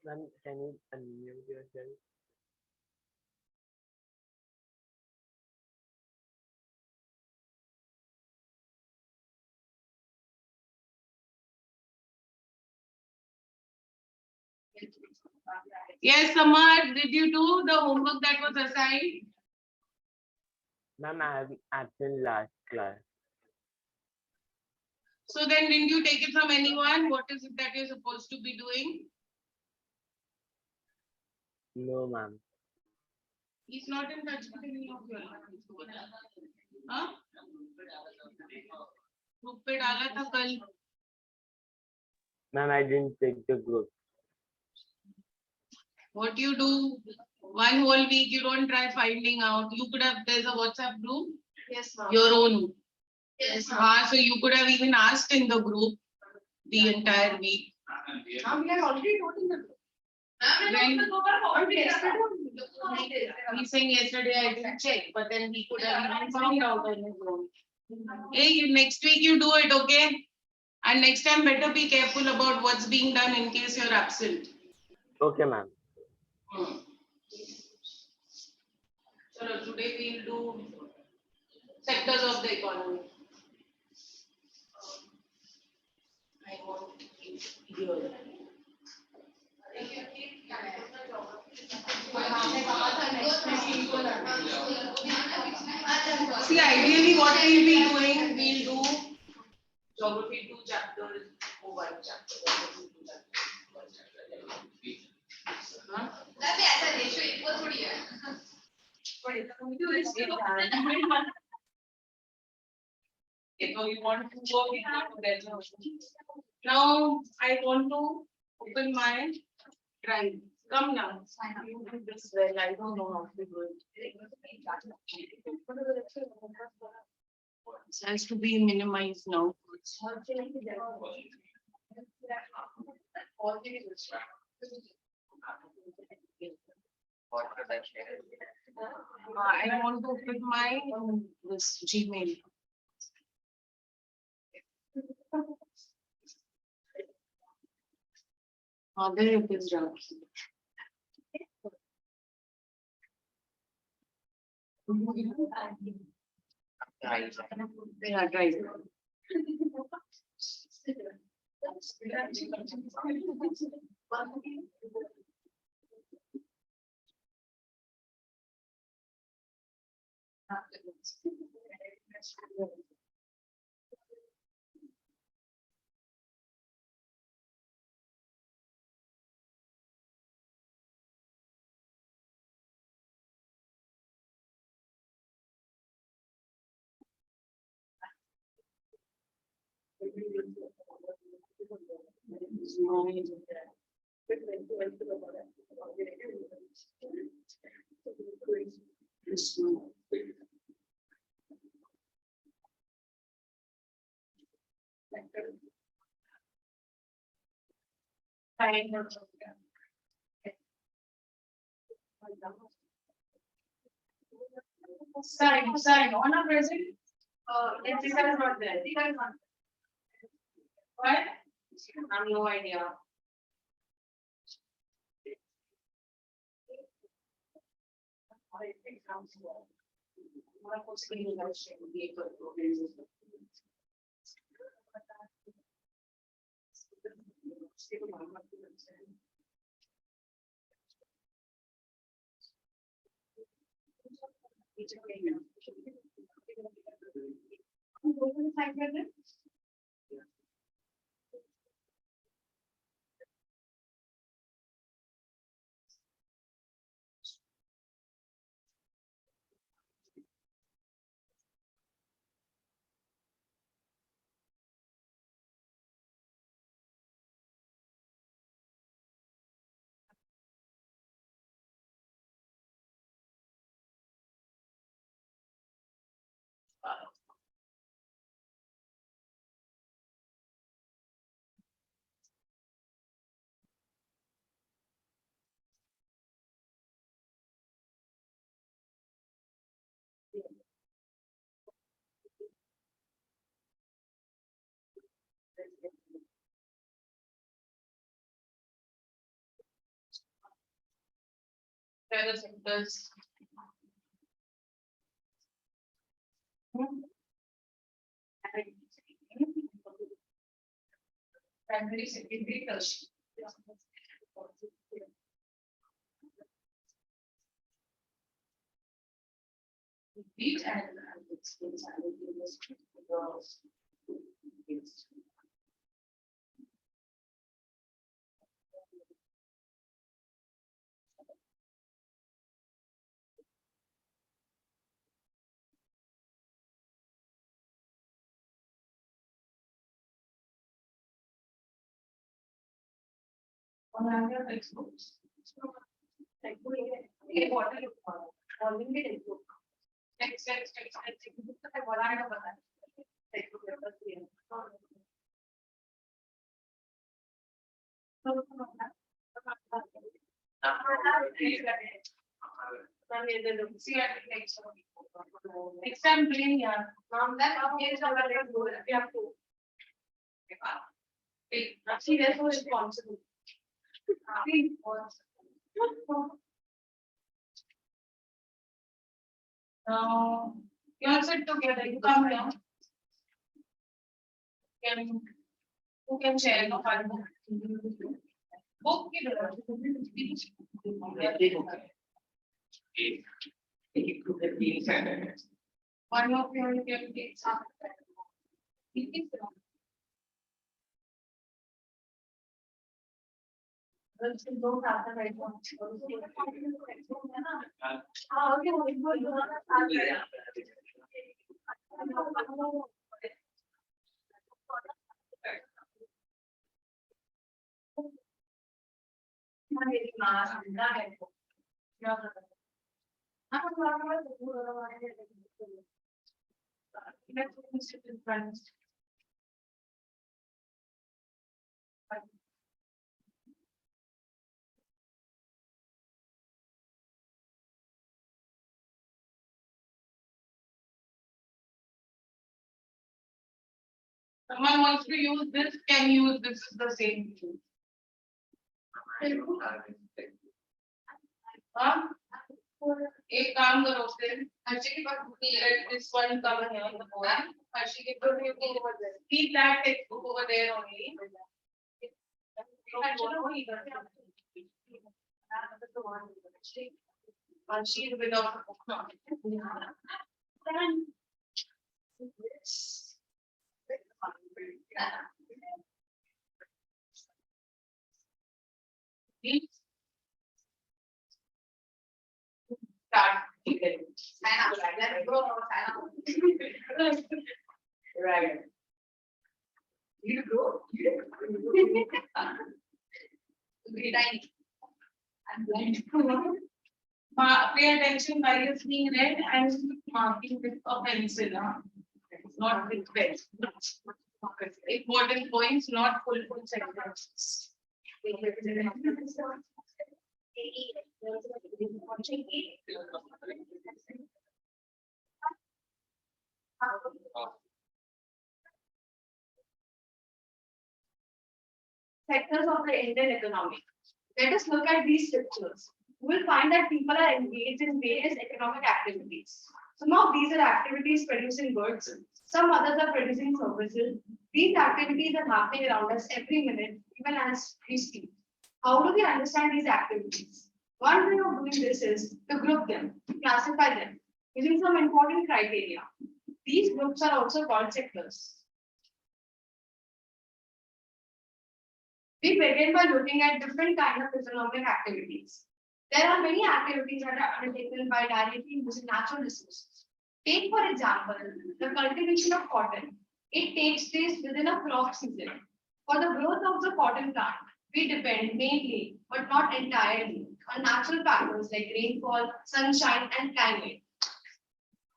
Ma'am, can you unmute yourself? Yes, Samar, did you do the homework that was assigned? Ma'am, I have absent last class. So then didn't you take it from anyone? What is it that you're supposed to be doing? No, ma'am. He's not in touch with any of you. हाँ? Group पे डाला था कल. Ma'am, I didn't check the group. What you do? One whole week you don't try finding out. You could have, there's a WhatsApp group. Yes, ma'am. Your own. Yes, ma'am. So you could have even asked in the group the entire week. Ma'am, we are already told in the group. He's saying yesterday I didn't check, but then he could have even found out on his own. Hey, next week you do it, okay? And next time better be careful about what's being done in case you're absent. Okay, ma'am. So today we'll do sectors of the economy. I want here. See, ideally what we'll be doing, we'll do geography 2 chapters or 1 chapter. Now I want to open my drive. Come now. You do this well. I don't know how to do it. It has to be minimized now. I want to open my this Gmail. There it is, John. Yeah, right. Sign on a present. It's not there. What? I have no idea. Other sectors. Primary, secondary, tertiary. Repeat and exports. Next time, bring yeah. See, they're so responsible. Now, you all sit together. You come here. Who can share the file? Book one of you can take some. Don't have the right one. Someone wants to use this, can use this is the same thing. हाँ? एक काम करो फिर हर्षी के पास let this one come here on the board. Harshi के पास keep that textbook over there only. Hर्षी is without a book. Start. Right. You go. Great idea. I'm blind. Pay attention while it's being read and marking with a pencil, not with pen. Important points, not full sentences. Sectors of the Indian economy. Let us look at these pictures. You will find that people are engaged in various economic activities. Some of these are activities producing goods, some others are producing services. These activities are happening around us every minute, even as we speak. How do we understand these activities? One way of doing this is to group them, classify them, using some important criteria. These groups are also called sectors. We begin by looking at different kinds of economic activities. There are many activities that are undertaken by directly using natural resources. Take, for example, the cultivation of cotton. It takes place within a crop season. For the growth of the cotton plant, we depend mainly, but not entirely, on natural factors like rainfall, sunshine, and climate.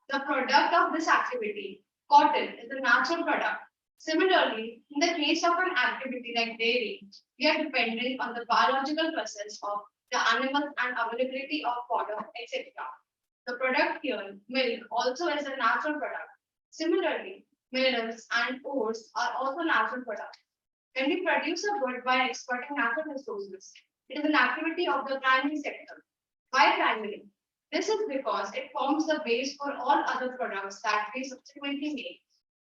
The product of this activity, cotton, is a natural product. Similarly, in the case of an activity like dairy, we are dependent on the biological process of the animals and availability of fodder, etc. The product here, milk, also is a natural product. Similarly, minerals and ores are also natural products. When we produce a good by exploiting natural resources, it is an activity of the primary sector. Why primary? This is because it forms the base for all other products that we subsequently make.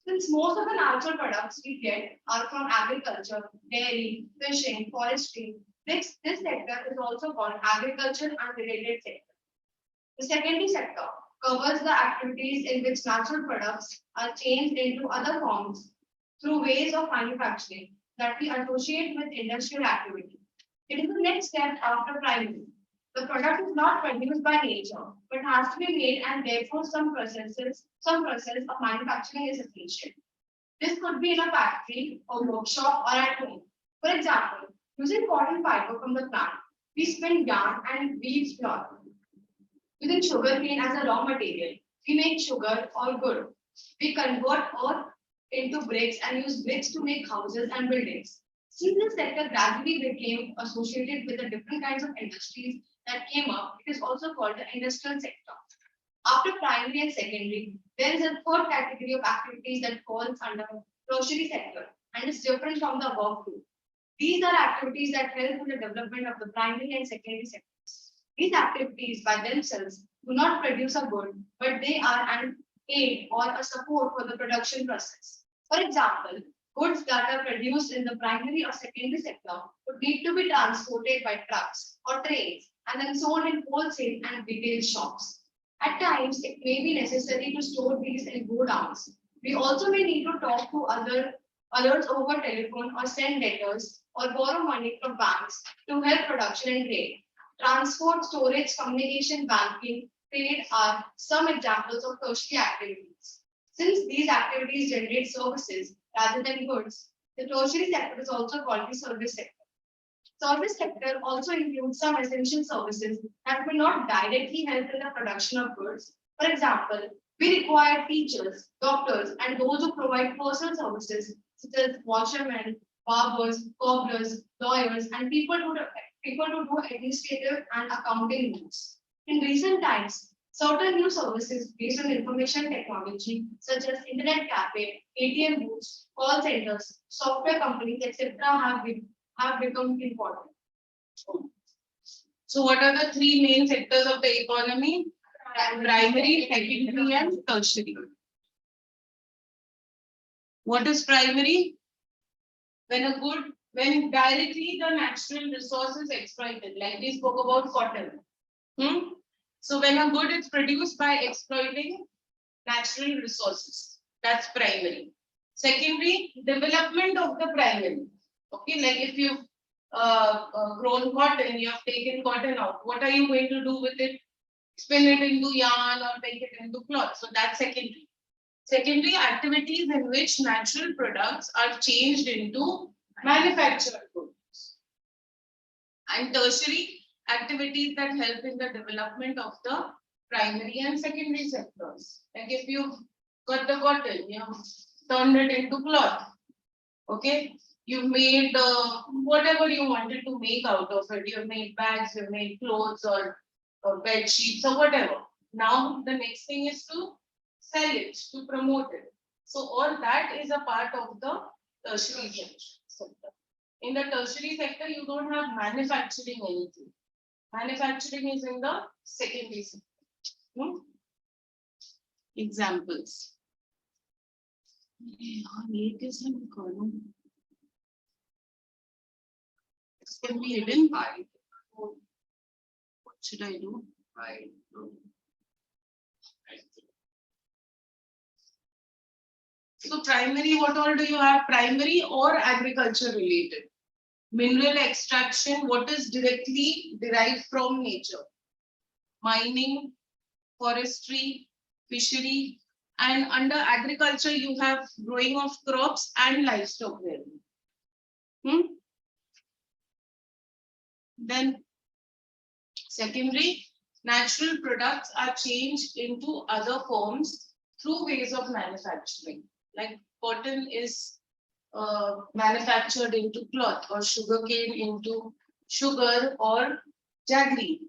Since most of the natural products we get are from agriculture, dairy, fishing, forestry, this sector is also called agriculture and related sector. The secondary sector covers the activities in which natural products are changed into other forms through ways of manufacturing that we associate with industrial activity. It is the next step after primary. The product is not produced by nature, but has to be made, and therefore some process of manufacturing is essential. This could be in a factory or workshop or at home. For example, using cotton fiber from the plant, we spin yarn and weave cloth. Using sugarcane as a raw material, we make sugar or good. We convert earth into bricks and use bricks to make houses and buildings. Since this sector gradually became associated with the different kinds of industries that came up, it is also called the industrial sector. After primary and secondary, there is a third category of activities that falls under tertiary sector and is different from the above two. These are activities that help in the development of the primary and secondary sectors. These activities by themselves do not produce a good, but they are an aid or a support for the production process. For example, goods that are produced in the primary or secondary sector would need to be transported by trucks or trains and then sold in wholesale and retail shops. At times, it may be necessary to store these in godowns. We also may need to talk to others over telephone or send letters or borrow money from banks to help production and trade. Transport, storage, communication, banking, trade are some examples of tertiary activities. Since these activities generate services rather than goods, the tertiary sector is also called the service sector. Service sector also includes some essential services that will not directly help in the production of goods. For example, we require teachers, doctors, and those who provide personal services such as washermen, barbers, cobblers, lawyers, and people to do administrative and accounting roles. In recent times, certain new services based on information technology, such as internet cafe, ATM booths, call centers, software companies, etc., have become important. So what are the three main sectors of the economy? Primary, secondary, and tertiary. What is primary? When directly the natural resource is exploited, like we spoke about cotton. So when a good is produced by exploiting natural resources, that's primary. Secondary, development of the primary. Okay, like if you've grown cotton, you have taken cotton out. What are you going to do with it? Spin it into yarn or make it into cloth. So that's secondary. Secondary activities in which natural products are changed into manufactured goods. And tertiary activities that help in the development of the primary and secondary sectors. Like if you've got the cotton, you have turned it into cloth. Okay, you've made whatever you wanted to make out of it. You've made bags, you've made clothes or bed sheets or whatever. Now the next thing is to sell it, to promote it. So all that is a part of the tertiary sector. In the tertiary sector, you don't have manufacturing anything. Manufacturing is in the secondary sector. Examples. This can be hidden. What should I do? So primary, what all do you have? Primary or agriculture related? Mineral extraction, what is directly derived from nature? Mining, forestry, fishery, and under agriculture you have growing of crops and livestock rearing. Then secondary, natural products are changed into other forms through ways of manufacturing. Like cotton is manufactured into cloth, or sugarcane into sugar or jaggery.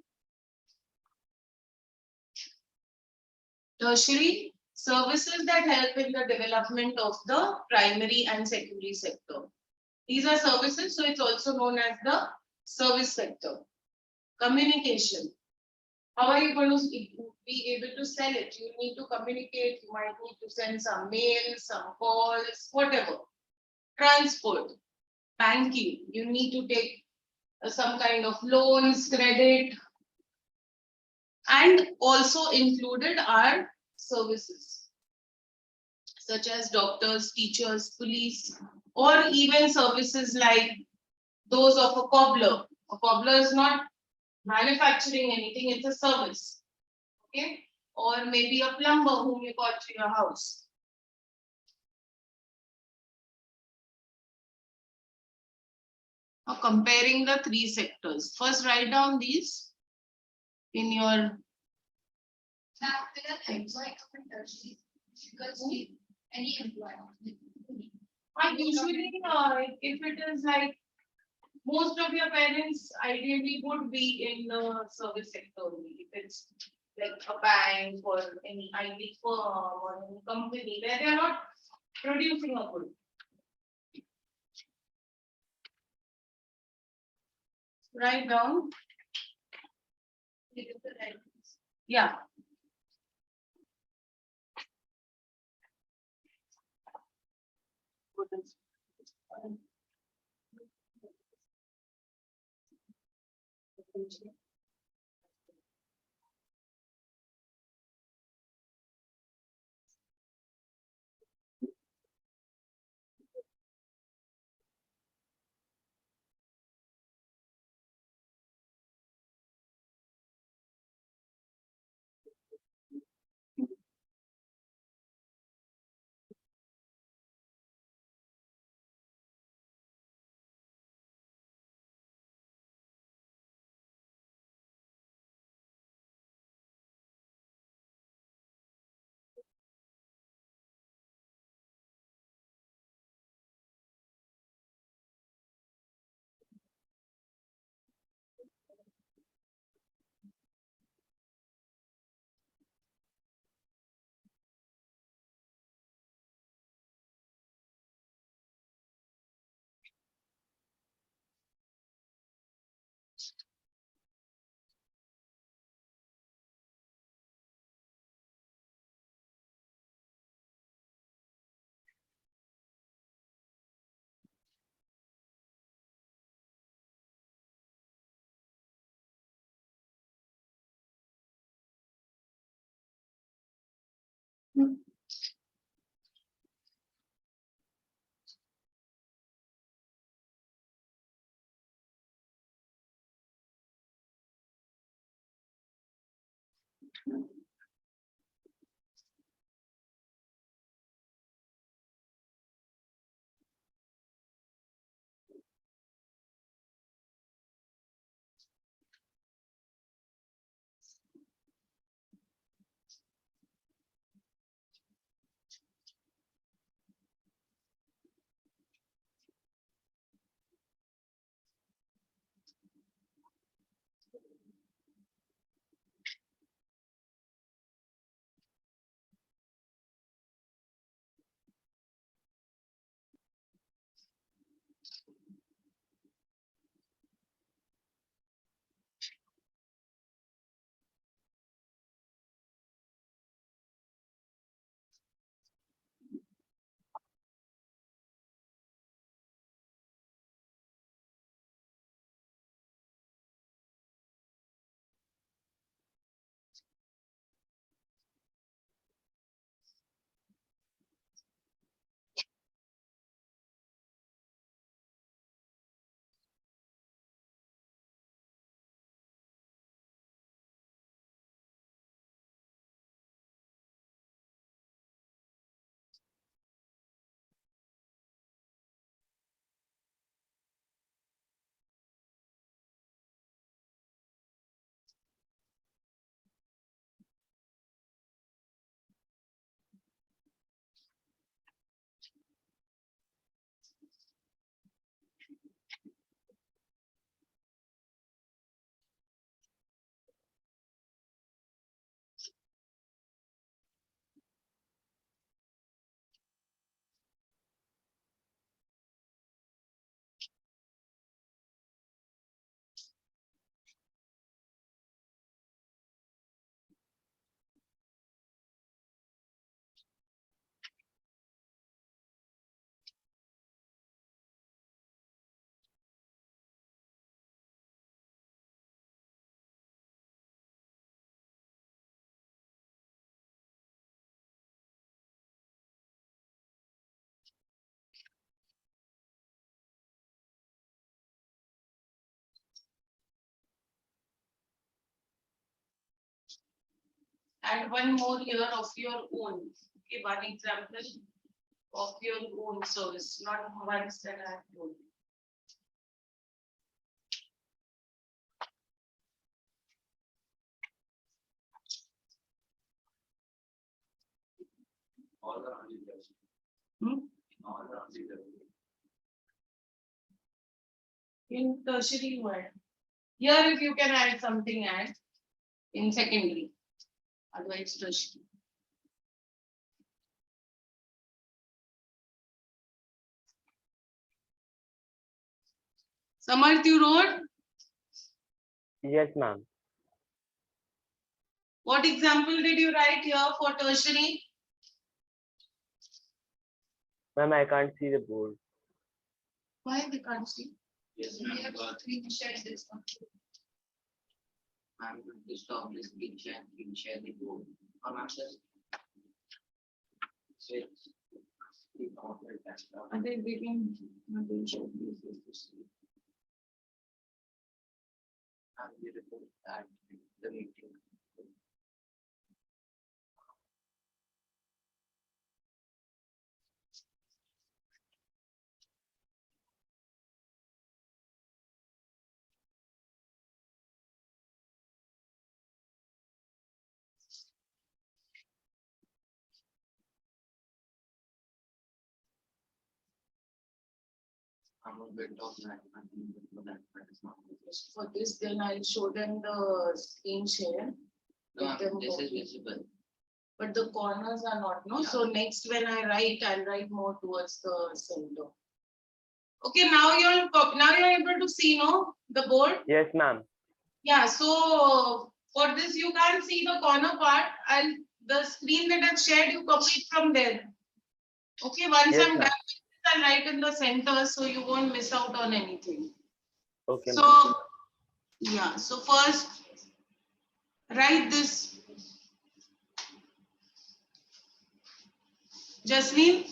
Tertiary, services that help in the development of the primary and secondary sector. These are services, so it's also known as the service sector. Communication. How are you going to be able to sell it? You need to communicate, you might need to send some mails, some calls, whatever. Transport, banking, you need to take some kind of loans, credit, and also included are services such as doctors, teachers, police, or even services like those of a cobbler. A cobbler is not manufacturing anything, it's a service. Okay, or maybe a plumber whom you call to your house. Now comparing the three sectors. First, write down these in your Any employer. and usually if it is like most of your parents ideally would be in the service sector only. If it's like a bank or any IT firm or any company where they are not producing a good. Write down. Yeah. and one more here of your own. Okay, one example of your own service, not ones that I have told you. Hmm? In tertiary word. Here if you can add something, add in secondary. Otherwise tertiary. Samarth, you wrote? Yes, ma'am. What example did you write here for tertiary? Ma'am, I can't see the board. Why they can't see? Yes, We ma'am, have but three shared this one. I'm going to stop this picture and we'll share the board. On access. Switch. Keep on with that stuff. Are they reading? And we report that the meeting. I'm a bit of that. I think that is not. For this, then I'll show them the screen share. No, Let them this go. is visible. But the corners are not, no? So next when I write, I'll write more towards the center. Okay, now you're able to see, no? The board? Yes, ma'am. Yeah, so for this you can't see the corner part. The screen that I've shared, you copy it from there. Okay, once Yes, I'm done ma'am. with this, I'll write in the center so you won't miss out on anything. Okay, ma'am. So, yeah, so first write this. Jasleen,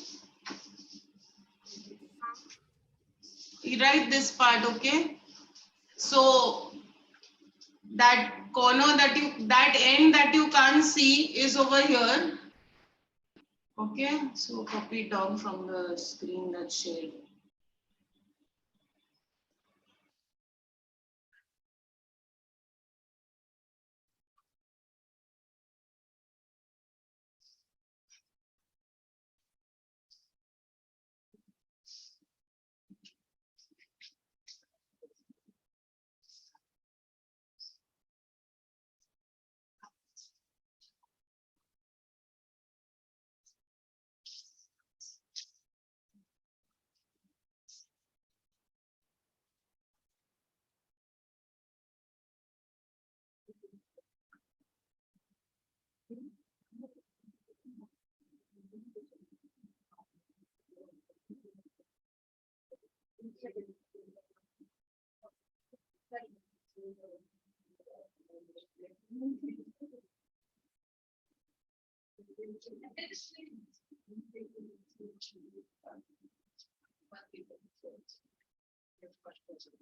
you write this part, okay? So that corner that end that you can't see is over here. Okay, so copy it down from the screen that's shared.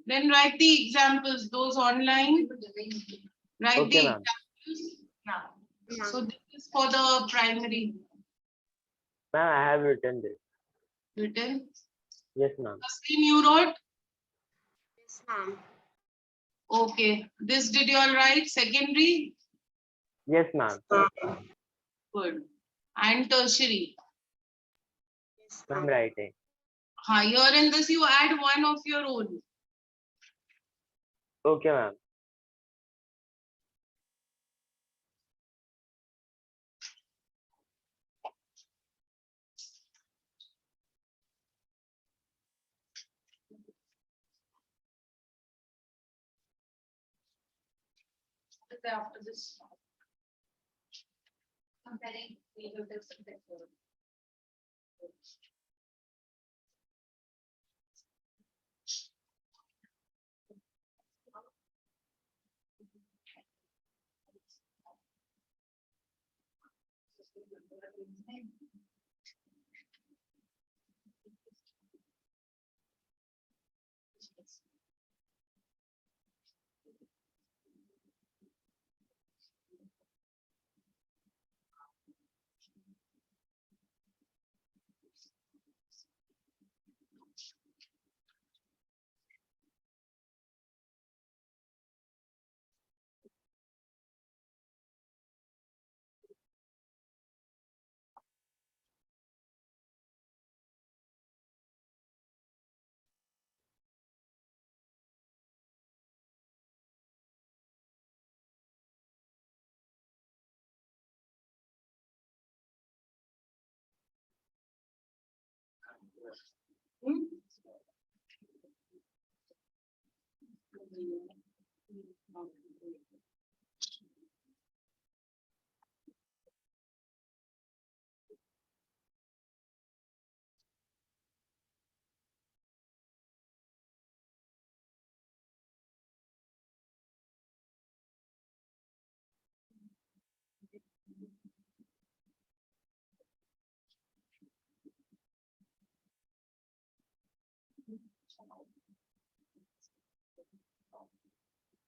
Then write the examples, those online. Write Okay, the ma'am. examples. Yeah. So this is for the primary. Ma'am, I have written this. Written. Yes, ma'am. Jasleen, you wrote? Yes, ma'am. Okay. This did you all write? Secondary? Yes, ma'am. Good. And tertiary? Yes, Ma'am, ma'am. writing. Here in this you add one of your own. Okay, ma'am. After this. Comparing legal text and textbook. Hmm?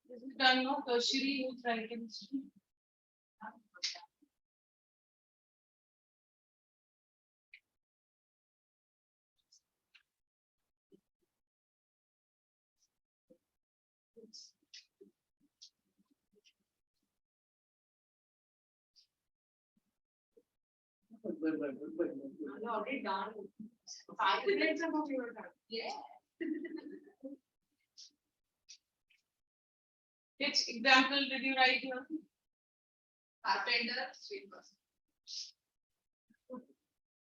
This is done no tertiary with chemistry. You already done. 5 minutes ago you were done. Yeah. Which example did you write here? Carpenter, sweeper.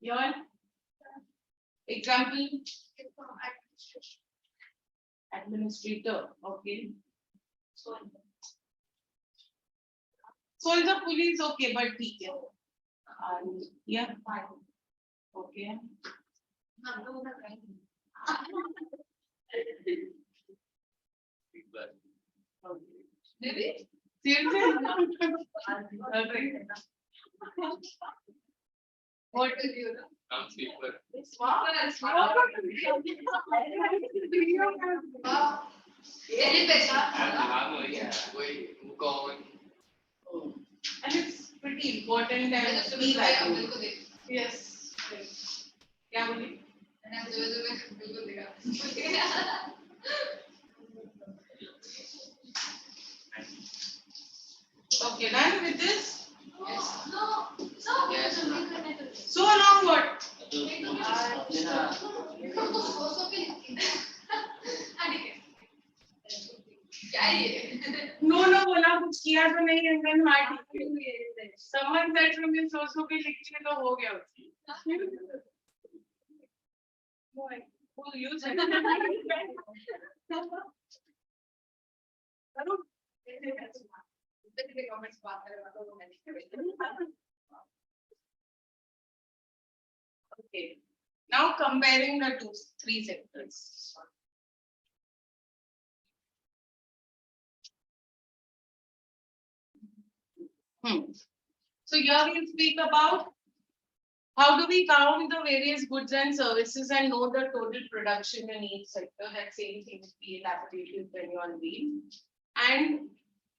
Your example, administrator. Okay. So soldier, police, okay, but ठीक है. And yeah, okay. Maybe. Seriously? What will you do? I'm sweeper. Wow. Very best. Wait, go on. And it's pretty important and key value. Yes. क्या बोली? Okay, done with this. Yes. So long what? No, बोला कुछ किया तो नहीं and then हाँ ठीक है. Someone said from your source के लिखने तो हो गया उसकी. Who you said? Okay. Now comparing the three sectors. So here we'll speak about how do we count the various goods and services and know the total production in each sector. That same thing will be elaborated when you are reading. And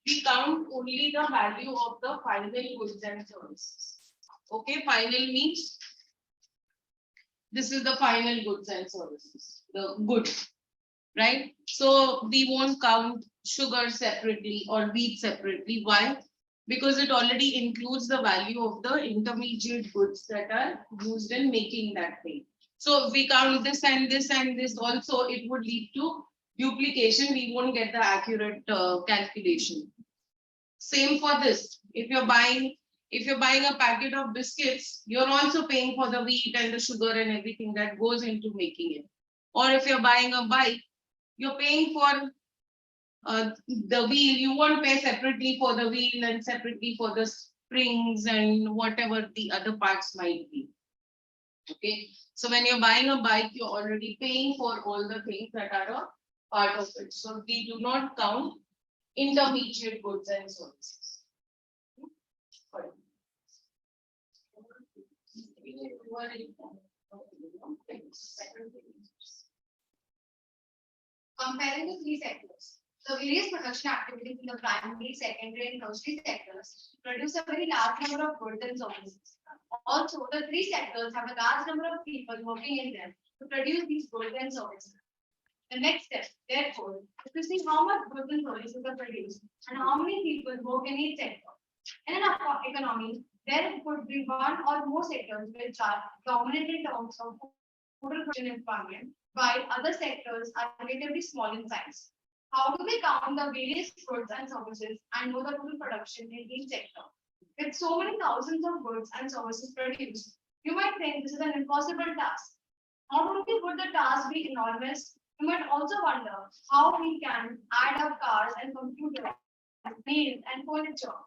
we count only the value of the final goods and services. Okay, final means this is the final goods and services, the goods, right? So we won't count sugar separately or wheat separately. Why? Because it already includes the value of the intermediate goods that are used in making that thing. So if we count this and this and this also, it would lead to duplication. We won't get the accurate calculation. Same for this. If you're buying a packet of biscuits, you're also paying for the wheat and the sugar and everything that goes into making it. Or if you're buying a bike, you're paying for the wheel. You won't pay separately for the wheel and separately for the springs and whatever the other parts might be. Okay, so when you're buying a bike, you're already paying for all the things that are a part of it. So we do not count intermediate goods and services. Comparing the three sectors, the various production activities in the primary, secondary, and tertiary sectors produce a very large number of goods and services. Also, the three sectors have a large number of people working in them to produce these goods and services. The next step, therefore, is to see how much goods and services are produced and how many people work in each sector. In an economy, there could be one or more sectors which are dominant in terms of total production employment, while other sectors are relatively small in size. How do we count the various goods and services and know the total production in each sector? With so many thousands of goods and services produced, you might think this is an impossible task. Not only would the task be enormous, you might also wonder how we can add up cars and computers, meals and furniture.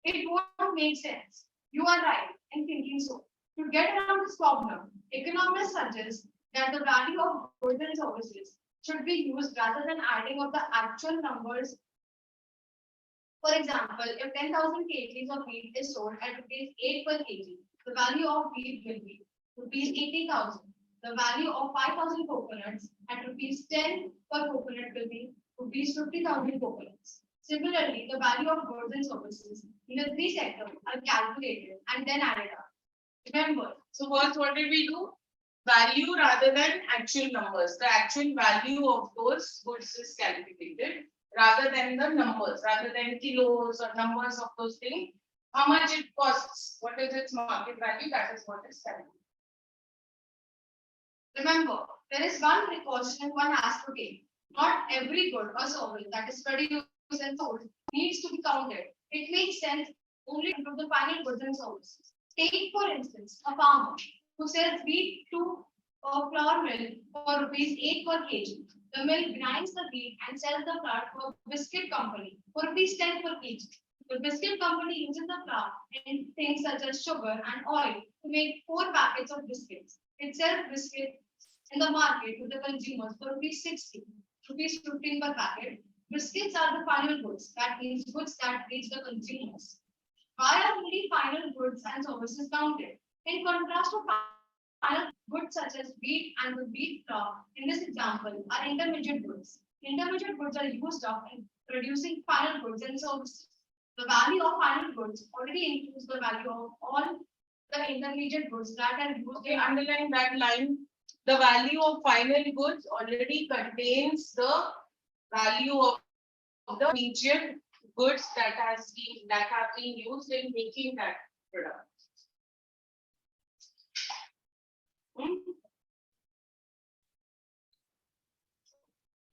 It won't make sense. You are right in thinking so. To get around this problem, economists suggest that the value of goods and services should be used rather than adding up the actual numbers. For example, if 10,000 kgs of wheat is sold at rupees 8 per kg, the value of wheat will be rupees 80,000. The value of 5,000 coconuts at rupees 10 per coconut will be rupees 50,000 coconuts. Similarly, the value of goods and services in the three sectors are calculated and then added up. Remember, So what did we do? Value rather than actual numbers. The actual value of those goods is calculated rather than the numbers, rather than kilos or numbers of those things. How much it costs, what is its market value, that is what is calculated. remember, there is one precaution one has to take. Not every good or service that is produced and sold needs to be counted. It makes sense only to the final goods and services. Take, for instance, a farmer who sells wheat to a flour mill for rupees 8 per kg. The mill grinds the wheat and sells the flour to a biscuit company for rupees 10 per kg. The biscuit company uses the flour in things such as sugar and oil to make 4 packets of biscuits. It sells biscuits in the market to the consumers for rupees 60, rupees 15 per packet. Biscuits are the final goods, that means goods that reach the consumers. Why are only final goods and services counted? In contrast to final goods such as wheat and the wheat flour, in this example, are intermediate goods. Intermediate goods are used up in producing final goods and services. The value of final goods already includes the value of all the intermediate goods that are used Okay, in underline that line. The value of final goods already contains the value of the immediate goods that have been used in making that product.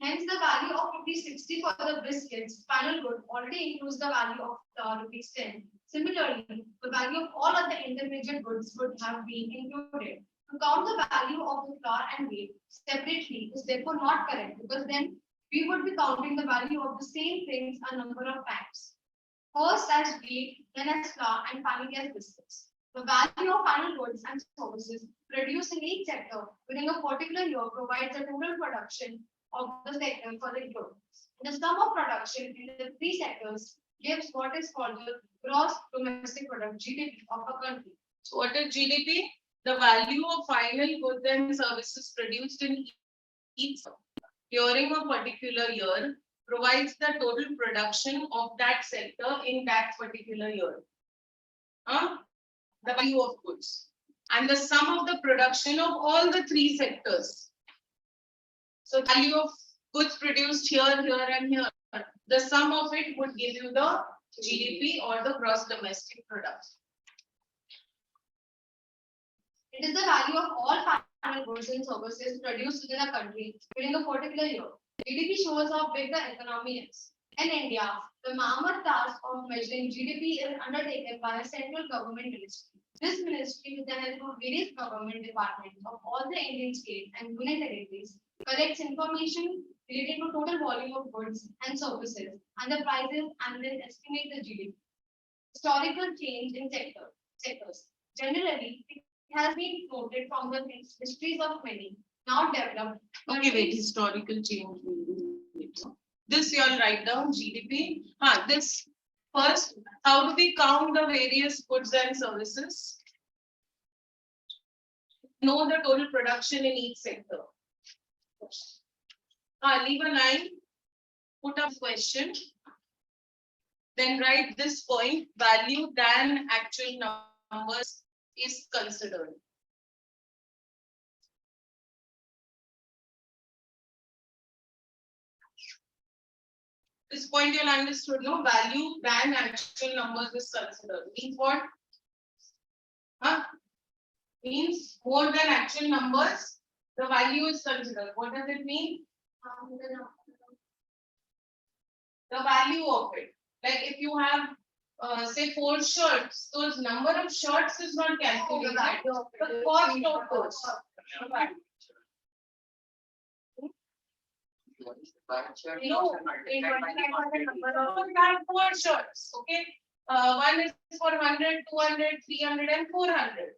Hence, the value of rupees 60 for the biscuits, final good, already includes the value of rupees 10. Similarly, the value of all other intermediate goods would have been included. To count the value of the flour and wheat separately is therefore not correct, because then we would be counting the value of the same things a number of times. First as wheat, then as flour, and finally as biscuits. The value of final goods and services produced in each sector within a particular year provides a total production of the sector for the year. The sum of production in the three sectors gives what is called the gross domestic product (GDP) of a country. So what is GDP? The value of final goods and services produced in each during a particular year provides the total production of that sector in that particular year. The value of goods and the sum of the production of all the three sectors. So value of goods produced here, here and here. The sum of it would give you the GDP or the gross domestic product. It is the value of all final goods and services produced within a country during a particular year. GDP shows how big the economy is. In India, the mammoth task of measuring GDP is undertaken by a central government ministry. This ministry, with the help of various government departments of all the Indian states and union territories, collects information related to total volume of goods and services and the prices, and then estimates the GDP. Historical change in sectors. Generally, it has been noted from the histories of many now developed. Okay, wait, historical change. This you all write down GDP. This first, how do we count the various goods and services? Know the total production in each sector. Leave a line, put up question, then write this point, value than actual numbers is considered. This point you'll understood, no? Value than actual numbers is considered. Means what? Means more than actual numbers, the value is considered. What does it mean? The value of it. Like if you have say 4 shirts, those number of shirts is not calculated. The cost of those. No, in 25% number of we have 4 shirts, okay? One is for 100, 200, 300 and 400.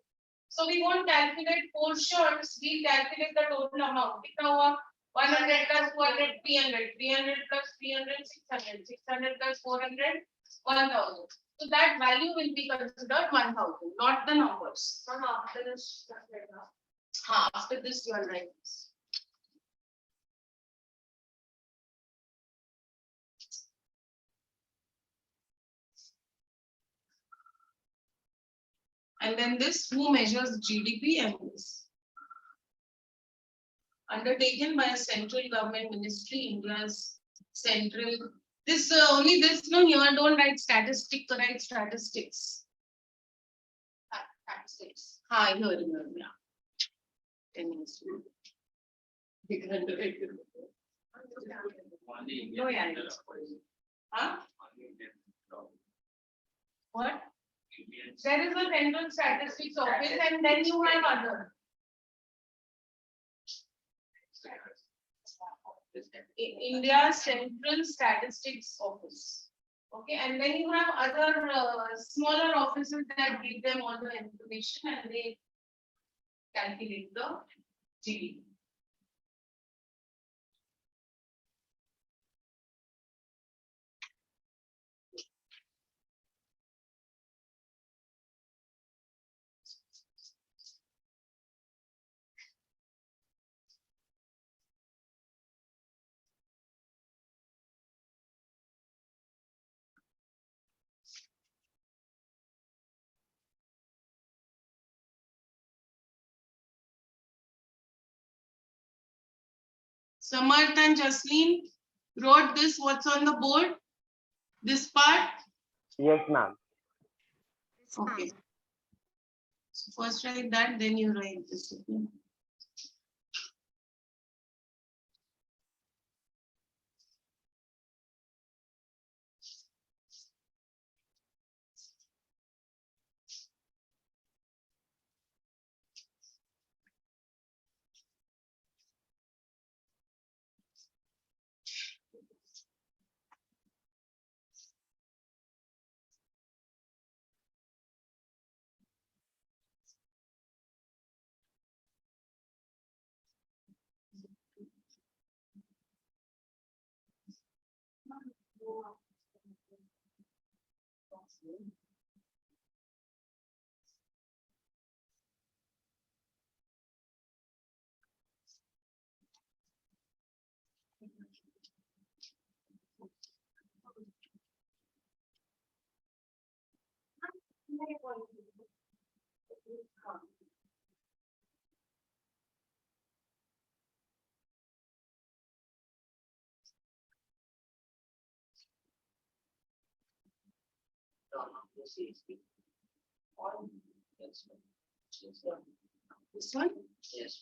So we won't calculate 4 shirts, we calculate the total amount. कितना हुआ? 100 plus 200, 300, 300 plus 300, 600, 600 plus 400, 1000. So that value will be considered 1000, not the numbers. After this, After this you are right. And then this, who measures GDP and this. Undertaken by a central government ministry, India's central, this only this, no, here don't write statistic, write statistics. Statistics. Here, yeah. 10 minutes. We can do it. No, yeah. What? There is a central statistics office and then you have other. India's Central Statistics Office. Okay, and then you have other smaller offices that give them all the information and they calculate the GDP. Samarth and Jasleen wrote this, what's on the board? This part? Yes, ma'am. Yes, ma'am. Okay. So first write that, then you write this. Okay? This one? Yes.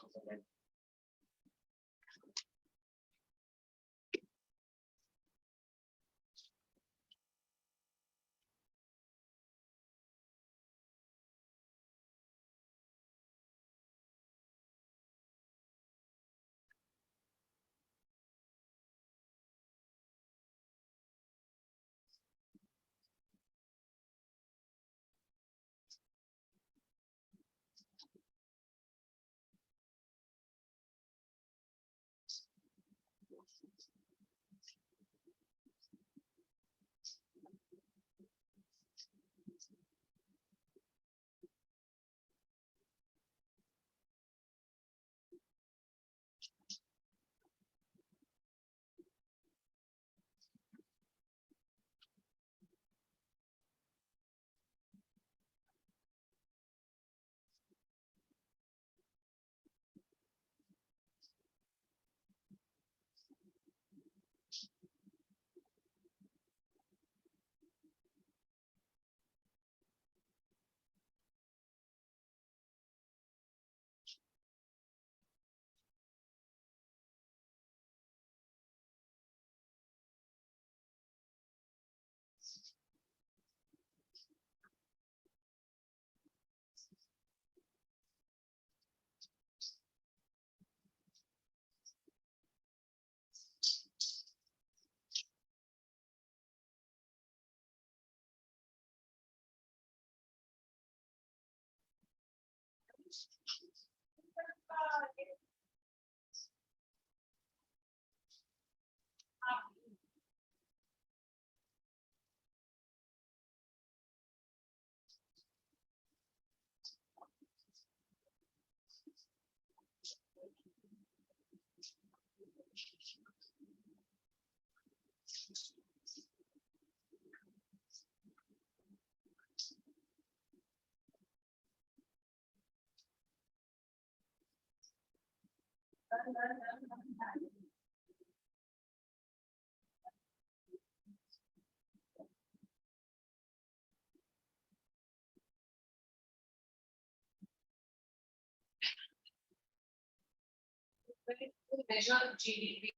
Measure GDP.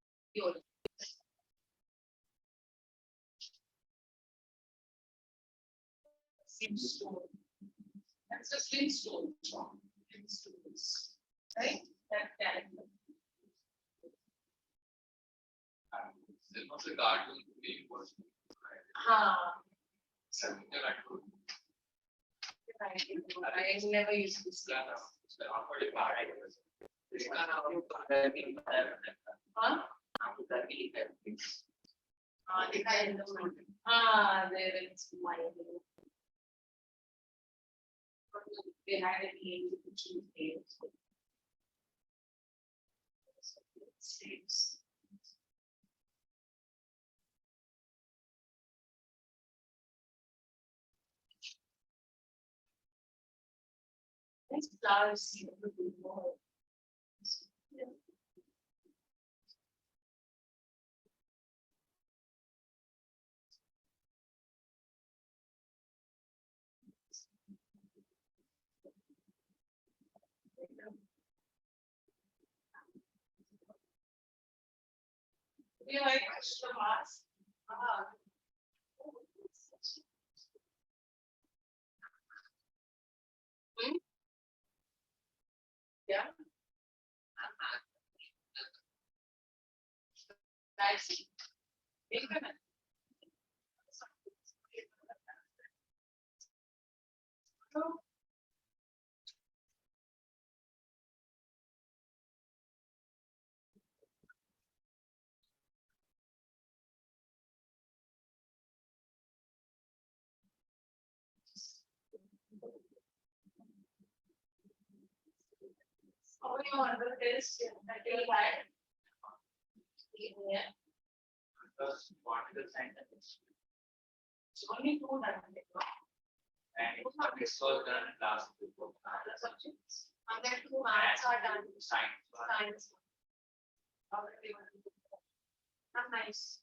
Slim stone. That's a slim stone. Slim stones. Right? That character. There was a garden being was. I never used to see. Huh? There it's my. They had an age to choose names. These flowers seem to be more. You like extra mask? Yeah. Nice. How do you want to taste that you had? Yeah. Because what is the sentence? It's only two that I make. And this was done last week. Other subjects. And then two maths are done. Science. Science. Already one. Nice.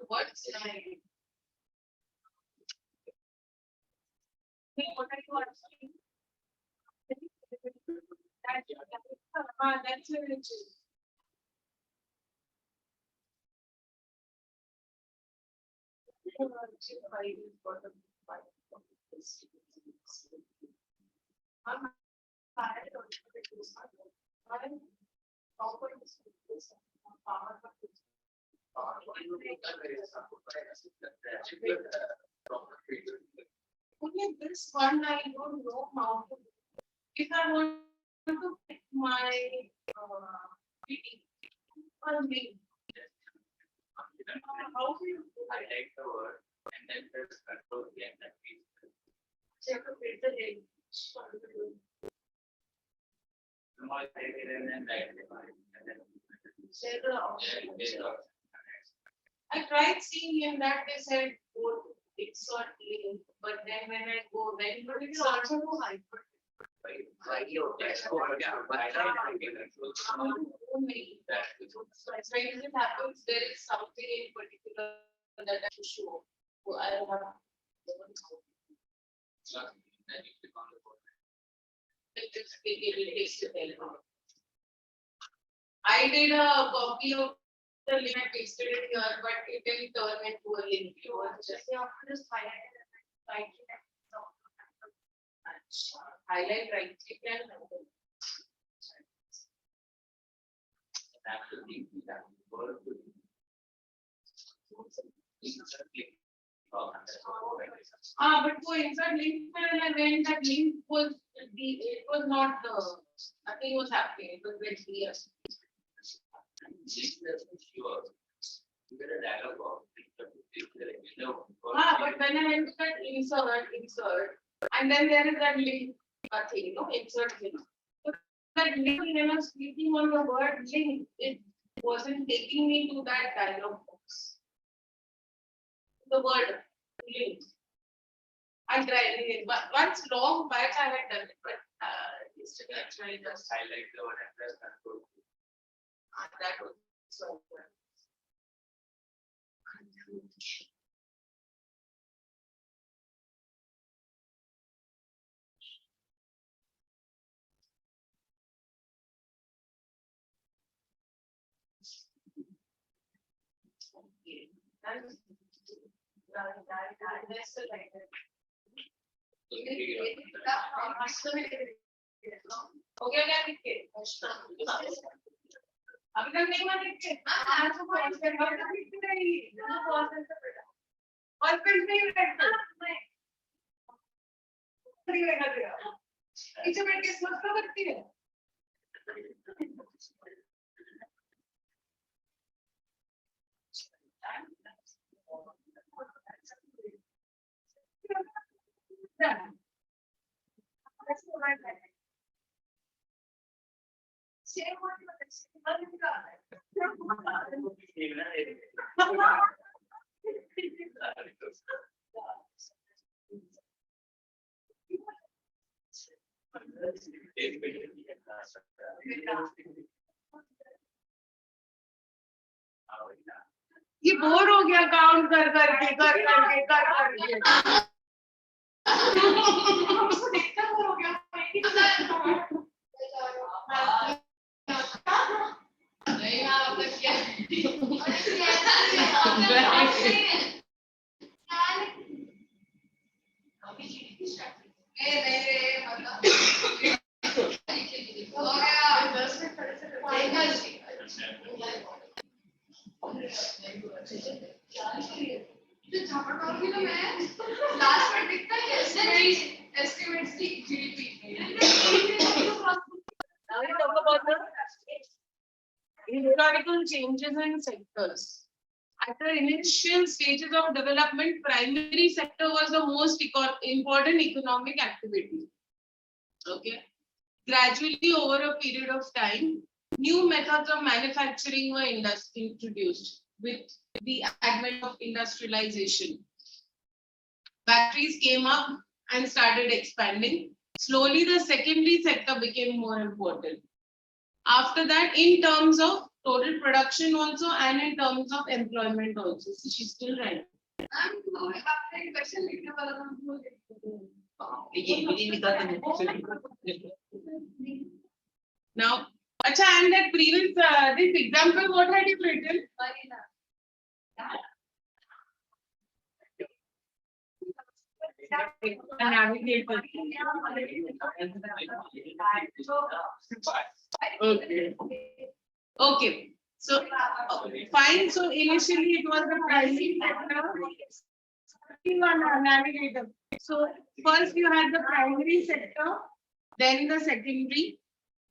What's like? What are you asking? That's your riches. Okay, this one I don't know how to. If I want to pick my meeting, how do you? I like the word and then there's control again that means. Check a bit the day. I take it and then write it and then. Share the option. Yeah. I tried seeing in that they said go to X or A, but then when I go, when you also go hyper. Like your best score, yeah, but I like it. So when it happens, there is something in particular that I should show. So I don't have. It takes the I did a copy of the link, I pasted it here, but it didn't turn into a link. It was just Just highlight it. highlight, right click and but for insert link when I went, that link was it was not nothing was happening. It was very clear. But when I went to that insert, and then there is that link thing, insert link. So that link, when I was clicking on the word link, it wasn't taking me to that dialog box. The word link. I tried it, but once long back I had done it, but yesterday I tried just highlight the word and press control. that was so good. Okay. That's the like that. Okay, क्या लिखे? अभी तक नहीं बना लिखे? आज तो कौन से बात लिखते रही? कौन से बेटा? और फिर नहीं बैठते? नहीं बैठते हो? पीछे बैठ के सोच तो करती है? ये बोर हो गया काउंट कर करके हो गया नहीं यार अब तक क्या Historical changes in sectors. After initial stages of development, primary sector was the most important economic activity. Okay. Gradually, over a period of time, new methods of manufacturing were introduced with the advent of industrialization. Factories came up and started expanding. Slowly, the secondary sector became more important. After that, in terms of total production also and in terms of employment also. So she's still right. Now, acha, and that previous this example, what had you written? Okay. So fine. So initially it was the primary sector. Navigator. So first you had the primary sector, then the secondary.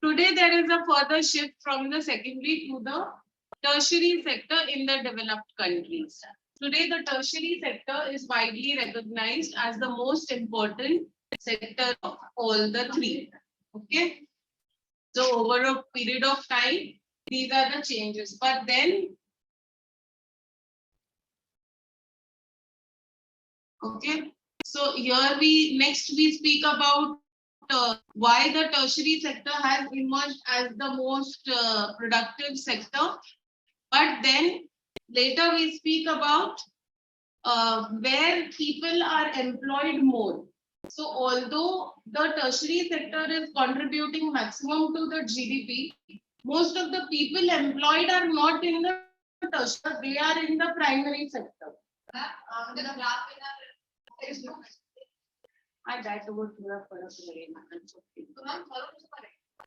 Today there is a further shift from the secondary to the tertiary sector in the developed countries. Today the tertiary sector is widely recognized as the most important sector of all the three. Okay. So over a period of time, these are the changes. But then, okay. So here we speak about why the tertiary sector has emerged as the most productive sector. But then later we speak about where people are employed more. So although the tertiary sector is contributing maximum to the GDP, most of the people employed are not in the tertiary, they are in the primary sector. The graph is no. That would थोड़ा फर्क लगेगा. तो ma'am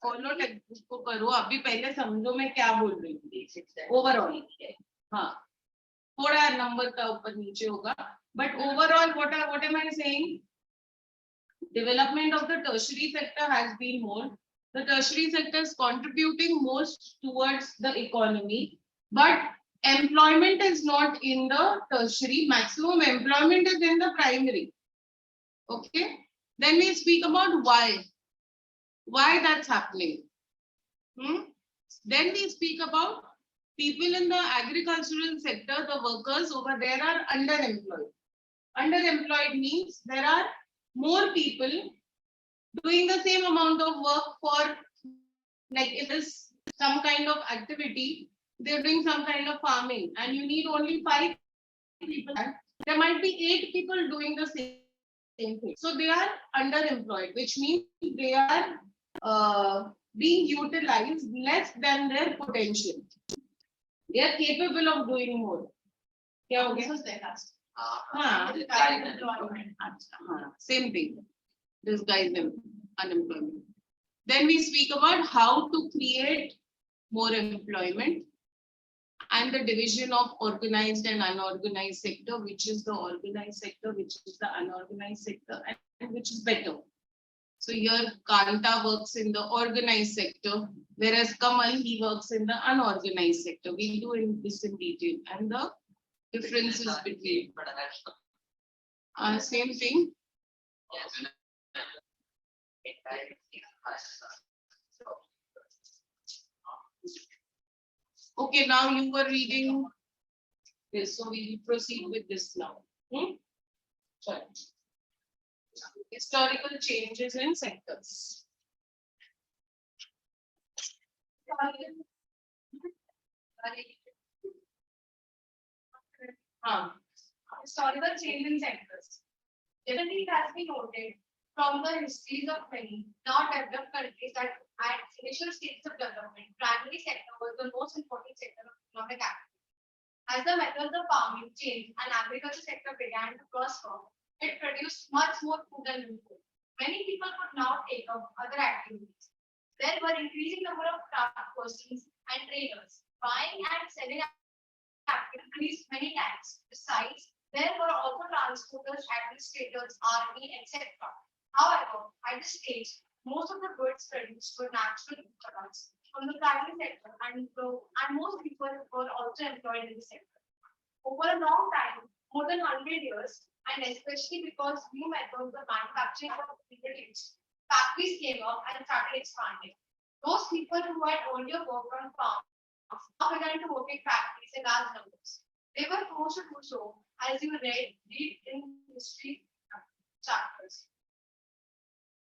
follow text को करो. अभी पहले समझो मैं क्या बोल रही हूँ. ओवरऑल हाँ थोड़ा नंबर का ऊपर नीचे होगा, but overall what am I saying? Development of the tertiary sector has been more. The tertiary sector is contributing most towards the economy, but employment is not in the tertiary. Maximum employment is in the primary. Okay. Then we speak about why that's happening. Then we speak about people in the agricultural sector, the workers over there are underemployed. Underemployed means there are more people doing the same amount of work for, like it is some kind of activity, they're doing some kind of farming and you need only 5 people. There might be 8 people doing the same thing. So they are underemployed, which means they are being utilized less than their potential. They are capable of doing more. क्या हो गया? Same thing. This guy is unemployment. Then we speak about how to create more employment and the division of organized and unorganized sector, which is the organized sector, which is the unorganized sector, and which is better. So here Kanta works in the organized sector, whereas Kamal, he works in the unorganized sector. We'll do this in detail and the differences between. Same thing. Okay, now you were reading this, so we will proceed with this now. Sorry. Historical changes in sectors. Historical change in sectors. Generally, it has been noted from the histories of many now developed countries that at initial stages of development, primary sector was the most important sector of economic activity. As the methods of farming changed and agriculture sector began to prosper, it produced much more food than before. Many people could now take up other activities. There were increasing number of craft persons and traders. Buying and selling increased many times. Besides, there were also transporters, administrators, army, etc. However, at this stage, most of the goods produced were natural products from the primary sector, and most people were also employed in the sector. Over a long time, more than 100 years, and especially because new methods of manufacturing were introduced, factories came up and started expanding. Those people who had earlier worked on farms now began to work in factories in large numbers. They were forced to do so, as you read in history chapters.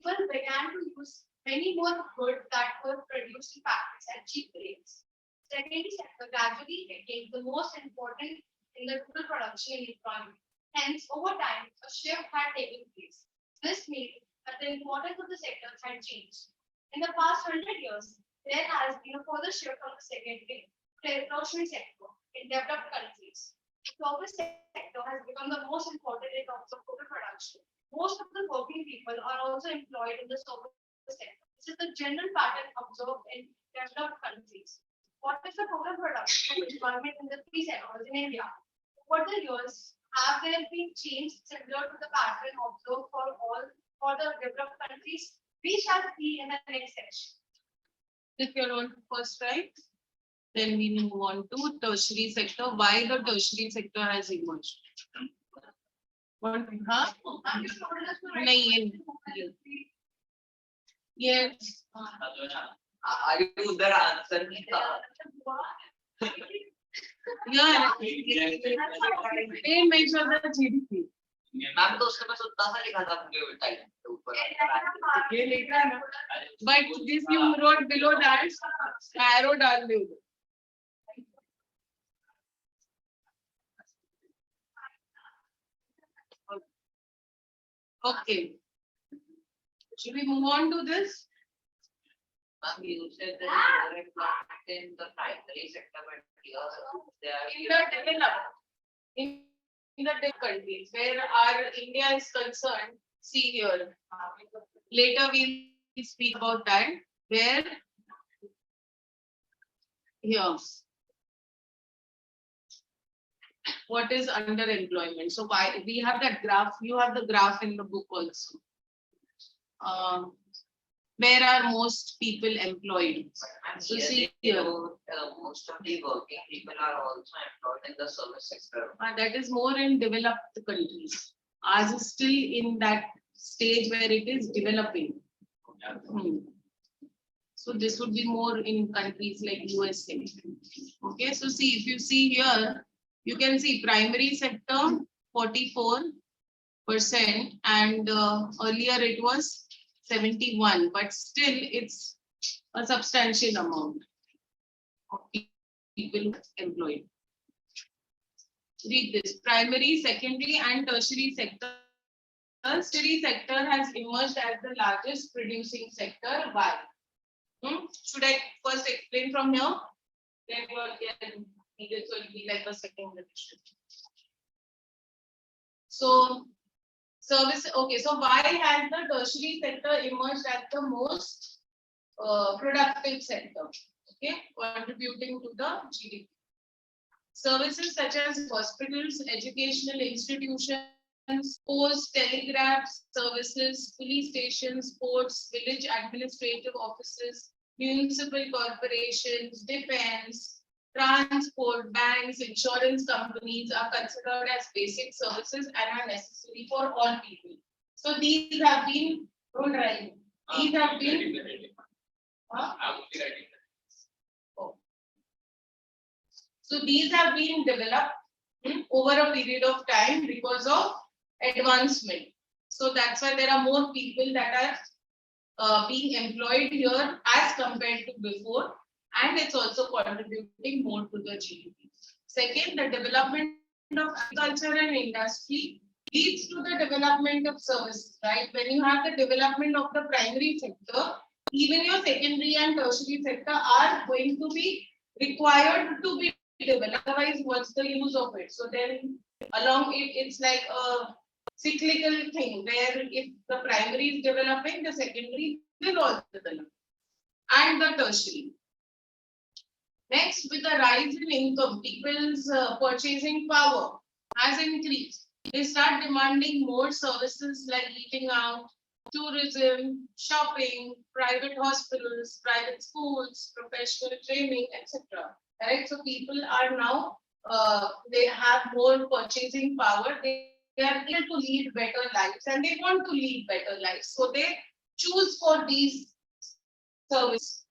People began to use many more goods that were produced in factories at cheap rates. Secondary sector gradually became the most important in the total production and employment. Hence, over time, a shift had taken place. This means that the importance of the sectors had changed. In the past 100 years, there has been a further shift from the secondary to the tertiary sector in developed countries. The service sector has become the most important in terms of total production. Most of the working people are also employed in the service sector. This is the general pattern observed in developed countries. What is the total production of employment in the three sectors in India? Over the years, have there been changes similar to the pattern observed for the developed countries? We shall see in the next section. If you're on first, right? Then we move on to tertiary sector. Why the tertiary sector has emerged? What? Huh? नहीं ये आगे उधर answer नहीं था yeah they measure the GDP. Ma'am तो उसके पास उतना सा लिखा था मुझे टाइम के ऊपर ये लिखा है ना, but this you wrote below that arrow डाल दे उधर. Okay, should we move on to this? You said there is more employment in the primary sector, but here they are. In the developed, in the developed countries where our India is concerned, see here. Later we speak about that. Where here. What is underemployment? So why we have that graph? You have the graph in the book also. Where are most people employed? So see here. Most of the working people are also employed in the service sector. That is more in developed countries. Ours is still in that stage where it is developing. So this would be more in countries like USA. Okay, so see, if you see here, you can see primary sector 44%, and earlier it was 71, but still it's a substantial amount of people employed. Read this: primary, secondary, and tertiary sector. Tertiary sector has emerged as the largest producing sector. Why? Should I first explain from here? Then you all can read it, so it will be like a second revision. So service. Okay, so why has the tertiary sector emerged as the most productive sector? Okay, contributing to the GDP. Services such as hospitals, educational institutions, post, telegraph services, police stations, ports, village administrative offices, municipal corporations, defense, transport, banks, insurance companies are considered as basic services and are necessary for all people. So these have been These have been. So these have been developed over a period of time because of advancement. So that's why there are more people that are being employed here as compared to before, and it's also contributing more to the GDP. Second, the development of agriculture and industry leads to the development of services, right? When you have the development of the primary sector, even your secondary and tertiary sector are going to be required to be developed. Otherwise, what's the use of it? So then along it's like a cyclical thing where if the primary is developing, the secondary will also develop, and the tertiary. Next, with the rise in income, people's purchasing power has increased. They start demanding more services like eating out, tourism, shopping, private hospitals, private schools, professional training, etc. Right? So people are now, they have more purchasing power. They are able to lead better lives, and they want to lead better lives. So they choose for these services.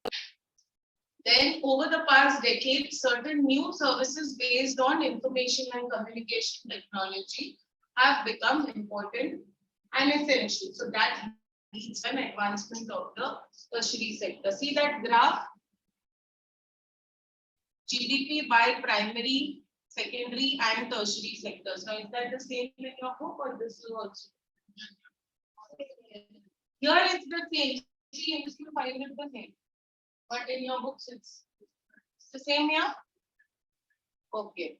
Then over the past decade, certain new services based on information and communication technology have become important and essential. So that leads to an advancement of the tertiary sector. See that graph? GDP by primary, secondary, and tertiary sectors. Now, is that the same in your book, or this is also? Here it's the same. See, you find it the same. But in your books, it's the same here. Okay.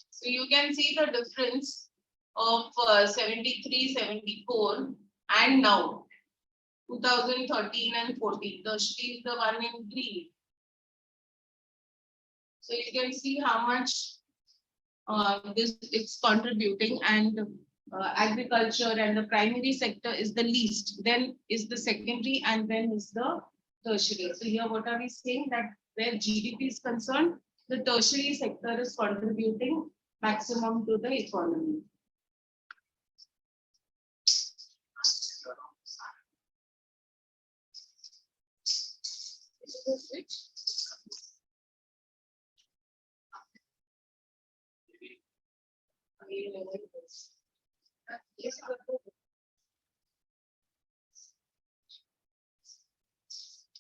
So you can see the difference of 73, 74, and now 2013 and 14. Tertiary is the one in green. So you can see how much this it's contributing, and agriculture and the primary sector is the least. Then is the secondary, and then is the tertiary. So here what are we saying? That where GDP is concerned, the tertiary sector is contributing maximum to the economy.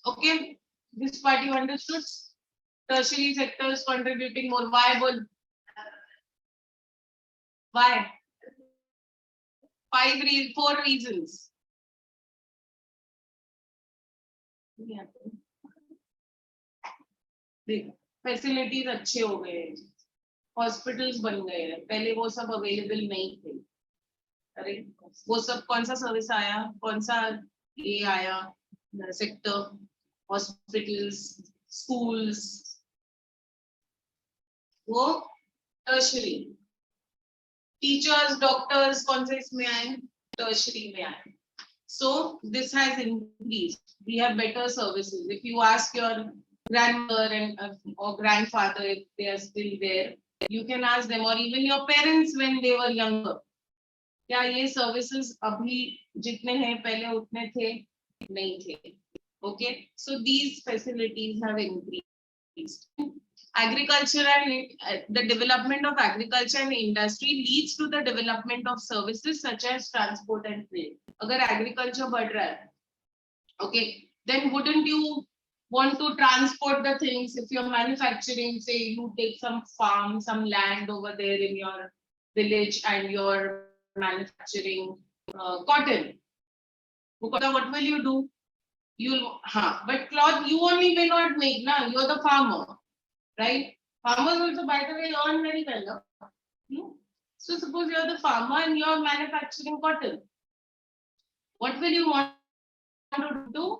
Okay, this part you understood. Tertiary sector is contributing more. Why? Why? 4 reasons. Facilities अच्छे हो गए, hospitals बन गए हैं, पहले वो सब available नहीं थे। अरे वो सब कौन सा सर्विस आया, कौन सा ये आया सेक्टर, हॉस्पिटल्स, स्कूल्स, वो टर्शरी। टीचर्स, डॉक्टर्स कौन से इसमें आए, टर्शरी में आए। So this has increased. We have better services. If you ask your grandmother and or grandfather if they are still there, you can ask them, or even your parents when they were younger. क्या ये services अभी जितने हैं पहले उतने थे नहीं थे? Okay, so these facilities have increased. Agriculture and the development of agriculture and industry leads to the development of services such as transport and trade. अगर agriculture बढ़ रहा है, okay, then wouldn't you want to transport the things? If you're manufacturing, say you take some farm, some land over there in your village and you're manufacturing cotton, what will you do? You'll, but cloth you only may not make, na? You're the farmer, right? Farmers also, by the way, earn very well. So suppose you're the farmer and you're manufacturing cotton. What will you want to do?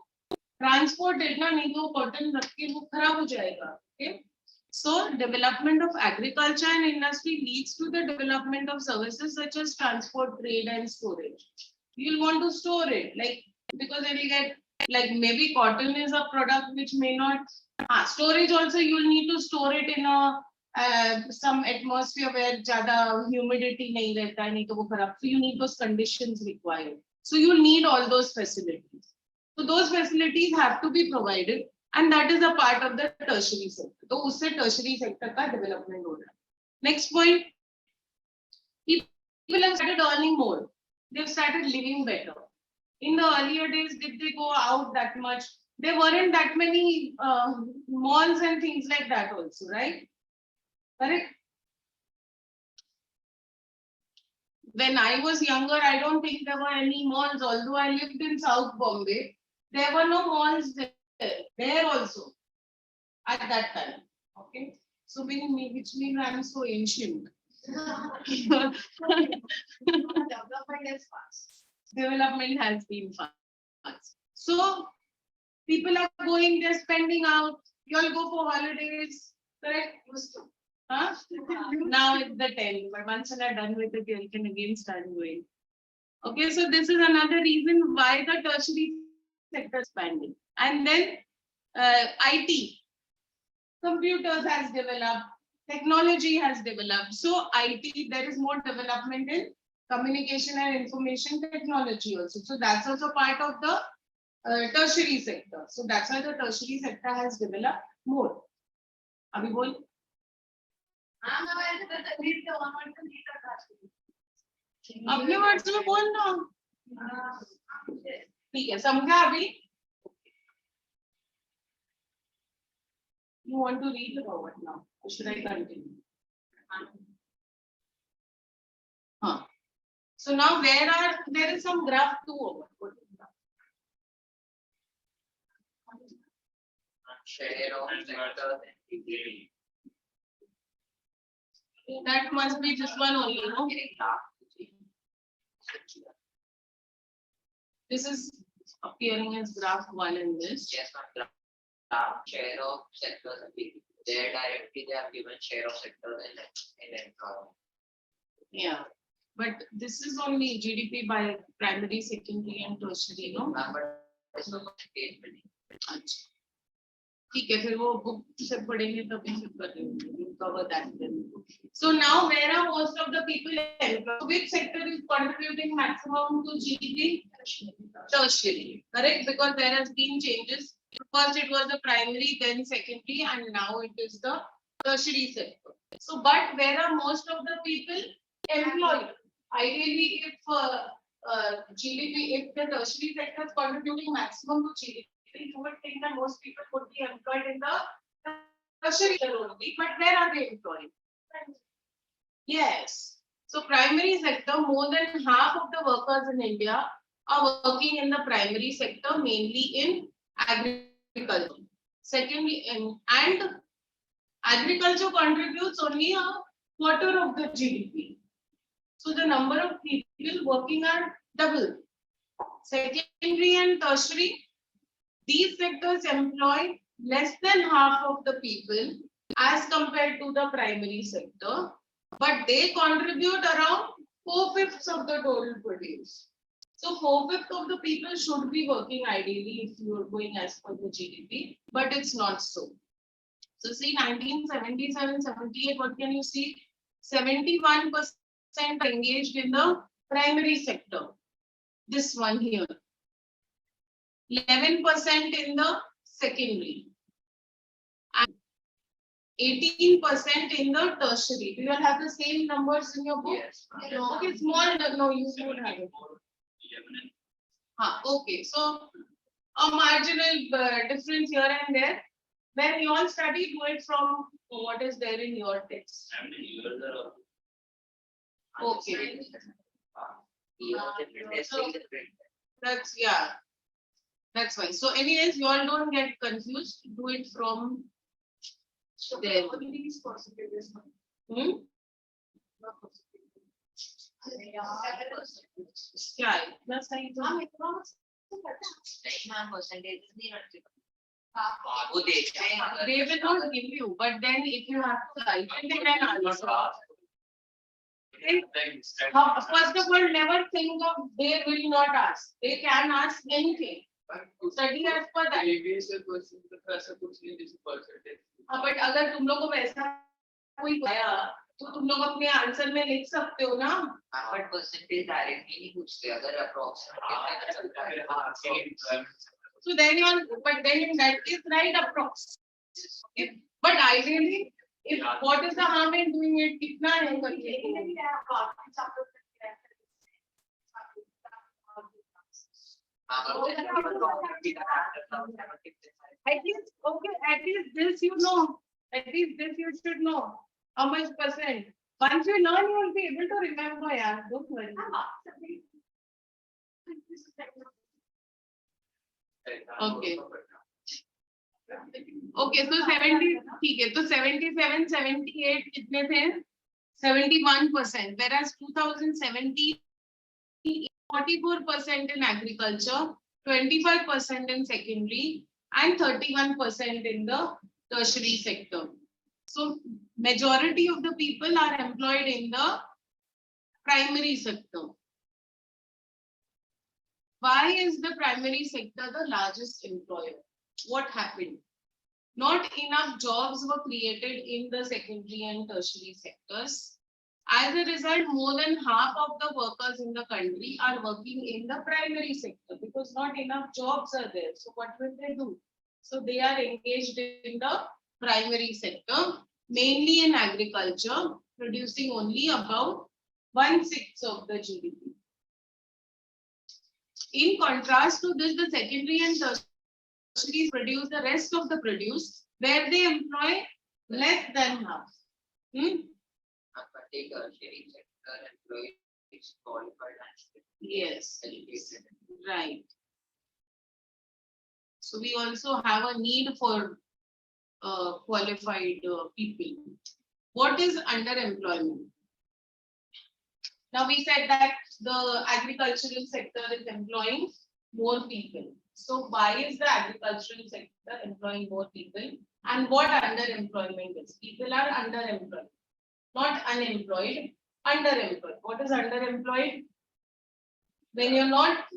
Transport it, na? नहीं तो cotton रख के वो खराब हो जाएगा. Okay. So development of agriculture and industry leads to the development of services such as transport, trade, and storage. You'll want to store it, like because it will get, like maybe cotton is a product which may not. Storage also you'll need to store it in a some atmosphere where ज़्यादा humidity नहीं रहता है, नहीं तो वो खराब. So you need those conditions required. So you need all those facilities. So those facilities have to be provided, and that is a part of the tertiary sector. तो उससे tertiary sector का development हो रहा है. Next point, people have started earning more. They've started living better. In the earlier days, did they go out that much? There weren't that many malls and things like that also, right? Correct? When I was younger, I don't think there were any malls. Although I lived in South Bombay, there were no malls there also at that time. Okay, so which means I'm so ancient. Development is fast. Development has been fast. So people are going, they're spending out. You all go for holidays, correct? Huh? Now it's the 10th, but once you are done with it, you can again start going. Okay, so this is another reason why the tertiary sector is expanding. And then IT, computers has developed, technology has developed. So IT, there is more development in communication and information technology also. So that's also part of the tertiary sector. So that's why the tertiary sector has developed more. Abhi bol. अपने words में बोलना. ठीक है, समझा अभी? You want to read about what now? Or should I continue? So now there is some graph too over. Share of sector. That must be this one only, no? This is appearing as graph 1 in this. Yes, share of sectors. There directly they have given share of sectors in employment. Yeah, but this is only GDP by primary, secondary, and tertiary, no? But it's not case building. अच्छा, ठीक है, फिर वो book से पढ़ेंगे तभी फिर करेंगे. We'll cover that then. So now where are most of the people employed? Which sector is contributing maximum to GDP? Tertiary, correct? Because there has been changes. First it was the primary, then secondary, and now it is the tertiary sector. So, but where are most of the people employed? Ideally, if GDP, if the tertiary sector is contributing maximum to GDP, you would think that most people would be employed in the tertiary sector only. But where are they employed? Yes. So primary sector, more than half of the workers in India are working in the primary sector, mainly in agriculture agriculture. Secondly, and agriculture contributes only a quarter of the GDP. So the number of people working are double. Secondary and tertiary, these sectors employ less than half of the people as compared to the primary sector, but they contribute around 4/5 of the total produce. So 4/5 of the people should be working ideally if you are going as per the GDP, but it's not so. So see 1977, 78, what can you see? 71% are engaged in the primary sector. This one here. 11% in the secondary. And 18% in the tertiary. Do you all have the same numbers in your book? Yes. Okay, small, no, you would have it. Okay, so a marginal difference here and there. When you all study, do it from what is there in your text. Okay. That's, yeah. That's fine. So anyways, you all don't get confused. Do it from there. Hmm? Yeah, that's how you do it. They will not give you, but then if you have to write it, they can answer. First of all, never think of they will not ask. They can ask anything. Study as per that. But अगर तुम लोग को वैसा कोई आया तो तुम लोग अपने आंसर में लिख सकते हो ना. But percentage directly नहीं पूछते अगर approximate. So then you all, but then in that is right approx. Okay. But ideally, if what is the harm in doing it? कितना है करके? At least, okay, at least this you know. At least this you should know. How much percent? Once you learn, you will be able to remember, yeah. Don't worry. Okay. Okay, so 70, ठीक है, तो 77, 78 कितने थे? 71%, whereas 2017, 44% in agriculture, 25% in secondary, and 31% in the tertiary sector. So majority of the people are employed in the primary sector. Why is the primary sector the largest employer? What happened? Not enough jobs were created in the secondary and tertiary sectors. As a result, more than half of the workers in the country are working in the primary sector because not enough jobs are there. So what will they do? So they are engaged in the primary sector, mainly in agriculture, producing only about 1/6 of the GDP. In contrast to this, the secondary and tertiary produce the rest of the produce, where they employ less than half. Yes, right. So we also have a need for qualified people. What is underemployment? Now we said that the agricultural sector is employing more people. So why is the agricultural sector employing more people? And what underemployment is? People are underemployed, not unemployed, underemployed. What is underemployed? When you're not,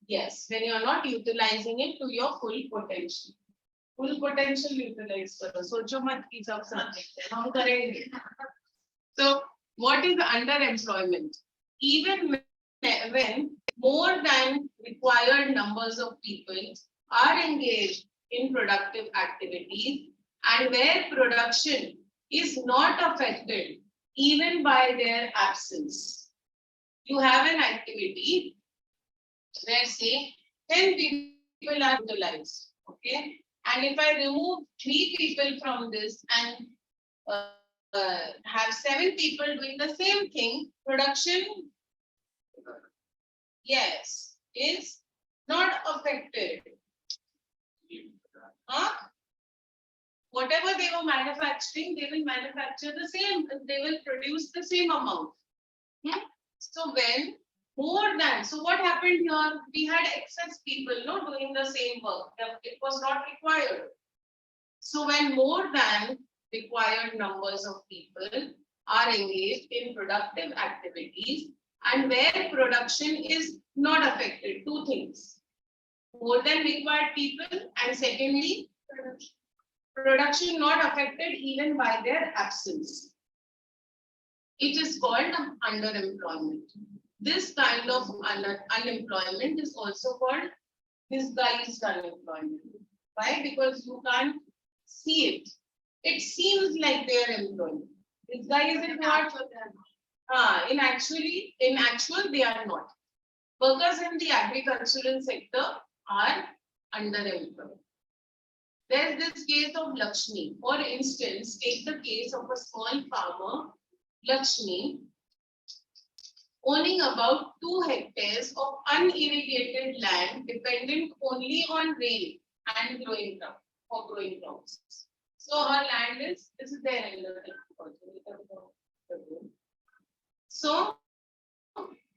yes, when you're not utilizing it to your full potential. Full potential utilized. सोचो मत कि सब साथ हम करेंगे. So what is underemployment? Even when more than required numbers of people are engaged in productive activities and where production is not affected even by their absence. You have an activity where say 10 people are utilized, okay? And if I remove 3 people from this and have 7 people doing the same thing, production, yes, is not affected. Huh? Whatever they were manufacturing, they will manufacture the same, they will produce the same amount. So when more than, so what happened here? We had excess people doing the same work. It was not required. So when more than required numbers of people are engaged in productive activities and where production is not affected, two things. More than required people and secondly, production not affected even by their absence. It is called underemployment. This kind of unemployment is also called disguised unemployment. Why? Because you can't see it. It seems like they are employed. Disguised is not. In actual, they are not. Workers in the agricultural sector are underemployed. There's this case of Lakshmi. For instance, take the case of a small farmer, Lakshmi, owning about 2 hectares of unirrigated land dependent only on rain and growing crop for growing crops. So her land is, this is there in the so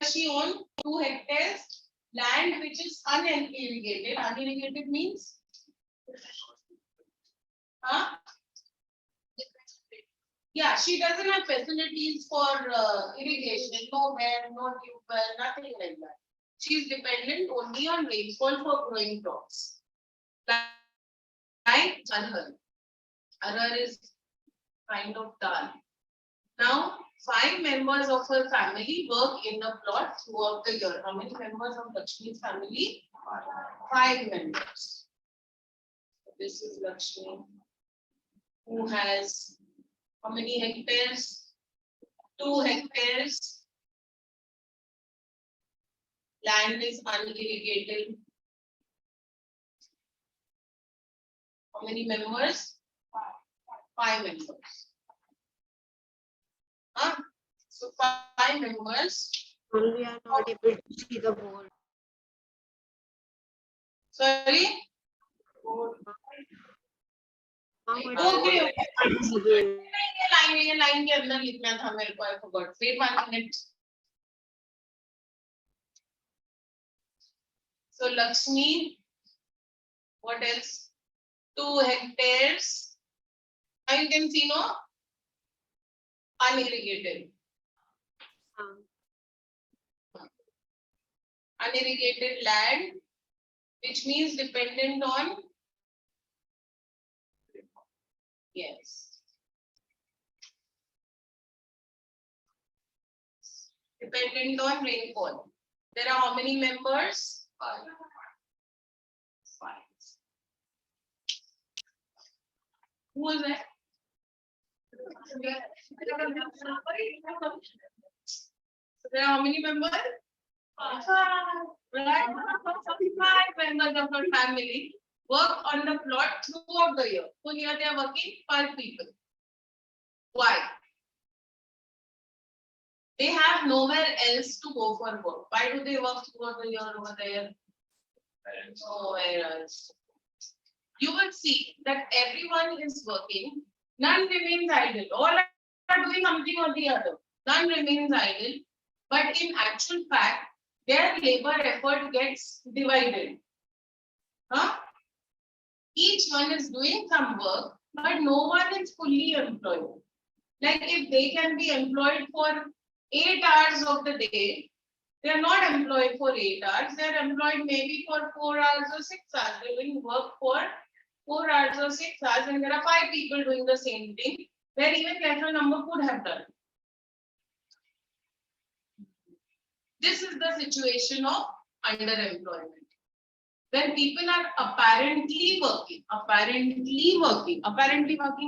she owns 2 hectares land which is unirrigated. Unirrigated means yeah, she doesn't have facilities for irrigation, no well, no tube well, nothing like that. She is dependent only on rainfall for growing crops. Like arhar. Arhar is kind of dal. Now, 5 members of her family work in the plot throughout the year. How many members of Lakshmi's family? 5 members. This is Lakshmi, who has how many hectares? 2 hectares. Land is unirrigated. How many members? 5 members. So 5 members. We are not able to see the board. Sorry? Okay. ये line के अंदर लिखना था मेरे को, I forgot. Wait 1 minute. So Lakshmi, what else? 2 hectares. Now you can see, no? Unirrigated. Unirrigated land, which means dependent on, yes. Dependent on rainfall. There are how many members? 5. Who is that? So there are how many members? 5. Right? 5 members of the family work on the plot throughout the year. So here they are working 5 people. Why? They have nowhere else to go for work. Why do they work throughout the year over there? Nowhere else. You will see that everyone is working. None remains idle. All are doing something or the other. None remains idle. But in actual fact, their labor effort gets divided. Each one is doing some work, but no one is fully employed. Like if they can be employed for 8 hours of the day, they are not employed for 8 hours. They are employed maybe for 4 hours or 6 hours. They are doing work for 4 hours or 6 hours, and there are 5 people doing the same thing, where even lesser number could have done. This is the situation of underemployment. When people are apparently working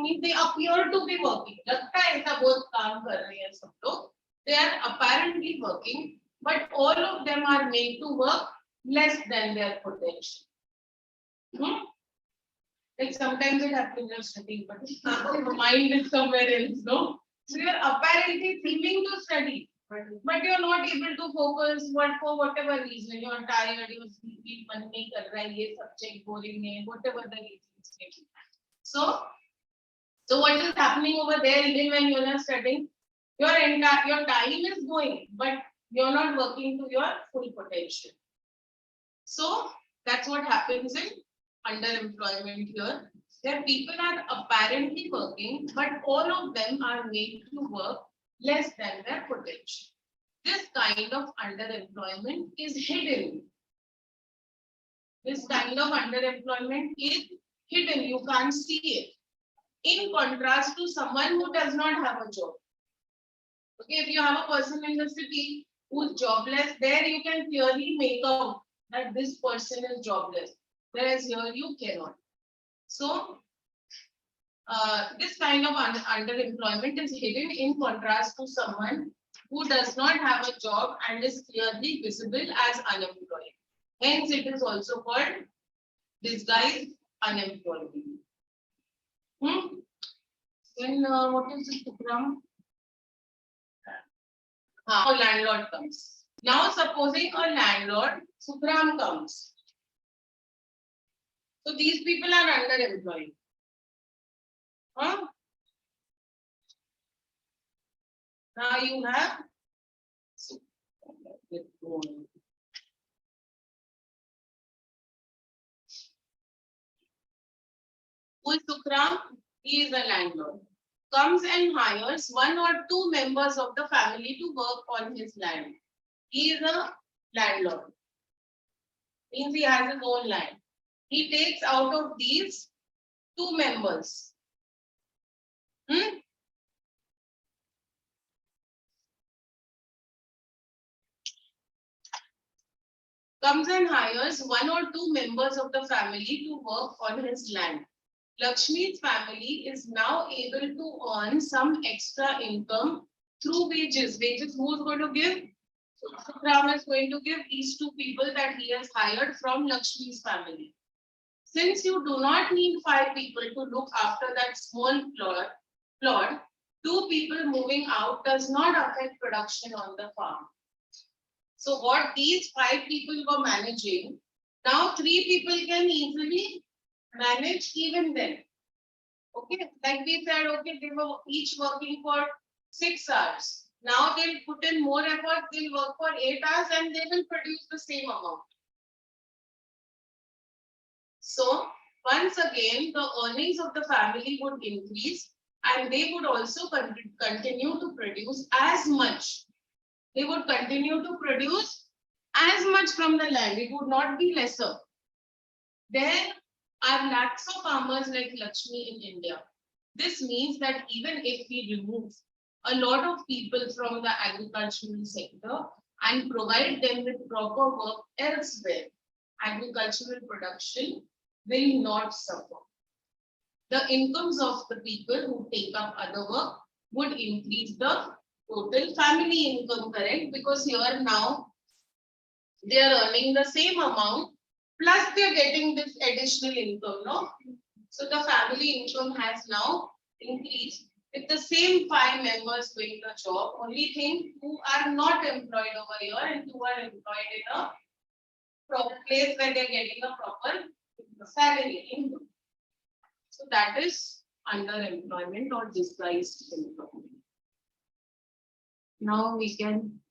means they appear to be working. लगता है ऐसा बहुत काम कर रहे हैं सब लोग. They are apparently working, but all of them are made to work less than their potential. Like sometimes it happens in studying, but the mind is somewhere else, no? So you are apparently seeming to study, but you are not able to focus for whatever reason. You are tired, you are sleepy, मन नहीं कर रहा है, ये subject boring है, whatever the reason. So what is happening over there even when you are studying? Your time is going, but you're not working to your full potential. So that's what happens in underemployment here. Where people are apparently working, but all of them are made to work less than their potential. This kind of underemployment is hidden. This kind of underemployment is hidden. You can't see it. In contrast to someone who does not have a job. Okay, if you have a person in the city who's jobless, there you can clearly make out that this person is jobless. Whereas here you cannot. So this kind of underemployment is hidden in contrast to someone who does not have a job and is clearly visible as unemployed. Hence, it is also called disguised unemployment. Then what is the program? A landlord comes. Now, supposing a landlord, Subram comes. So these people are underemployed. Now you have who is Sukram? He is a landlord. Comes and hires one or two members of the family to work on his land. He is a landlord. Means he has his own land. He takes out of these two members. Comes and hires one or two members of the family to work on his land. Lakshmi's family is now able to earn some extra income through wages. Wages who is going to give? Sukram is going to give these two people that he has hired from Lakshmi's family. Since you do not need 5 people to look after that small plot, 2 people moving out does not affect production on the farm. So what these 5 people were managing, now 3 people can easily manage even then. Okay, like we said, okay, they were each working for 6 hours. Now they'll put in more effort, they'll work for 8 hours and they will produce the same amount. So once again, the earnings of the family would increase and they would also continue to produce as much. They would continue to produce as much from the land. It would not be lesser. There are lakhs of farmers like Lakshmi in India. This means that even if we remove a lot of people from the agricultural sector and provide them with proper work elsewhere, agricultural production will not suffer. The incomes of the people who take up other work would increase the total family income, correct? Because here now they are earning the same amount plus they are getting this additional income, no? So the family income has now increased with the same 5 members doing the job. Only thing, who are not employed over here and who are employed in a proper place where they are getting a proper salary income. So that is underemployment or disguised employment. Now we can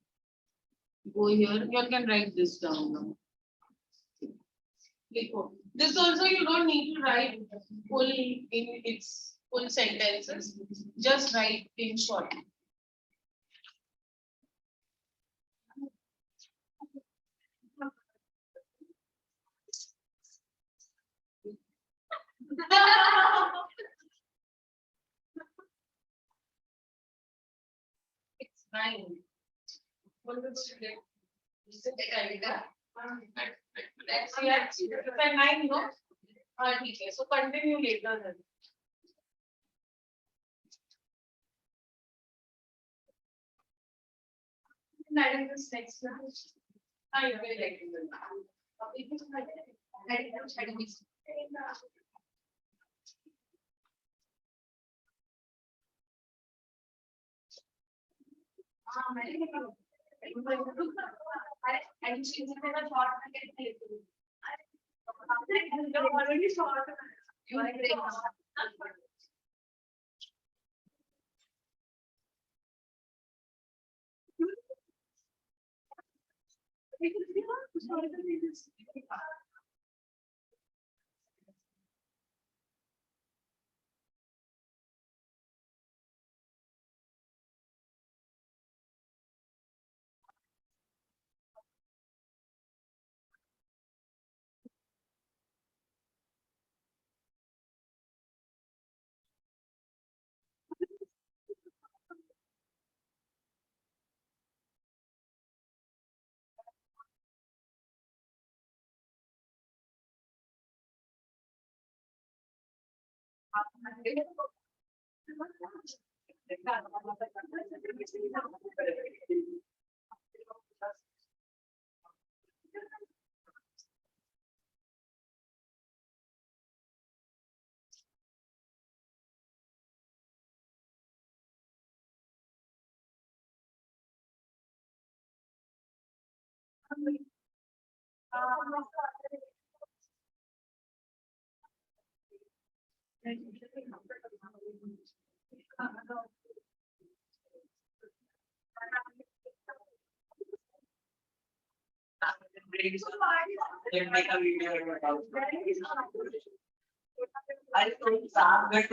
go here. You can write this down now. This also you don't need to write full in its full sentences. Just write in short. It's 9. Let's see. It's at 9, no? Okay. So continue later then. That is this next slide. I really like it. make a video about I don't start but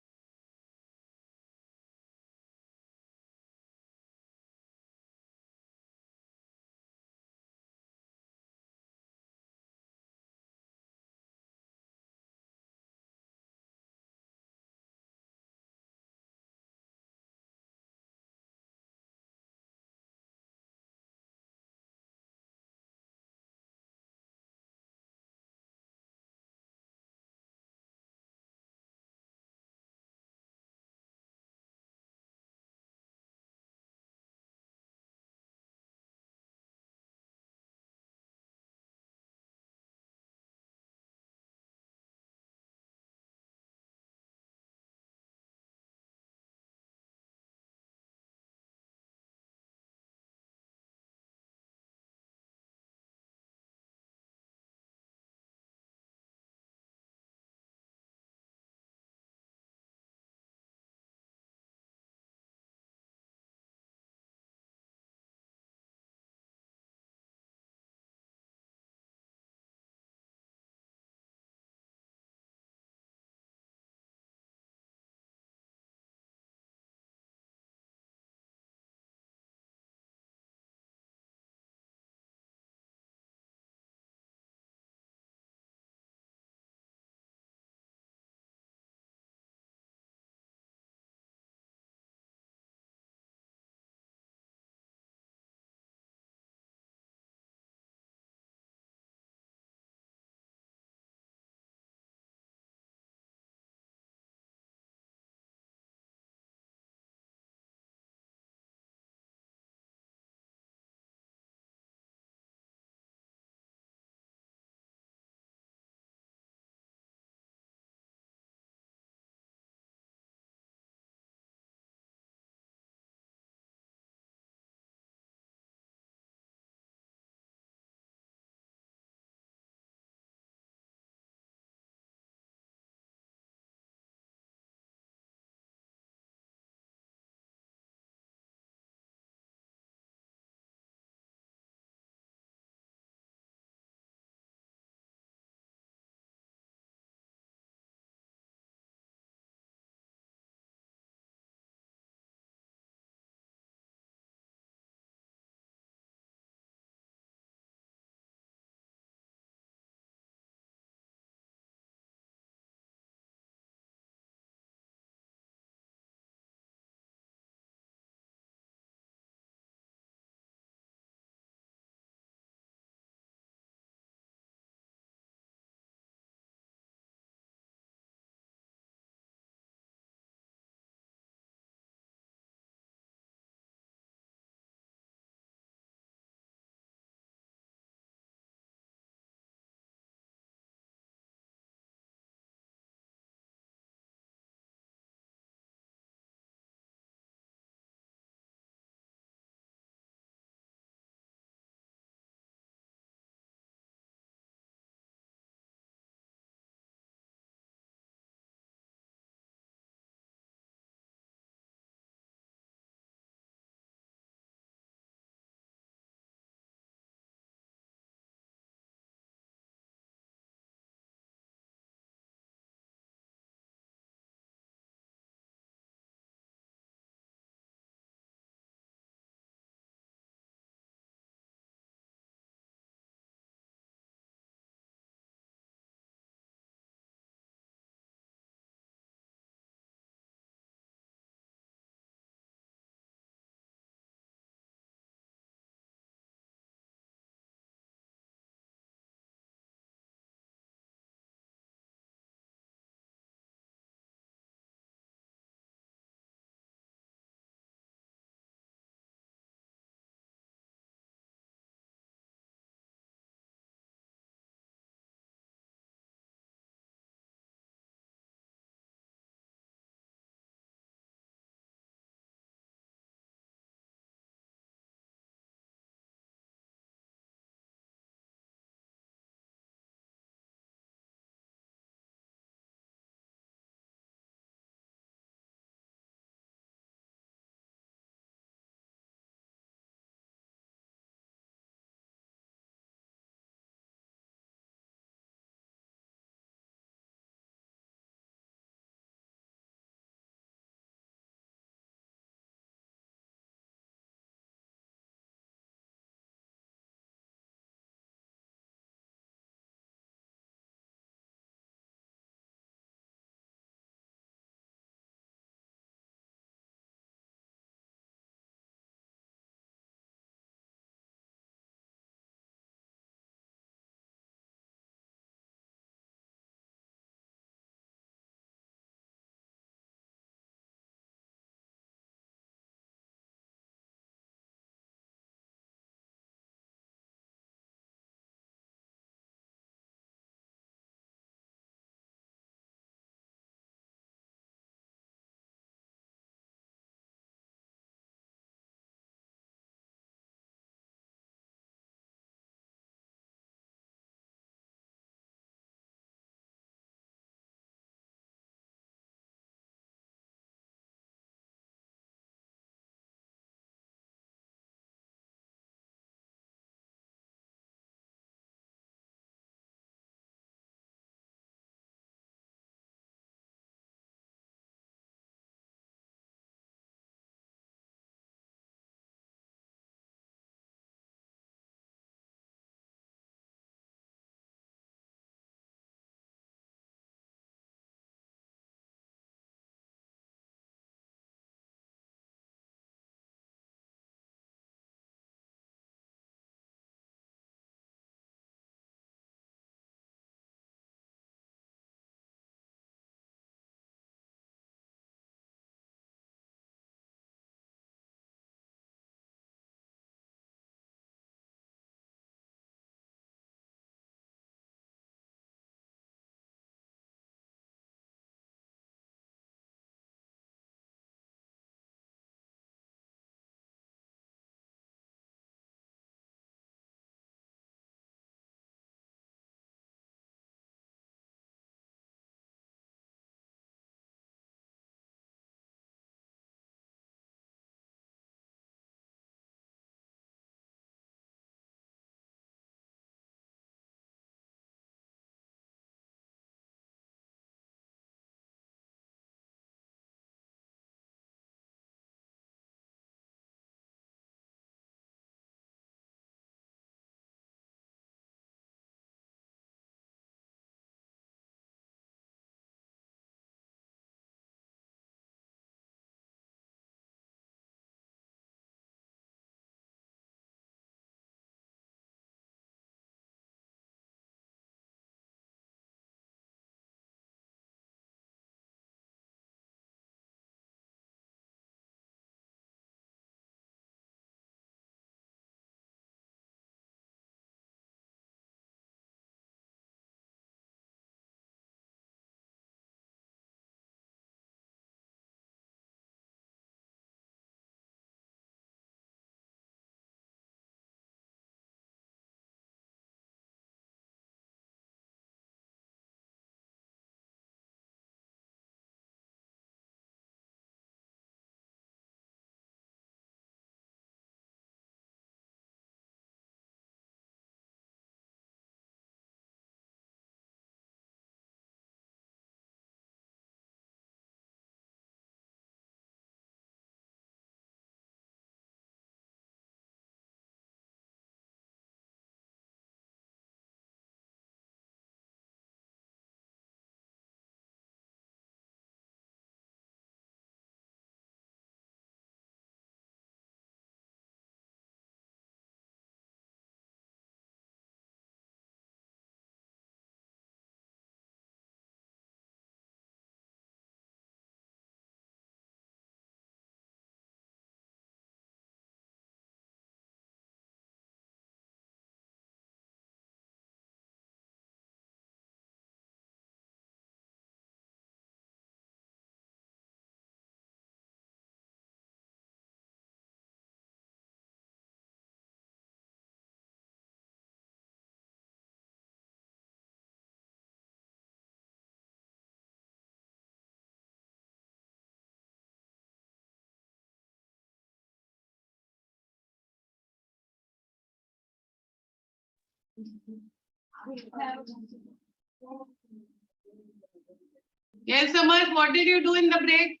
Yes, Samarth, what did you do in the break?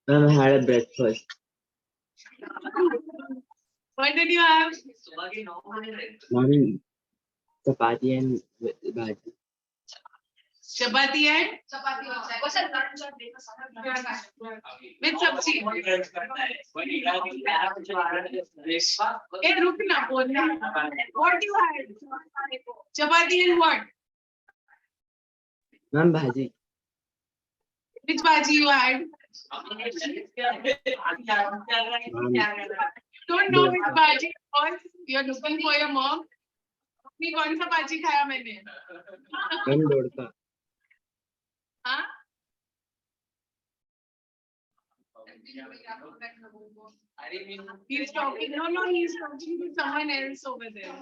Ma'am, I had a breakfast. What did you have? Morning chapati and bhaji. Chapati and Chapati outside. What's that lunch or breakfast? with sabji. Hey, रुक ना बोलने. What you had? Chapati and what? Ma'am, bhaji. Which bhaji you had? Don't know which bhaji it was. You're looking for your mom. अपनी कौन सा भाजी खाया मैंने? Ma'am, dodka. हाँ? He's talking. No, he's talking to someone else over there.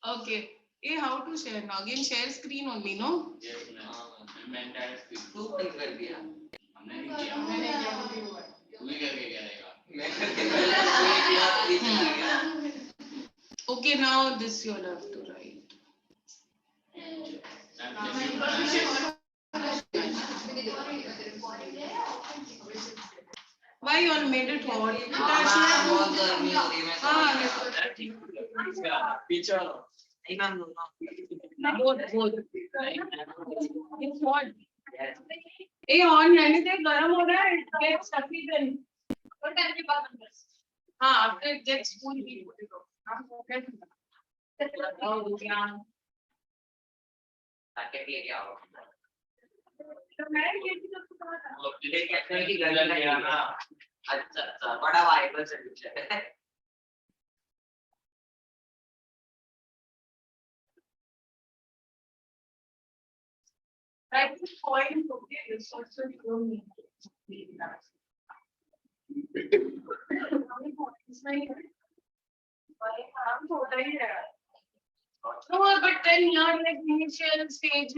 Okay. Hey, how to share now? Again, share screen only, no? Okay, now this you'll have to write. Why you all made it hot? Both. It's hot. Hey, on रहने दे, गरम हो रहा है. It gets stuffy then. What time के बाद अंदर? हाँ, after it gets cool, we put it on. अच्छा बड़ा वाइबल सॉल्यूशन है. Right, this point, okay, this also you don't need no, but then you're like initial stages,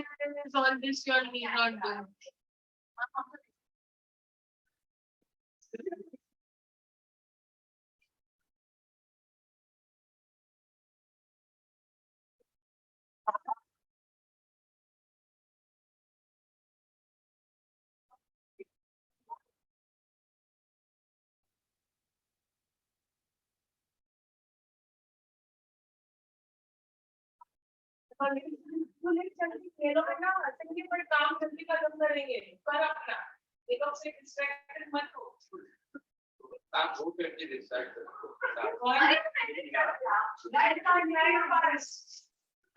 all this you'll need not do. पर काम जल्दी खत्म करेंगे पर अपना एक से डिस्ट्रैक्टेड मत हो काम हो करके डिस्ट्रैक्ट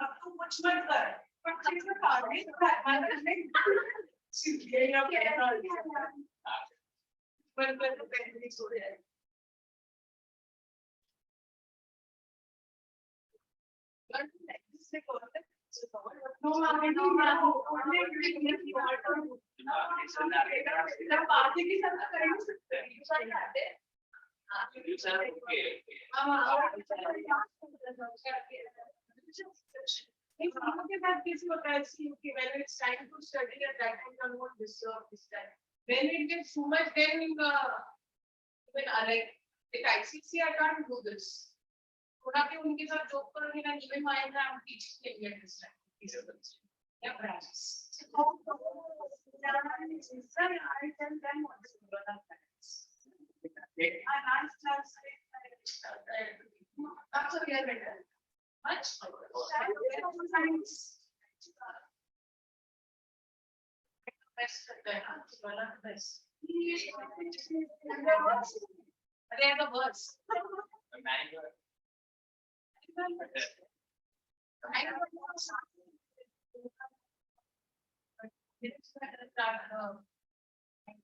अब तू कुछ मत कर पर चीज में काम नहीं पर पहले सो जाए When it gets too much, then even like ICC, I can't do this. थोड़ा भी उनके साथ जोक करोगे ना इवन माय एग्जाम टीचिंग के लिए दिस टाइम या practice sir I tell them what is the practice I last class that's a real better much science best they are the worst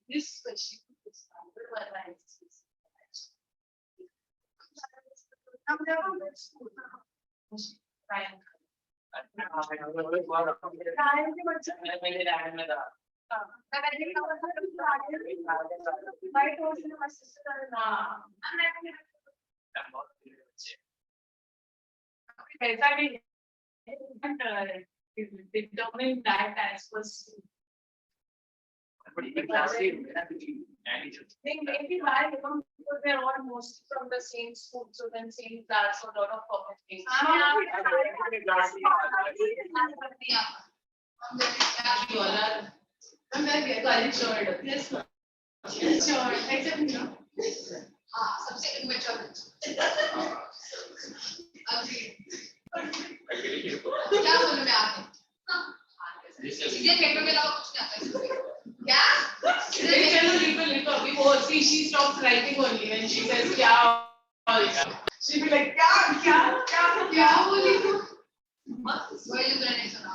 this question is determine that as was Think maybe why because they're all mostly from the same school, so then same class, so a lot of common things. I'm very cultured. Yes, ma'am. Sure. Except me, no. सबसे immature. Agreed. क्या बोलूं मैं आगे? इसलिए paper में लगा कुछ नहीं आता क्या? Lico. She stops writing only when she says kya. She'll be like क्या बोली तू? वही जो मैंने सुना.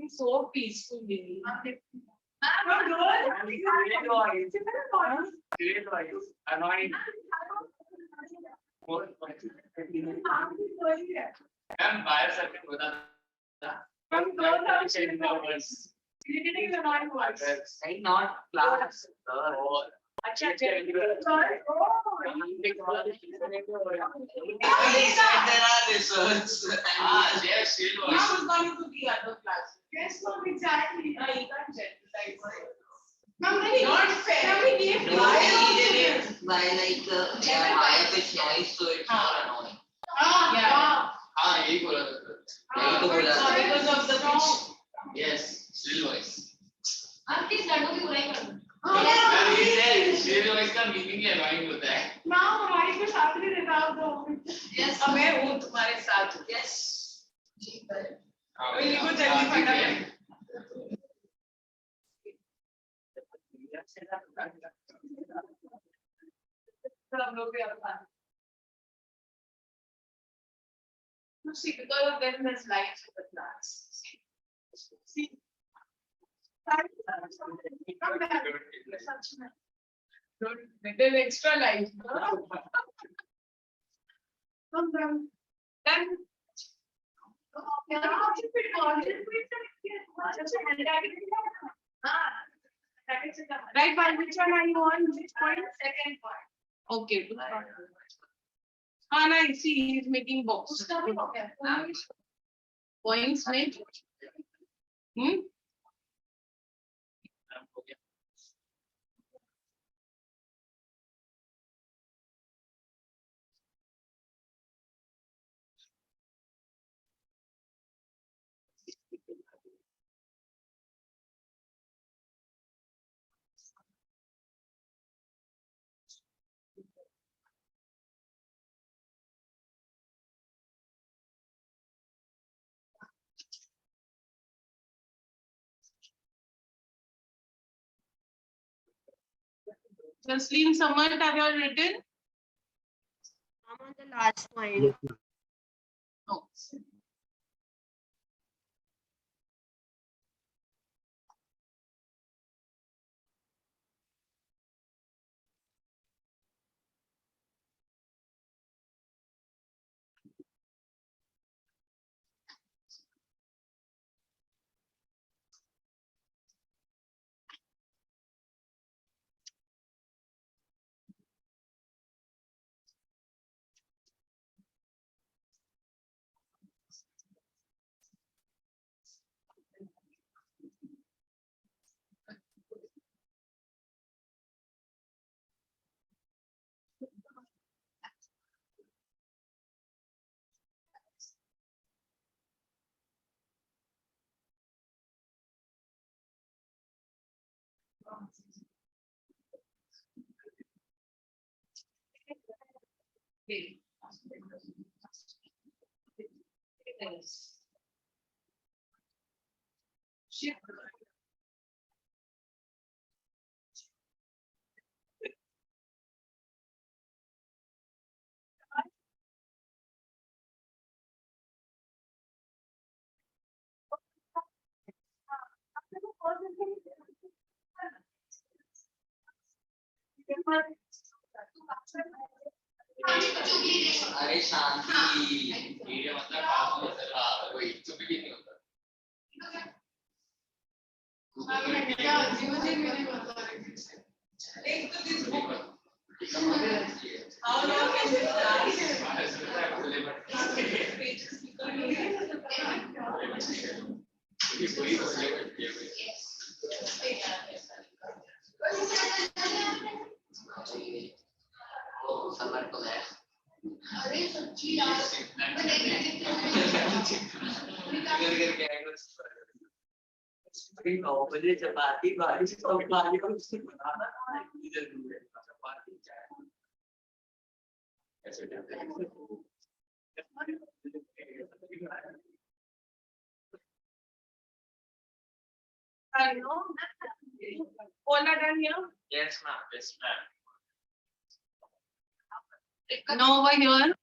So peaceful. Not class. There are results. They are still Yes, ma'am, exactly. Not fair. By like they have higher pitch noise, so it's more annoying. Because of the pitch. Yes, still voice. आप किस लड़कों की बुराई कर रहे हो? Still voice का meaning ही annoying होता है. ना हमारी तो साथ ही रहता है तो. Yes, मैं हूँ तुम्हारे साथ. Yes. लिखो जल्दी फटाफट. सब लोग भी अपना. See, because of them, there's light in the class. See. There's extra light. Then. Right, one, which one are you on? Which point? Second point. Okay. Nice. See, he's making box. Points made. Jasleen, Samant, have you all written? I'm on the last point. No. अरे शांति. ये मतलब खास होता है. वही चुप भी नहीं होता. करके आएगा मुझे चपाती बारिश और पानी को उससे बनाना इतनी जरूरी है चपाती चाय ऐसे I know. All are done here. yes ma'am Now over here.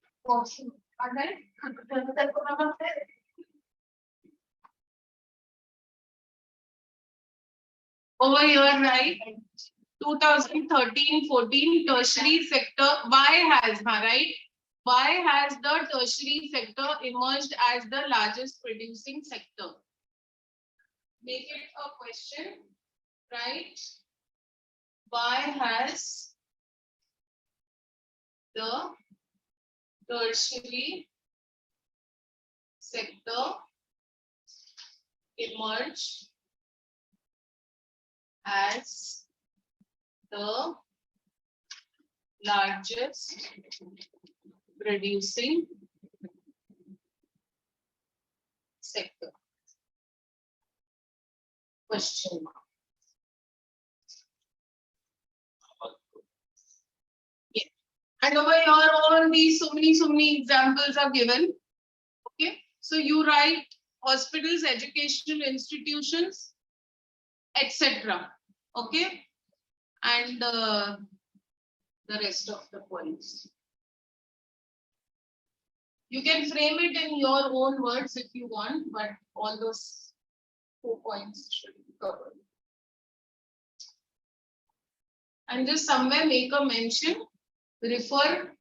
Over here, right? 2013-14 tertiary sector. Why has the tertiary sector emerged as the largest producing sector? Make it a question, right? Why has the tertiary sector emerged as the largest producing sector? Question mark. Yeah. And over here, all these so many examples are given. Okay, so you write hospitals, educational institutions, etc. Okay, and the rest of the points. You can frame it in your own words if you want, but all those 4 points should be covered. And just somewhere make a mention, refer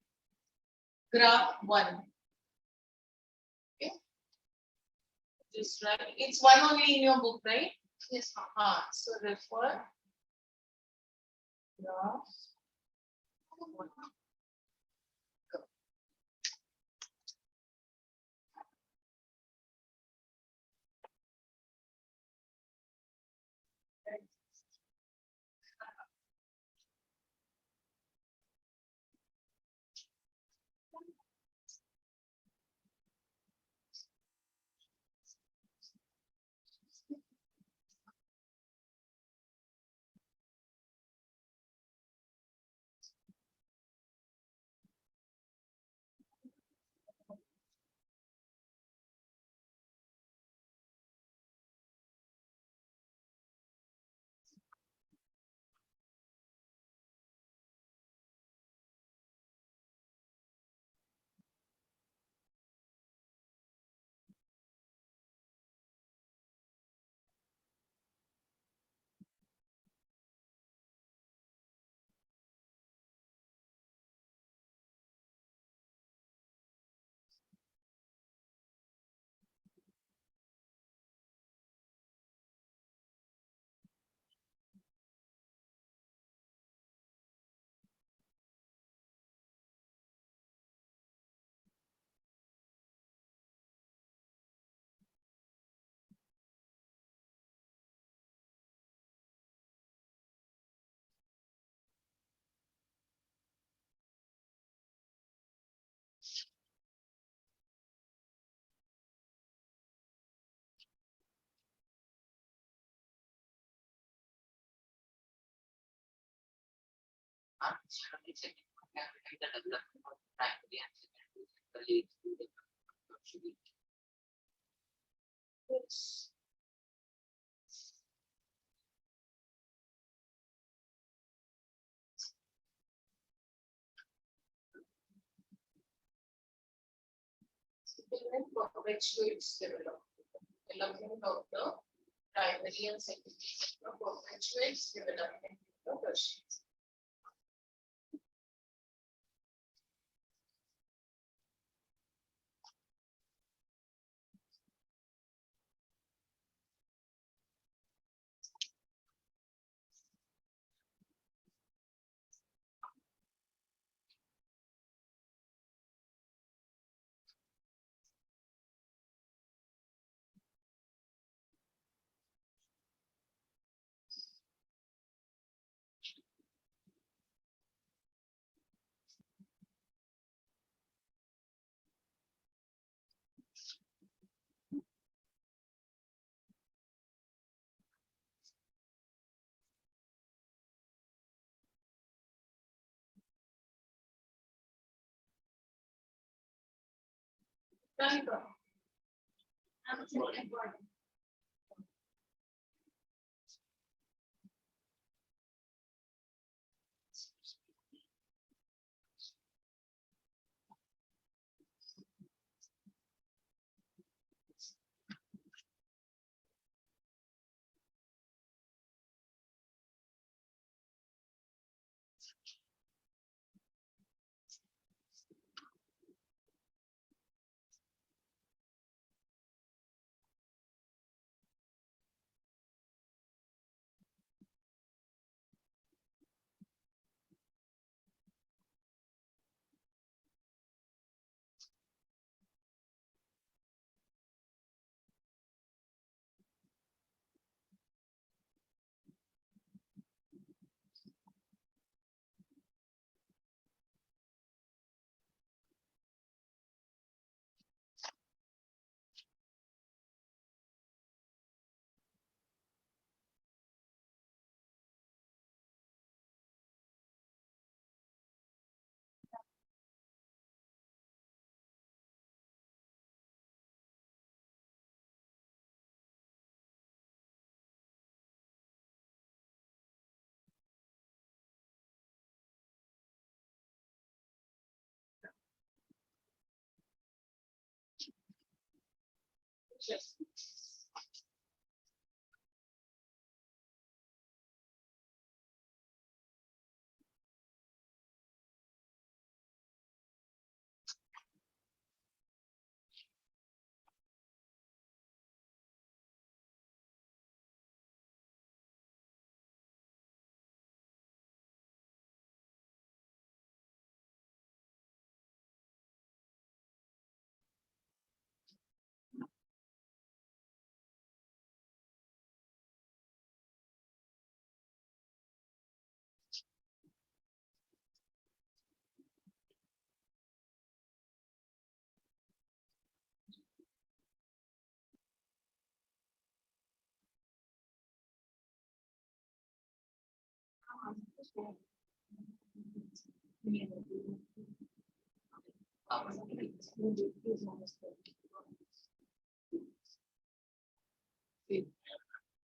graph 1. Okay. Just write, it's 1 only in your book, right? Yes. So refer graph 1. Yes. Perpetuates development of the primary and secondary sector, perpetuates development of the tertiary.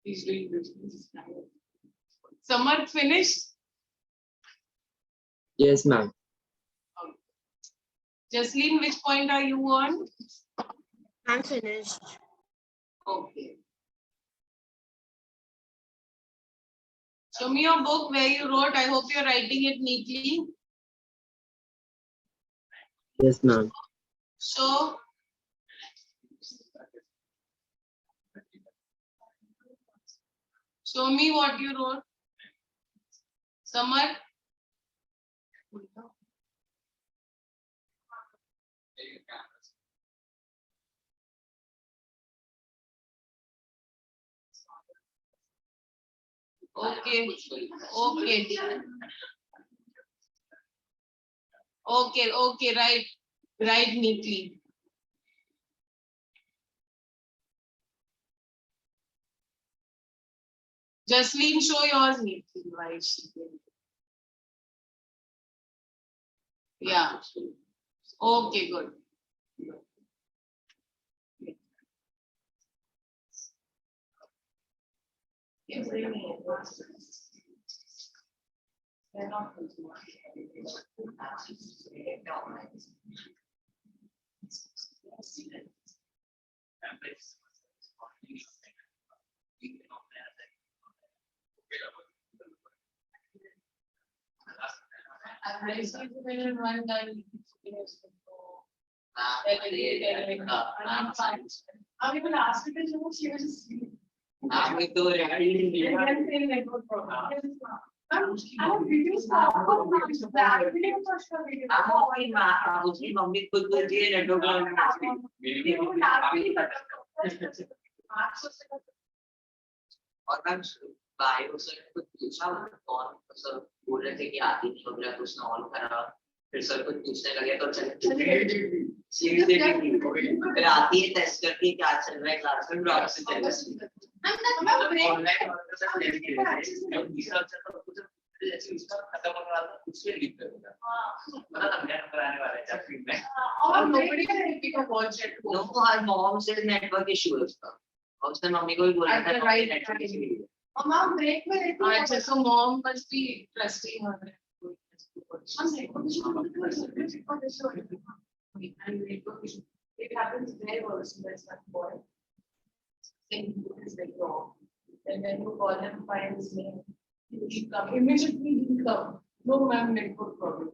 He's doing business. Samar finished? Yes, ma'am. Jasleen, which point are you on? I'm finished. Okay. Show me your book where you wrote. I hope you're writing it neatly. Yes, ma'am. So, show me what you wrote. Samar. Okay. Okay. Okay. Okay. Right. Right neatly. Jasleen, show yours neatly. Right. Yeah. Okay, good. Yes. I've raised it in one time. I've even asked her to do she was just sleeping. I'm a video और ma'am bio sir कुछ पूछा कौन sir बोल रहे थे कि आती नहीं हो गया तो उसने ऑन करा फिर सर कुछ पूछने लगे तो फिर आती है टेस्ट करती है क्या चल रहा है क्लास में ब्लॉग से चल रहा है जैसे उसका खत्म होने वाला था उससे लिख करूंगा पता था मेरा नंबर आने वाला है जब फिर मैं और nobody can pick a watch at home. No, her mom said network issue है उसका और उसने मम्मी को भी बोला At था the right network time. issue है। Mom, break में रहती है। अच्छा, so mom must be trusting her. हम network issue को And network issue. It happens very worse. That's not boy. Saying is like wrong. And then you call him, find his name. He come immediately. He come. No, ma'am, network problem.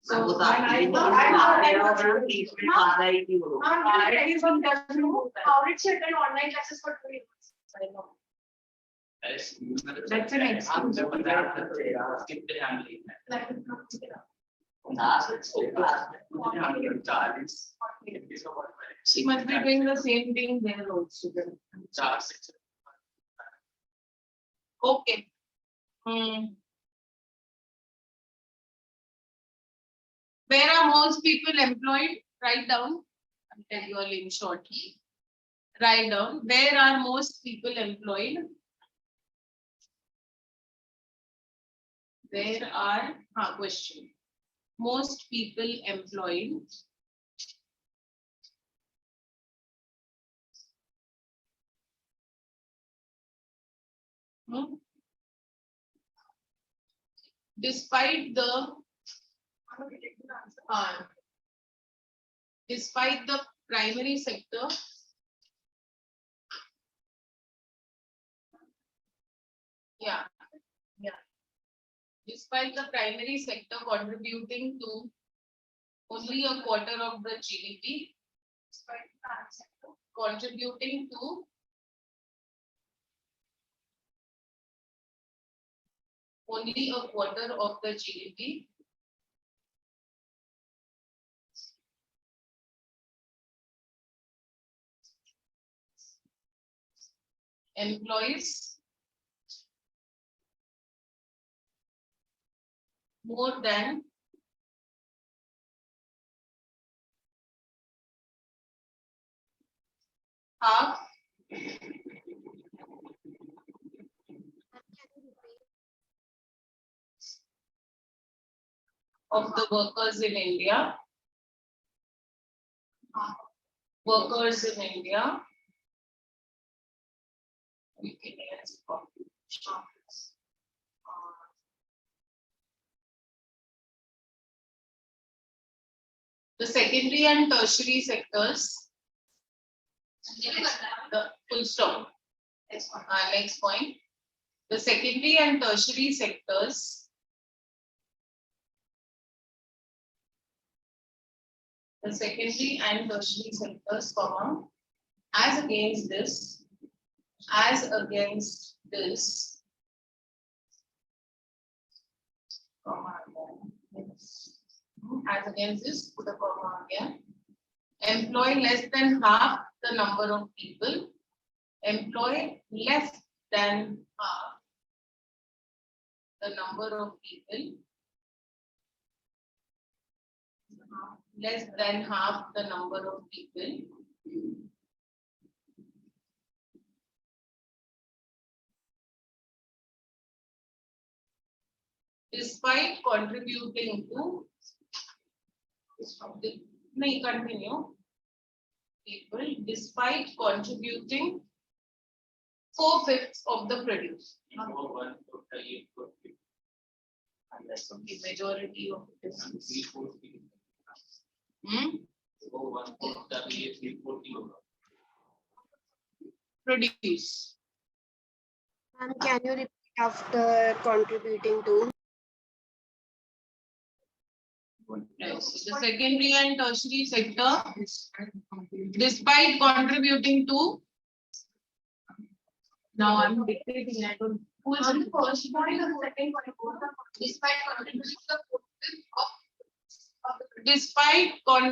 So वो तो when आपकी I मेरा programme 30 minute बाद आई थी वो How did she attend online classes for 2 years? I know. That's an excuse. skip the handling That is not together. Class She must be doing the same thing there also. then. 4 section Okay. Where are most people employed? Write down. I'll tell you all in shortly. Write down. Where are most people employed? Where are question. Most people employed. Despite the despite the primary sector despite the primary sector contributing to only a quarter of the GDP, contributing to only a quarter of the GDP. Employees more than half of the workers in India. Workers in India. The secondary and tertiary sectors. The full stop. Next point. The secondary and tertiary sectors. The secondary and tertiary sectors, comma, as against this, comma, as against this, put a comma again. Employ less than half the number of people. Employ less than half the number of people. Less than half the number of people. Despite contributing to, continue, people, despite contributing 4/5 of the produce. That's the majority of this. Produce. Ma'am, can you repeat after contributing to? Yes, the secondary and tertiary sector, despite contributing to. Now I'm dictating. I don't. Who is the first point or the second point? Despite contributing to the despite con.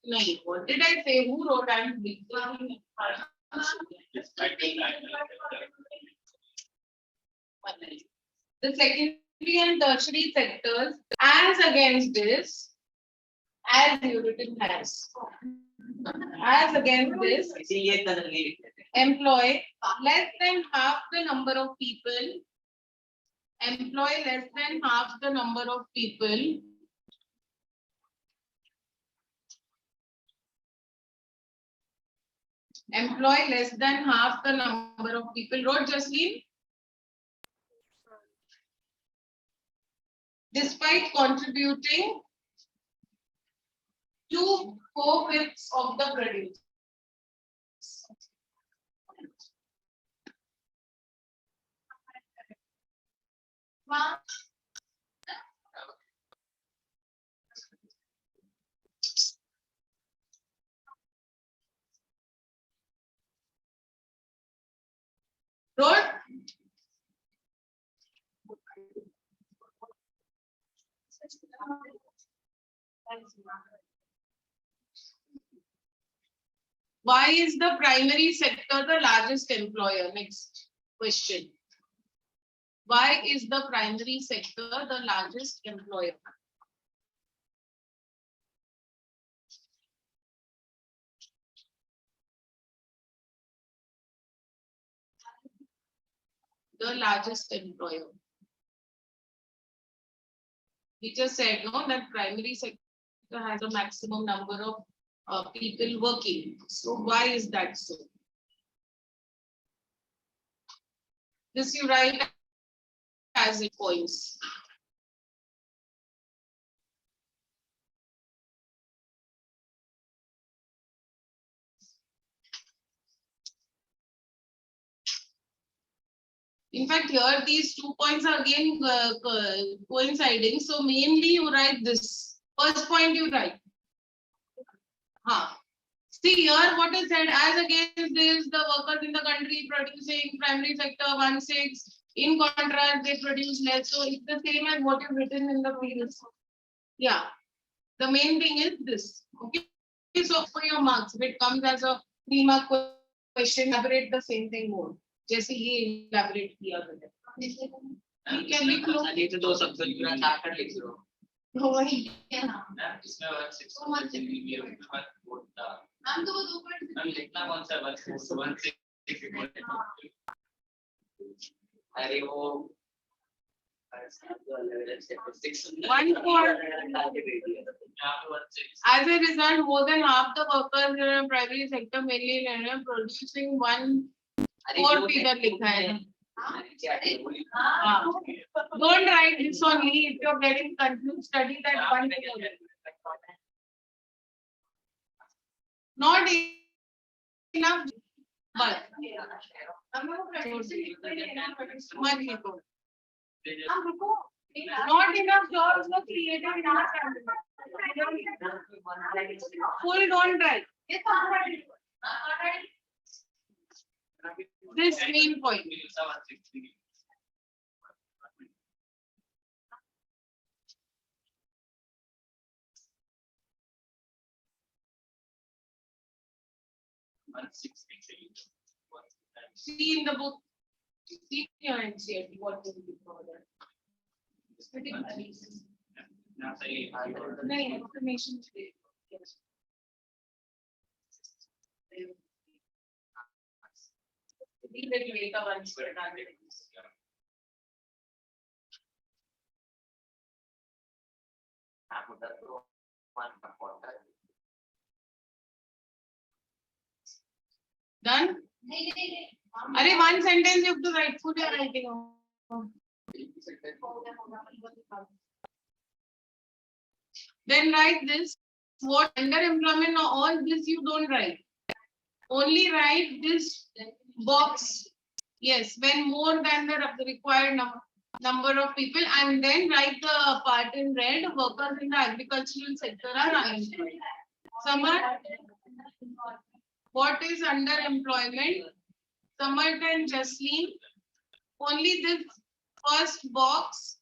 No, what did I say? Who wrote? I'm dictating. The secondary and tertiary sectors, as against this, as you written as against this, employ less than half the number of people. employ less than half the number of people. Employ less than half the number of people. Wrote Jasleen? Despite contributing to 4/5 of the produce. Wrote? Why is the primary sector the largest employer? Next question. Why is the primary sector the largest employer? The largest employer. We just said, no, that primary sector has a maximum number of people working. So why is that so? This you write as it points. In fact, here these 2 points are again coinciding. So mainly you write this. First point you write. See here what is said, as against this, the workers in the country producing primary sector 1/6. In contrast, they produce less. So it's the same as what you've written in the previous. Yeah. The main thing is this. Okay. So for your marks, if it comes as a 3-mark question, elaborate the same thing more. जैसे ये elaborate किया गया है। ठीक है, लिख लो। ये तो 2 शब्द पूरा चैप्टर लिख लो। वही इसमें 1/6 हम तो वो 2 पॉइंट हम लिखना कौन सा 1/6 अरे वो 1/4. As a result, more than half the workers in the primary sector mainly producing 1/4 इधर लिखा है. Don't write this only. If you're getting confused, study that 1/4. Not enough, but मत लिखो. Not enough jobs were created in our country. Full don't write. This main point. See in the book. See here and see what will be further. No information today. Yes. Read it later once we're done with this. Done? Arey, one sentence you have to write. Put your writing. Then write this. What underemployment or all this you don't write. Only write this box. Yes, when more than the required number of people, and then write the part in red. Workers in the agricultural sector are unemployed. Samar, what is underemployment? Samar and Jasleen. Only this first box,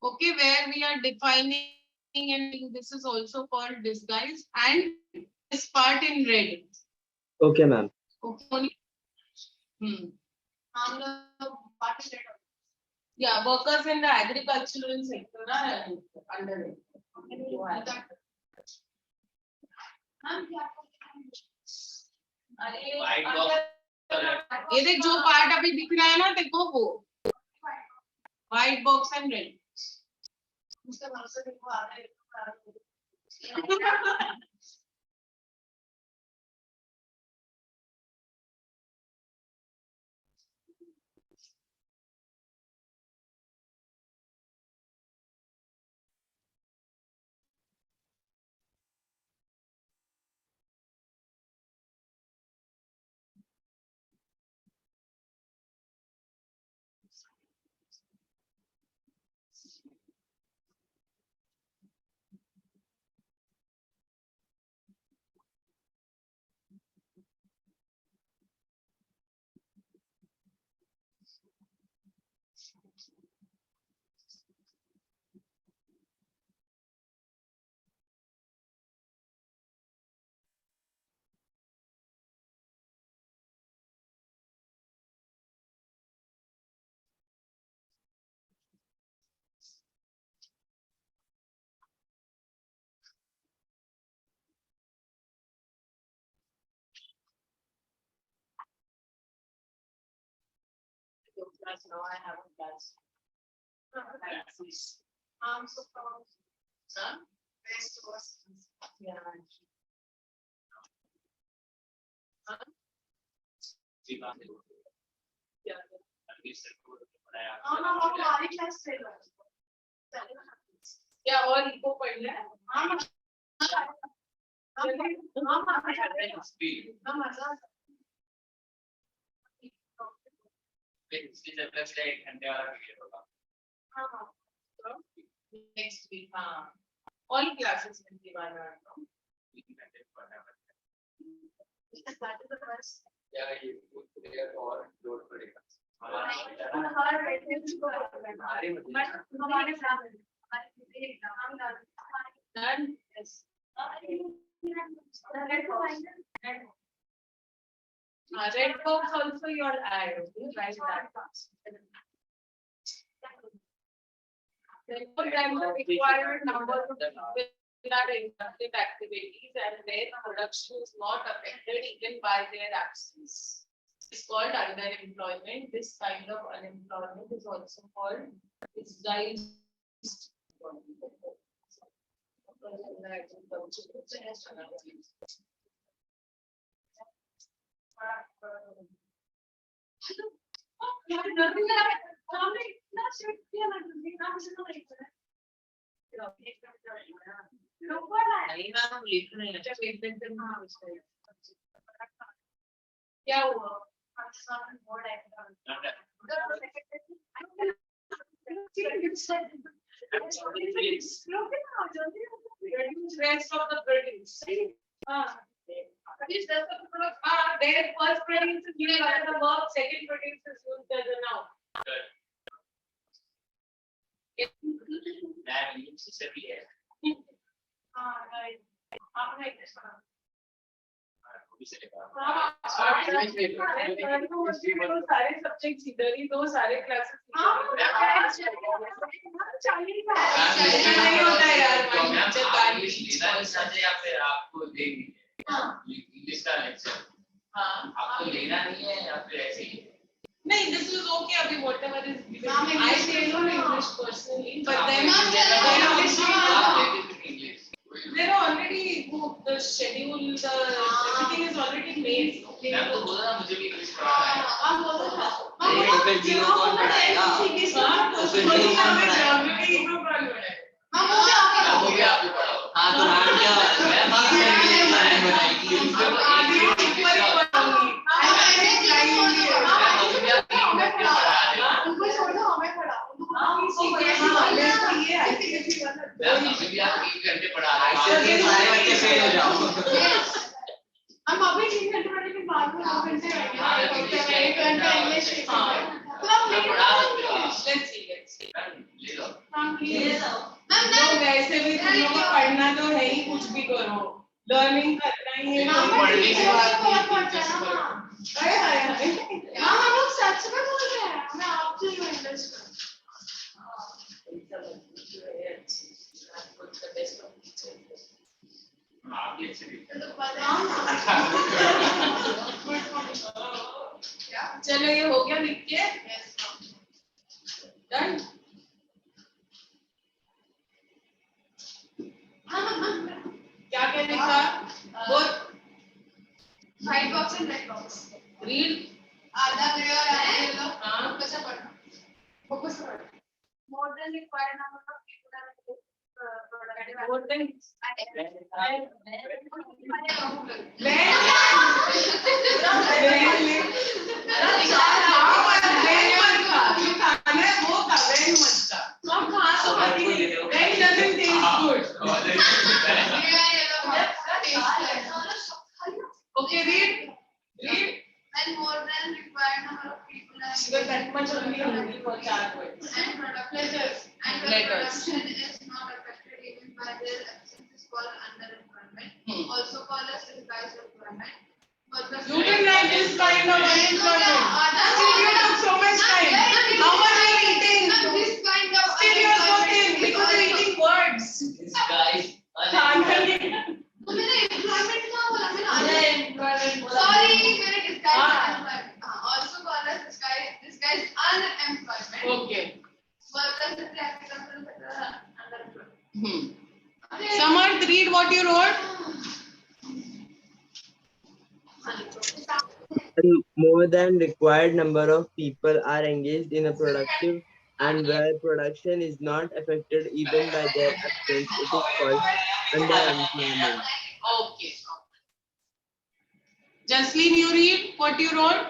okay, where we are defining, and this is also called disguise, and this part in red. Okay, ma'am. Okay. Yeah, workers in the agricultural sector are under it. ये देख जो part अभी दिख रहा है ना देखो वो White box and red. उसके भरोसे भी वो आ रहा है Now I have a class. So from west to west. Yeah. Yeah. हाँ हमारी क्लास से क्या और इको पढ़ लिया? हाँ मजा एक घंटे वाला वीडियो होगा Next week. All classes will be 1 hour. No? 3 घंटे पढ़ना पड़ता that is the best. है या ये क्लियर और लोड पड़ेगा हमारा वेटेज को बट हमारे साथ हमारे exam Done. Yes. Red box also you all add. Okay, write that. Therefore, then the required number of people are inductive activities and their production is not affected even by their absence. It's called underemployment. This kind of unemployment is also called disguised employment. नहीं ma'am लिख नहीं है क्या हुआ? Rest of the produce. Their first produce is given as a verb, second produce is used as a noun. Ma'am ये से भी है भी से सारे सब्जेक्ट्स इधर ही दो सारे क्लासेस नहीं होता यार या फिर आपको देंगे इंग्लिश का लेक्चर आपको लेना नहीं है या फिर ऐसे ही नहीं, this is okay. Abhi whatever is given. I say no English personally, but then there are already the schedule, everything is already made. मैं तो बोल रहा मुझे भी इंग्लिश पढ़ाना है तो फिर जीरो कौन पढ़ाएगा तो फिर जीरो कौन पढ़ाएगा वो भी आप ही पढ़ाओ हाँ तो मैम क्या मैं बात करेंगे मैम बताएगी उनको छोड़ो हमें पढ़ाओ सारे बच्चे फेल हो जाओ हम अभी 3 घंटे पढ़ने के बाद 2 घंटे इंग्लिश Let's see. ले लो वैसे भी तुम लोग को पढ़ना तो है ही, कुछ भी करो, लर्निंग करना ही है। पढ़ने के बाद हम लोग सच में बोल रहे हैं, मैं आपसे ही इंटरेस्ट आप ये अच्छे लिखते चलो ये हो गया लिख के done. More than required number of people are More than When doesn't taste good. Okay, read. And more than required number of people are She got that much only Hindi for 4 words. and letters and when Letters. production is not affected even by their absence is called underemployment, also called as disguised employment. You didn't write this kind of unemployment. Still you took so much time. How much are you eating? This kind of Still you are so thin because you're eating words. This guy. तो मैंने employment का बोला मैंने unemployment sorry मैंने disguised unemployment also called as disguised unemployment Okay. workers in the agricultural sector are underemployed. Samarth, read what you wrote. And more than required number of people are engaged in a productive and where production is not affected even by their absence, it is called underemployment. Okay. Jasleen, you read what you wrote.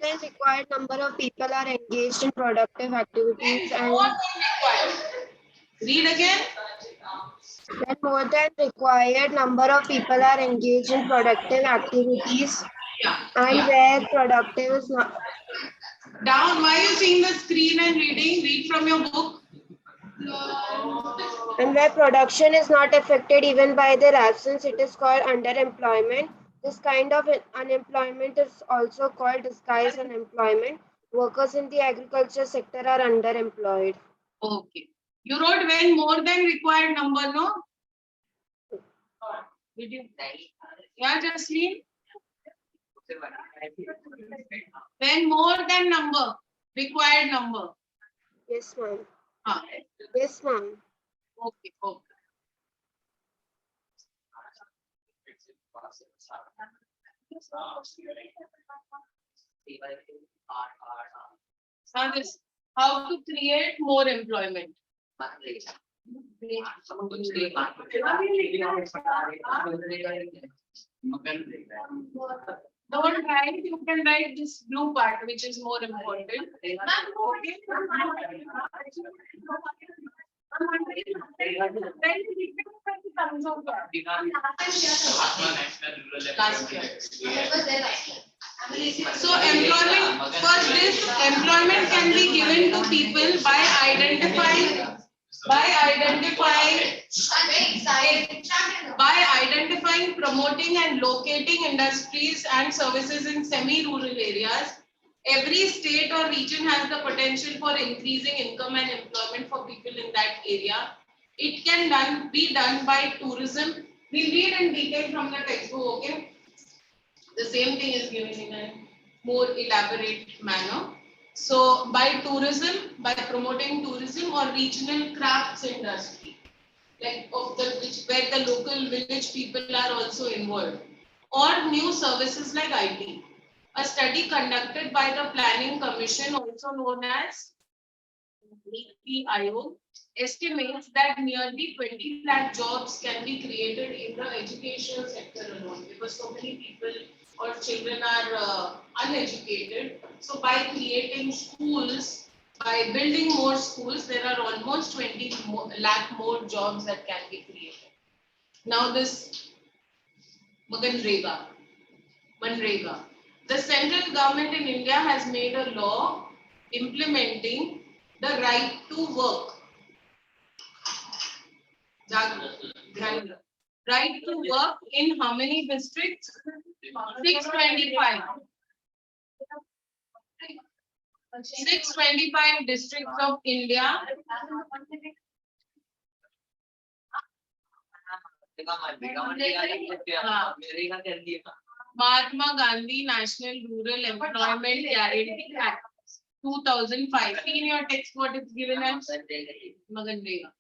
When required number of people are engaged in productive activities and More than required. Read again. when more than required number of people are engaged in productive activities and where productive is not Down. Why are you seeing the screen and reading? Read from your book. and where production is not affected even by their absence, it is called underemployment. This kind of unemployment is also called disguised unemployment. Workers in the agriculture sector are underemployed. Okay. You wrote when more than required number, no? Did you? Yeah, Jasleen. When more than number, required number. Yes, ma'am. Ah, Yes, ma'am. okay, okay. Now this, how to create more employment. Don't write, you can write this blue part, which is more important. Okay. Last year. So employment, first this employment can be given to people by identifying, promoting and locating industries and services in semi-rural areas. Every state or region has the potential for increasing income and employment for people in that area. It can be done by tourism. We'll read in detail from the textbook, okay? The same thing is given in a more elaborate manner. So by tourism, by promoting tourism or regional crafts industry, like where the local village people are also involved, or new services like IT. A study conducted by the Planning Commission, also known as NITI, estimates that nearly 20 lakh jobs can be created in the educational sector alone because so many people or children are uneducated. So by creating schools, by building more schools, there are almost 20 lakh more jobs that can be created. Now this Manrega. The central government in India has made a law implementing the right to work. Right to work in how many districts? 625. 625 districts of India. Mahatma Gandhi National Rural Employment Guarantee Act 2005. See in your text what is given as Manrega.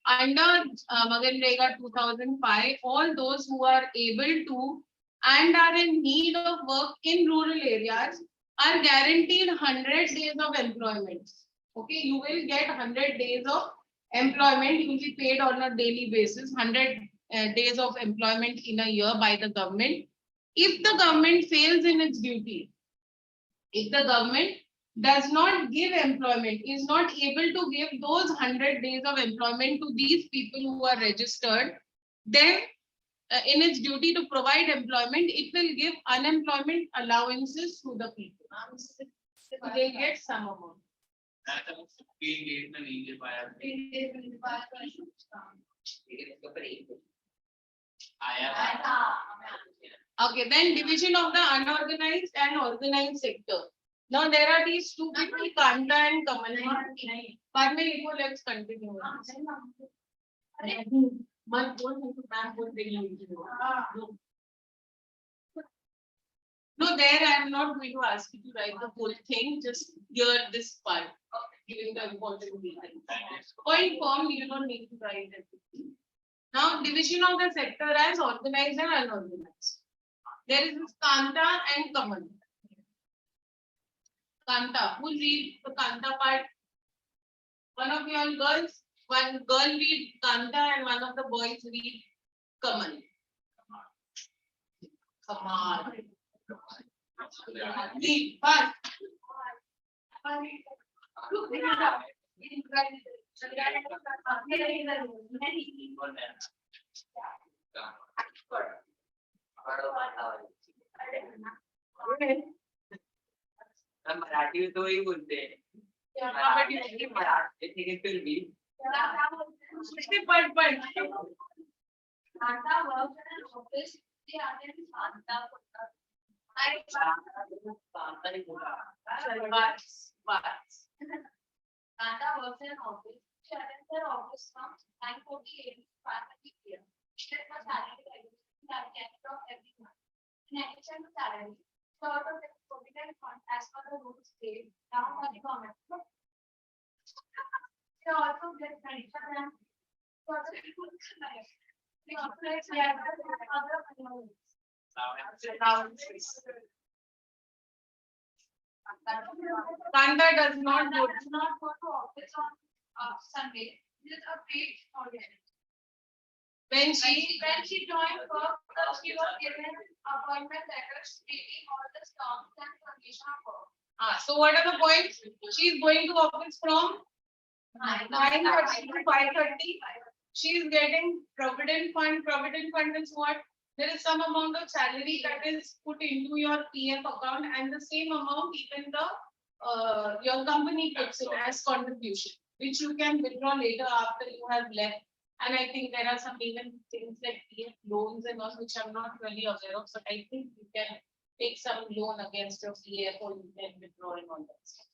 Under Manrega 2005, all those who are able to and are in need of work in rural areas are guaranteed 100 days of employment. Okay, you will get 100 days of employment. You will be paid on a daily basis, 100 days of employment in a year by the government. If the government fails in its duty, if the government does not give employment, is not able to give those 100 days of employment to these people who are registered, then in its duty to provide employment, it will give unemployment allowances to the people. So they get some amount. That's a 15 days में नहीं दे पाया लेकिन इसके ऊपर एक आया Okay, then division of the unorganized and organized sector. Now there are these two people, Kanta and Kamal. But let's continue. No, there I am not going to ask you to write the whole thing, just hear this part, giving the important details. Point form, you don't need to write everything. Now, division of the sector as organized and unorganized. There is this Kanta and Kamal. Kanta, who read the Kanta part? One of your girls, one girl read Kanta and one of the boys read Kamal. Kamal. Read fast. Marathi में तो वही बोलते हैं मराठी लेकिन फिर भी Kanta works in an office. She attends her office from 9:48 to 5:30 p.m. She gets her salary regularly at the end of every month. In addition to salary, she also gets provident fund as per the rules laid down by the government. She also gets pension and further people life. She also gets other allowances. Kanta does not go to office on Sunday. This is a paid holiday. when When she joined work, she was given appointment letters stating all the terms and conditions of work. So what are the points? She is going to office from 9:30 to 5:30. She is getting provident fund. Provident fund is what? There is some amount of salary that is put into your PF account, and the same amount even the your company puts in as contribution, which you can withdraw later after you have left. And I think there are some even things like PF loans and all, which I'm not really aware of, but I think you can take some loan against your PF or you can withdraw and all that stuff.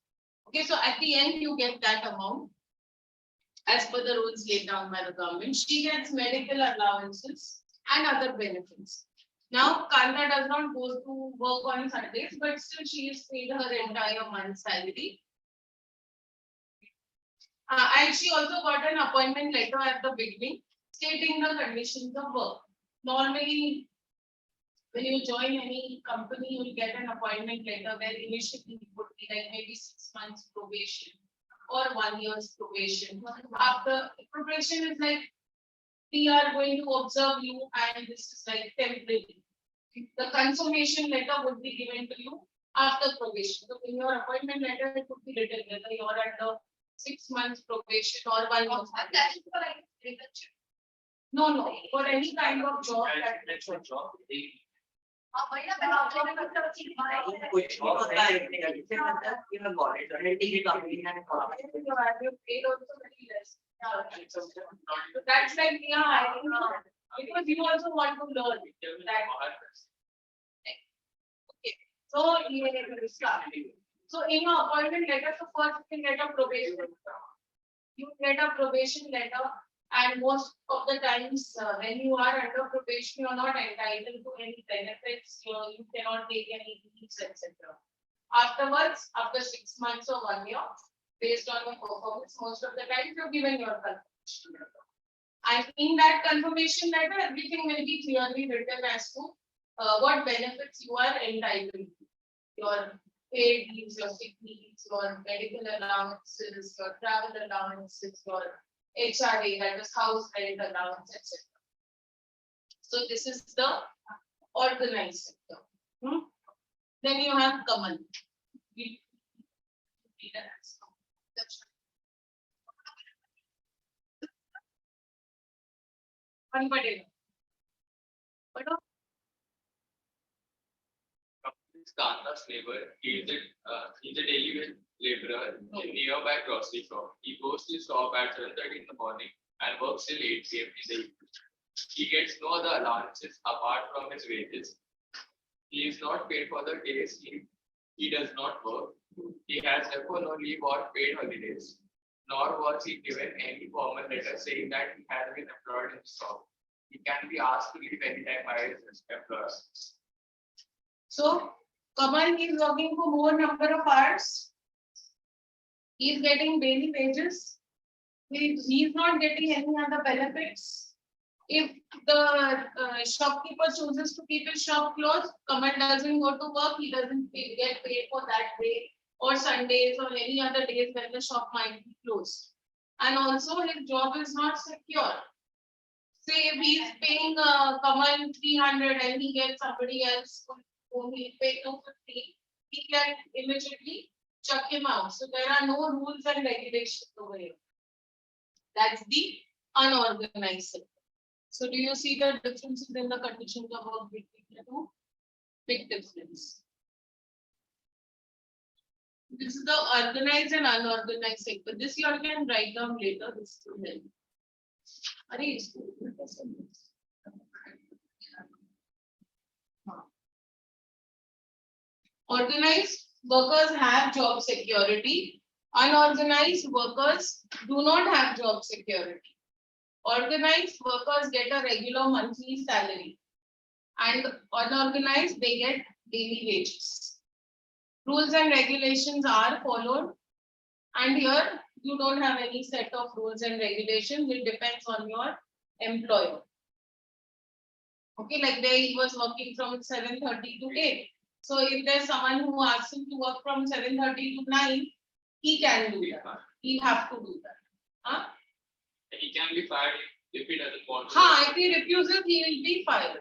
Okay, so at the end you get that amount as per the rules laid down by the government. She gets medical allowances and other benefits. Now, Kanta does not go to work on Sundays, but still she is paid her entire month's salary. And she also got an appointment letter at the beginning stating the conditions of work. Normally, when you join any company, you will get an appointment letter where initially it would be like maybe 6 months probation or 1 year's probation. After probation is like, we are going to observe you and this is like temporary. The confirmation letter would be given to you after probation. So in your appointment letter, it would be written whether you are under 6 months probation or 1 year. That is for like agriculture. No, for any kind of job. That's a job. कुछ और होता है इससे मतलब कि मैं वॉलेटरी की company है That's like, yeah, because you also want to learn that. Okay, so in your appointment letter, so first you get a probation. You get a probation letter, and most of the times when you are under probation, you are not entitled to any benefits. You cannot take any leaves, etc. Afterwards, after 6 months or 1 year, based on your performance, most of the time you're given your confirmation letter. And in that confirmation letter, everything will be clearly written as to what benefits you are entitled to. Your paid leaves, your sick leaves, your medical allowances, your travel allowances, your HRA, that is house rent allowance, etc. So this is the organized sector. Then you have Kamal. One potato. Kanta's neighbor. He's a daily laborer in nearby grocery shop. He goes to shop at 7:30 in the morning and works till 8 p.m. in the evening. He gets no other allowances apart from his wages. He is not paid for the days he does not work. He has therefore no leave or paid holidays, nor was he given any formal letter saying that he has been employed in the shop. He can be asked to leave anytime by his employer. So Kamal is working for more number of hours. He is getting daily wages. He is not getting any other benefits. If the shopkeeper chooses to keep his shop closed, Kamal doesn't go to work, he doesn't get paid for that day or Sundays or any other days when the shop might be closed. And also his job is not secure. Say if he is paying Kamal 300 and he gets somebody else whom he pay 250, he can immediately chuck him out. So there are no rules and regulations over here. That's the unorganized sector. So do you see the differences in the conditions of work between the two? Big difference. This is the organized and unorganized sector. This you all can write down later. This will help. Organized workers have job security. Unorganized workers do not have job security. Organized workers get a regular monthly salary, and unorganized they get daily wages. Rules and regulations are followed, and here you don't have any set of rules and regulations. It depends on your employer. Okay, like there he was working from 7:30 to 8. So if there's someone who asks him to work from 7:30 to 9, he can do that. He'll have to do that. Huh? He can be fired if he doesn't want to. If he refuses, he will be fired.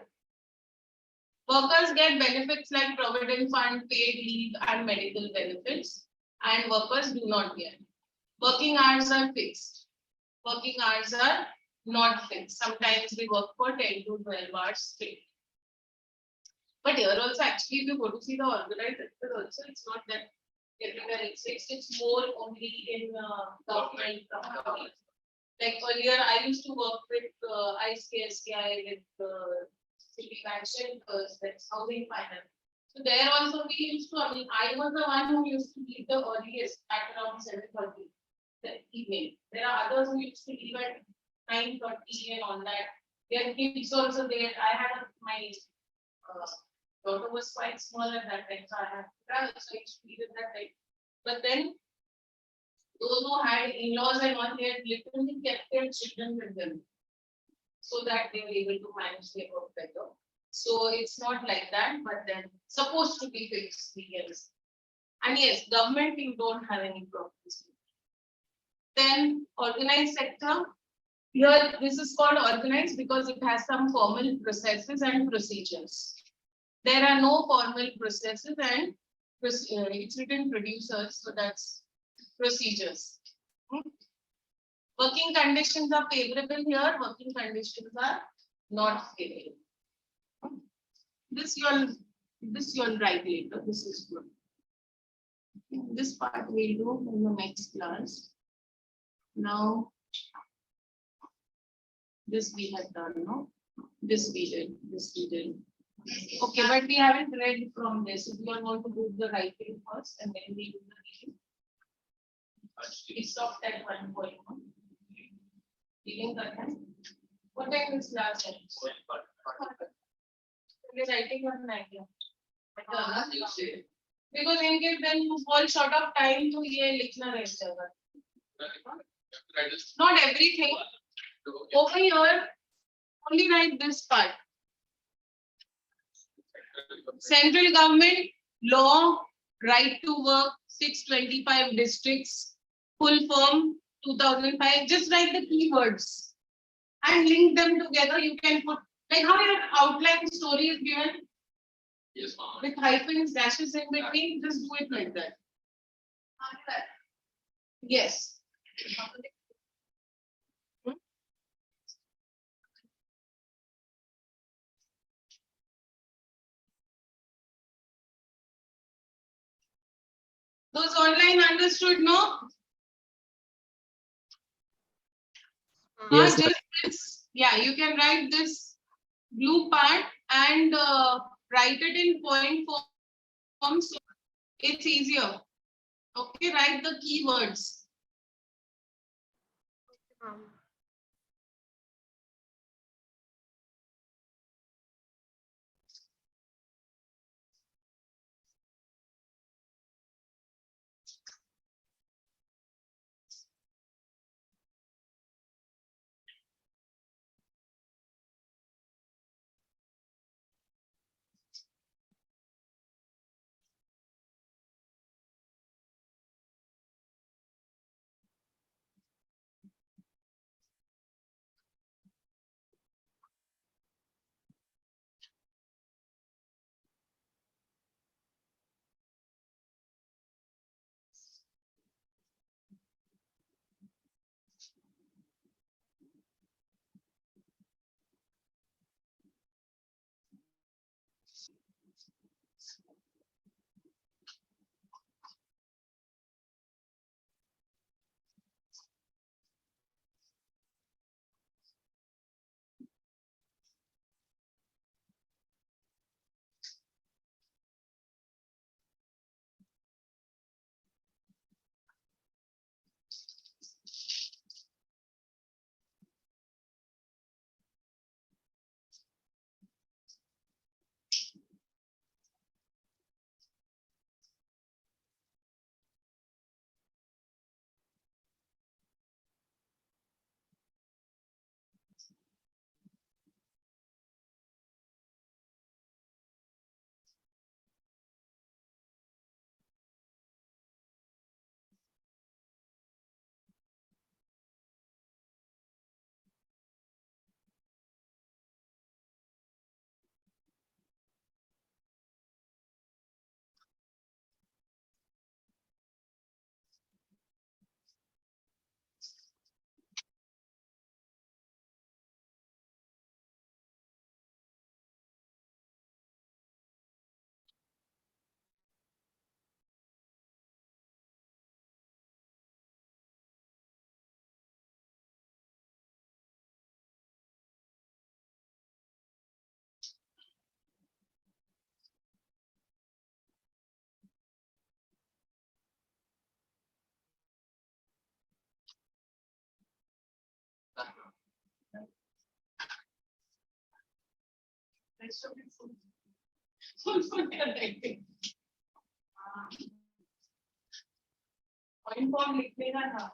Workers get benefits like provident fund, paid leave, and medical benefits, and workers do not get. Working hours are fixed. Working hours are not fixed. Sometimes we work for 10 to 12 hours straight. But here also, actually, if you go to see the organized sector also, it's not that everywhere it's fixed. It's more only in government companies. Like earlier, I used to work with ICSCI, with City Bank Shelters, that's housing finance. So there also we used to, I was the one who used to leave the earliest at around 7:30 the evening. There are others who used to leave at 9:30 and all that. Their kids also there. I had my daughter was quite small at that time, so I had to travel, so I used to leave at that time. But then those who had in-laws and all, they had literally kept their children with them so that they were able to manage their work better. So it's not like that, but then supposed to be fixed, yes. And yes, government, you don't have any problems. Then organized sector, here this is called organized because it has some formal processes and procedures. There are no formal processes and it's written producers, so that's procedures. Working conditions are favorable here, working conditions are not favorable. This you'll write later. This is good. This part we'll do in the next class. Now, this we have done, no? This we did. Okay, but we haven't read from this. If you all want to do the writing first and then we do the reading. We stopped at 1:1. Reading that time. What time is class? We're writing one idea. Because in case then you fall short of time to ये लिखना रह जाएगा. Not everything. Over here, only write this part. Central government law, right to work, 625 districts, full form 2005. Just write the keywords and link them together. You can put like how your outline story is given. Yes, ma'am. With hyphens, dashes in between, just do it like that. Yes. Those online understood, no? Yes, Just this. Yeah, you can write this blue part and write it in point form. So it's easier. Okay, write the keywords. Point form लिखने का था.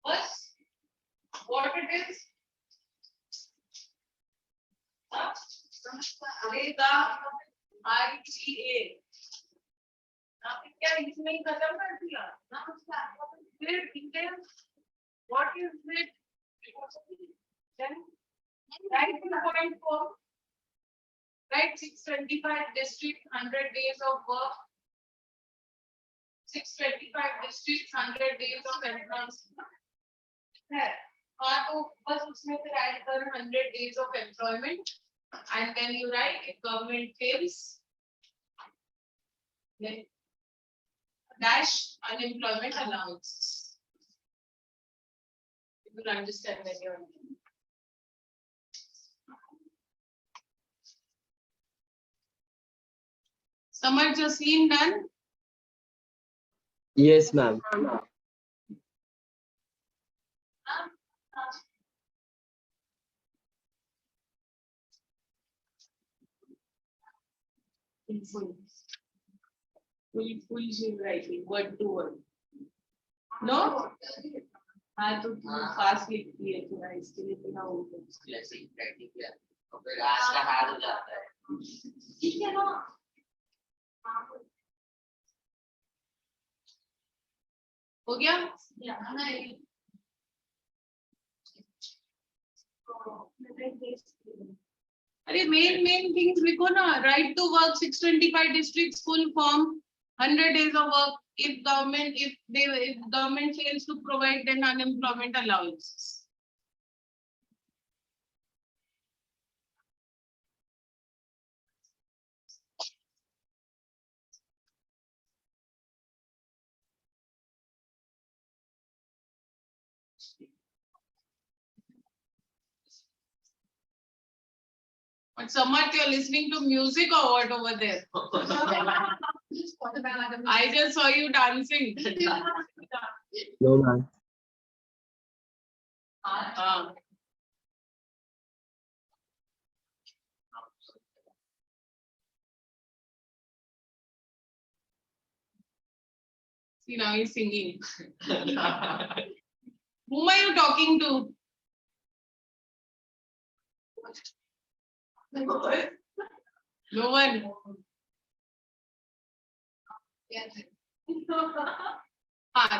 First, what it is? Arega, ITA. Now, क्या इसमें ही खत्म कर दिया? ना फिर details. What is it? Then write in point form. Write 625 districts, 100 days of work. 625 districts, 100 days of employment. है हाँ तो बस उसमें से ऐड कर 100 days of employment and then you write if government fails then dash unemployment allowance. You will understand when you're. Samar Jocelyn done? Yes, ma'am. Full shift writing, word to word. No? हाँ तो fast लिखती है थोड़ा इसके लिए थोड़ा हो Classic writing, yeah. और फिर आज का हार हो जाता है. ठीक है ना हो गया अरे मेन थिंग्स लिखो ना right to work 625 districts full form 100 days of work if government fails to provide then unemployment allowances. But Samarth, you're listening to music or what over there? I just saw you dancing. No, ma'am. See, now he's singing. Whom are you talking to? No one.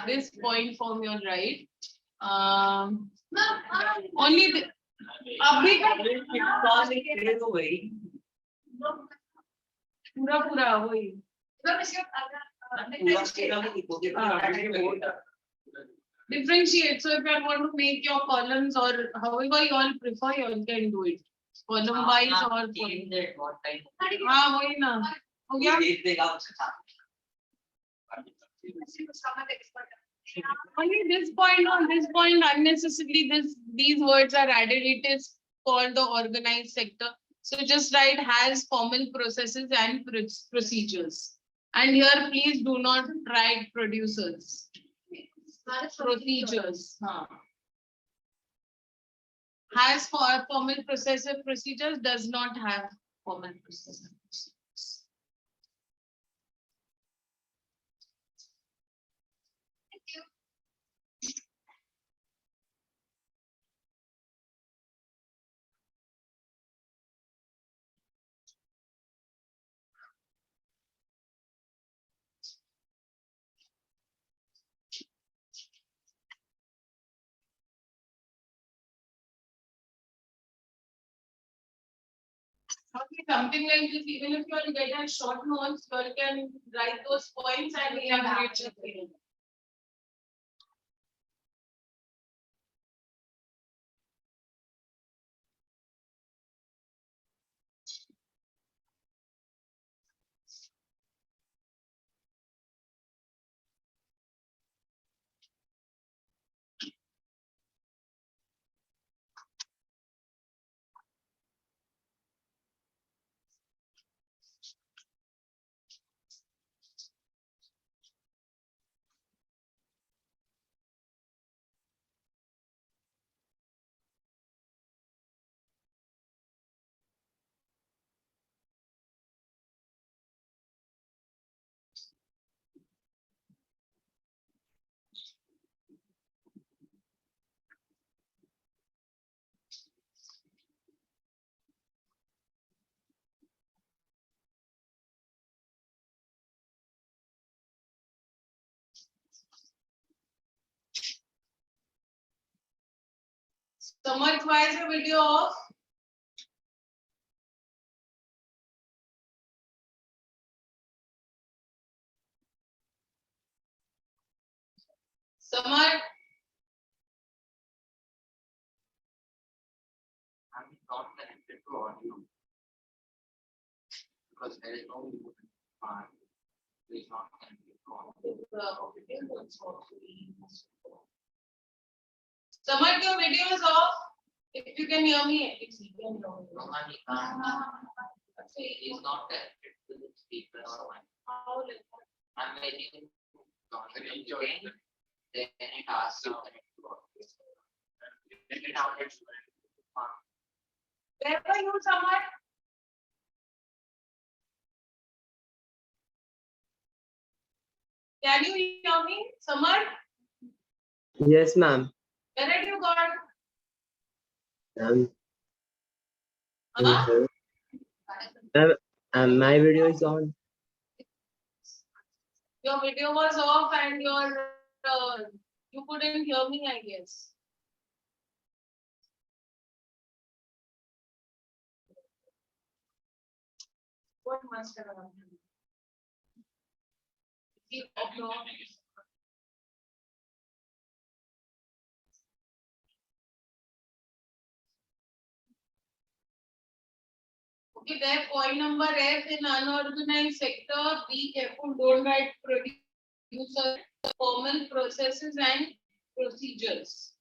This point form you're right. Only the, पूरा वही. Differentiate. So if I want to make your columns or however you all prefer, you all can do it. Column wise or Change it what time. हाँ वही ना. हो गया? देख देगा उससे था. Only this point on this point unnecessarily these words are added. It is called the organized sector. So just write has formal processes and procedures. And here please do not write producers. Procedures. Has for formal procedures does not have formal processes. Something like this, even if you all get a short notes, you all can write those points and elaborate it. Samarth, why is your video off? Samarth, I'm not connected to audio because there is no part. It is not connected to audio. Samar, your video is off. If you can hear me, at least you can hear me. No, ma'am, he can't. He's not connected to the speaker or one. How like that? I'm waiting. Then it asks you connect to office. Then it updates. Where were you, Samar? Can you hear me, Samar? Yes, ma'am. Where had you gone? Um, Huh? my video is on. Your video was off and you couldn't hear me, I guess. What must have happened? Keep off. Okay, there point number F in unorganized sector. Be careful, don't write producer, formal processes and procedures.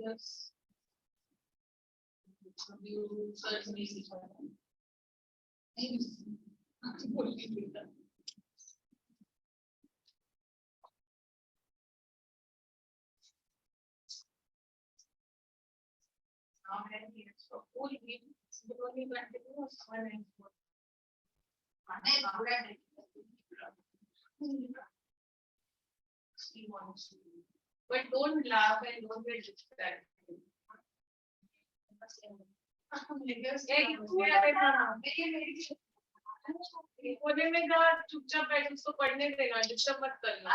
Yes. You search me. But don't laugh and don't get distracted. कोने में जा चुपचाप बैठ उसको पढ़ने देना disturb मत करना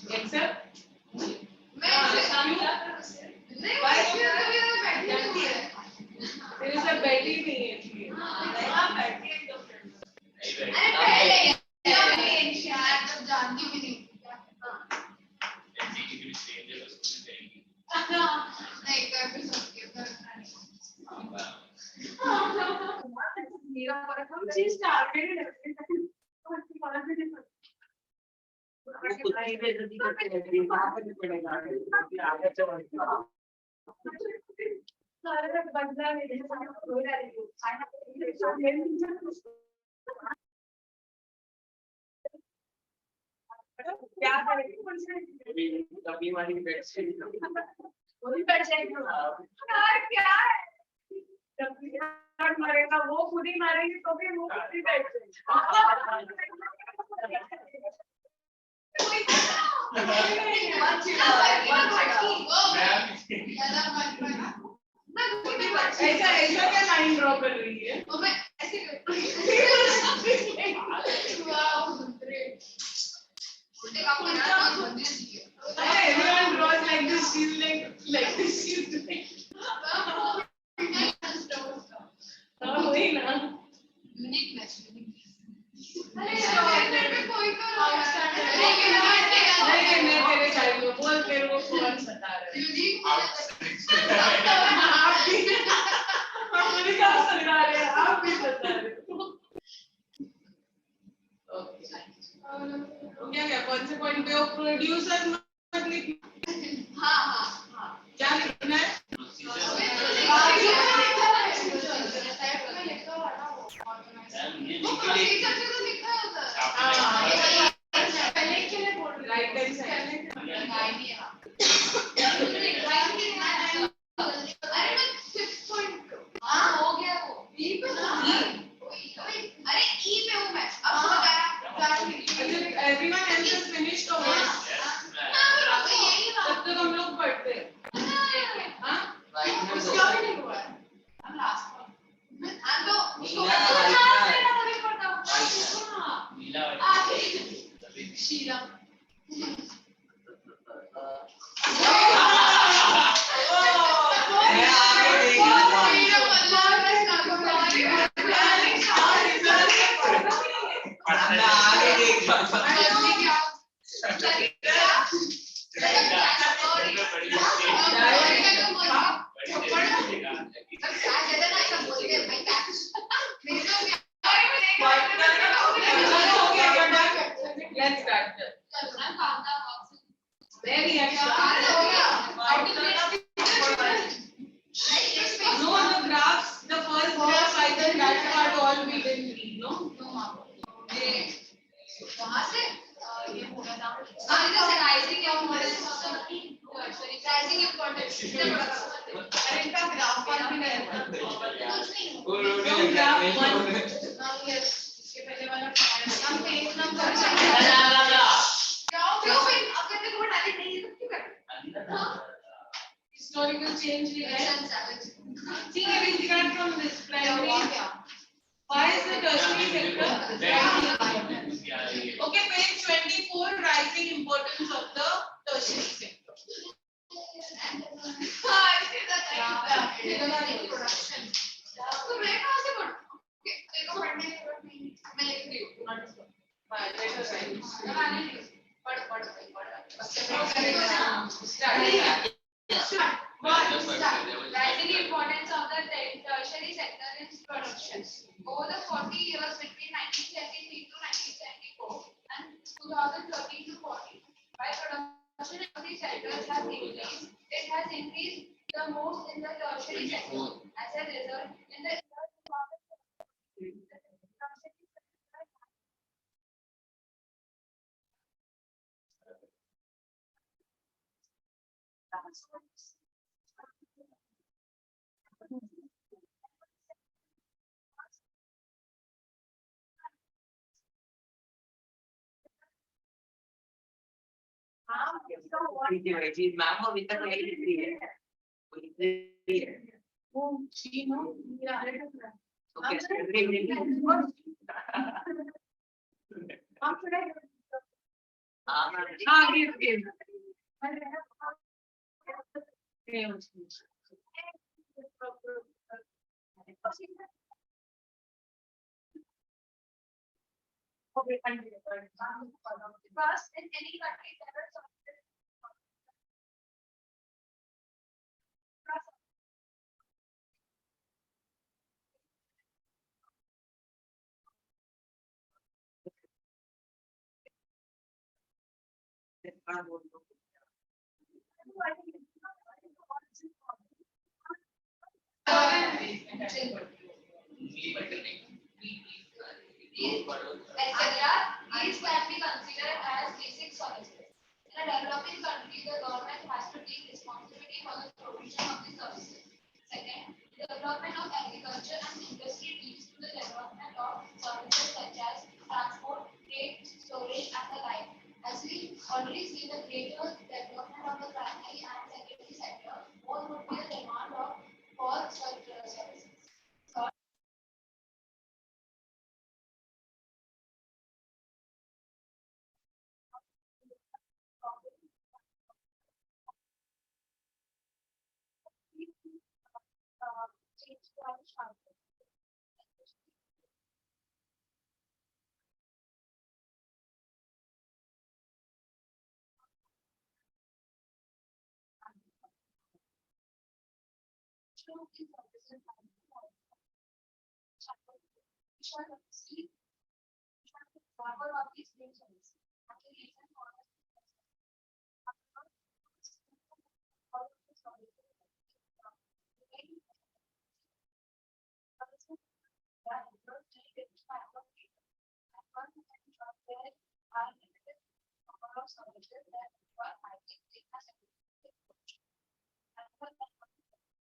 Except there is a Betty नहीं है इसलिए क्या करेंगे कभी वाली बेडशीट क्या जब मरेगा वो खुद ही मारेंगे तो भी वो खुद ही बैठे ऐसा ऐसा क्या लाइन ड्रॉ कर रही है तो मैं ऐसे everyone draws like this she's like this she's doing वही ना यूनिकनेस नहीं मैं तेरे साइड में बोल तेरे को कौन सता रहा है आप भी मुझे क्या सता रहे हैं आप भी सता रहे हो क्या क्या कौन से पॉइंट पे हो प्रोड्यूसर मत लिखना हाँ क्या लिखना है Everyone else has finished or what? तब तक हम लोग पढ़ते हैं हाँ उसका भी नहीं हुआ है हम लास्ट शीला Let's start. Very extra. No, the graphs, the first graph, I think that part all we didn't read, no? वहाँ से ये होगा ना राइजिंग इम्पोर्टेंस अरे इनका ग्राफ पर भी नहीं होगा कुछ ग्राफ 1 इसके पहले वाला हम पेज नंबर जाओ अगर देखो वो डायरेक्ट नहीं है तो क्यों कर historical change ठीक है we'll start from this primary why is the tertiary sector okay page 24 rising importance of the tertiary sector production तो मैं कहाँ से पढ़ूं देखो पढ़ने की जरूरत नहीं मैं लिख रही हूँ Rising importance of the tertiary sector in production. Over the 40 years between 1973 to 1974 and 2013 to 40, while production in the sectors has increased, it has increased the most in the tertiary sector. As a result, in the ma'am अभी तक नहीं लिखी है first in any country there are some These can be considered as basic services. In a developing country, the government has to take responsibility for the provision of the services. Second, the development of agriculture and industry leads to the development of services such as transport, trade, storage, and the like. As we already see the greater development of the primary and secondary sector, more would be the demand of for such services.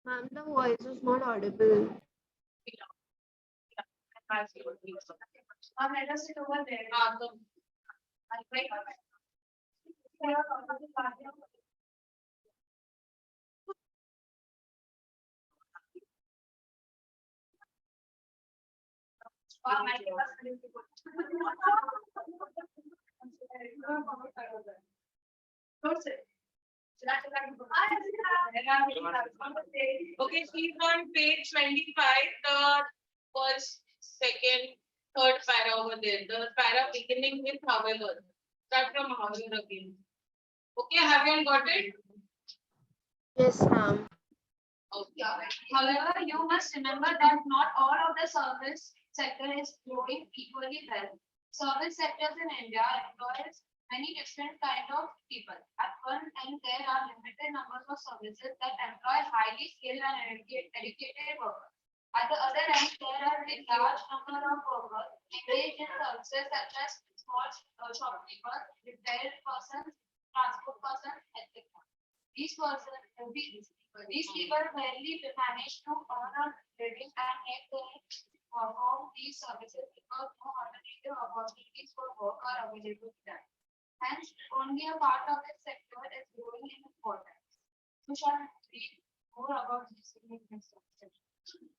Ma'am, the voice is not audible. Let us sit over there. Okay, she's on page 25, the first, second, third para over there. The para beginning with however. Start from however again. Okay, have you all got it? Yes, ma'am. Okay. However, you must remember that not all of the service sector is growing equally well. Service sectors in India employs many different kind of people. At one end, there are limited numbers of services that employ highly skilled and educated workers. At the other end, there are a large number of workers engaged in services such as small shopkeepers, repair persons, transport persons, etc. These people rarely manage to earn a living and yet they perform these services because no alternative opportunities for work are available to them. Hence, only a part of this sector is growing in importance. We shall read more about this in the next section.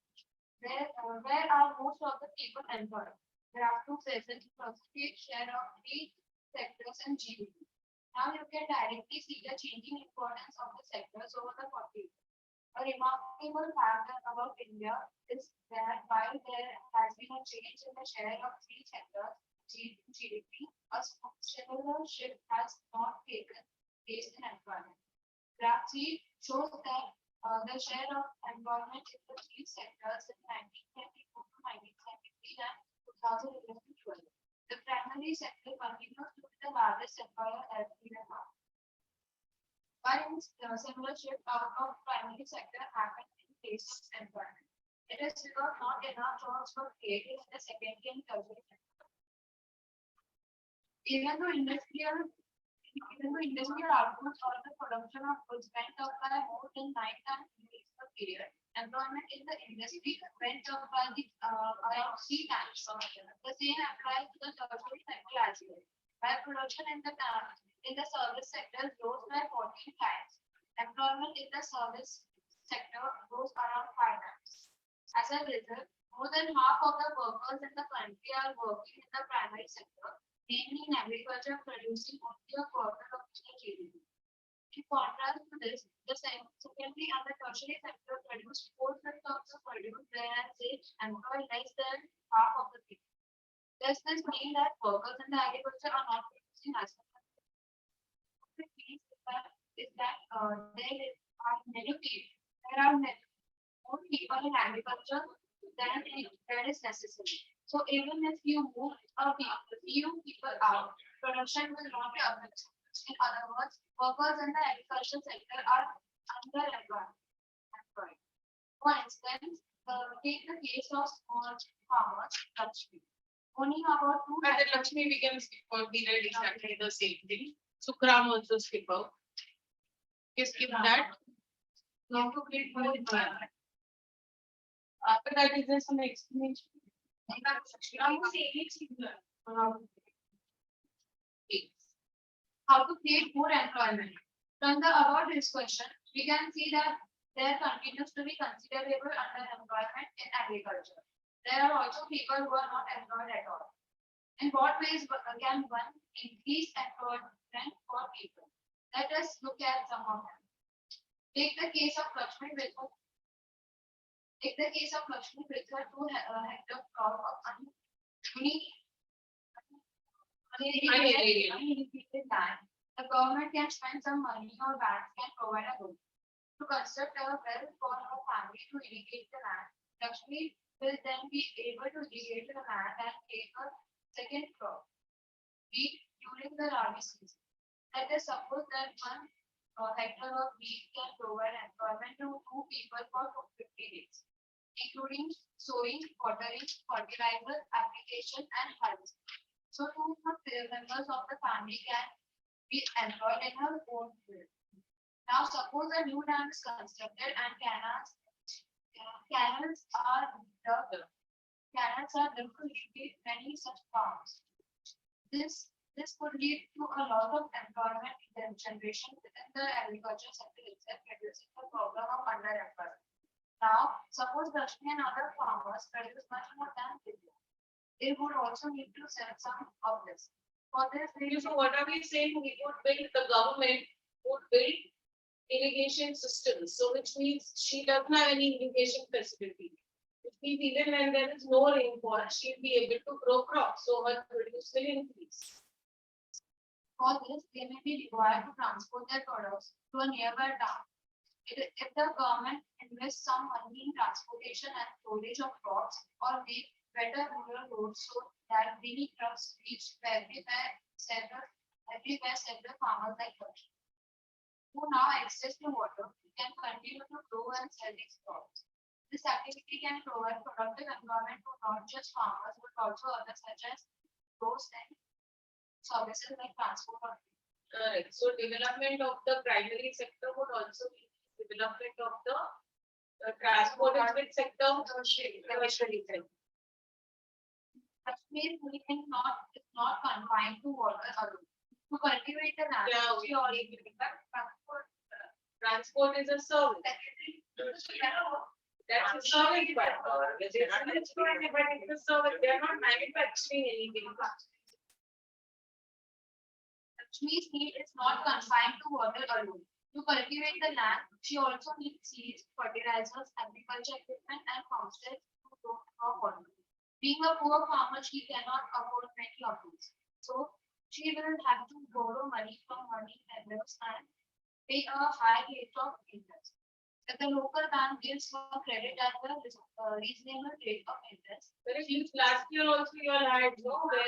Where are most of the people employed? There are two present percentage share of the sectors in GDP. Now you can directly see the changing importance of the sectors over the 40 years. A remarkable fact about India is that while there has been a change in the share of three sectors, GDP, a similar shift has not taken place in employment. Graph 3 shows that the share of employment in the three sectors in 1924 to 1973 and 2011 to 12. The primary sector continues to be the largest employer as we have found. While similar shift out of primary sector happened in case of employment. It is because not enough jobs were created in the secondary and tertiary sector. Even though industrial output or the production of goods went up by more than 9 times in the period, employment in the industry went up by around 3 times. The same applies to the tertiary sector as well. While production in the service sector rose by 14 times, employment in the service sector rose around 5 times. As a result, more than half of the workers in the country are working in the primary sector, mainly in agriculture, producing only a quarter of the GDP. In contrast to this, the secondary and the tertiary sector produce 4/5 of the produce, whereas they employ less than half of the people. Does this mean that workers in the agriculture are not producing as much? It means that there are many people. There are more people in agriculture than that is necessary. So even if you move a few people out, production will not be affected. In other words, workers in the agricultural sector are underemployed. For instance, take the case of small farmers, Lakshmi. Owning about two And then Lakshmi, we can skip out, we read exactly the same thing. Sukram also skip out. You skip that. now to create more employment. After that, is there some explanation? I'm saying it's Okay. how to create more employment. From the above discussion, we can see that there continues to be considerable underemployment in agriculture. There are also people who are not employed at all. In what ways can one increase employment for people? Let us look at some of them. Take the case of Lakshmi with her 2 hectare crop of unirrigated land. The government can spend some money or banks can provide a loan to construct a well for her family to irrigate the land. Lakshmi will then be able to irrigate the land and take a second crop wheat during the rabi season. Let us suppose that 1 hectare of wheat can provide employment to 2 people for 50 days, including sowing, watering, fertilizer, application, and harvesting. So 2 members of the family can be employed in her own field. Now suppose a new dam is constructed and canals are dug. Canals are dug to irrigate many such farms. This could lead to a lot of employment generation within the agriculture sector itself, reducing the problem of underemployment. Now, suppose Lakshmi and other farmers produce much more than they do. They would also need to sell some of this. For this, So what are we saying? We would build, the government would build irrigation systems. So which means she doesn't have any irrigation facility. Which means even when there is no rainfall, she'll be able to grow crops. So her produce will increase. for this, they may be required to transport their products to a nearby town. If the government invests some money in transportation and storage of crops or make better rural roads so that daily trucks reach everywhere several farmers like us who now access to water can continue to grow and sell these crops. This activity can provide productive employment to not just farmers but also others such as those and services like transport or Correct. So development of the primary sector would also be development of the transportation sector, tertiary sector. Kashmir is not confined to water alone. To cultivate the land, Yeah, we all need to Transport is a service. That's a service, but it's a service. They are not manufacturing anything. Kashmir's need is not confined to water alone. To cultivate the land, she also needs seeds, fertilizers, agriculture equipment, and homesteads to grow water. Being a poor farmer, she cannot afford many of these. So she will have to borrow money from money lenders and pay a high rate of interest. If the local bank gives her credit at a reasonable rate of interest, Last year also you all had no where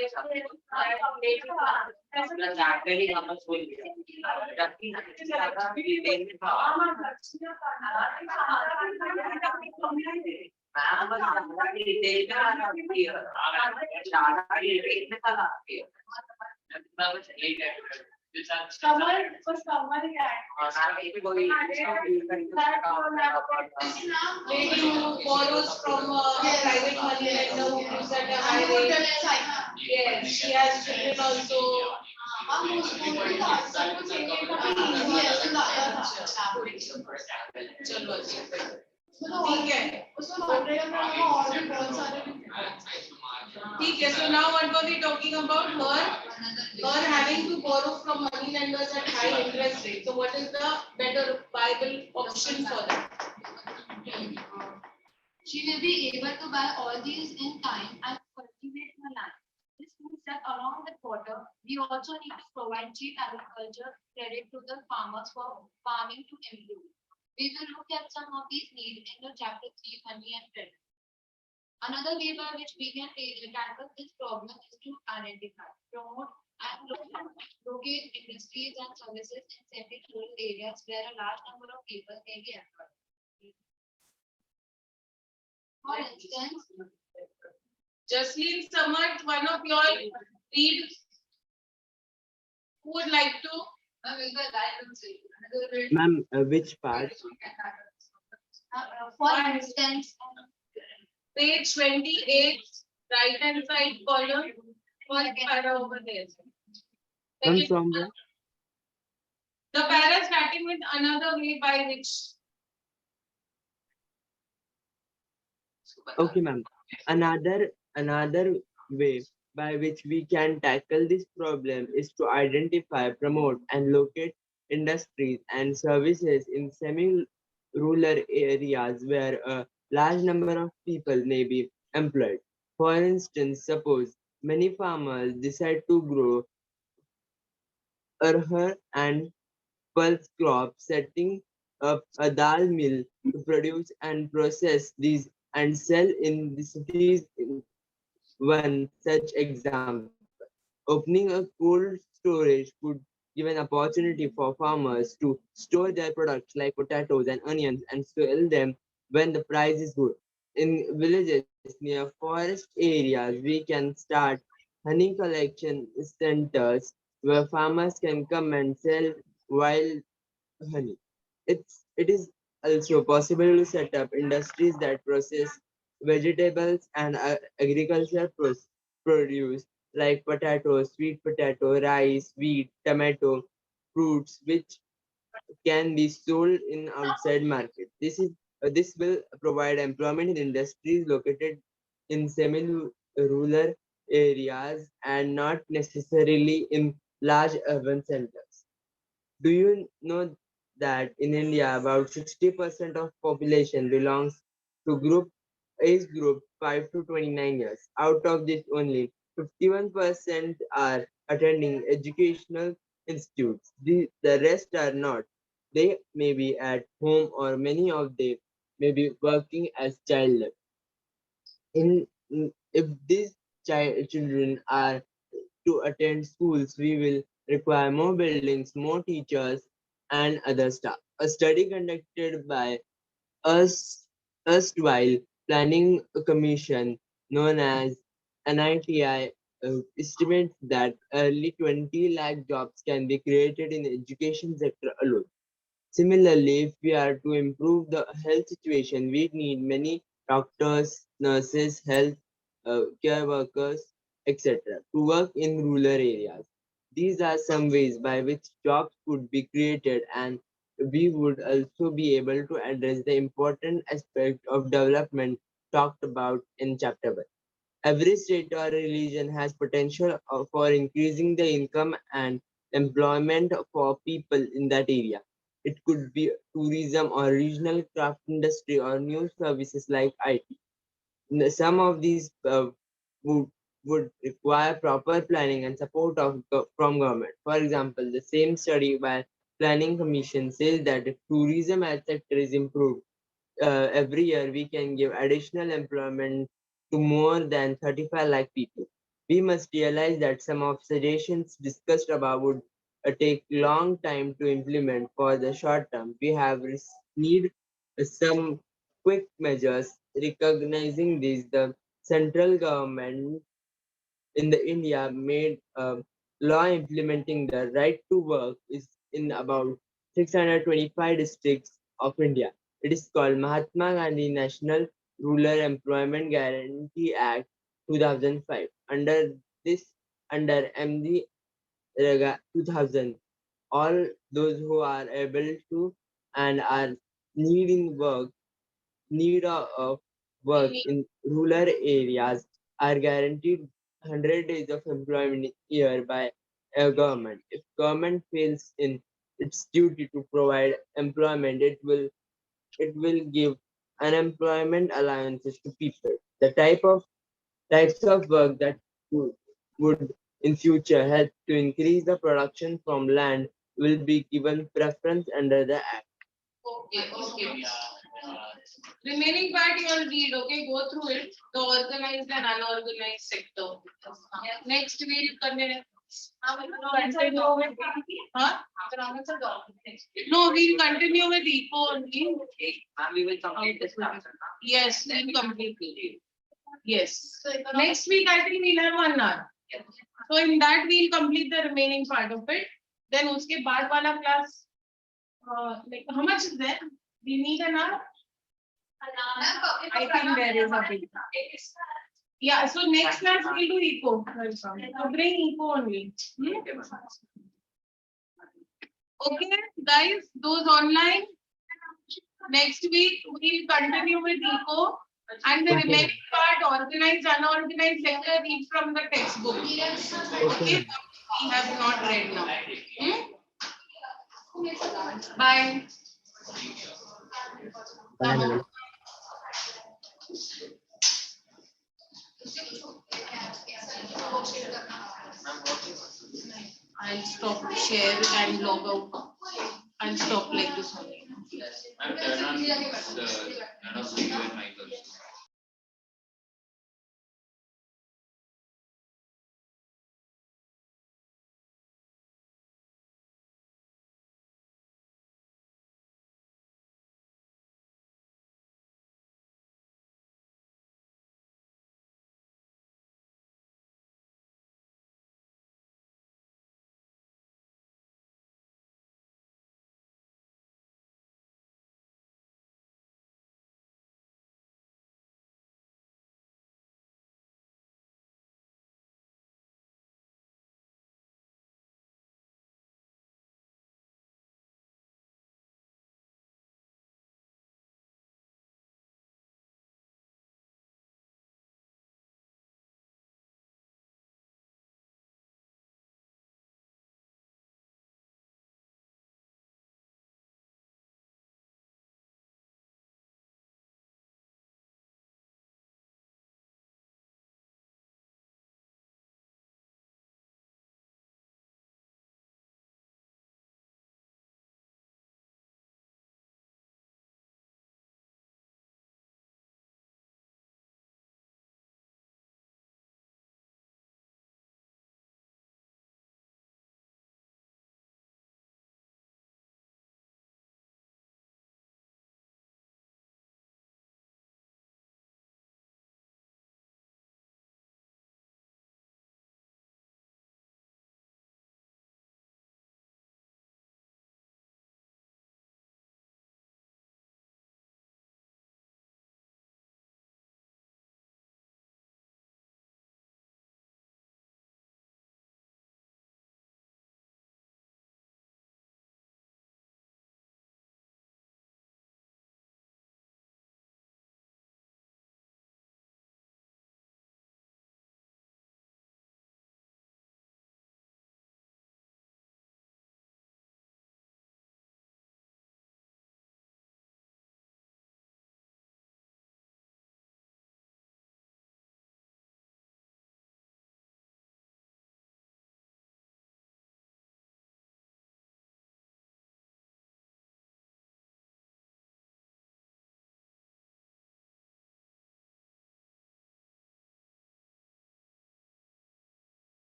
lady who borrows from a private money lender who gives at a high rate. Yes, she has children also. चलो ठीक है ठीक है. So now what were we talking about? Her having to borrow from money lenders at high interest rate. So what is the better viable option for that? she will be able to buy all these in time and cultivate the land. This means that along with water, we also need to provide cheap agriculture credit to the farmers for farming to improve. We will look at some of these needs in the chapter 3, money and credit. Another way by which we can tackle this problem is to identify, promote, and locate industries and services in semi-rural areas where a large number of people may be employed. For instance, Jasleen Samat, one of you all read. Who would like to? Ma'am, which part? for instance, Page 28, right hand side column, first para over there. Ma'am, Second, from where? the para starting with another way by which. Okay, ma'am. Another way by which we can tackle this problem is to identify, promote, and locate industries and services in semi-rural areas where a large number of people may be employed. For instance, suppose many farmers decide to grow arhar and pulse crops, setting up a dal mill to produce and process these and sell in the cities in one such example. Opening a cold storage could give an opportunity for farmers to store their products like potatoes and onions and sell them when the price is good. In villages near forest areas, we can start honey collection centers where farmers can come and sell wild honey. It is also possible to set up industries that process vegetables and agricultural produce like potatoes, sweet potato, rice, wheat, tomato, fruits, which can be sold in outside market. This will provide employment in industries located in semi-rural areas and not necessarily in large urban centers. Do you know that in India about 60% of population belongs to age group 5 to 29 years. Out of this only 51% are attending educational institutes. The rest are not. They may be at home or many of them may be working as child labor. If these children are to attend schools, we will require more buildings, more teachers, and other staff. A study conducted by us erstwhile planning commission known as NITI estimates that early 20 lakh jobs can be created in the education sector alone. Similarly, if we are to improve the health situation, we need many doctors, nurses, health care workers, etc. to work in rural areas. These are some ways by which jobs could be created, and we would also be able to address the important aspect of development talked about in chapter 1. Every state or religion has potential for increasing the income and employment for people in that area. It could be tourism or regional craft industry or new services like IT. Some of these would, would require proper planning and support from government. For example, the same study by Planning Commission says that if tourism as sector is improved, every year we can give additional employment to more than 35 lakh people. We must realize that some of suggestions discussed above would take long time to implement for the short term. We have need some quick measures. Recognizing this, the central government in the India made a law implementing the right to work is in about 625 districts of India. It is called Mahatma Gandhi National Rural Employment Guarantee Act 2005. Under MD Rega 2000, all those who are able to and are needing need of work in rural areas are guaranteed 100 days of employment a year by a government. If government fails in its duty to provide employment, it will give unemployment allowances to people. The types of work that would in future help to increase the production from land will be given preference under the act. Okay, okay. Remaining part you will read, okay? Go through it. The organized and unorganized sector. Next we'll continue. Continue with, huh? No, we'll continue with eco only. And we will complete this chapter. Yes, we'll complete it. Yes. Next week, I think we'll have 1 hour. So in that, we'll complete the remaining part of it. Then uske baad wala class, like how much is there? We need an hour? I think there is a bit. Yeah, so next class we'll do eco. So bring eco only. Okay, guys, those online. Next week we'll continue with eco and the remaining part, organized, unorganized sector, read from the textbook. Okay, we have not read now. Bye. Bye, madam. I'll stop share and log out. I'll stop like this only. I'm turn on the video and mic also.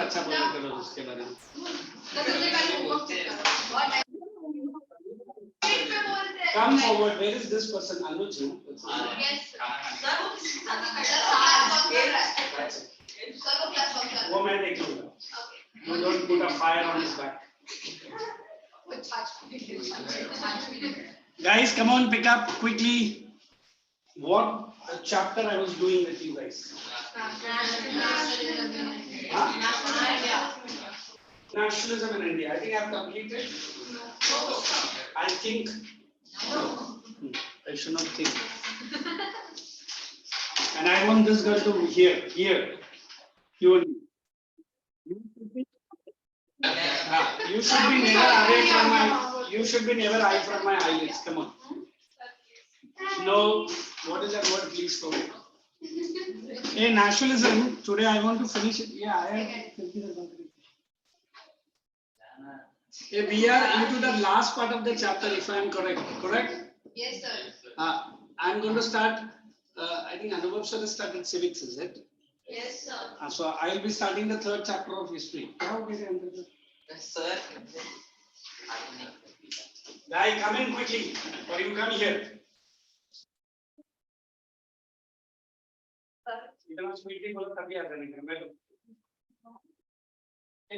अच्छा बोला करो उसके बारे में। Come forward. Where is this person? Anuj. वो मैं देख लूँगा. You don't put a fire on his back. Guys, come on, pick up quickly. What chapter I was doing with you guys? Nationalism in India. I think I have completed. I think. I should not think. And I want this girl to hear. You only. You should be never away from my. You should be never away from my eyelids. Come on. No. What is that word? Please stop it. Hey, nationalism. Today I want to finish it. Yeah, I have. Hey, we are into the last part of the chapter. If I am correct. Correct? Yes, sir. I'm going to start. I think Anubhav sir has started civics, is it? Yes, sir. So I will be starting the third chapter of history. Yes, sir. Guy, come in quickly, or you come here.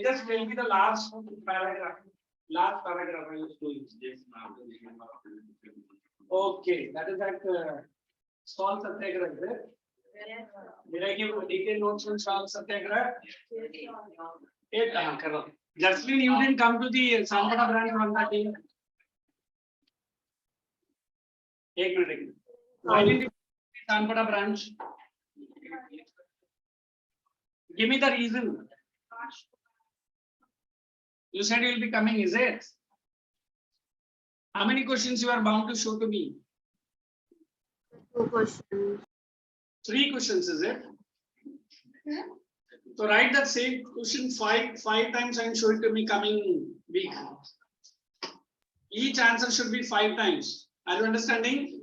Just tell me the last paragraph. Last paragraph I was doing. Okay, that is that stall satyagraha, is it? Did I give detailed notes on stall satyagraha? Jaslin, you didn't come to the Sanpada branch on that day. One minute. Why didn't you come to the Sanpada branch? Give me the reason. You said you will be coming, is it? How many questions you are bound to show to me? 2 questions. 3 questions, is it? So write that same question five times and show it to me coming week. Each answer should be 5 times. Are you understanding?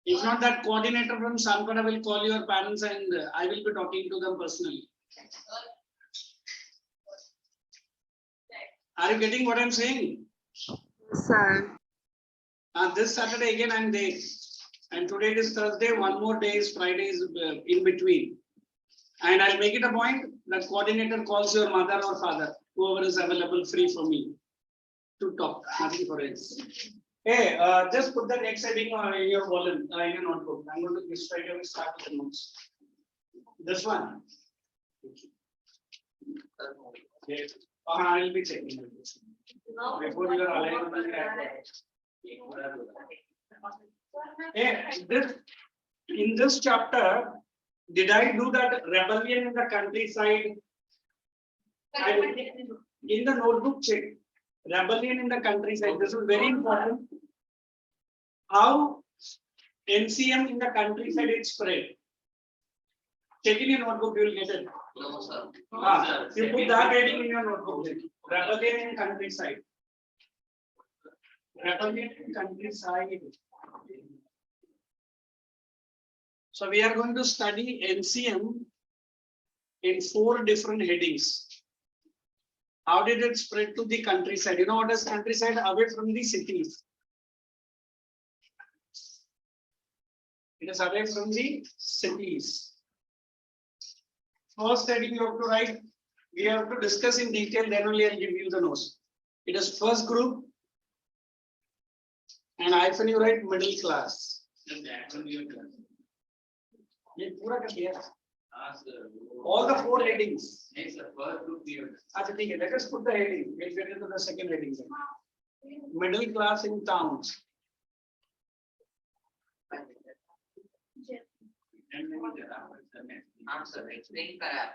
If not, that coordinator from Sanpada will call your parents and I will be talking to them personally. Are you getting what I'm saying? Sir. This Saturday again I'm there. And today is Thursday, one more day is Friday is in between. And I'll make it a point that coordinator calls your mother or father, whoever is available free for me to talk, nothing for it. Hey, just put the next heading in your volume, in your notebook. I'm going to straight away start with the notes. This one. Yes. I'll be checking it. Before you are aligned with the in this chapter, did I do that rebellion in the countryside? In the notebook, check rebellion in the countryside. This is very important. How NCM in the countryside is spread. Check in your notebook, you will get it. No, sir. You put that heading in your notebook. Rebellion in countryside. Rebellion in countryside. So we are going to study NCM in 4 different headings. How did it spread to the countryside? You know what is countryside? Away from the cities. It is away from the cities. First heading you have to write. We have to discuss in detail, then only I'll give you the notes. It is first group. And hyphen you write middle class. All the 4 headings. Let us put the heading. We'll get into the second heading. Middle class in towns. Answer. Explain kara.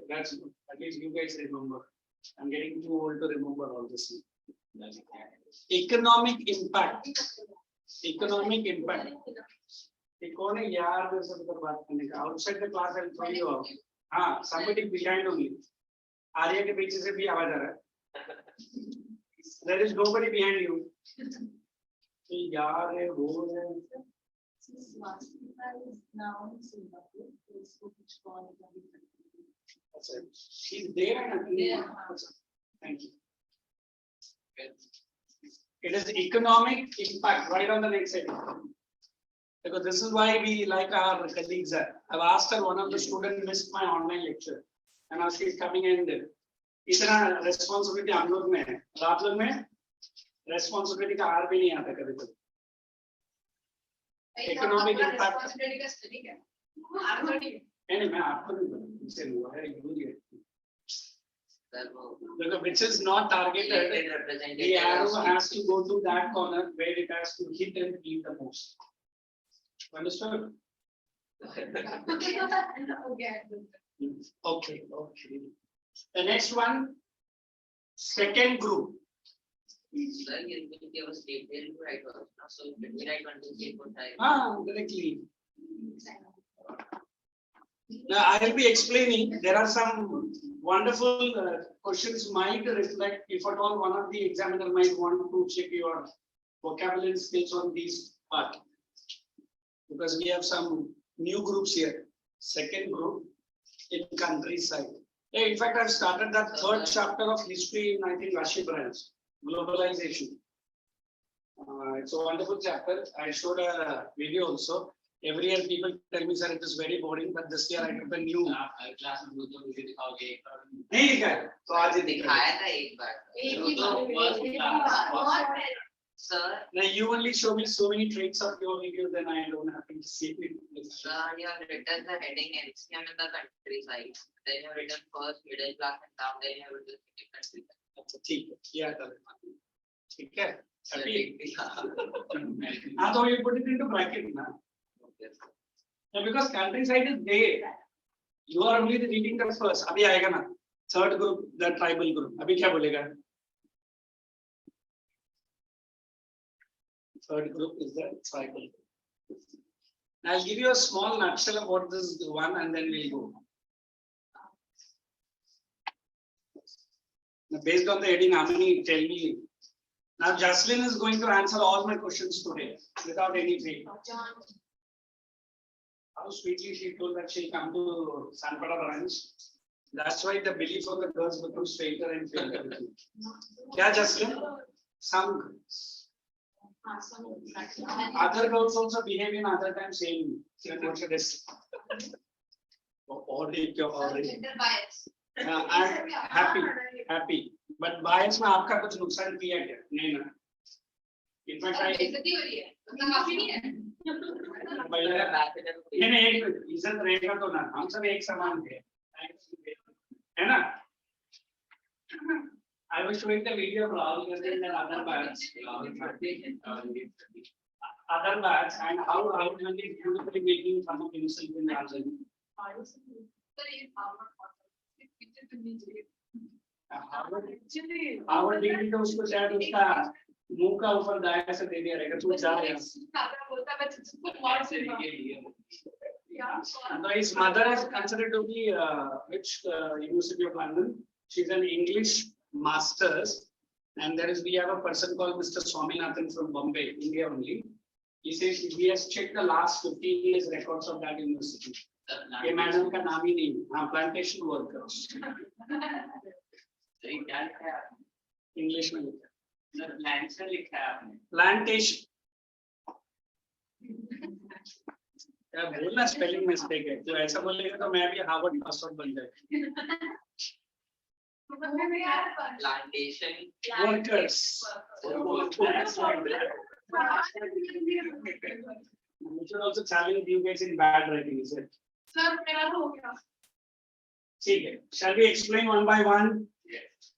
That's good. At least you guys remember. I'm getting too old to remember all this. Economic impact. Economic impact. Outside the class, I'll throw you out. Somebody behind only. Arya ke piche se bhi awaaz aa raha hai. There is nobody behind you. She's there and thank you. It is economic impact right on the next slide. Because this is why we like our colleagues. I've asked her, one of the students missed my online lecture, and now she's coming and इतना responsibility हम लोग में है, आप लोग में responsibility का are भी नहीं आता कभी कभी. Economic impact. Responsibility का study क्या? आप थोड़ी. नहीं मैं आपको नहीं बोलूँ, इसे हुआ है यूँ because which is not targeted, the arrow has to go to that corner where it has to hit and feel the most. Understood? Okay. The next one, second group. Sir, you will give us detail to write also. So let me write one to say what I. Directly. Now I will be explaining. There are some wonderful questions might reflect, if at all one of the examiner might want to check your vocabulary skills on these part. Because we have some new groups here. Second group in countryside. Yeah, in fact, I've started that third chapter of history in, I think, Rashi branch, globalization. It's a wonderful chapter. I showed a video also. Every year people tell me, sir, it is very boring, but this year I took a new class of नहीं दिखा है, तो आज ही दिखाया था एक बार. Sir, now you only show me so many traits of your video, then I don't have to see it. sir, you have written the heading LCM in the countryside. Then you have written first, middle class and down. Then you have written second countryside. अच्छा ठीक है, किया था, ठीक है. Sir, हाँ तो you put it into bracket ना. Yeah, because countryside is there. You are only reading the first. अभी आएगा ना. Third group, the tribal group. अभी क्या बोलेगा? Third group is the tribal group. I'll give you a small nutshell of what this is one, and then we'll go. Now, based on the heading, how many tell me? Now, Jocelyn is going to answer all my questions today without any fail. How sweetly she told that she'll come to Sanpada branch. That's why the belief of the girls becomes straighter and straighter. Yeah, Jocelyn? Some girls. Other girls also behave in other times same. I'm happy. But bias में आपका कुछ नुकसान किया क्या? नहीं ना. In fact, I. नहीं एक इज्जत रहेगा तो ना, हम सब एक समान थे, है ना? I was showing the video of Rahul and other batch, and how Rahul is beautifully making fun of himself in Rajani. Howard degree तो उसको शायद उसका मुंह का ऊपर दाया से दे दिया रहेगा, तू जा रहा है. His mother is considered to be which University of London. She's an English masters, and we have a person called Mr. Swaminathan from Bombay, India only. He says he has checked the last 15 years records of that university. ये madam का नाम ही नहीं, हाँ plantation workers. English में लिखा है. Plantation लिखा है आपने. Plantation. क्या बोलना spelling mistake है, तो ऐसा बोलेगा तो मैं भी हार्वर्ड पासवर्ड बन जाएगा. plantation Workers. We should also challenge you guys in bad writing, is it? Sir, मेरा तो हो गया. ठीक है. Shall we explain one by one? Yes.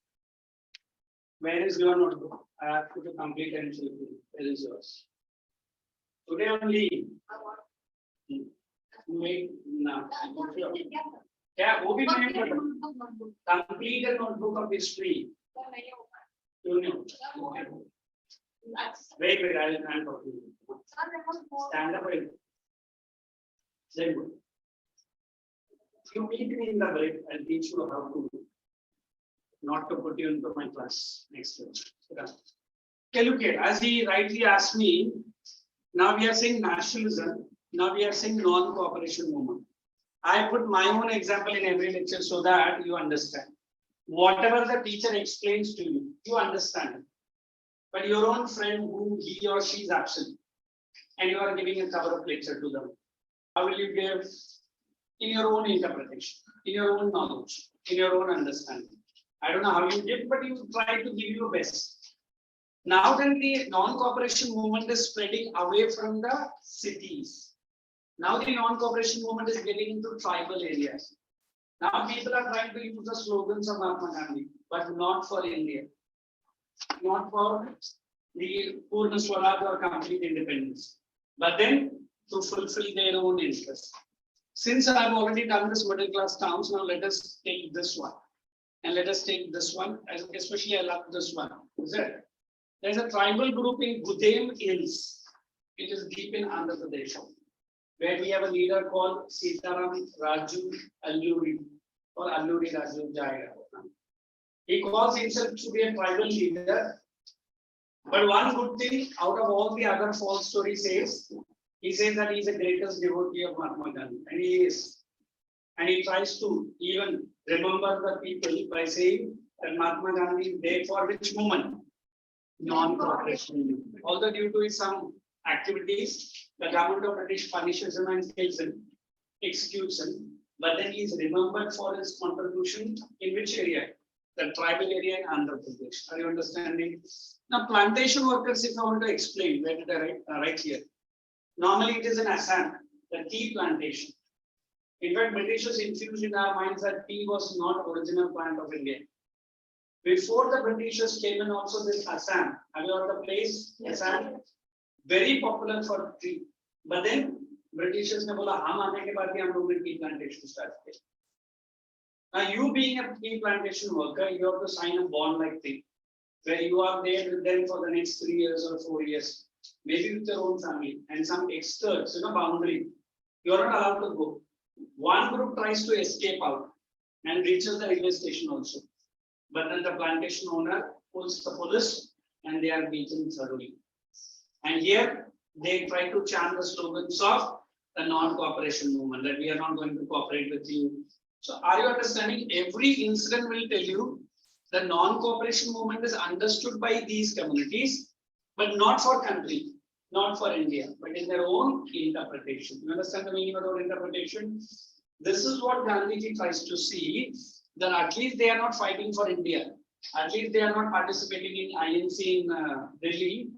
Where is your notebook? I have to complete and where is yours? Today only. Wait now. क्या वो भी मैंने पढ़ा. Complete a notebook of history. क्यों नहीं? Wait, I'll talk to you. Stand up. Very good. You meet me in the break. I'll teach you how to not to put you into my class next year. Okay, look here. As he rightly asked me, now we are saying nationalism. Now we are saying non-cooperation movement. I put my own example in every lecture so that you understand. Whatever the teacher explains to you, you understand. But your own friend who he or she is absent and you are giving a cover up lecture to them, how will you give? In your own interpretation, in your own knowledge, in your own understanding. I don't know how you did, but you try to give your best. Now then the non-cooperation movement is spreading away from the cities. Now the non-cooperation movement is getting into tribal areas. Now people are trying to use the slogans of Mahatma Gandhi, but not for India. Not for the Purna Swaraj or complete independence. But then to fulfill their own interests. Since I've already done this middle class towns, now let us take this one. And let us take this one, especially I love this one. Is it? There's a tribal group in Gudem Hills. It is deep in Andhra Pradesh, where we have a leader called Sitaram Raju Alluri or Alluri Raju Jaya. He calls himself to be a tribal leader. But one good thing out of all the other false stories says, he says that he is the greatest devotee of Mahatma Gandhi, and he is. And he tries to even remember the people by saying that Mahatma Gandhi is there for which movement? Non-cooperation. Although due to some activities, the government of British punishes him and kills him, executes him. But then he is remembered for his contribution in which area? The tribal area in Andhra Pradesh. Are you understanding? Now, plantation workers, if I want to explain, where did I write here? Normally, it is in Assam, the tea plantation. In fact, Britishers infused in our minds that tea was not original plant of India. Before the Britishers came in, also this Assam. Have you heard the place? Assam, very popular for tea. But then Britishers ne bola, "Hum aane ke baad hi hum log ne tea plantation start kiya." Now, you being a tea plantation worker, you have to sign a bond like thing, where you are there with them for the next 3 years or 4 years, maybe with your own family and some experts, boundary. You are not allowed to go. One group tries to escape out and reaches the railway station also. But then the plantation owner pulls the police and they are beaten thoroughly. And here they try to chant the slogans of the non-cooperation movement, that we are not going to cooperate with you. So are you understanding? Every incident will tell you the non-cooperation movement is understood by these communities, but not for country, not for India, but in their own interpretation. You understand the meaning of our interpretation? This is what Gandhiji tries to see, that at least they are not fighting for India. At least they are not participating in INC in Delhi,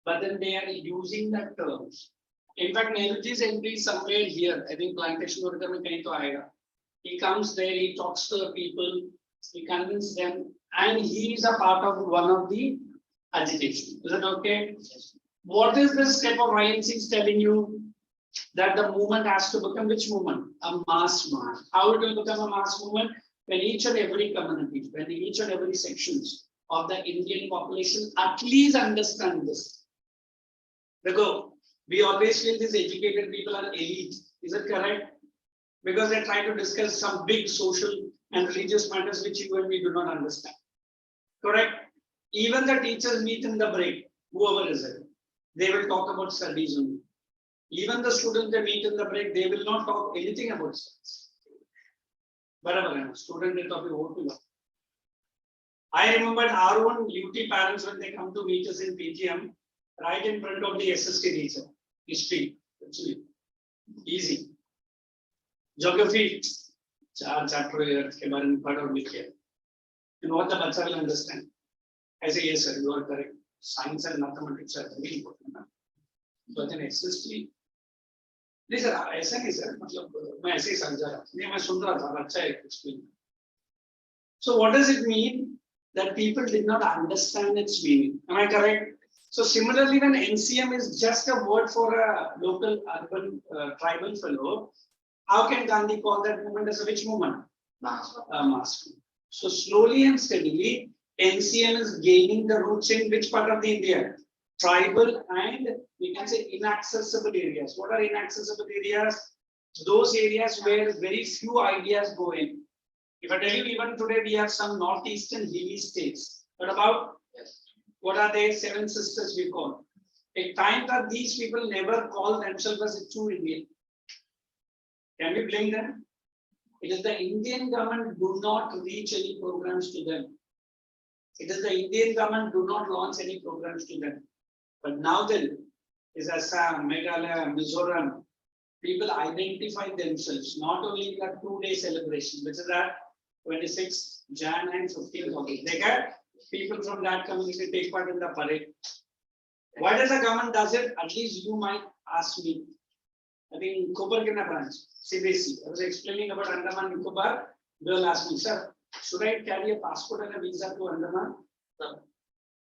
but then they are using that terms. In fact, Nehruji's entry is somewhere here. I think plantation worker mein kahin to aayega. He comes there, he talks to the people, he convinces them, and he is a part of one of the agitation. Is it okay? Yes. What is this step of INC telling you? That the movement has to become which movement? A mass movement. How it will become a mass movement? When each and every community, when each and every sections of the Indian population at least understand this. Because we always feel these educated people are elite. Is it correct? Because they try to discuss some big social and religious matters which you and we do not understand. Correct? Even the teachers meet in the break, whoever is it, they will talk about studies only. Even the students they meet in the break, they will not talk anything about studies. Barabar, student they talk about. I remember our own UT parents when they come to meet us in PGM, right in front of the SST teacher, history, actually, easy. Geography, chapter के बारे में पढ़ और लिखे. And what the bacha will understand. I say yes sir, you are correct. Science and mathematics are very important. But then SST. नहीं sir ऐसा नहीं sir मतलब मैं ऐसे ही समझा रहा नहीं मैं सुन रहा था अच्छा है explain. So what does it mean that people did not understand its meaning? Am I correct? So similarly, when NCM is just a word for a local urban tribal fellow, how can Gandhi call that movement as a which movement? Mass movement. So slowly and steadily, NCM is gaining the roots in which part of the India? Tribal and we can say inaccessible areas. What are inaccessible areas? Those areas where very few ideas go in. If I tell you even today we have some northeastern hilly states. What about? Yes. What are they? Seven sisters we call. A time that these people never call themselves as a true Indian. Can we blame them? It is the Indian government do not reach any programs to them. It is the Indian government do not launch any programs to them. But now then, is Assam, Meghalaya, Mizoram, people identify themselves not only in the 2-day celebration, which is that 26th Jan and 15th August. They get people from that community take part in the parade. Why does the government does it? At least you might ask me. I think Koperkina branch, CBSE. I was explaining about Andaman and Nicobar. Girl asked me, sir, should I carry a passport and a visa to Andaman?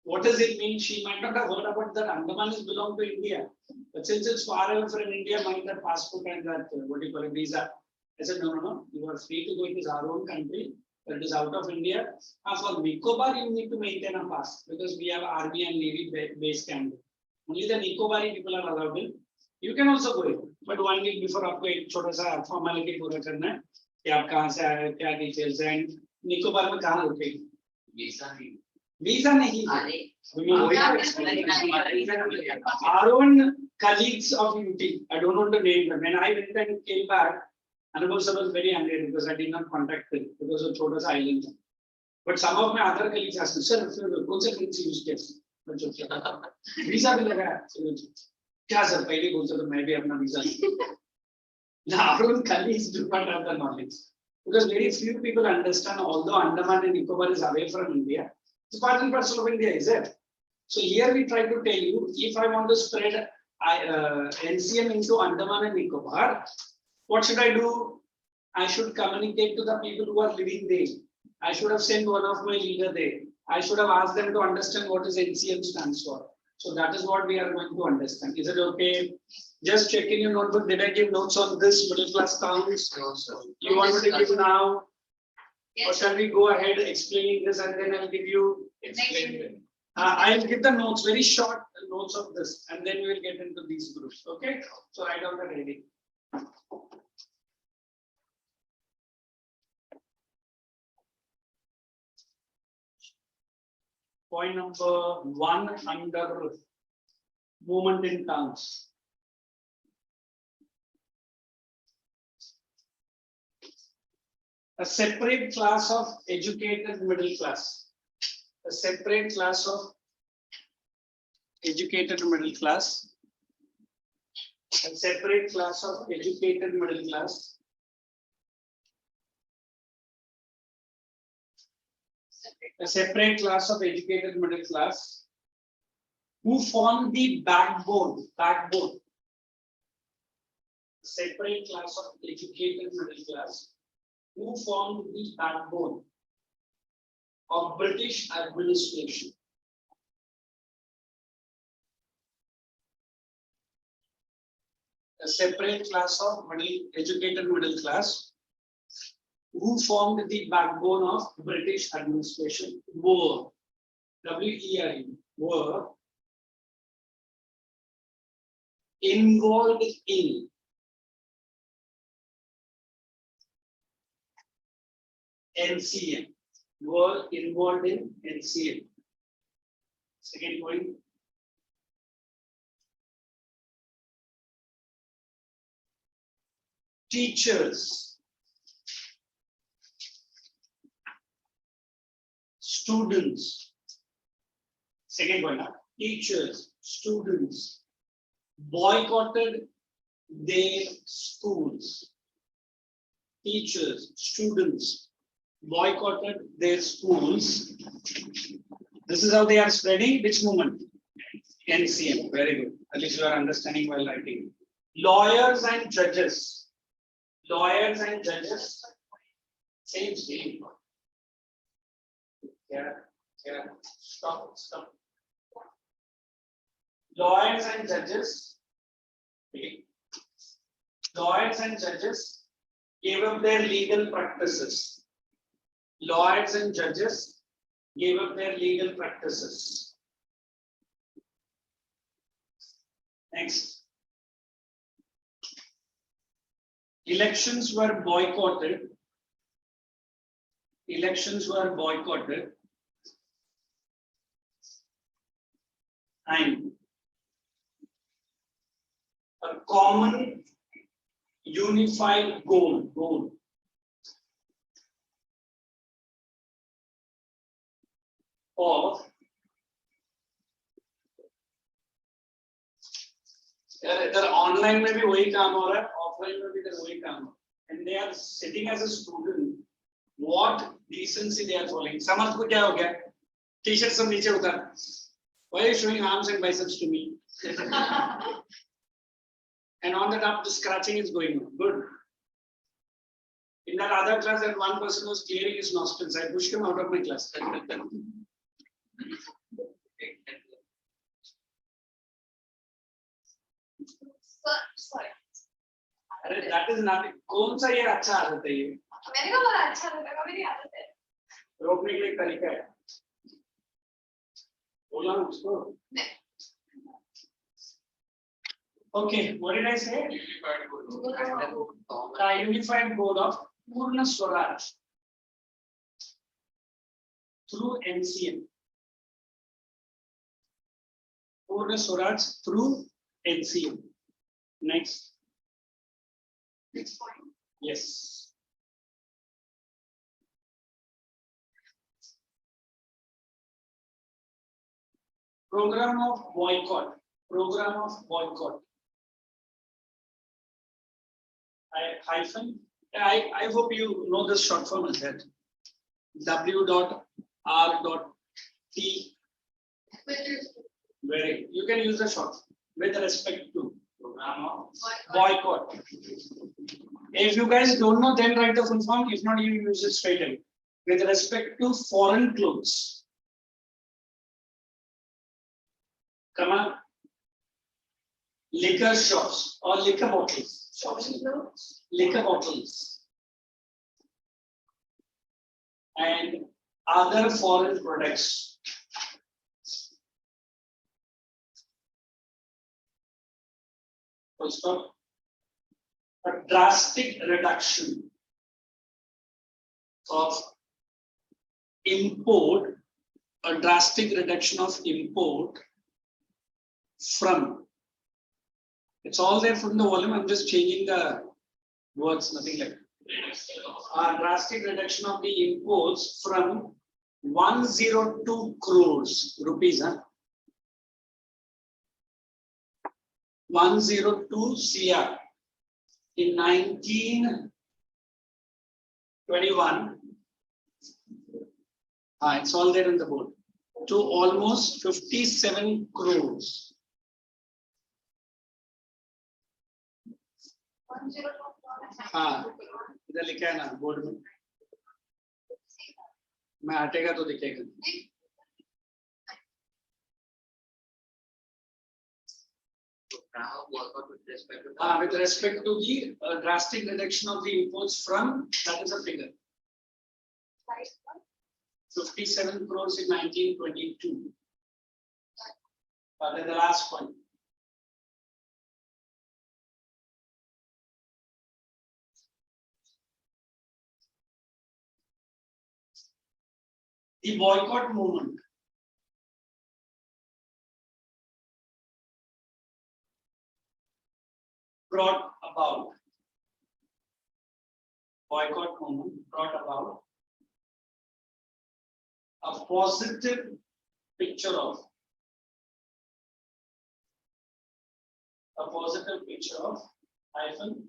What does it mean? She might not have heard about that Andaman is belong to India. But since it's far away from India, might that passport and that, what do you call it, visa? I said, no. You are free to go. It is our own country, but it is out of India. For Nicobar, you need to maintain a pass because we have army and navy base camp. Only the Nicobari people are allowed in. You can also go in, but 1 week before आपको एक छोटा सा formality पूरा करना है कि आप कहाँ से आए, क्या details हैं, निकोबार में कहाँ रुकेंगे? Visa नहीं. Our own colleagues of UT, I don't want to name them. When I went and came back, Anubhav sir was very angry because I did not contact them because of छोटा सा island. But some of my other colleagues asked me, sir, कौन सा currency use किया? Visa भी लगा है. क्या sir पहले बोलते तो मैं भी अपना visa our own colleagues do not have the knowledge because very few people understand. Although Andaman and Nicobar is away from India, it's part and parcel of India, is it? So here we try to tell you, if I want to spread NCM into Andaman and Nicobar, what should I do? I should communicate to the people who are living there. I should have sent one of my leader there. I should have asked them to understand what is NCM stands for. So that is what we are going to understand. Is it okay? Just check in your notebook. Did I give notes on this middle class towns? No, sir. You want me to give now? Or shall we go ahead explaining this and then I'll give you? Explain. I'll give the notes, very short notes of this, and then we will get into these groups. Okay? So write down the reading. Point number 1 under movement in towns. A separate class of educated middle class. A separate class of educated middle class. A separate class of educated middle class. A separate class of educated middle class who form the backbone. Separate class of educated middle class who formed the backbone of British administration. A separate class of educated middle class who formed the backbone of British administration were, W-E-R-E, were involved in NCM. Were involved in NCM. Second point. Teachers, students. Second point. Teachers, students boycotted their schools. Teachers, students boycotted their schools. This is how they are spreading which movement? NCM. Very good. At least you are understanding while writing. Lawyers and judges. Lawyers and judges. Same. Yeah. Stop. Lawyers and judges. Okay. Lawyers and judges gave up their legal practices. Lawyers and judges gave up their legal practices. Next. Elections were boycotted. And a common unified goal online में भी वही काम हो रहा है, offline में भी वही काम हो रहा है, and they are sitting as a student, what decency they are following. समझ को क्या हो गया, टी-शर्ट सब नीचे उतार, why are you showing arms and biceps to me? And on that up the scratching is going on. Good. In that other class, that one person was clearing his nostrils. I pushed him out of my class. Sorry. अरे that is nothing. कौन सा ये अच्छा आदत है ये? मैंने कहा बड़ा अच्छा लगा, मेरी आदत है। रोकने के लिए एक तरीका है। बोला ना उसको। Okay, what did I say? The unified code of Purna Swaraj through NCM. Purna Swaraj through NCM. Next. Next point. Yes. Program of boycott. Program of boycott. I hope you know this short form is that W.R.T. Very. You can use the short with respect to program of boycott. If you guys don't know, then write the full form. If not, you use it straight away. With respect to foreign clothes. Come on. Liquor shops or liquor bottles. Liquor bottles and other foreign products. First of a drastic reduction of import, a drastic reduction of import from. It's all there from the volume. I'm just changing the words, nothing like a drastic reduction of the imports from 102 crores rupees. 102 CR in 1921. It's all there on the board. To almost 57 crores. 102. हाँ इधर लिखा है ना board में, मैं हटेगा तो दिखेगा। With respect to the drastic reduction of the imports from, that is a figure. 57 crores in 1922. Then the last one. The boycott movement. Brought about a positive picture of hyphen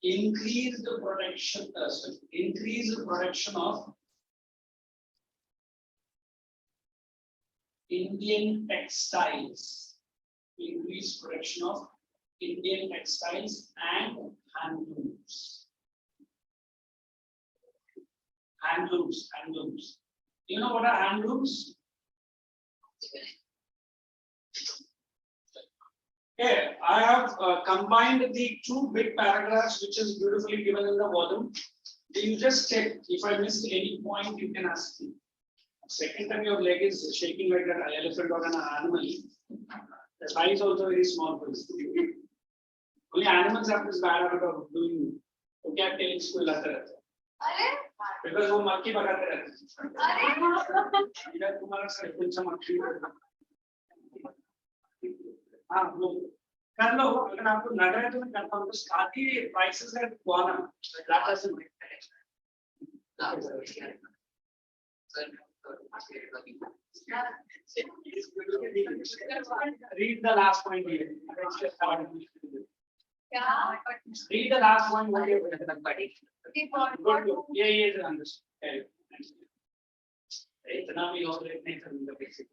increase the production of Indian textiles, increase production of Indian textiles and handlooms. Handlooms. You know what are handlooms? Here, I have combined the two big paragraphs, which is beautifully given in the volume. You just check. If I missed any point, you can ask me. Second time your leg is shaking like an elephant or an animal. The size is also very small. Only animals have this bad habit of doing cat tails को हिलाते रहते हैं. Because वो मक्खी भगाते रहते हैं. इधर तुम्हारा सर कौन सा मक्खी? हाँ वो कर लो. अगर आपको लग रहा है तो मैं करता हूँ. तो काफी prices है कौन है? That doesn't make sense. Read the last point here. Read the last one. What you have done. Good. Yeah, yeah, understand. इतना भी और नहीं समझ basic.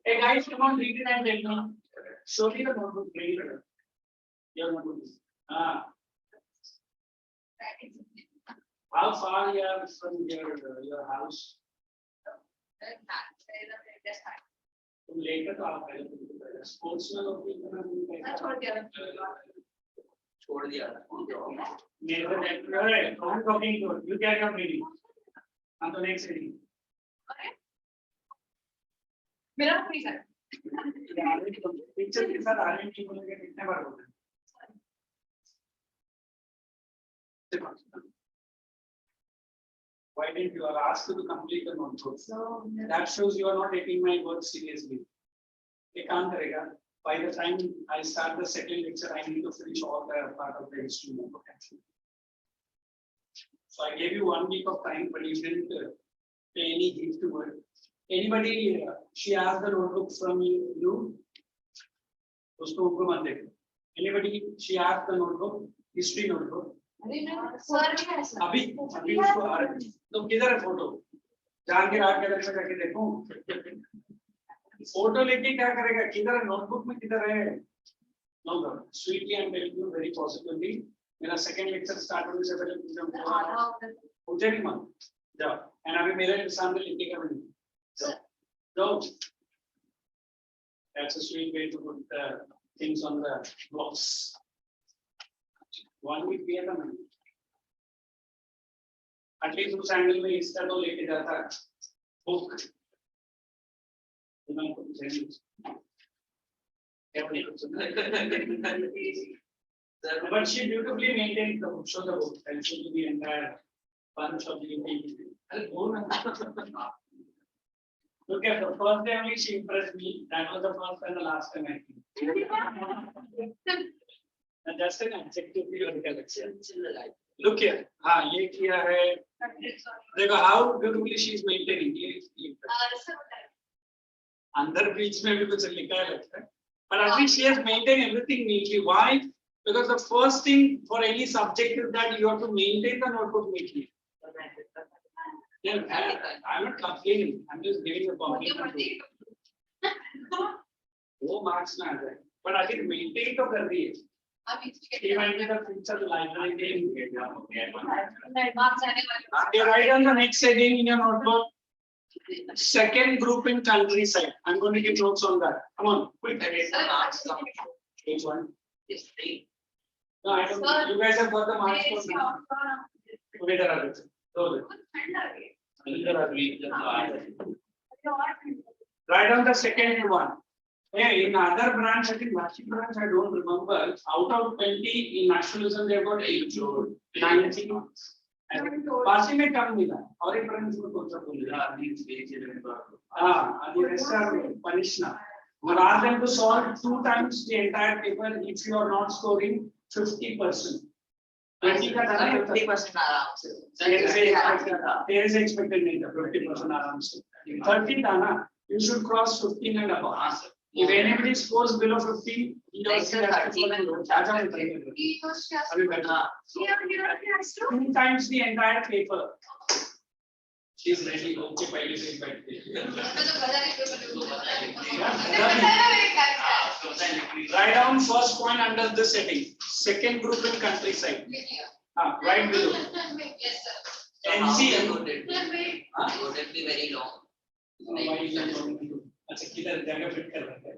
Hey guys, come on, read it and tell me. Show me the notebook. Read it. Your notebook. How far you are from your house? Later तो आप sportsman छोड़ दिया I'm talking to you. Carry on reading. On the next reading. मेरा free है picture के साथ आने की बोलेंगे कितने बार बोलते हैं Why didn't you are asked to complete the notebook? That shows you are not taking my work seriously. It can't करेगा. By the time I start the second lecture, I need to finish all the part of the history notebook. So I gave you 1 week of time, but you didn't pay any heed to it. Anybody? She asked the notebook from you. उसको उनको मत देखो. Anybody? She asked the notebook, history notebook. अभी उसको आ रहा है. तो किधर है फोटो? जान के रात के अंदर जाके देखो. फोटो लेके क्या करेगा? किधर है नोटबुक में किधर है? No, no. Sweetly, I'm telling you very positively. मेरा second lecture start होने से पहले मुझे नहीं मालूम. जाओ. And अभी मेरे सामने लिखने का नहीं. No. That's a sweet way to put things on the box. 1 week भी है ना. At least उस angle में इसका तो लेके जाता है. Book. But she beautifully maintained the book, show the book, and show to the entire bunch of the Look at the first day only she impressed me. That was the first and the last time I think. And just an adjective Look here. हाँ ये किया है. देखो how beautifully she is maintaining. अंदर बीच में भी कुछ लिखा है लगता है. But at least she has maintained everything neatly. Why? Because the first thing for any subject is that you have to maintain the notebook neatly. Yeah, I'm not complaining. I'm just giving a compliment. वो marks में आ जाए. But I think maintain तो कर दिए. Even with the future library. You write on the next heading in your notebook. Second group in countryside. I'm going to give notes on that. Come on, quick. Which one? No, I don't. You guys have got the marks for now. Okay, there are Write down the second one. Hey, in other branch, I think National branch, I don't remember. Out of 20 in nationalism, they got 8 or 19. Passing में कम मिला और एक branch में कौन सा बोल रहा the rest are punished now. But ask them to solve 2 times the entire paper if you are not scoring 50%. 20 का था 50% आराम से. There is expected नहीं था 50% आराम से. 30 था ना. You should cross 15 and above. If anybody scores below 50, he or she has to go 2 times the entire paper. She's ready. Okay, पहले से बैठते. Write down first point under this heading. Second group in countryside. Right below. Yes, sir. NCM. Would it be very long? अच्छा किधर जगह fit कर रहा है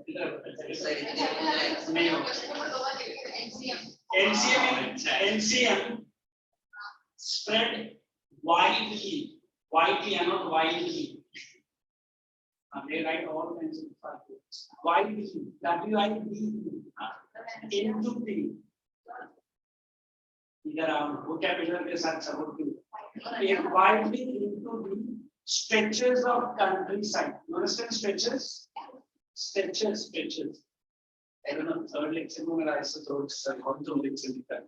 NCM spread widely and not widely. They write all kinds of factors. Widely, WIDE into the इधर आओ vocabulary के साथ support widely into the stretches of countryside. You understand stretches? Stretches. I don't know. Third lecture में मेरा ऐसा थोड़ा सा कौन lecture लिखा है.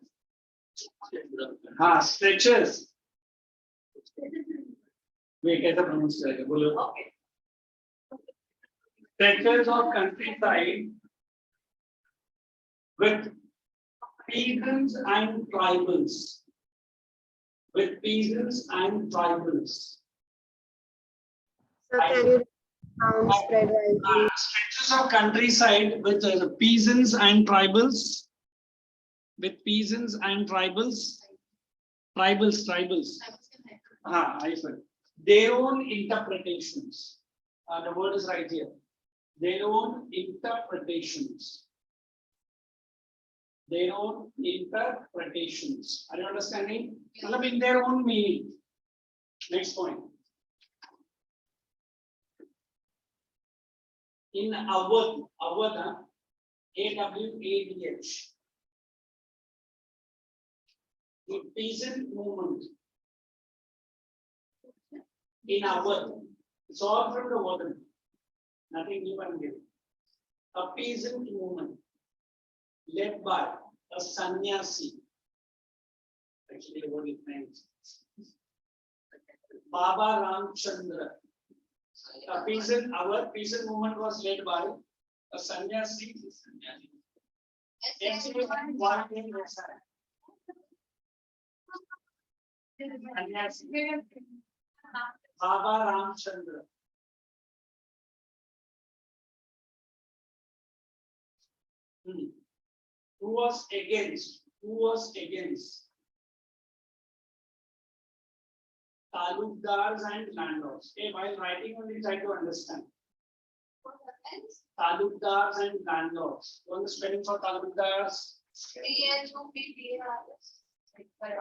हाँ, stretches. वे कैसे pronounce करेंगे बोलो. Okay. Stretches of countryside with peasants and tribals. With peasants and tribals. So can you spread widely? Stretches of countryside with peasants and tribals. With peasants and tribals. Tribals. I said. Their own interpretations. The word is right here. Their own interpretations. Their own interpretations. Are you understanding? In their own meaning. Next point. In Awadh, AWADH. The peasant movement. In Awadh, it's all from the word. Nothing new and new. A peasant movement led by a sannyasi. Actually, what it means. Baba Ramchandra. Our peasant movement was led by a sannyasi. Baba Ramchandra. Who was against talukdars and landlords. Okay, while writing only try to understand. Talukdars and landlords. What is the spelling for talukdars?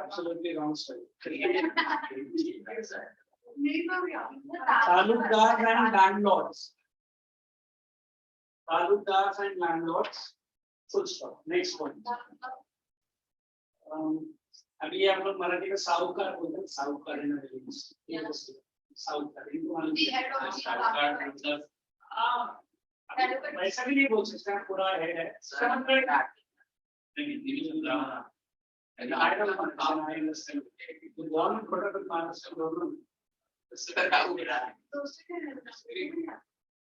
Absolutely wrong spelling. Talukdars and landlords. Talukdars and landlords. Full stop. Next one. अभी आप लोग मराठी में साहूकार बोलते हैं साहूकार इन साहूकार वैसा भी नहीं बोल सकते हैं पूरा है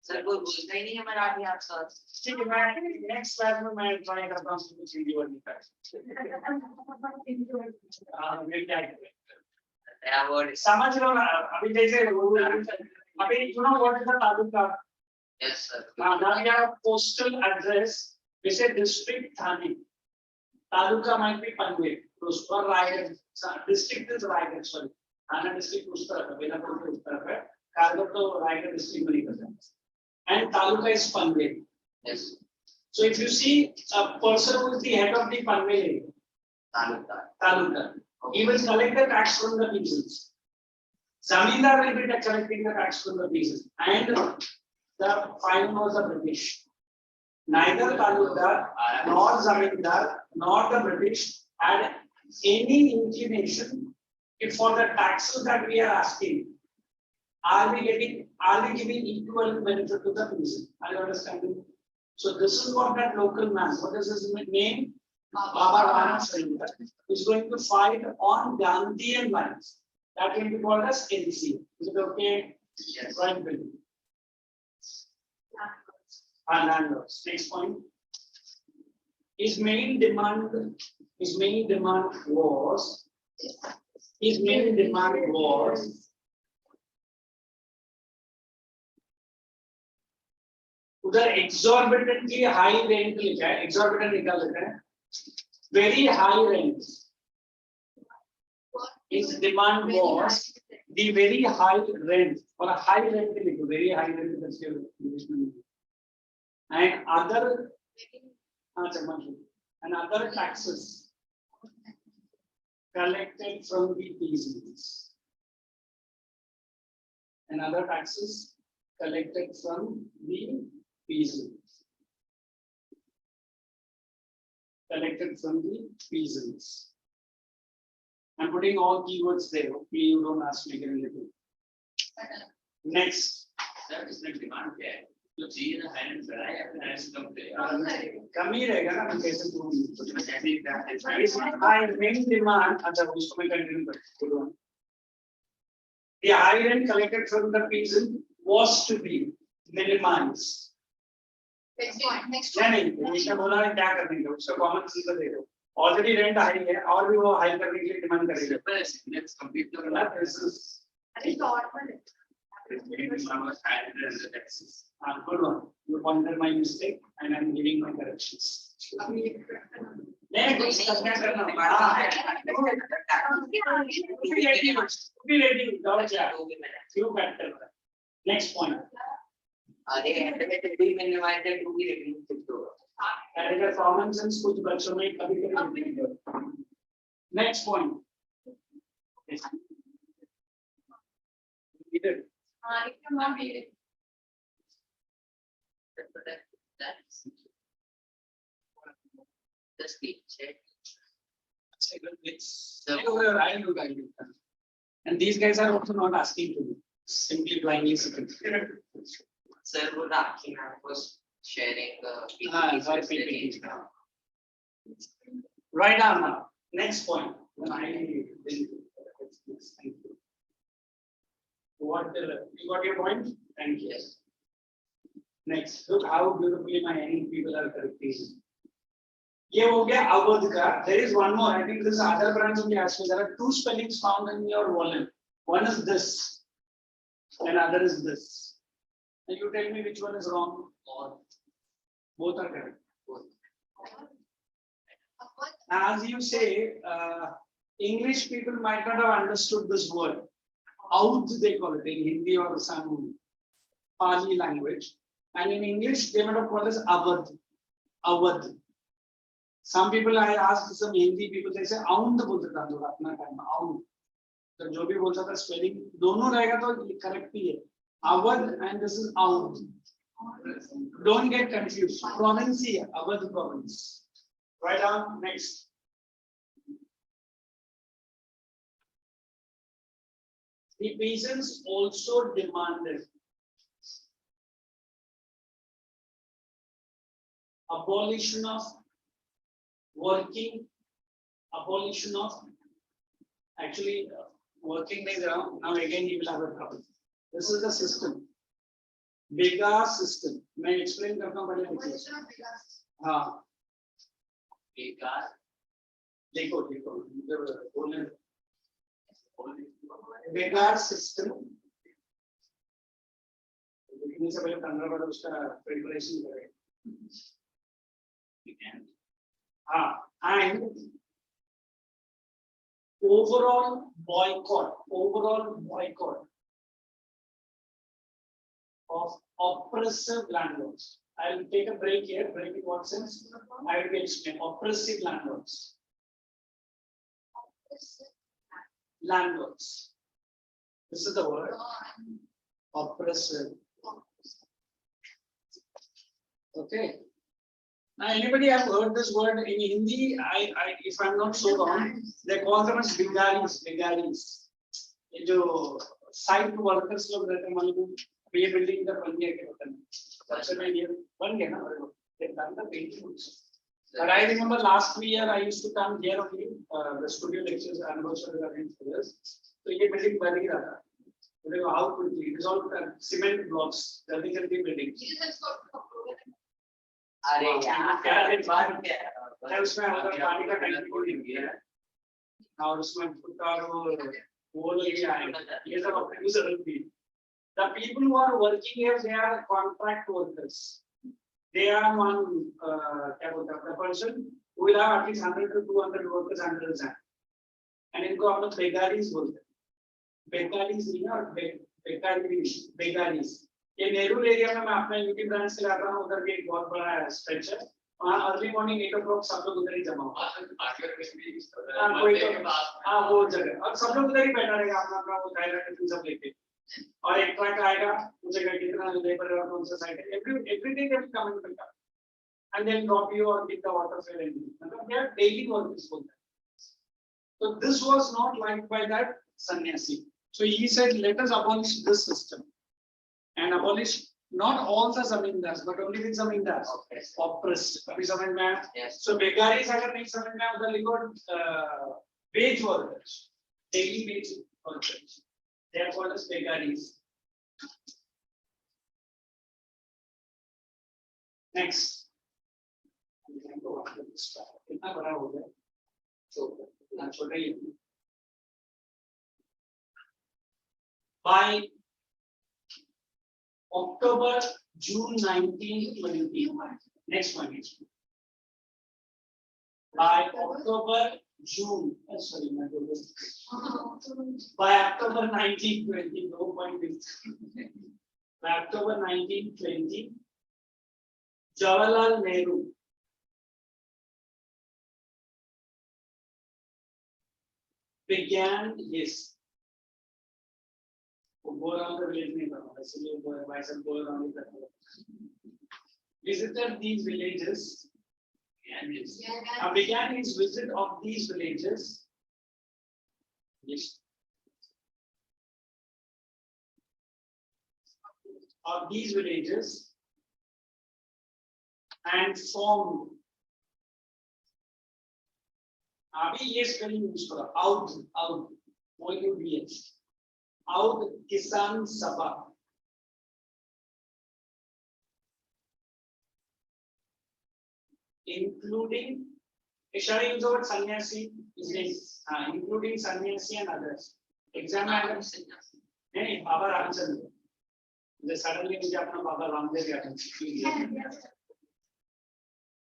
सर कोई बोलता ही नहीं है मराठी आप साथ. ठीक है मैं नेक्स्ट क्लास में मैं ट्राई करता हूँ कुछ हिंदी वर्ड निकाल. मैं क्या करें नया वर्ड समझ लो ना अभी जैसे अभी you know what is the taluka? Yes sir. Now we have postal address. We say district Thane. Taluka might be Panvel. Or Raigad. District is Raigad. Sorry. Thane district उस तरफ है. बेलापुर के उस तरफ है. Kargar तो Raigad district में निकलता है. And Taluka is Panvel. Yes. So if you see a person who is the head of the Panvel area, Taluka, he will collect the tax from the peasants. Zamindar will be collecting the tax from the peasants. And the final was the British. Neither Taluka nor Zamindar nor the British had any inclination if for the taxes that we are asking, are we giving equal benefit to the peasant? Are you understanding? So this is what that local man, what is his name? Baba Ramchandra is going to fight on Gandhian lines. That will be called as NC. Is it okay? Yes. Right, Bill. Landlords. Next point. His main demand was उधर exorbitantly high rent लिखा है, exorbitant निकाल लेते हैं, very high rent. His demand was the very high rent or a high rent लिखो, very high rent that's your and other taxes collected from the peasants. And other taxes collected from the peasants. Collected from the peasants. I'm putting all keywords there. Hopefully you don't ask me anything. Next. That is the demand there. तो चीज है ना बड़ा है अपना system पे कम ही रहेगा ना हम कैसे I main demand अच्छा उसको मैं कंटिन्यू करूँ The high rent collected from the peasant was to be minimized. Next point. Next नहीं point. नहीं उसने बोला है क्या करने का उसका कॉमन सेंस दे दो ऑलरेडी रेंट हाई है और भी वो हाई करने के लिए डिमांड करेगा Let's complete the this is I think normal. good one. You pointed my mistake and I'm giving my corrections. Next, क्या करना be ready without chat. Few factors. Next point. अरे एंड में minimize the to be reduced. That is a common sense कुछ बच्चों में कभी कभी. Next point. Either. It cannot be. The speech. I'll do. And these guys are also not asking to do. Simply blindly sitting. Sir, would asking was sharing Sorry, PPT. Right on now. Next point. What you got your point? Thank you. Next, look how beautifully my young people are correcting. ये हो गया अवध का. There is one more. I think this is other branch of the ASH. There are two spellings found in your volume. One is this, and other is this. And you tell me which one is wrong or both are correct. As you say, English people might not have understood this word. Out they call it in Hindi or some Pali language. And in English, they might have called it Avadh. Avadh. Some people I asked some Hindi people, they say Aund बोलते थे लोग अपना time Aund. तो जो भी बोलता था spelling दोनों रहेगा तो correct ही है. Avadh and this is Aund. Don't get confused. Province here, Avadh province. Right on. Next. The peasants also demanded abolition of working, abolition of actually working days around. Now again you will have a problem. This is the system. Bega system. मैं explain करता हूँ पहले. हाँ. Bega. देखो बोलने. Bega system. लिखने से पहले 15 बार उसका preparation करें. And overall boycott of oppressive landlords. I will take a break here. Break in what sense? I will explain. Oppressive landlords. Landlords. This is the word. Oppressive. Okay. Now, anybody have heard this word in Hindi? If I'm not so wrong, they call them as Bengalis. ये जो site workers लोग रहते हैं मालूम ये building का बन गया क्या होता है? सबसे में ये बन गया ना? They've done the painting. But I remember last year I used to come here only the studio lectures anniversary arranged for this. तो ये building बन ही रहा था. तो how quickly? It is all cement blocks. जल्दी building. अरे यार क्या उसमें अगर पानी का टैंक खोल दिया और उसमें फुटा वो लेके आएगा ये सब अपने जरूरत थी. The people who are working here, they are contract workers. They are one क्या बोलते हैं the person who will have at least 100 to 200 workers under his hand. And इनको हम लोग बेगारीज बोलते हैं. बेगारीज नहीं और बेगारीज. ये नेहरू एरिया में मैं अपने यूपी ब्रांच से आता हूँ उधर भी एक बहुत बड़ा स्ट्रेच है वहाँ अर्ली मॉर्निंग 8 o'clock सब लोग उधर ही जमा हो वो जगह और सब लोग उधर ही बैठा रहेगा अपना अपना वो खाएगा टिफिन सब लेके और एक ट्रक आएगा पूछेगा कितना लेबर है और कौन सा साइड है every day they come in the and then drop you or get the water fill in. They are daily workers for that. So this was not liked by that sannyasi. So he said, let us abolish this system. And abolish not all the zamindars, but only the zamindars. Oppressed. Yes. So begaris agar nahi samajh mein udhar likho wage workers, daily wage workers. They are called as begaris. Next. कितना बड़ा हो गया? छोटा ही है. By October, June 1920. Next one. By October, June. Sorry, my goodness. By October 1920, no point. By October 1920, Jawaharlal Nehru began his. Go around the village, visited these villages and began his visit of these villages. Yes. Of these villages and formed. अभी ये spelling use करो out out Kisan Sabha. Including, shall I use the word sannyasi? Including sannyasi and others. Example. नहीं बाबा रामचंद्र. मुझे suddenly मुझे अपना बाबा रामदेव याद आया.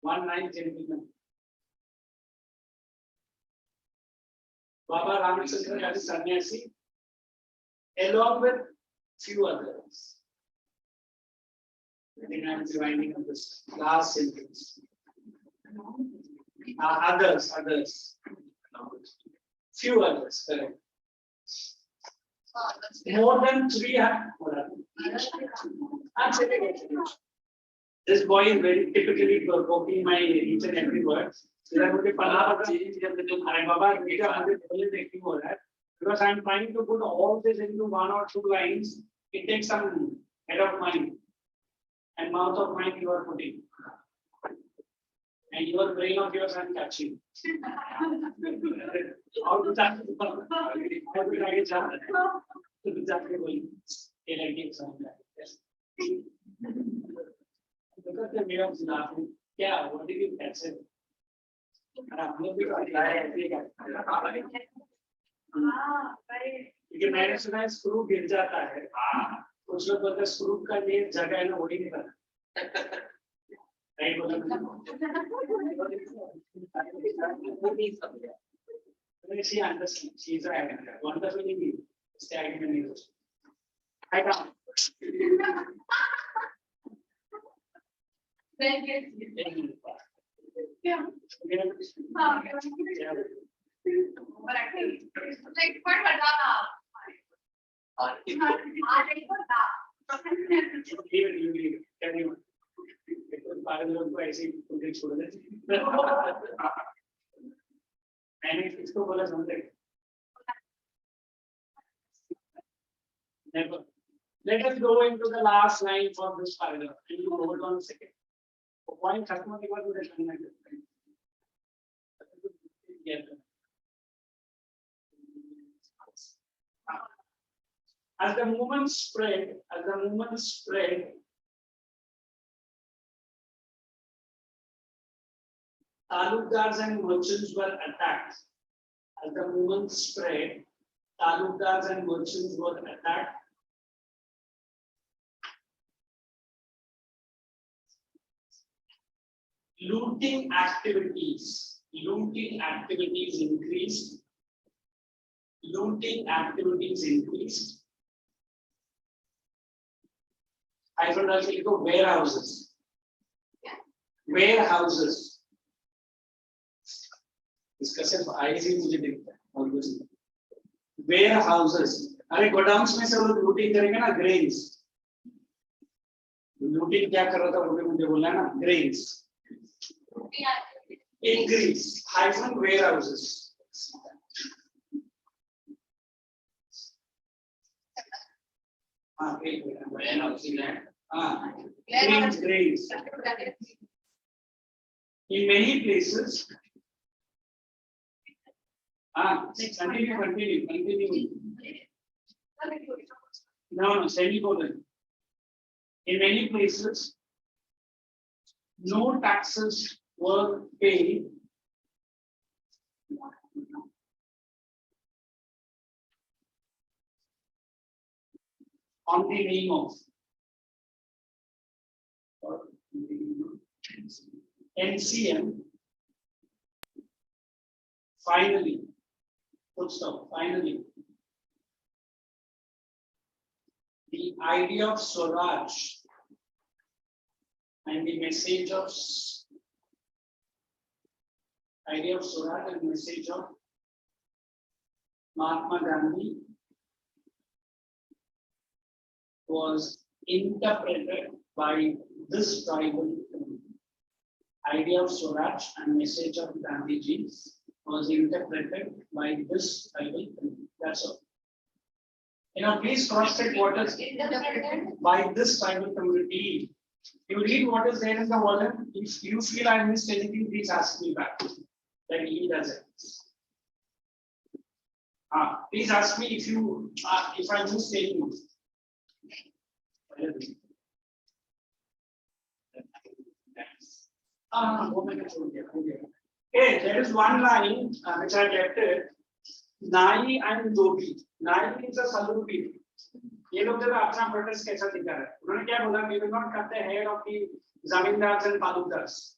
1 gentleman. Baba Ramachandra as sannyasi, along with few others. I think I am rewinding on this last sentence. Others. Few others, correct. More than 300. This boy is very typically copying my each and every word. Because I am trying to put all this into 1 or 2 lines, it takes some head of mind and mouth of mind you are putting. And your brain of yours I am catching. How to start? Look at the way of laughing. Yeah, what did you catch it? क्योंकि मैंने सुना है screw गिर जाता है. कुछ लोग बोलते हैं स्क्रू का ये जगह है ना वो ही नहीं पता. नहीं बोला मैंने. She understands. She's a wonderfully staggering. I can't. Yeah. Like what इसको बोला समझे. Never. Let us go into the last line for this paragraph. Can you hold on a second? Point खत्म के बाद मुझे करना है. As the movement spread, talukdars and merchants were attacked. As the movement spread, talukdars and merchants were attacked. Looting activities increased. I should also go warehouses. इसका सिर्फ आई से मुझे दिखता है और कुछ नहीं. Warehouses. अरे गोडाउन्स में सब लोग लूटिंग करेंगे ना. ग्रेन्स लूटिंग क्या कर रहा था वो भी मुझे बोलना है ना. Grains increase hyphen warehouses. Grains. In many places. Continue. No, semicolon. In many places, no taxes were paid on the name of NCM. Finally, full stop. Finally, the idea of Swaraj and the message of Mahatma Gandhi was interpreted by this tribal community. Idea of Swaraj and message of Gandhiji was interpreted by this tribal community. That's all. Please cross-check what is by this tribal community. You read what is there in the volume. If you feel I missed anything, please ask me back. Then he does it. Please ask me if I missed anything. Okay, there is one line which I left it. Nai and Dobi. Nai is a salupi. ये लोग जब अपना protest कैसा दिखा रहा है उन्होंने क्या बोला we will not cut the hair of the zamindars and palukdars.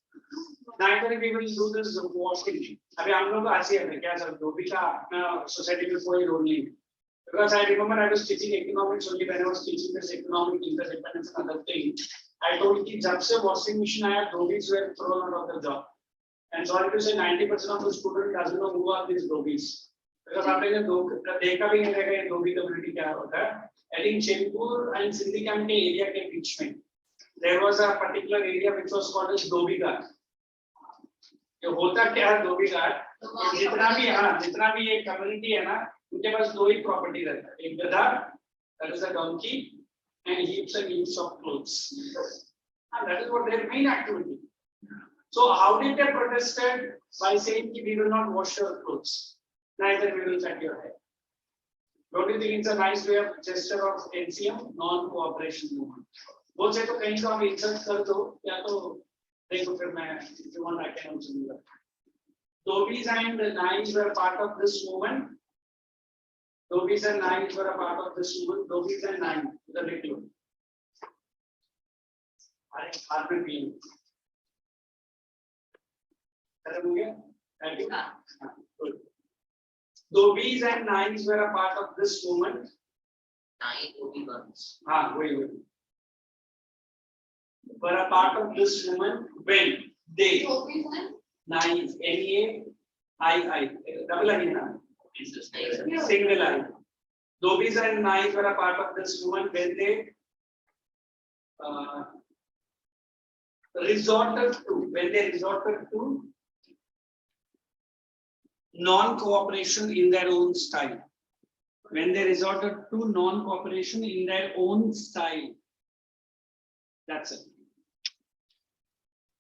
Neither we will do this washing. अभी हम लोग ऐसे हैं क्या सर धोबी का अपना सोसाइटी में कोई रोल नहीं है. Because I remember I was teaching economics only when I was teaching this economic interdependence and other thing. I told कि जब से washing machine आया धोबीज were thrown out of the job. And sorry to say 90% of the students doesn't know who are these dhobis. Because आपने जब देखा भी नहीं रहेगा ये धोबी community क्या होता है. I think Chenpur and Sindhi camp के area के बीच में there was a particular area which was called as Dhobi Ghat. ये होता क्या है Dhobi Ghat? जितना भी ये community है ना उनके पास दो ही property रहता है. एक गधा, that is a donkey, and heaps and heaps of clothes. And that is what their main activity. So how did they protested? By saying we will not wash your clothes, neither we will cut your hair. Don't you think it's a nice way of gesture of NCM, non-cooperation movement? वो से तो कहीं तो आप insult कर दो या तो देखो फिर मैं if you want I can also do that. Dhobis and Nais were part of this movement. Dhobis and Nais were a part of this movement. Dhobis and Nais, the little. अरे हाथ में भी खत्म हो गया. Thank you. Good. Dhobis and Nais were a part of this movement. Nine Dhobi ones. Wait. Were a part of this movement when they Nais, N-A-I-I, double I, single I. Dhobis and Nais were a part of this movement when they resorted to non-cooperation in their own style. When they resorted to non-cooperation in their own style. That's it.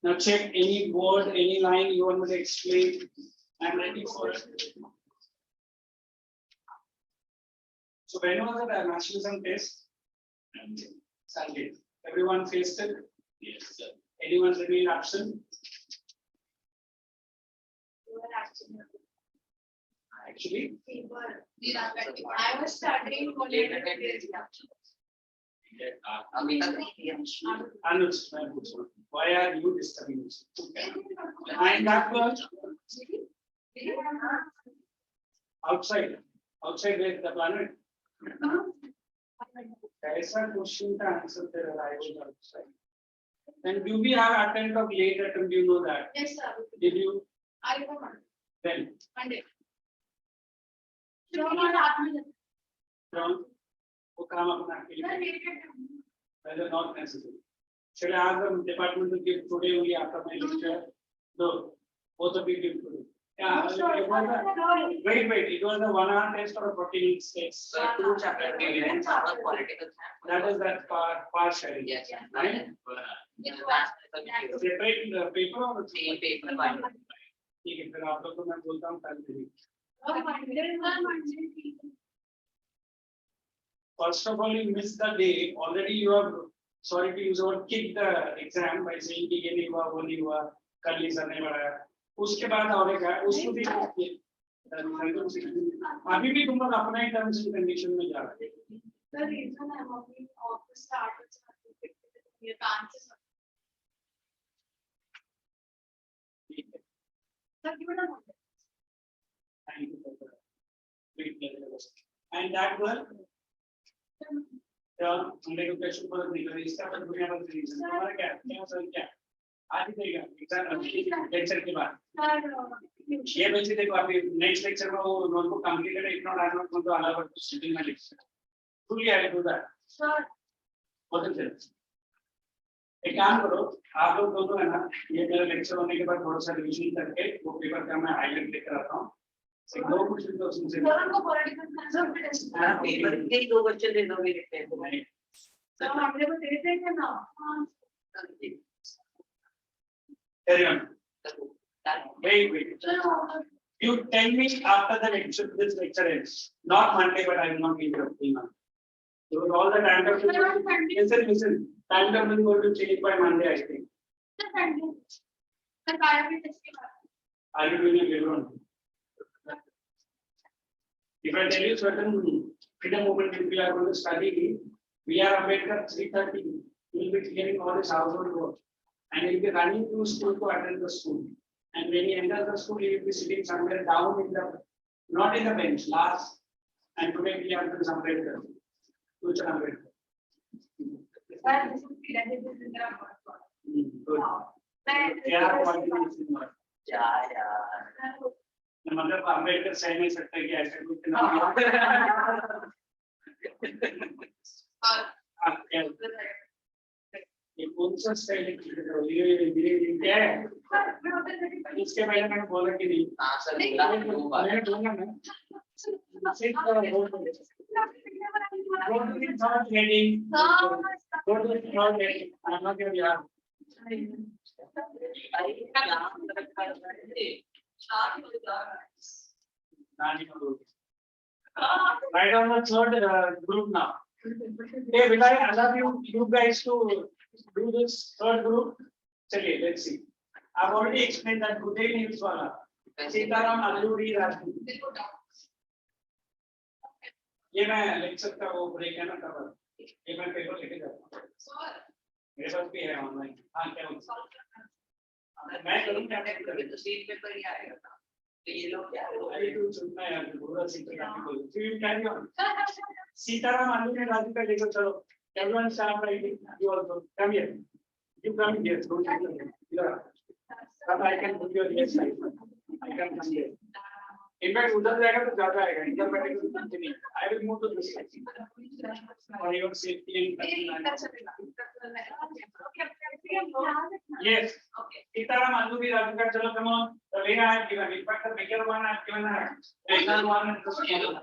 Now check any word, any line you want me to explain. I'm ready for it. So when was the nationalism test? Sunday. Everyone faced it? Yes, sir. Anyone remain absent? Actually, I was studying for later. Why are you disturbing us? And that was outside where the planet. Kaisa question to answer there I was outside. And do we have attempt of late attempt? You know that? Yes, sir. Did you? I don't know. Then? Monday. From who come up whether not necessary. Should I ask the department to give today only after my lecture? No, both of you give today. Yeah, wait, it was a 1 hour test or a 40 test. So 2 chapter events are political. That is that partial. Yes. Right? Separate the paper or Same paper one. ठीक है फिर आप लोग को मैं बोलता हूँ कल First of all, you missed the day. Already you have, sorry to use the word, kicked the exam by saying कि ये नहीं हुआ, वो नहीं हुआ, कल ही सर ने बढ़ाया. उसके बाद और क्या? उसको भी अभी भी तुम लोग अपना ही टर्म्स एंड कंडीशन में जा रहे हो. The reason I'm working off the start is you can't. Thank you for that. And that girl, हमने को क्वेश्चन पर निकल इसका पर दुनिया भर की रीजन हमारा क्या सर क्या आज देगा एग्जाम लेक्चर के बाद ये बच्चे देखो अभी नेक्स्ट लेक्चर में वो नोटबुक कंप्लीट है. If not I not going to allow to sit in my lecture. Fully I do that sir. What is it? एक काम करो आप लोग दोनों है ना, ये मेरा लेक्चर होने के बाद थोड़ा सा रिवीजन करके वो पेपर का मैं हाईलाइट लेकर आता हूँ. दो क्वेश्चन तो सुन से को पॉलिटिकल साइंस पेपर के 2 बच्चे दे दो मेरे पे तो मैं सर हमने को देते हैं ना. carry on. Wait. You tell me after the lecture, this lecture ends. Not Monday, but I will not be interrupting. So all the time listen. Time is going to change by Monday, I think. Are you doing a paper on? If I tell you certain freedom movement we are going to study, we are awake at 3:30. You will be clearing all this household work. And you will be running to school to attend the school. And when you enter the school, you will be sitting somewhere down in the, not in the bench, last. And today we are doing some better. Good. मतलब अम्बेडकर सही नहीं सकते कि ऐसे कुछ ये कौन सा स्टाइल ये क्या है? इसके पहले मैंने बोला कि नहीं. हाँ सर बोला ना. Don't be not ready. Don't be not ready. I'm not your yard. Right on the third group now. Hey, will I allow you guys to do this third group? Okay, let's see. I've already explained that good day names wala. Sitaram Alluri Raju. ये मैं lecture का वो break है ना cover. ये मैं paper लेके जाता हूँ. मेरे पास भी है ऑनलाइन. हाँ क्या मैं करूँ क्या तो सीट पेपर ही आएगा तो ये लोग क्या अरे तू सुनना यार पूरा सीट का बोल. फिर क्या क्यों सीताराम आलू ने राजू का लेकर चलो. everyone stand right. You also come here. You come here. Here. But I can put your yes side. I can come here. In fact, उधर जाएगा तो ज़्यादा आएगा. इधर बैठेगा तो कुछ नहीं. I will move to this side. For your safety and yes. Sitaram आलू भी राजू का चलो come on. The way I have given. In fact, the bigger one I have given her. Bigger one and the smaller.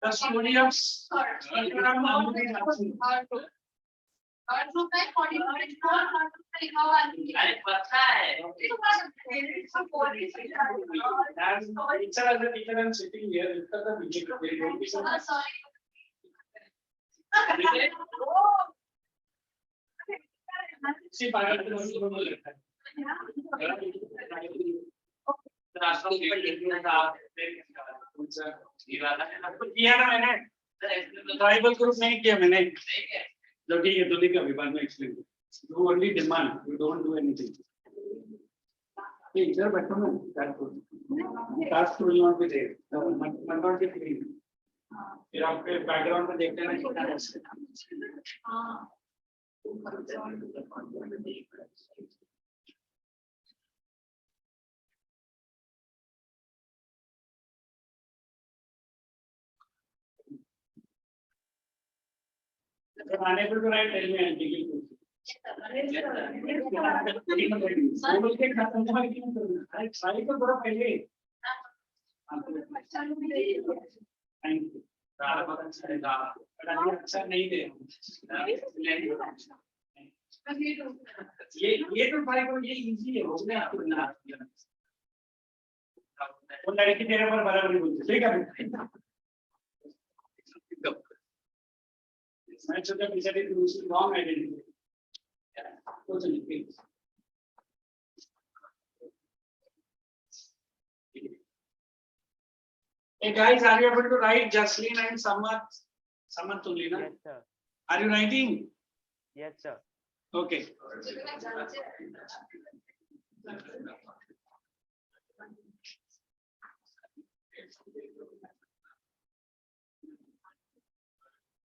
The story of Sitaram आलू भी राजू. अरे पता है Teacher as a teacher and sitting here. Look at the picture. They don't be so. See, किया ना मैंने. Tribal group नहीं किया मैंने. तो ठीक है दूल्हे का विभाग में explain. You only demand. You don't do anything. Hey, इधर बैठो ना. Task will not be there. Might not be clean. फिर आपके बैकग्राउंड में देखते हैं ना unable to write, tell me and dig it. सारी तो बड़ा पहले. Thank you. अच्छा नहीं दे. ये तो भाई को ये इजी है. उसने आपको बना दिया. वो लड़की तेरे पर बराबरी बोलती. ठीक है. Match of the presented using wrong identity. Totally. Hey guys, are you able to write Jaslin and Samat? Samat only, na? Yes, sir. Are you writing? Yes, sir. Okay.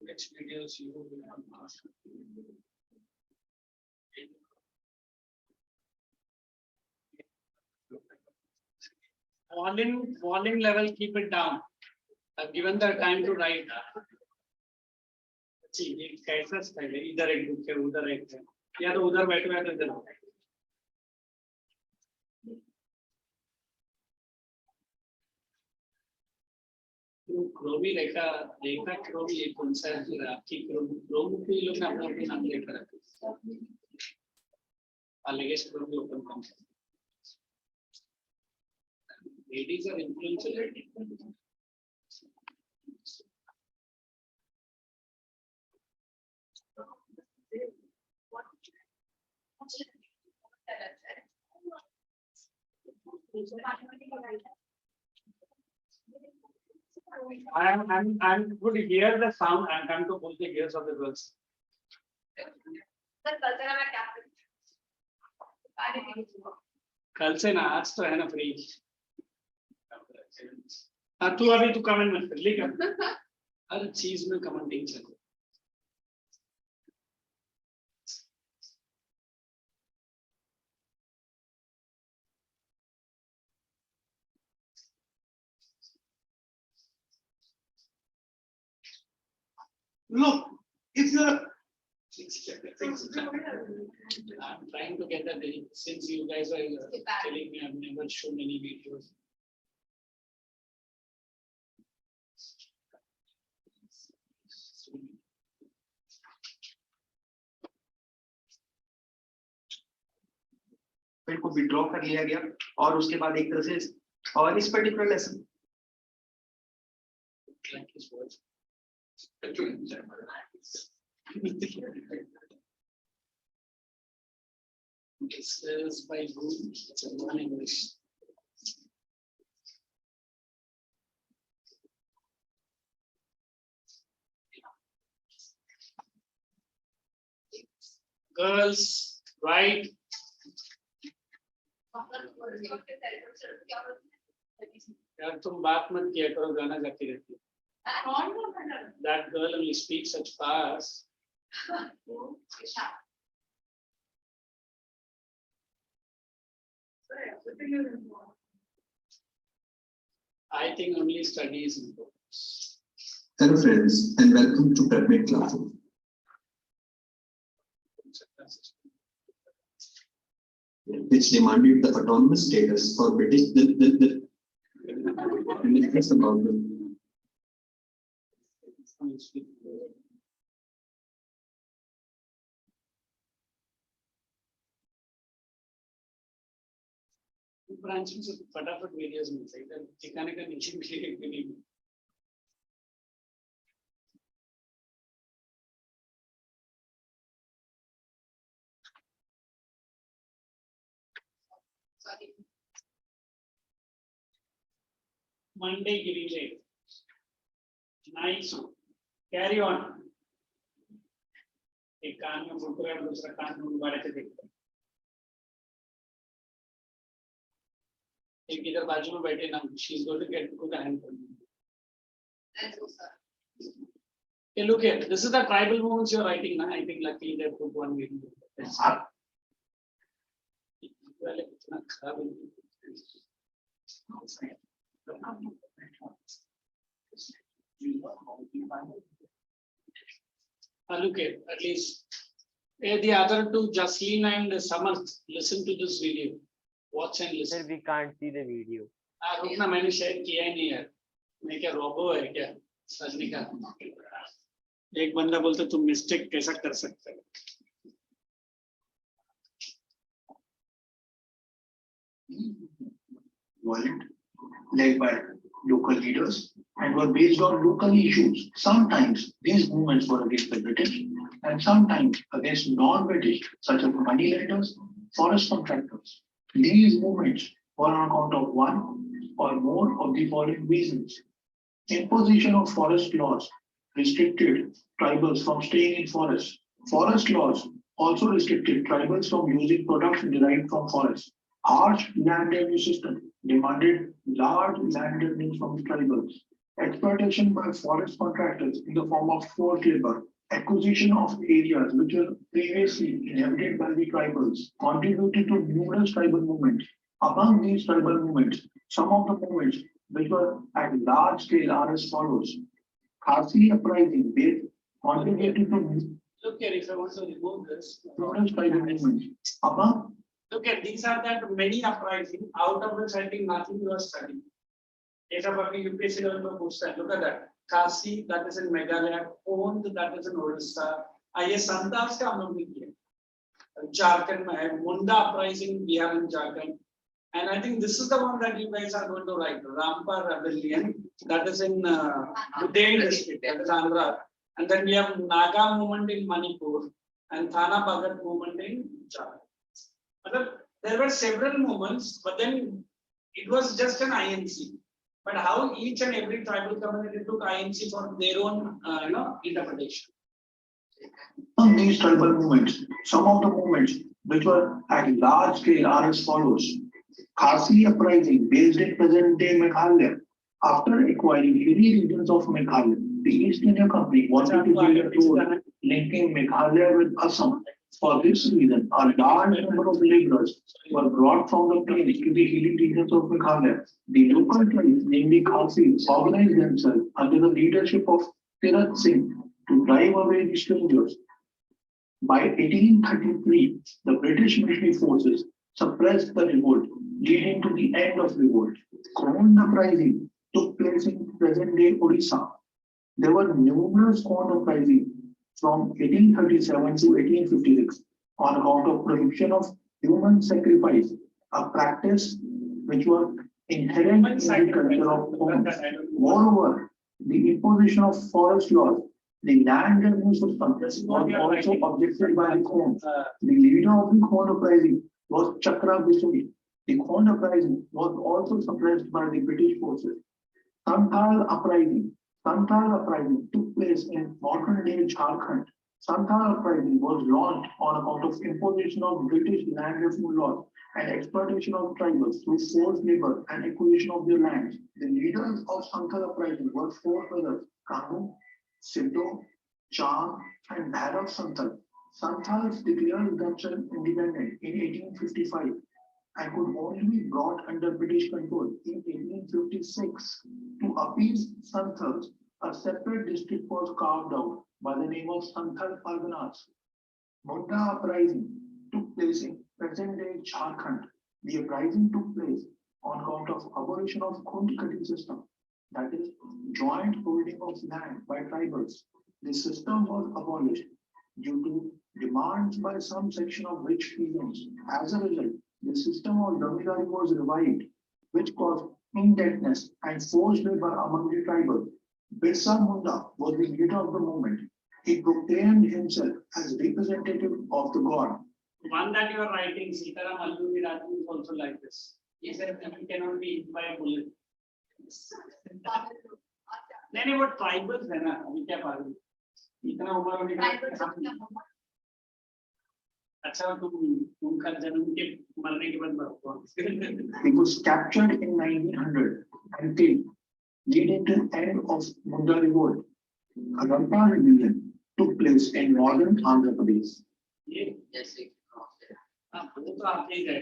Which videos you will ask? Volume level, keep it down. I've given the time to write. See, ये कैसा style है? इधर एक book है, उधर एक है, या तो उधर बैठो या तो इधर। क्रोमी रेखा रेखा क्रोमी ये कौन सा है? आपकी क्रोम को ये लोग ने अपना अपना नाम लेकर रखा है। अलग क्रोमी ओपन कर। Ladies are influential. I'm good to hear the sound. I'm trying to pull the ears of the girls. कल से ना आज तो है ना फ्री। हाँ तू अभी तू कमेंट मत कर लिख हर चीज में कमेंटिंग चलो। Look, if you're I'm trying to get that since you guys are telling me I've never shown any videos. फिर को विड्रॉ कर लिया गया और उसके बाद एक तरह से और इस particular lesson This is by Google. It's a non-English. Girls, right? यार तुम बात मत किया करो गाना गाती रहती है। That girl only speaks such fast. I think only study is important. Hello friends and welcome to PrepMate Classroom. Which demanded the autonomous status for British ministers about them. Branch में फटाफट वीडियोस मिल सकते हैं ठिकाने का नीचे भी Monday giving late. Nice. Carry on. एक कान में फुट रहा है दूसरा कान में दोबारा से देखता है एक इधर बाजू में बैठे ना she is going to get to the hand. Okay, look here. This is the tribal movements you are writing now. I think luckily they put one video. Look here, at least the other two, Jaslin and Samarth, listen to this video. Watch and listen. Sir, we can't see the video. रुकना मैंने share किया ही नहीं यार मैं क्या robo है क्या सजनी का एक बंदा बोलता तुम मिस्टेक कैसा कर सकते हो Wallet led by local leaders and were based on local issues. Sometimes these movements were against the British and sometimes against non-British, such as money lenders, forest contractors. These movements were on account of one or more of the following reasons. Imposition of forest laws restricted tribals from staying in forests. Forest laws also restricted tribals from using products derived from forests. Harsh land revenue system demanded large land revenues from the tribals. Exploitation by forest contractors in the form of forced labor. Acquisition of areas which were previously inhabited by the tribals contributed to numerous tribal movements. Among these tribal movements, some of the movements which were at large scale are as follows. Khasi uprising, they contributed to Look here, if I want to remove this. numerous tribal movements. Among Look at these are that many uprising, out of which I think nothing you are studying. If a UPSC level post, look at that. Kasi, that is in Meghalaya, Pond, that is in Odisha. ये संतास का हम लोग ने किया झारखंड में है मुंडा uprising we have in Jharkhand, and I think this is the one that you guys are going to write, Rampa rebellion, that is in Udain district, that is Andhra, and then we have Naga movement in Manipur and Thana Bhagat movement in Jharkhand. There were several movements, but then it was just an INC. But how each and every tribal community took INC for their own, interpretation. Among these tribal movements, some of the movements which were at large scale are as follows. Khasi uprising based in present-day Meghalaya. After acquiring hilly regions of Meghalaya, the East India Company wanted to build a road linking Meghalaya with Assam. For this reason, a large number of laborers were brought from the plains to the hilly regions of Meghalaya. The local tribes, namely Khasis, organized themselves under the leadership of Tirat Singh to drive away the strangers. By 1833, the British military forces suppressed the revolt, leading to the end of revolt. Corn uprising took place in present-day Odisha. There were numerous corn uprisings from 1837 to 1856 on account of prohibition of human sacrifice, a practice which was inherent in the culture of homes. Moreover, the imposition of forest laws, the land revenue system was also objected by the Khons. The leader of the Khon uprising was Chakra Bisuri. The Khon uprising was also suppressed by the British forces. Santhal uprising took place in modern-day Jharkhand. Santhal uprising was launched on account of imposition of British land revenue laws and exploitation of tribals through forced labor and acquisition of their lands. The leaders of Santhal uprising were four brothers: Kanu, Siddo, Chand, and Bhairav Santhal. Santhals declared themselves independent in 1855 and could only be brought under British control in 1856. To appease Santhals, a separate district was carved out by the name of Santhal Parganas. Munda uprising took place in present-day Jharkhand. The uprising took place on account of abolition of Khund cutting system, that is, joint holding of land by tribals. This system was abolished due to demands by some section of rich peasants. As a result, the system of Zamindari was revived, which caused indebtedness and forced labor among the tribal. Birsa Munda was the leader of the movement. He proclaimed himself as representative of the god. One that you are writing, Sitaram Alluri Raju, is also like this. He said that he cannot be hit by a bullet. नहीं वो tribals है ना अभी क्या बात है इतना उम्र होने का अच्छा तुम जन्म के मरने के बाद He was captured in 1900 and killed, leading to the end of Munda revolt. A Rampa rebellion took place in northern Andhra Pradesh. वो तो आप ही गए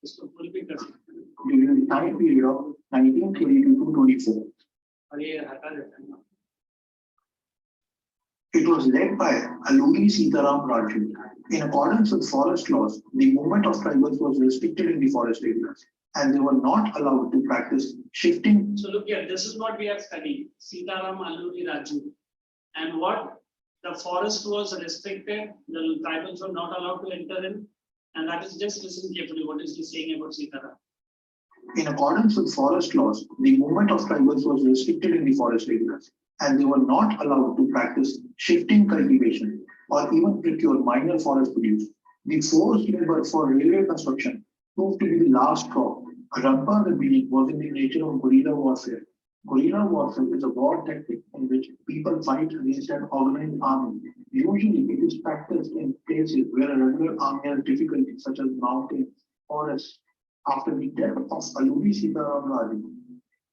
इसको फुल भी कर सकते during the time period of 1922 to 24. और ये हटा देता है It was led by Alluri Sitaram Raju. In accordance with forest laws, the movement of tribals was restricted in the forest areas, and they were not allowed to practice shifting. So look here, this is what we are studying. Sitaram Alluri Raju. And what the forest was restricted, the tribals were not allowed to enter in. And that is just listen carefully what is he saying about Sitaram. In accordance with forest laws, the movement of tribals was restricted in the forest areas, and they were not allowed to practice shifting cultivation or even procure minor forest produce. The forced labor for railway construction proved to be the last straw. Rampa rebellion was in the nature of guerrilla warfare. Guerrilla warfare is a war tactic in which people fight against an organized army. Usually, it is practiced in places where a regular army has difficulties, such as mountains, forests. After the death of Aluri Sitaram Raju,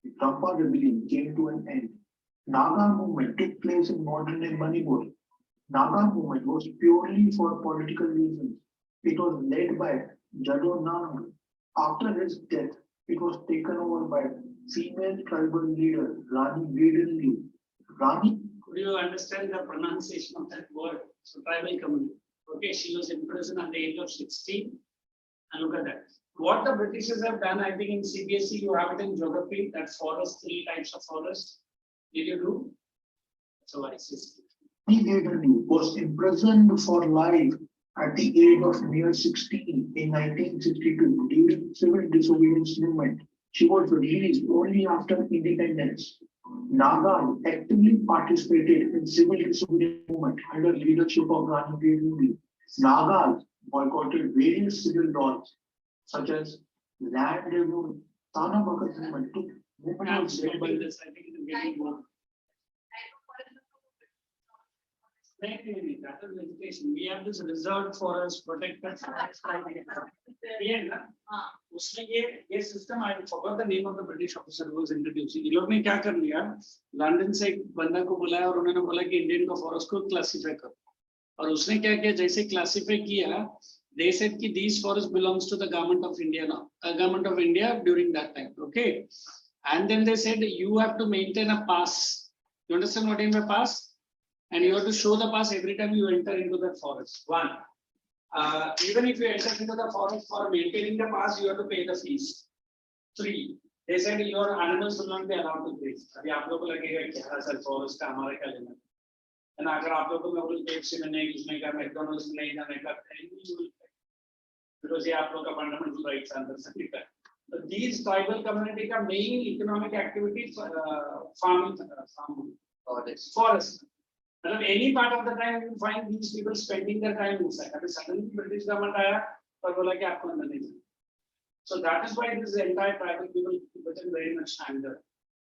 the Rampa rebellion came to an end. Naga movement took place in modern-day Manipur. Naga movement was purely for political reasons. It was led by Jadonang. After his death, it was taken over by female tribal leader Rani Vedali. Rani, Could you understand the pronunciation of that word? So tribal community. Okay, she was in prison at the age of 16. And look at that. What the Britishers have done, I think in CBSE you have it in geography, that forest, 3 types of forest. Did you do? So I see. Vedali was imprisoned for life at the age of mere 16 in 1962 during civil disobedience movement. She was released only after independence. Naga actively participated in civil disobedience movement under leadership of Rani Vedali. Nagas boycotted various civil laws such as land review. Tana Bhagat movement took movement I'm was led by saying this, I think it is getting more. That is education. We have this reserved forest, protected forest. उसने ये system, I forgot the name of the British officer who was introducing. इन लोग ने क्या कर लिया? London से एक बंदा को बुलाया और उन्होंने बोला कि इंडियन का फॉरेस्ट को क्लासिफाई करो. और उसने क्या किया? जैसे क्लासिफाई किया, they said कि these forests belongs to the government of India now, government of India during that time. Okay, and then they said you have to maintain a pass. You understand what I mean by pass? And you have to show the pass every time you enter into the forest. One, even if you enter into the forest for maintaining the pass, you have to pay the fees. 3, they said your animals will not be allowed to graze. अभी आप लोगों को लगेगा कि हाँ sir forest का हमारा क्या लेना? And अगर आप लोगों को मैं KFC में नहीं घुसने का, McDonald's में नहीं जाने का, because ये आप लोगों का fundamental rights अंदर से ठीक है. So these tribal community का main economic activity farming, forest. Any part of the time you find these people spending their time inside. And suddenly British government आया और बोला कि आपको अंदर नहीं जाना. So that is why this entire tribal people became very much anger.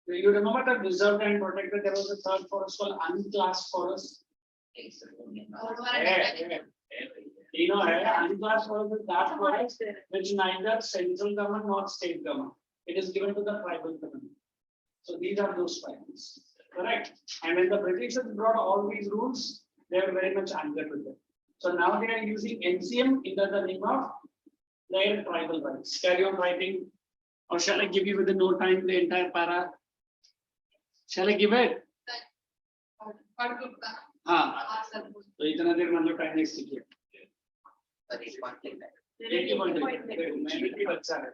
You remember that reserved and protected, there was a third forest called unclassed forest. You know, unclassed forest is that forest which neither central government nor state government. It is given to the tribal community. So these are those tribals. Correct. And when the Britishers brought all these rules, they were very much angered with them. So now they are using NCM under the name of their tribal rights. Carry on writing. Or shall I give you within no time the entire para? Shall I give it? हाँ. तो इतना देर मतलब time next किया. एक ही बच्चा है.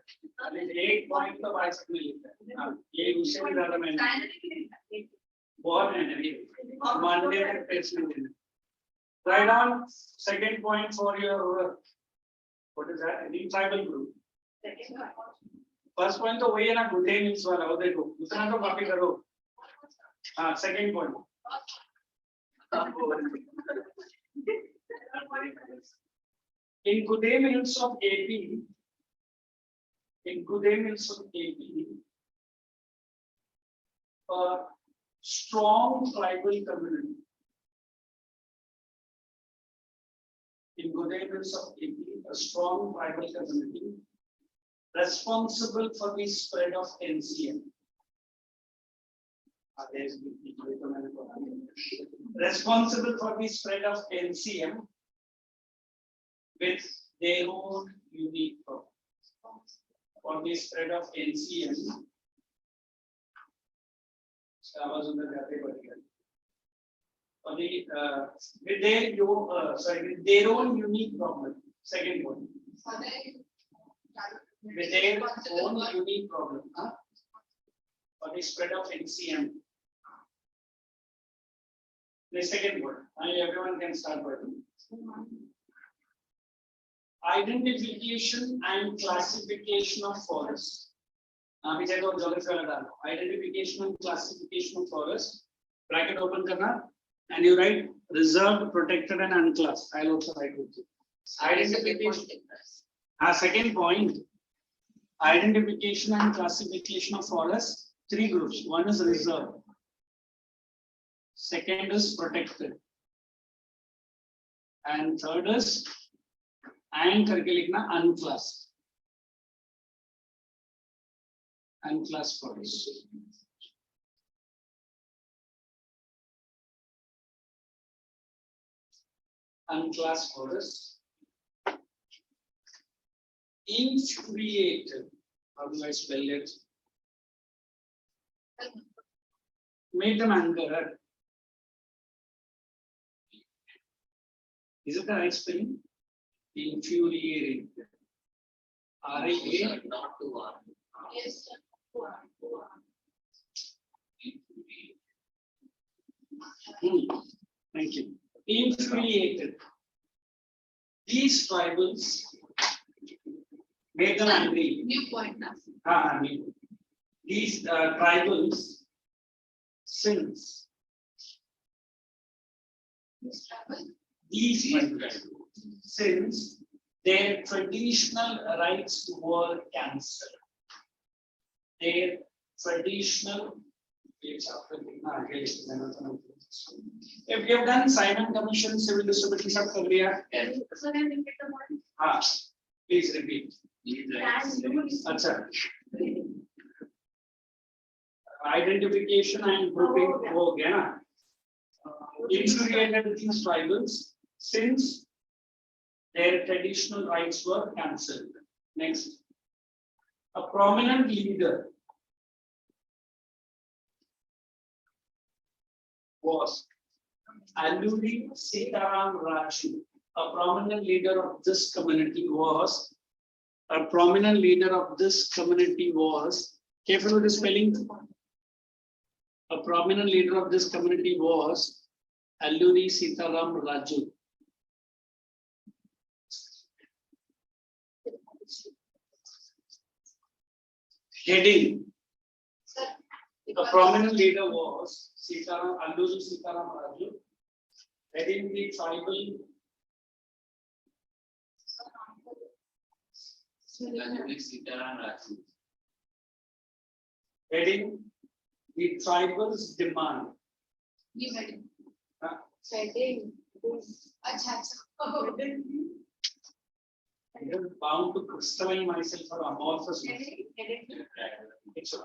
एक point तो बाईस में लिखा है. हाँ. ये उससे भी ज़्यादा मैंने. बहुत है. Monday तक टेस्ट में देना. Write down second point for your what is that? The tribal group. First point तो वही है ना, good day means वाला वो देखो. दूसरा तो कॉपी करो. हाँ, second point. In good day mills of AP, a strong tribal community. In good day mills of AP, a strong tribal community responsible for the spread of NCM. Responsible for the spread of NCM with their own unique purpose. For the spread of NCM, for the with their own unique problem. Second one. With their own unique problem. For the spread of NCM. The second word, everyone can start writing. Identification and classification of forests. पीछे तो geography वाला डालो, identification and classification of forest, bracket open करना, and you write reserved, protected and unclassed. I'll also write with you. Identification. Second point, identification and classification of forests, 3 groups. One is reserved, second is protected, and third is and करके लिखना unclassed. Unclassed forests. Unclassed forests. Infuriated. How do I spell it? Made them anger. Is it the right spelling? Infuriated. R-A-A. Not to one. Yes, sir. Thank you. Infuriated. These tribals made them angry. New point now. These tribals since these tribals since their traditional rights were cancelled. Their traditional if you have done Simon Commission, civil distribution सब कर लिया. So then we get the point. Please repeat. अच्छा. Identification and grouping हो गया ना. Infuriated these tribals since their traditional rights were cancelled. Next, a prominent leader was Alluri Sitaram Raju. A prominent leader of this community was. Careful with the spelling. A prominent leader of this community was Alluri Sitaram Raju. Heading. A prominent leader was Alluri Sitaram Raju. Heading the tribal. Heading the tribal's demand. New heading. Setting. अच्छा. I am bound to crystalline myself for amorphous. It's a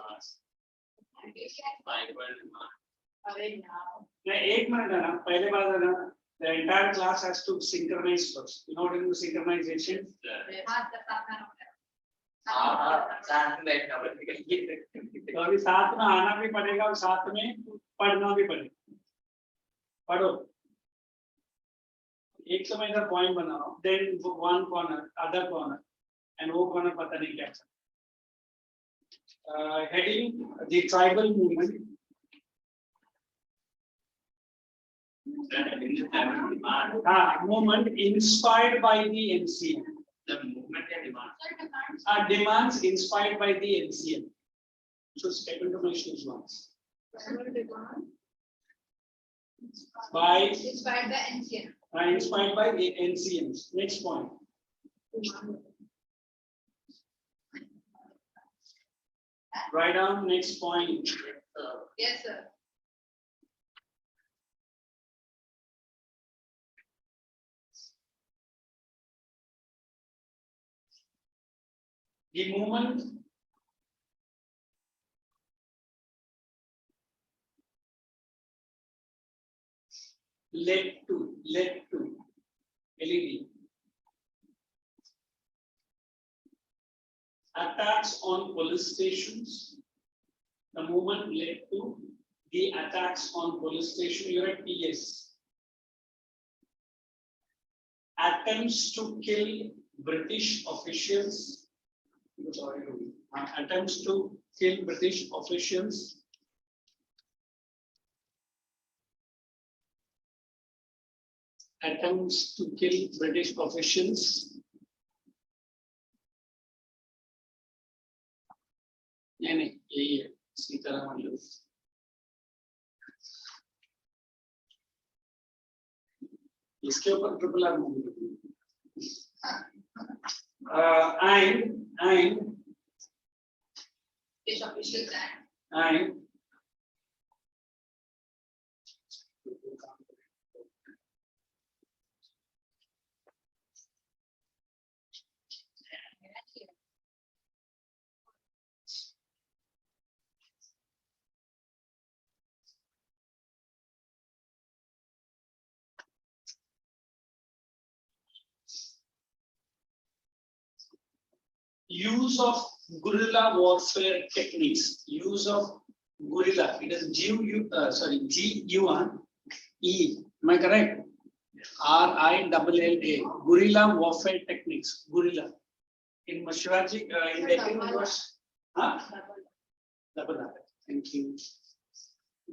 एक minute है ना पहले बात है ना the entire class has to synchronize first. You know what is synchronization? तो अभी साथ में आना भी पड़ेगा और साथ में पढ़ना भी पड़ेगा. पढ़ो. एक समय इधर पॉइंट बनाओ. Then one corner, other corner, and वो corner पता नहीं क्या. Heading the tribal movement. Movement inspired by the NCM. The movement and demand. Demands inspired by the NCM. So step into my shoes once. By Inspired by NCM. Inspired by the NCMs. Next point. Write down next point. Yes, sir. The movement led to LED attacks on police stations. The movement led to the attacks on police station. You're at PS. Attempts to kill British officials. Attempts to kill British officials. Attempts to kill British officials. नहीं यही है इसी तरह मतलब इसके ऊपर triple R and use of guerrilla warfare techniques. Use of guerrilla. It is G-U-E. Am I correct? R-I-L-L-A. Guerrilla warfare techniques. Guerrilla. In Mashwaji, in Latin it was, huh? Double R. Thank you.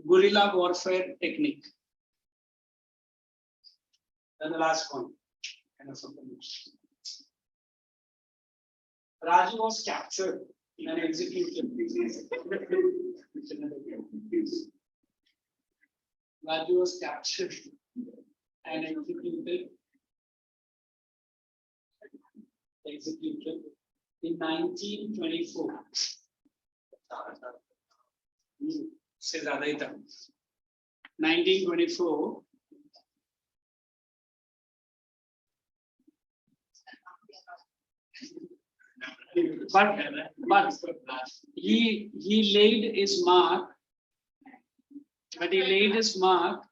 Guerrilla warfare technique. Then the last one. Kind of something. Raju was captured in an execution. Raju was captured and executed in 1924. से ज्यादा ही था 1924 but he laid his mark,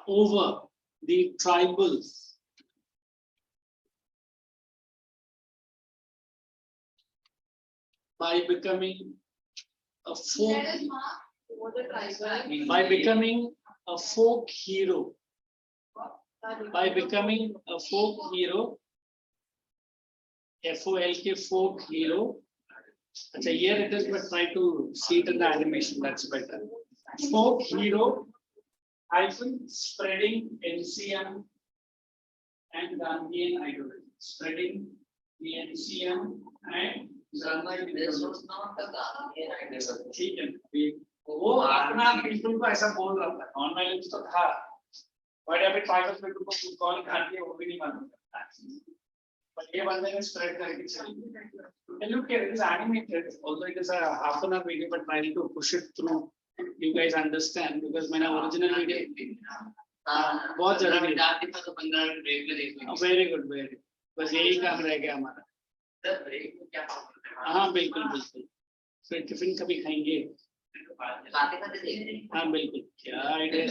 over the tribals by becoming a folk hero. By becoming a folk hero, FOLK, folk hero. It's a here it is, but try to see it in the animation, that's better. Folk hero, spreading NCM and Gandhian ideology. Spreading the NCM and This was not the Gandhian ideology. ठीक है वो अपना बिल्कुल को ऐसा बोल रहा था ऑनलाइन लिस्ट तो था बट अभी ट्राइबल पीपल को कॉल करके वो भी नहीं मालूम but ये बंदे ने स्प्रेड करके चली and look here, it is animated, although it is a half an hour video, but trying to push it through, you guys understand, because my original video बहुत जरूरी है तो 15 मिनट ब्रेक में देख लो वेरी गुड बस यही काम रह गया हमारा सर ब्रेक में क्या हाँ बिल्कुल फिर टिफिन कभी खाएंगे हाँ बिल्कुल क्या idea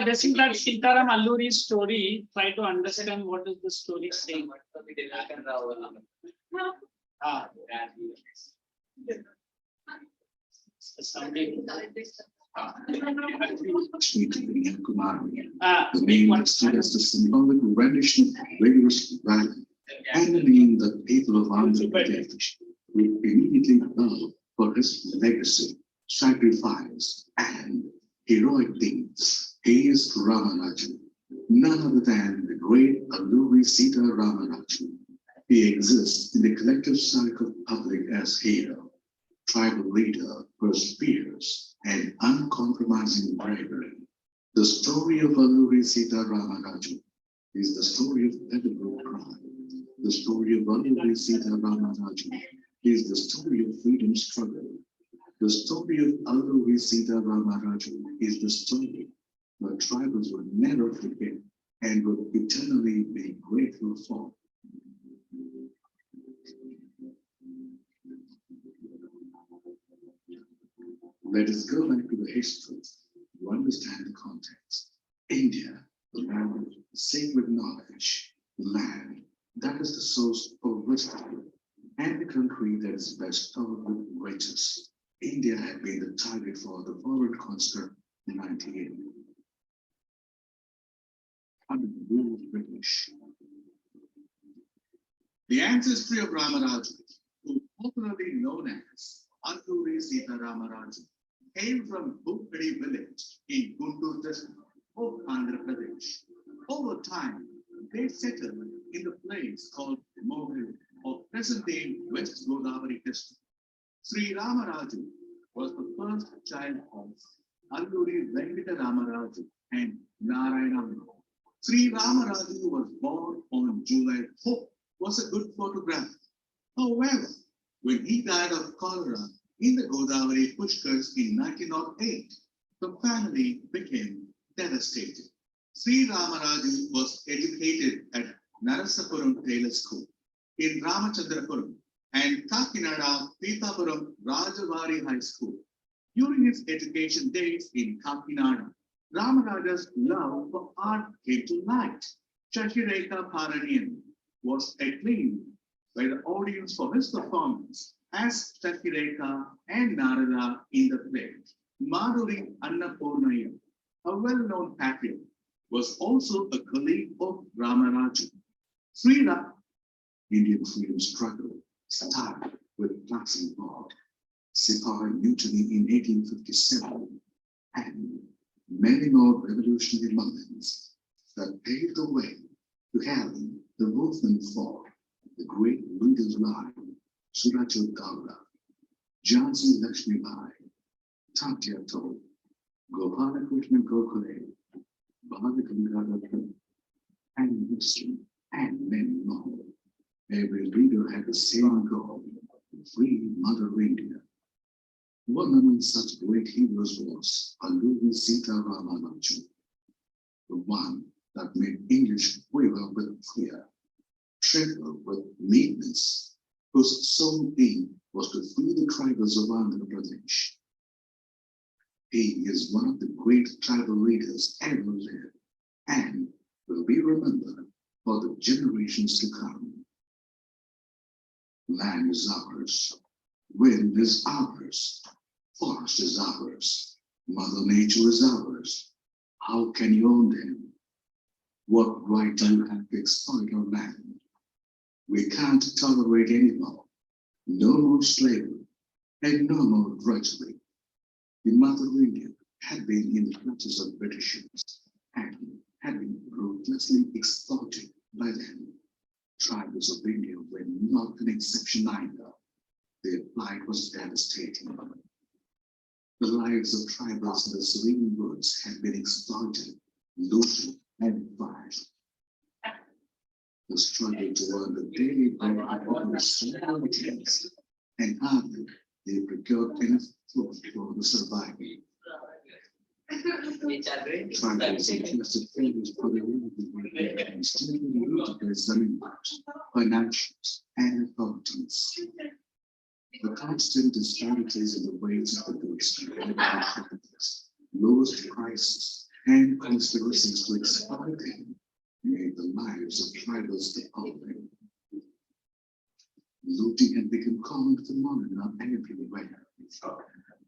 discussing that Sitaram Alluri's story, try to understand what is the story saying. The name stood as the symbolic rendition of vigorous value and the name that people of Andhra Pradesh would immediately bow for his legacy, sacrifice, and heroic deeds. He is Ramaraju, none other than the great Alluri Sita Ramaraju. He exists in the collective psyche of public as hero, tribal leader, perseverance, and uncompromising bravery. The story of Alluri Sita Ramaraju is the story of Telugu pride. The story of Alluri Sita Ramaraju is the story of freedom struggle. The story of Alluri Sita Ramaraju is the story where tribals will never forget and will eternally be grateful for. Let us go back to the history to understand the context. India, the land of sacred knowledge, the land that is the source of wisdom, and the country that is best covered with riches. India had been the target for the foreign conqueror in 1980. Under the rule of British. The ancestry of Ramaraju, who is popularly known as Alluri Sita Ramaraju, came from Bukadi village in Guntur district of Andhra Pradesh. Over time, they settled in the place called Mohil of present-day West Godavari district. Sri Ramaraju was the first child of Alluri Venkata Ramaraju and Narayana. Sri Ramaraju was born on July 4th, was a good photograph. However, when he died of cholera in the Godavari Pushkars in 1908, the family became devastated. Sri Ramaraju was educated at Narasapuram Taylor School in Ramachandrapuram and Kakinada Pitapuram Rajavari High School. During his education days in Kakinada, Ramaraja's love for art came to light. Shashireka Paranian was acclaimed by the audience for his performance as Shashireka and Narada in the play. Madhuri Annapurnaya, a well-known patriot, was also a colleague of Ramaraju. Sri Ram, Indian freedom struggle started with Classic Board, Sepoy Mutiny in 1857, and many more revolutionary movements that paved the way to having the movement for the great leaders like Surajit Gowda, Jhansi Lakshmi Bai, Tatya Toll, Gopala Krishna Gokhale, Bhagavad and Muslim, and many more. Every leader had the same goal, to free Mother India. One among such great heroes was Alluri Sita Ramaraju, the one that made English quiver with fear, tremble with meekness, whose sole aim was to free the tribals of Andhra Pradesh. He is one of the great tribal leaders ever lived and will be remembered for the generations to come. Land is ours, wind is ours, forest is ours, Mother Nature is ours. How can you own them? What right do you have to exploit our land? We can't tolerate anymore. No more slavery and no more drudgery. The Mother India had been in the clutches of Britishers and had been ruthlessly exploited by them. Tribals of India were not an exception either. Their plight was devastating. The lives of tribals in the serene woods had been exploited, looted, and fired. The struggle to earn the daily bread was so intense, and hardly they procured enough food for the survival. Tribals entrusted favors for the living and still looted their zamindars, financials, and authorities. The constant disparities in the wages of the goods lowest prices and conspiracies to exploit them made the lives of tribals appalling. Looting had become common phenomenon everywhere.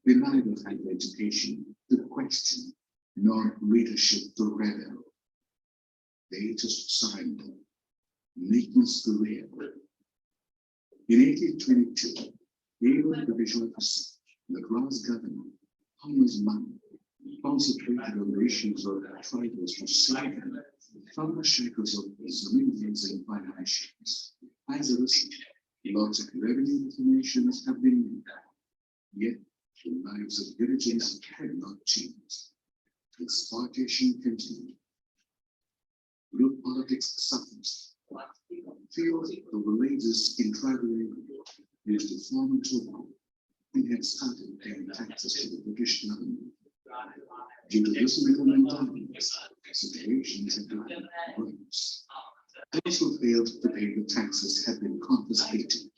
They neither had education to question nor leadership to rebel. They just surrendered. Meekness prevailed. In 1822, Naval Division Officer, Madras Governor, Thomas Mann, concentrated on the issues of tribals to save them from the shackles of zamindars and financials. As a result, lots of revenue reformations have been made. Yet, the lives of Girijans had not changed. Exploitation continued. Group politics suffers. Few of the villages in tribal area used to form a total and had started paying taxes to the British government. Due to this middleman dominance, situations had gotten worse. Those who failed to pay the taxes had been confiscated.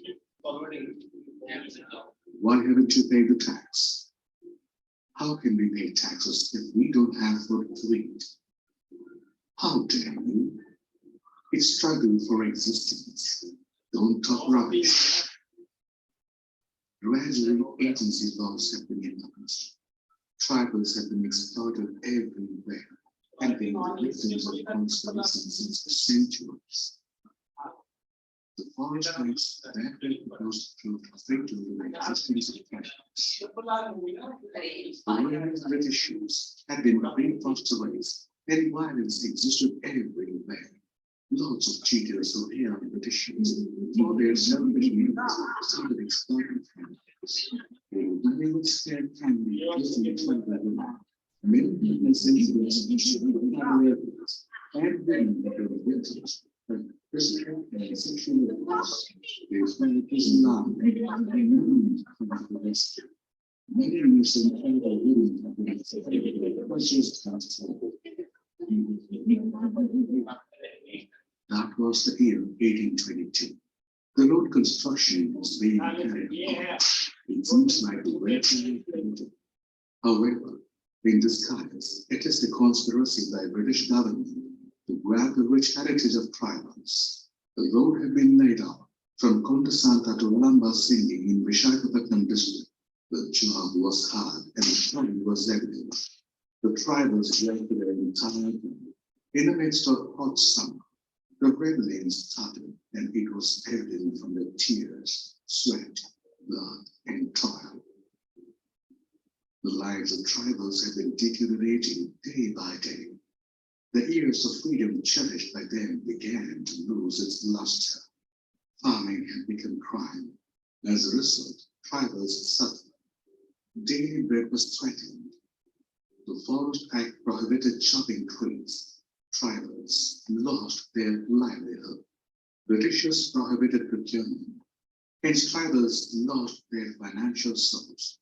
Why haven't you paid the tax? How can we pay taxes if we don't have food to eat? How dare you? It's struggle for existence. Don't talk rubbish. Gradually, agency laws have been enacted. Tribals have been exploited everywhere and been the victims of conspiracies since centuries. The forest rights that have been proposed proved fatal to the existence of tribals. The various Britishers had been reinforced to race, and violence existed everywhere. Lots of cheaters who hear petitions for their selfish started exploiting families. They would scare families many people say and then the victims, but physical and sexual abuse is when it is not removed from the rest. Many innocent elder women have been purchased as that was the year 1822. The road construction was being carried on. It seems like the way to however, in disguise, it is the conspiracy by British government to grab the rich heritage of tribals. The road had been laid out from Kontasanta to Lamba Singhi in Vishakhapatnam district. The job was hard and the time was evident. The tribals left their entire family. In the midst of hot summer, the rebellion started and it was evident from their tears, sweat, blood, and toil. The lives of tribals had been deteriorating day by day. The years of freedom cherished by them began to lose its luster. Farming had become crime. As a result, tribals suffered. Daily bread was threatened. The Forest Act prohibited chopping trees. Tribals lost their livelihood. Britishers prohibited procurement. Hence, tribals lost their financial source.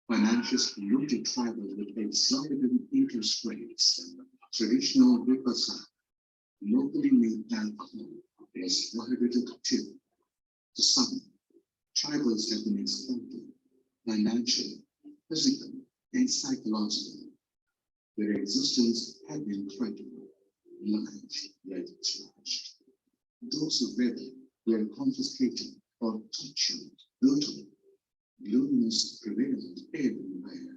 Financiers looted tribals with exorbitant interest rates. Traditional riverside, locally made alcohol was prohibited too. To some, tribals have been exploited financially, physically, and psychologically. Their existence had been threatened. Lives were slashed. Those who rebelled were confiscated or tortured brutally. Gloominess prevailed everywhere.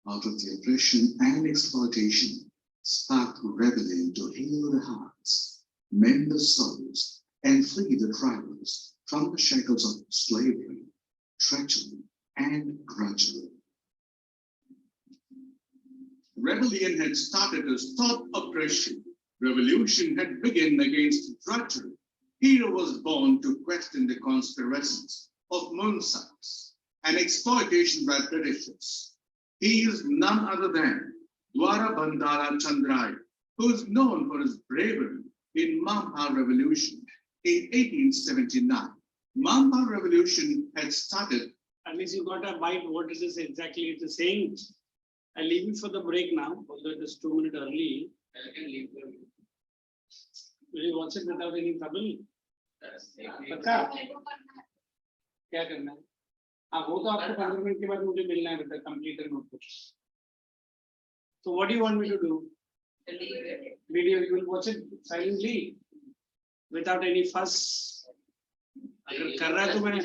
Out of the oppression and exploitation, sparked rebellion to heal the hearts, mend the souls, and free the tribals from the shackles of slavery, treachery, and drudgery. Rebellion had started to stop oppression. Revolution had begun against drudgery. Hero was born to question the conspiracies of moonsons and exploitation by Britishers. He is none other than Dwara Bandara Chandrai, who is known for his bravery in Mampa Revolution in 1879. Mampa Revolution had started. At least you got a bite what it is exactly it is saying. I leave it for the break now, although it is 2 minutes early. I can leave them. Will you watch it without any trouble? पक्का क्या करना है हाँ वो तो आपको 15 minute के बाद मुझे मिलना है बेटा complete notebook so what do you want me to do video you will watch it silently without any fuss अगर कर रहा है तो मैं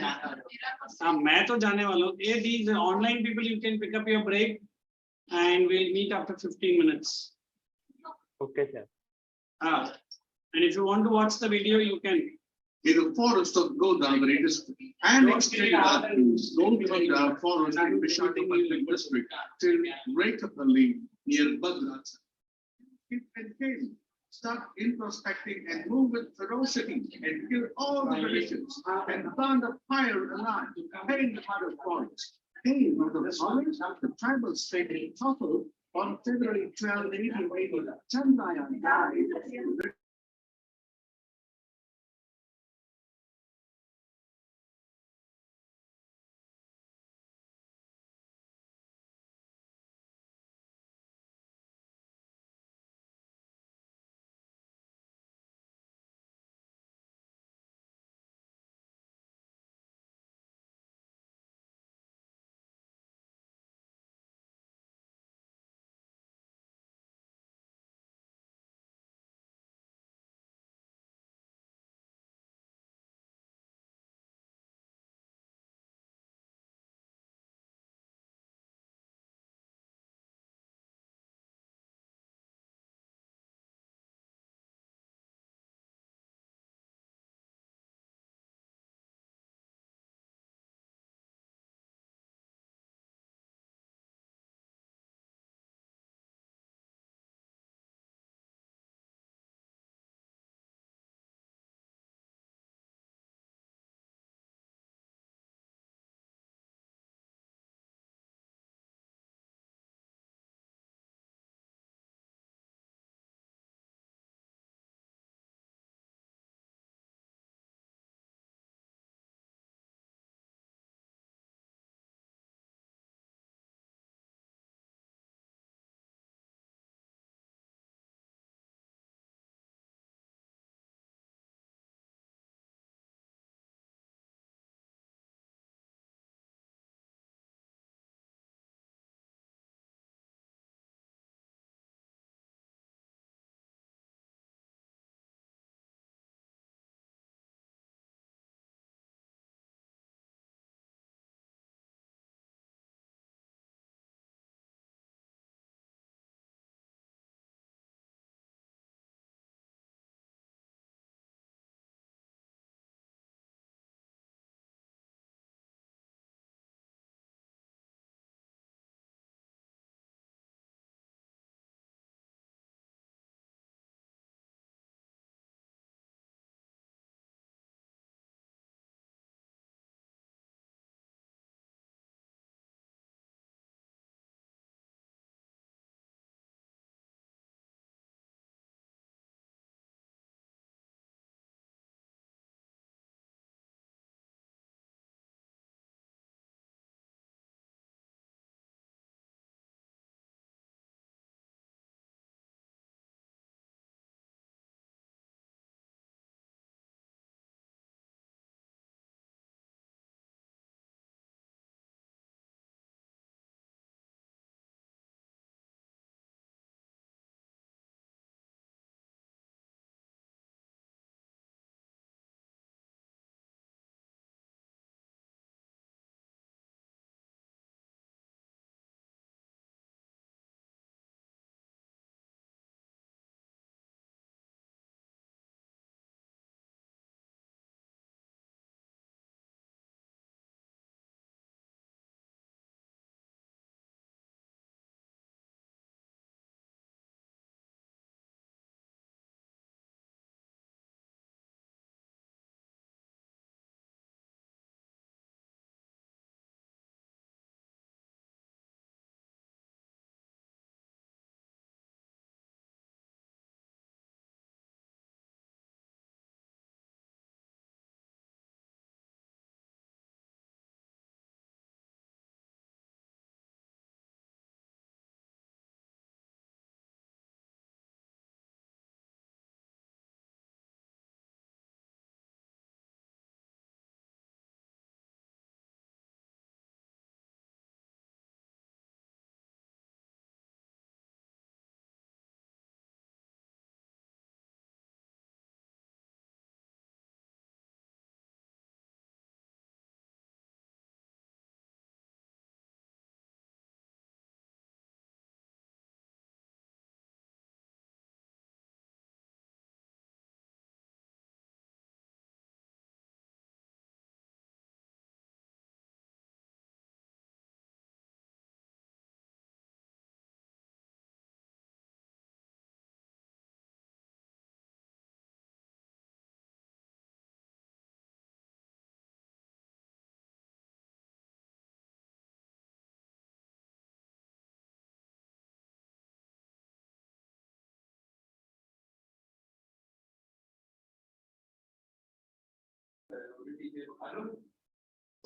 हाँ मैं तो जाने वाला हूँ ये these online people you can pick up your break and we'll meet after 15 minutes Okay, sir. And if you want to watch the video you can In the forest of Godavari district and extend that to Godavari forest in Vishakhapatnam district till Rekapalli near Bhadrat. It became start introspecting and move with ferocity and kill all the Britishers and burn the fire alive to contain the mother forest. Hey, mother forest, the tribal state toppled on February 12, 1880. Chandaya died.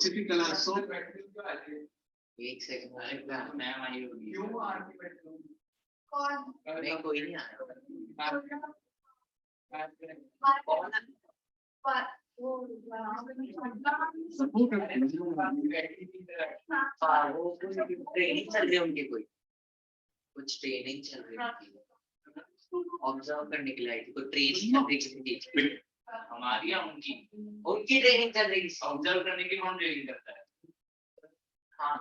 Typical also. एक second ma'am आई होगी कौन नहीं कोई नहीं आया पर वो Support of हाँ वो ट्रेनिंग चल रही है उनकी कोई कुछ ट्रेनिंग चल रही है ऑब्जर्व करने के लिए आई थी कोई ट्रेनिंग चल रही किसी चीज की हमारी या उनकी उनकी ट्रेनिंग चल रही थी ऑब्जर्व करने की कौन ट्रेनिंग करता है हाँ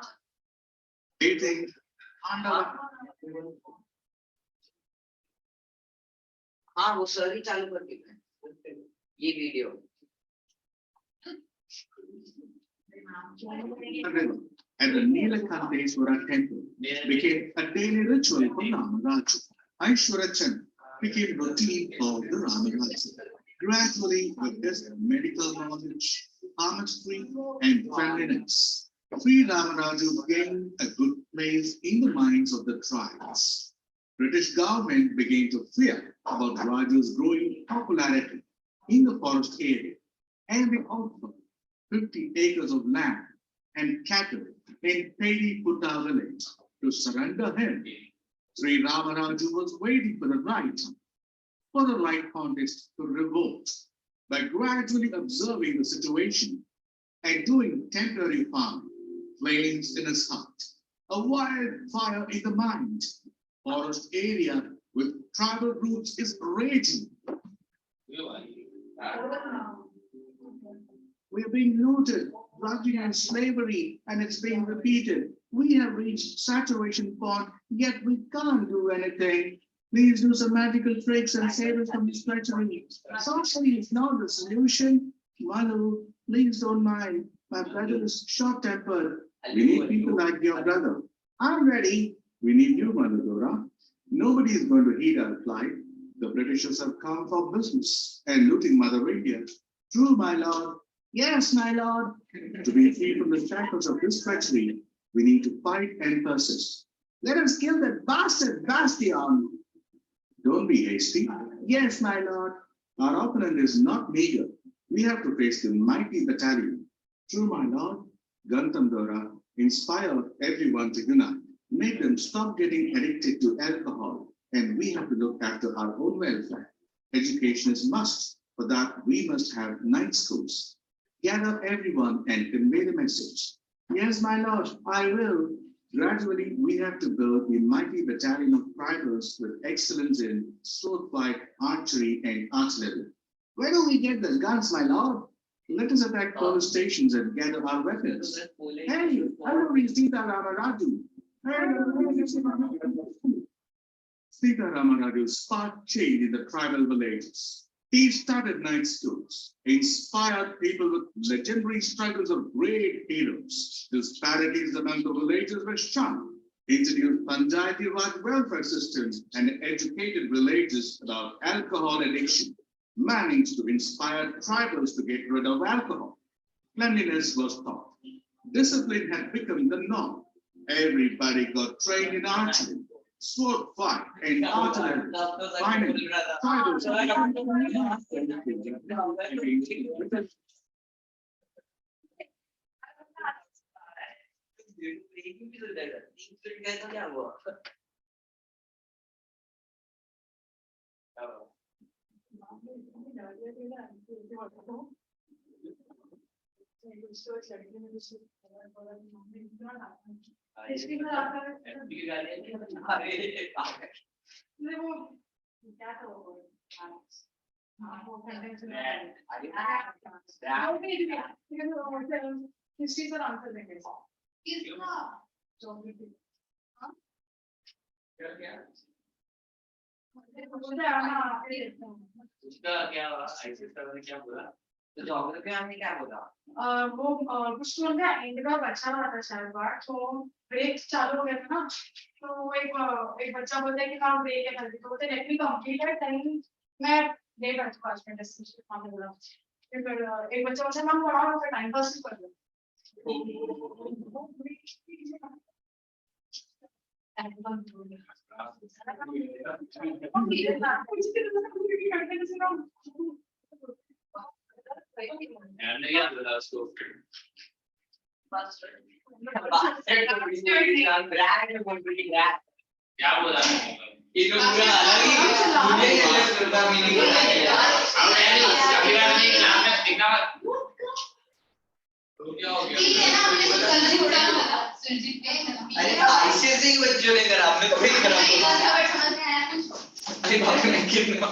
dating. हाँ वो सर ही चालू कर दी ये video And the Nilakanteswara temple became a daily ritual for Ramaraju. Aishwarachan became routine of the Ramaraju. Gradually, with his medical knowledge, palmistry, and cleanliness, Sri Ramaraju gained a good place in the minds of the tribes. British government began to fear about Raju's growing popularity in the forest area, and they offered 50 acres of land and cattle in Pedi Putta village to surrender him. Sri Ramaraju was waiting for the right contest to revolt. By gradually observing the situation and doing temporary farming, flames in his heart, a wildfire in the mind, forest area with tribal roots is raging. We are being looted, drudging and slavery, and it's being repeated. We have reached saturation point, yet we can't do anything. Please do some magical tricks and save us from this treachery. Sorcery is not the solution. Manu, please don't mind. My brother is short-tempered. We need people like your brother. I'm ready. We need you, Mother Dora. Nobody is going to heed our plight. The Britishers have come for business and looting Mother India. True, my lord. Yes, my lord. To be free from the shackles of this treachery, we need to fight and persist. Let us kill that bastard Bastion. Don't be hasty. Yes, my lord. Our opponent is not meager. We have to face the mighty battalion. True, my lord. Gantam Dora, inspire everyone to unite. Make them stop getting addicted to alcohol. And we have to look after our own welfare. Education is must. For that, we must have night schools. Gather everyone and convey the message. Yes, my lord, I will. Gradually, we have to build a mighty battalion of tribals with excellence in sword fight, archery, and artillery. Where do we get the guns, my lord? Let us attack police stations and gather our weapons. Hey, hello, Sita Ramaraju. Sita Ramaraju sparked change in the tribal villages. He started night schools, inspired people with legendary struggles of great heroes. Disparities among the villagers were shunned, introduced Panchayati Raj welfare systems, and educated villagers about alcohol addiction, managed to inspire tribals to get rid of alcohol. Cleanliness was taught. Discipline had become the norm. Everybody got trained in archery, sword fight, and artillery. Finally, tribals history पर answer देंगे उसका क्या ICS का मैंने क्या बोला तो geography हमने क्या बोला वो कुछ तो उनका एंड का बच्चा हुआ था शायद बार तो ब्रेक चालू हो गया था ना तो एक बच्चा बोलता है कि हाँ ब्रेक है जल्दी तो बोलते लेट मी कंप्लीट है टाइम मैं लेट आ चुका 5 मिनट डिस्कशन करने वाला फिर एक बच्चा बोलता है मैम थोड़ा और टाइम पास कर लो And yeah, the last two. क्या बोला ये तो पूरा अलग ही मुझे ये लगता है मीनिंग पता नहीं है अब मैंने अभी बार में एग्जाम में देखा तो क्या हो गया अरे आईसीएसई के बच्चों ने करा हमने थोड़ी करा अरे बाप रे कितना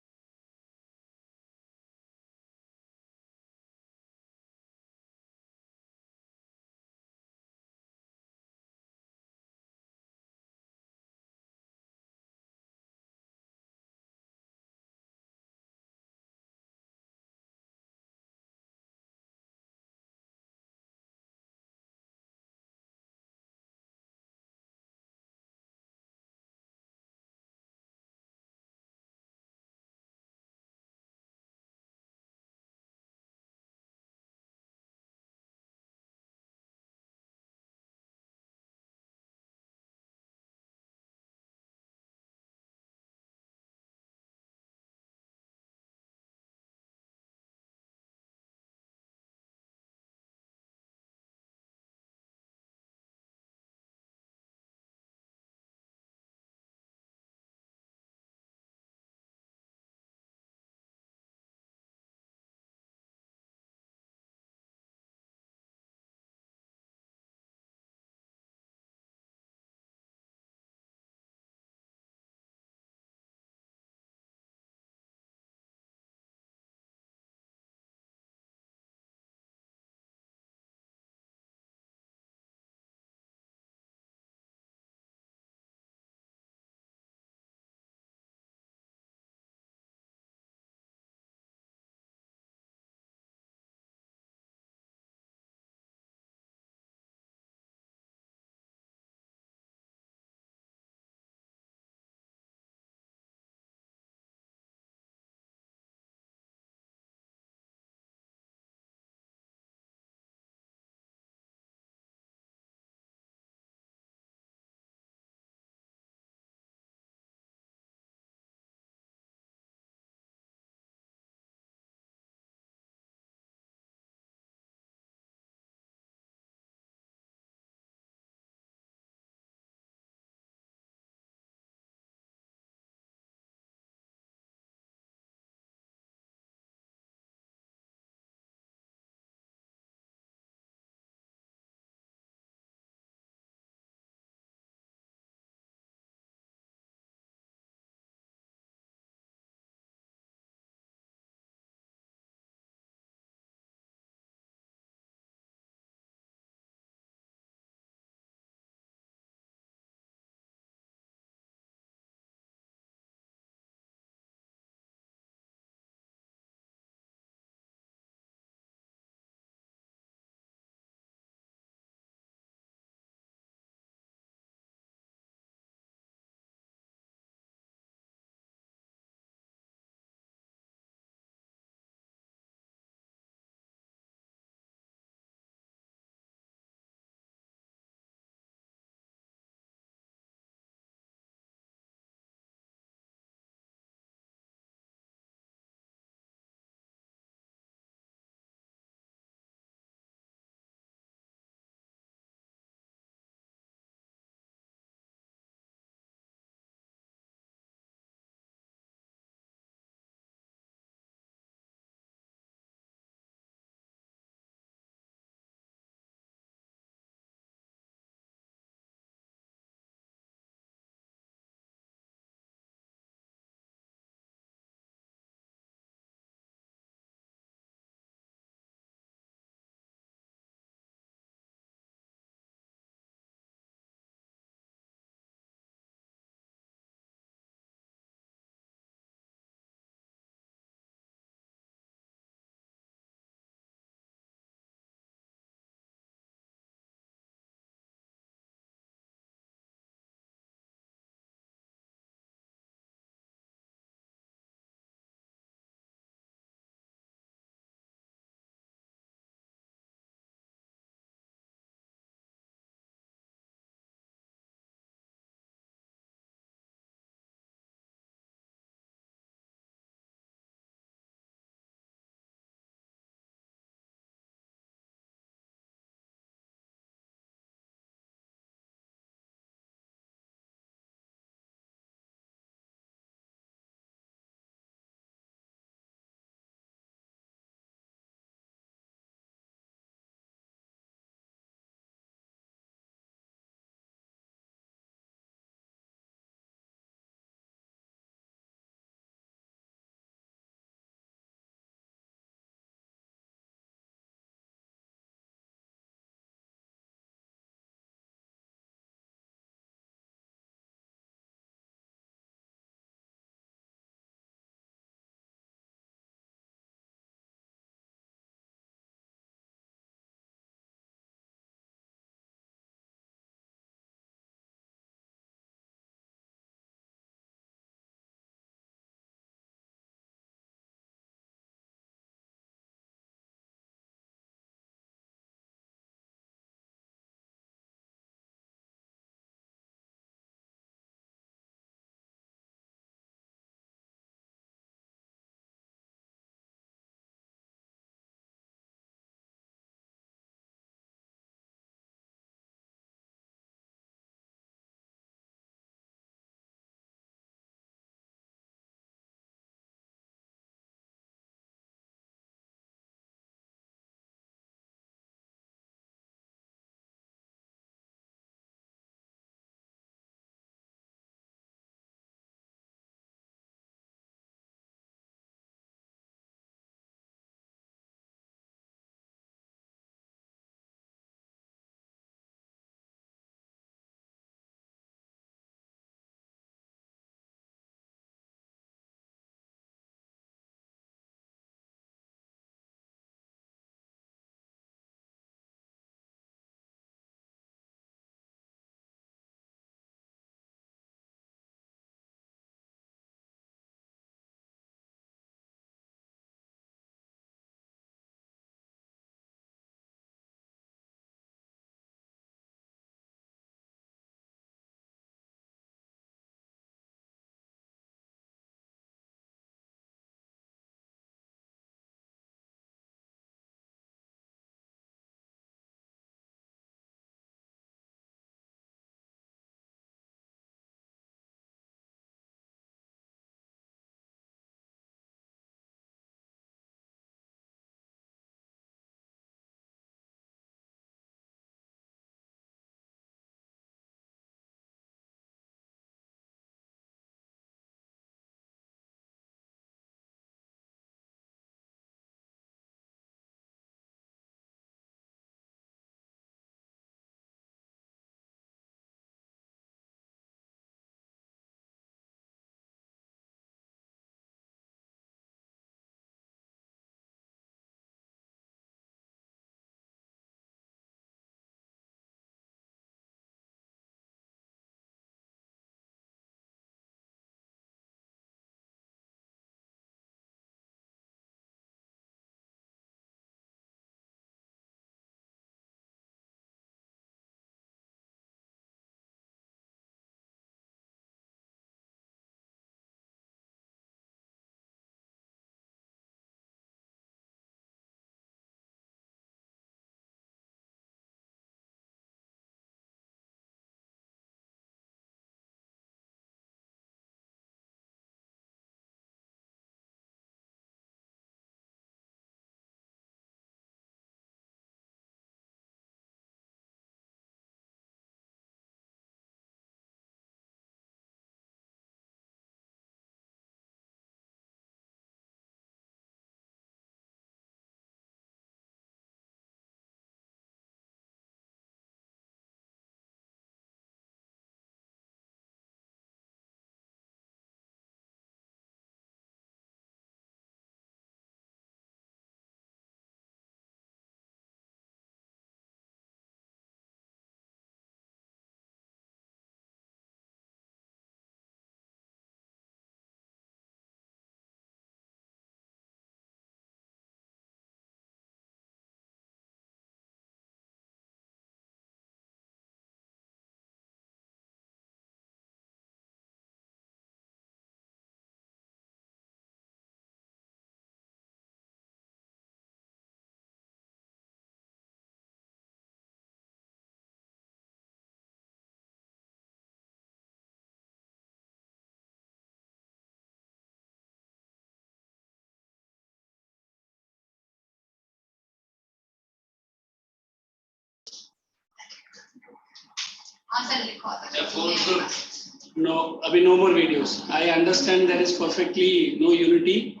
No, अभी no more videos. I understand there is perfectly no unity.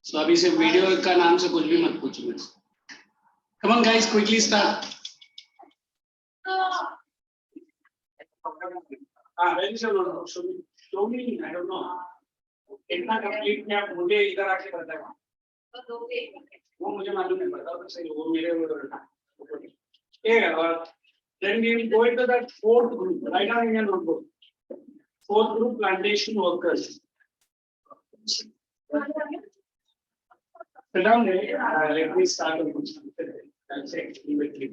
So अभी से video का नाम से कुछ भी मत पूछो मेरे से. Come on guys, quickly start. When show me, show me. I don't know. इतना complete किया मुझे इधर आके बताया. वो मुझे मालूम नहीं पता तो सही वो मेरे ठीक है और then we will go into that fourth group. Write down in your notebook. Fourth group, plantation workers. Sit down there. Let me start the question. I'll say immediately.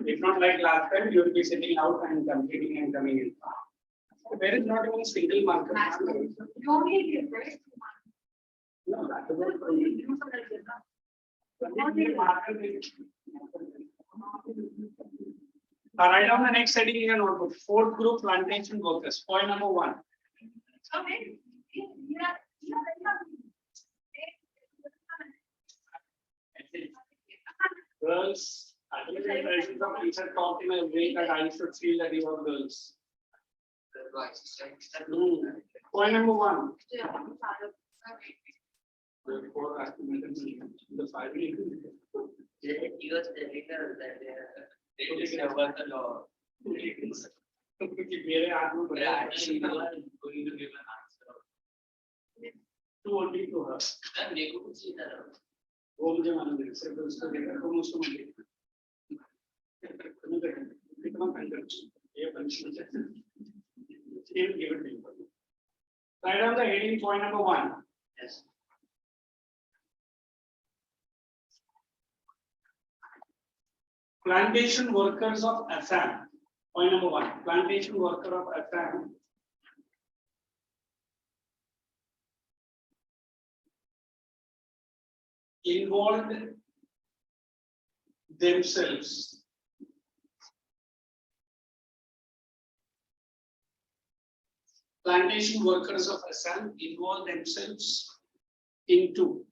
If not like last time, you will be sitting out and completing and coming in. There is not even single marker. No, that is write down the next heading in your notebook. Fourth group, plantation workers. Point number 1. Girls, I think the impressions of teacher talk in a way that I should feel that you are girls. Point number 1. The 5 He was telling her that they discovered the law. मेरे हाथ में बड़ा Actually, you are going to give an answer. तू only to her. Then they could see that. वो मुझे मालूम है सिर्फ उसको देखकर तुम उसको मत देखना कितना कंटेंट ये पंक्चुअल है still give it to you. Write down the heading point number 1. Yes. Plantation workers of Assam. Point number 1. Plantation worker of Assam. Involved themselves plantation workers of Assam involved themselves into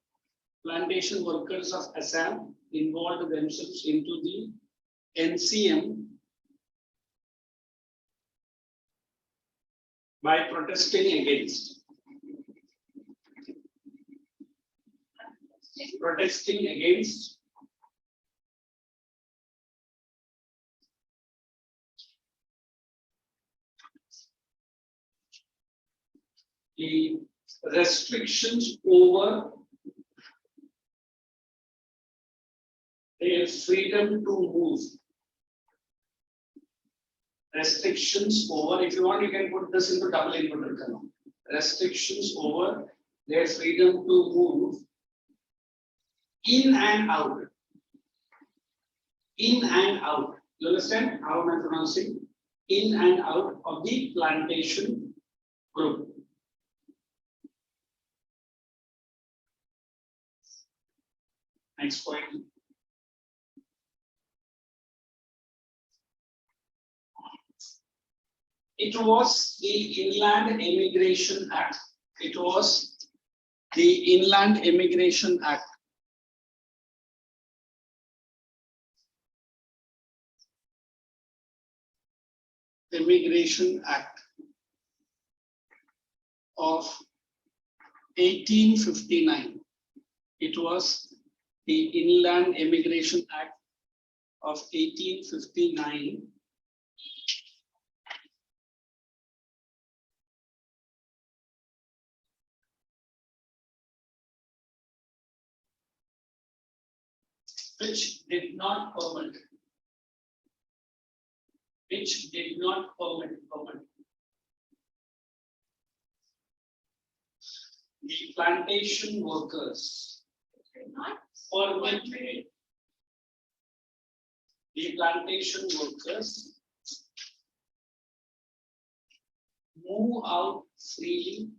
plantation workers of Assam involved themselves into the NCM by protesting against the restrictions over their freedom to move. Restrictions over, if you want, you can put this into double inverted comma. Restrictions over their freedom to move in and out. In and out. You understand how am I pronouncing? In and out of the plantation group. Next point. It was the Inland Immigration Act. It was the Inland Immigration Act. Immigration Act of 1859. It was the Inland Immigration Act of 1859. Which did not permit the plantation workers permitted the plantation workers move out freely.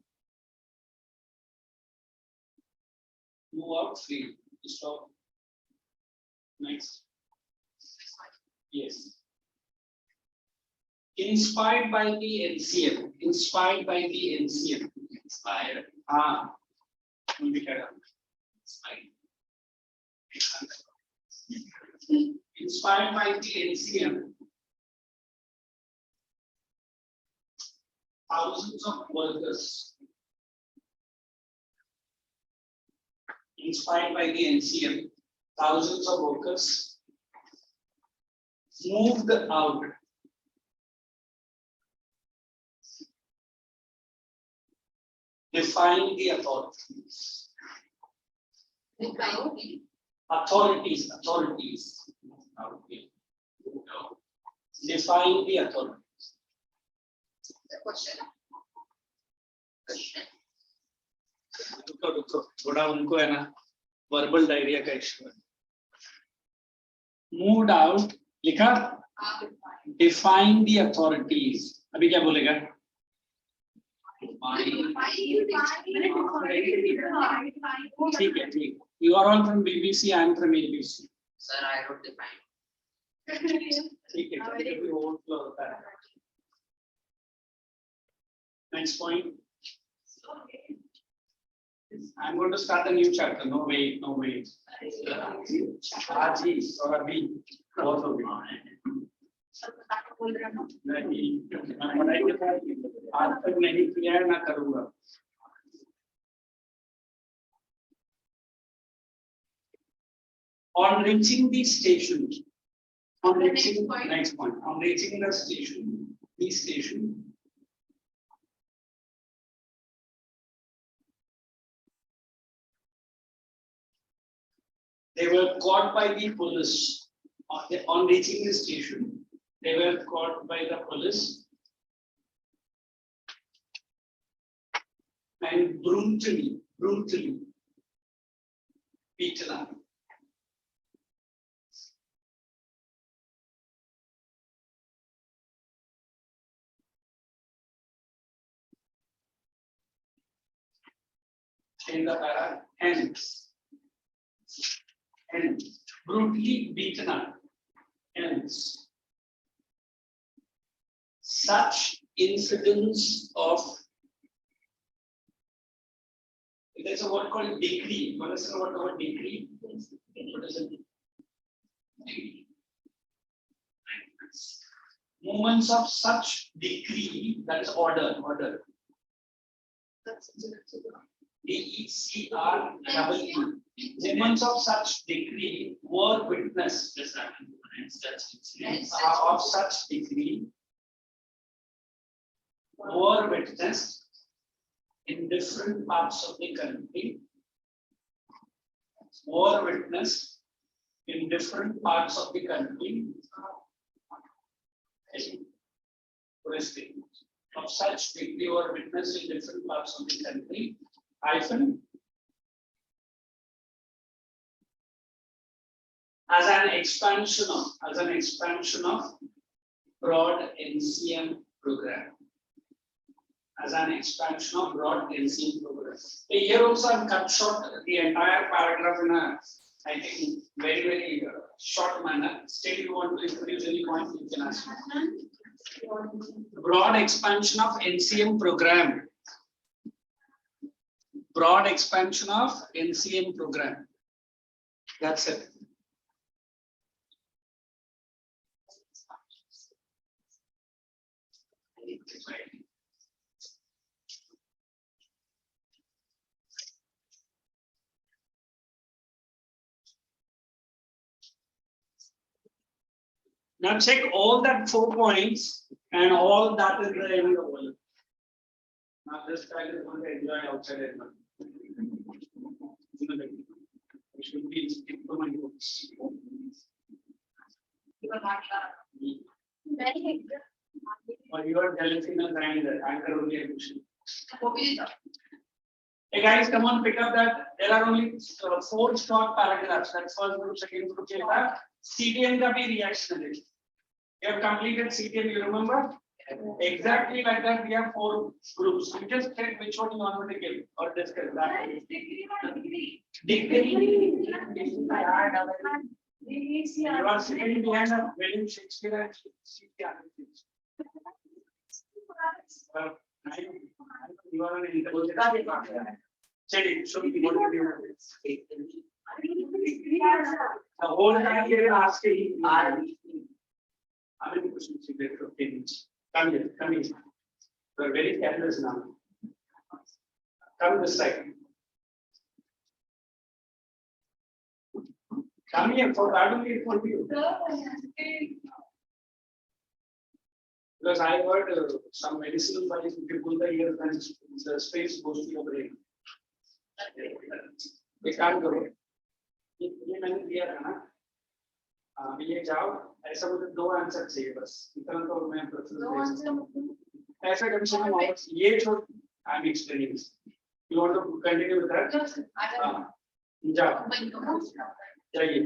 Stop. Next. Yes. Inspired by the NCM. Inspired. Will be carried out. Inspired by the NCM. thousands of workers inspired by the NCM, thousands of workers moved out. Define the authorities. Authorities. Okay. Define the authorities. रुको थोड़ा उनको है ना verbal diarrhoea का issue है. Moved out लिखा. Define the authorities. अभी क्या बोलेगा? ठीक है ठीक. You are all from BBC. I am from ABC. Sir, I wrote define. ठीक है कभी overflow होता है. Next point. I'm going to start a new chapter. No wait. आज ही और अभी बहुत हो गया. नहीं मैं पढ़ाई के साथ आज तक नहीं किया है ना करूँगा. On reaching the station, next point. On reaching the station, they were caught by the police. On reaching the station, they were caught by the police and brutally beaten up. In the para, hence brutally beaten up. Hence, such incidents of, there's a word called decree. What is the word decree? What is it? Moments of such decree, that is order. DECREE. Moments of such decree were witnessed. Of such decree were witnessed in different parts of the country. Were witnessed in different parts of the country. Of such decree were witnessed in different parts of the country. As an expansion of broad NCM program. As an expansion of broad NCM program. Here also I have cut short the entire paragraph in a, I think, very short manner. Still, you want to introduce any point, you can ask. Broad expansion of NCM program. Broad expansion of NCM program. That's it. Now check all that 4 points and all that is there in the world. Now this guy is going to enjoy outside as well. We should be implementing books. Or you are jealousy and that anchor only a question. Hey guys, come on, pick up that. There are only 4 short paragraphs. That's first group, second group. CTM ka bhi reactionary. You have completed CTM, you remember? Exactly like that, we have 4 groups. You just check which one you want to give or discuss that. Degree. You are sitting behind a William Shakespeare and you are an intelligent. So the whole time you are asking, how many questions you get? Come here. You are very careless now. Come this side. Come here for that only for you. Because I heard some medicinal bodies, if you pull the ears, then the space goes to your brain. We can't go. ये मैंने दिया था ना ये जाओ ऐसा मुझे दो आंसर चाहिए बस इतना तो मैं ऐसा कंडीशन में ये जो I am explaining you want to continue with that जाओ चाहिए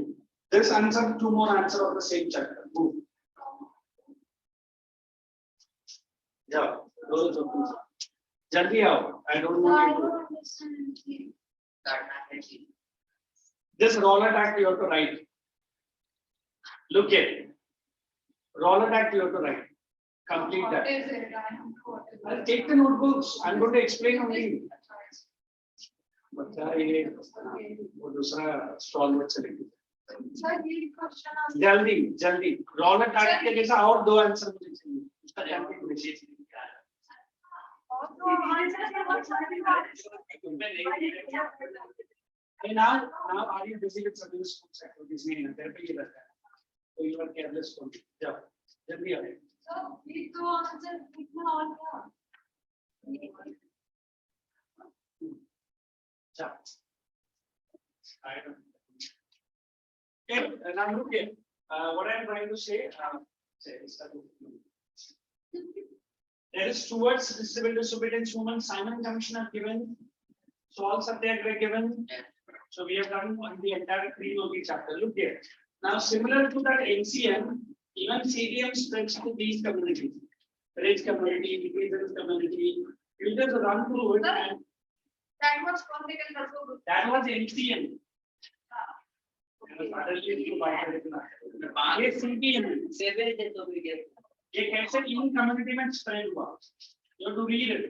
this answer to more answer of the same chapter move जाओ जल्दी आओ I don't know this roller tag you have to write. Look here. Roller tag you have to write. Complete that. I'll take the notebooks. I'm going to explain only. बच्चा ये वो दूसरा stall में चलेगी जल्दी जल्दी roller tag के जैसा और दो आंसर मुझे चाहिए उसका जल्दी विशेष now are you busy with certain sports activities? नहीं है, तेरे पे ये रहता है, तो you are careless for me. जाओ, जल्दी आओ. ये तो आंसर कितना और क्या? जाओ. Okay, now look here. What I am trying to say, there is towards civil disobedience movement. Simon Commission are given. Salt Satyagraha given. So we have done on the entire theme of the chapter. Look here. Now, similar to that NCM, even CDM spreads to these communities. Rich community, indigenous community. You just run through it. And that was political. that was NCM. ये CDM है. ये कैसे इन community में spread हुआ? You have to read it.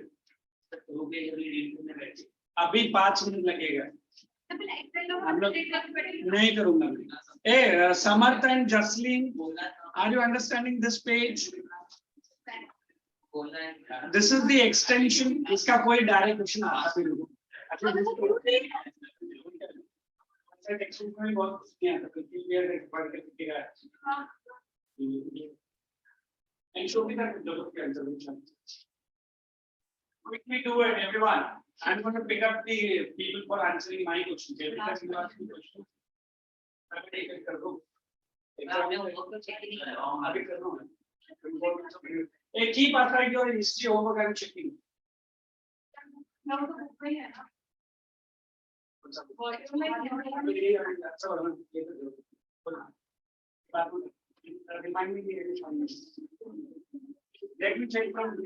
अभी 5 minute लगेगा. हम लोग नहीं करूंगा मैं. Hey, Samarth and Jaslin, are you understanding this page? This is the extension. इसका कोई direct question आता भी नहीं. अच्छा टेक्स्ट में बहुत कुछ नहीं आता. क्योंकि ये पढ़ के दिखेगा. And show me that develop the answer. Quickly do it, everyone. I'm going to pick up the people for answering my questions. Every time you ask me questions, I'm going to take it. Hey, keep aside your history homework and checking. Remind me. Let me check from the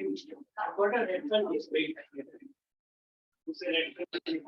I've got a red pen this way. Yes.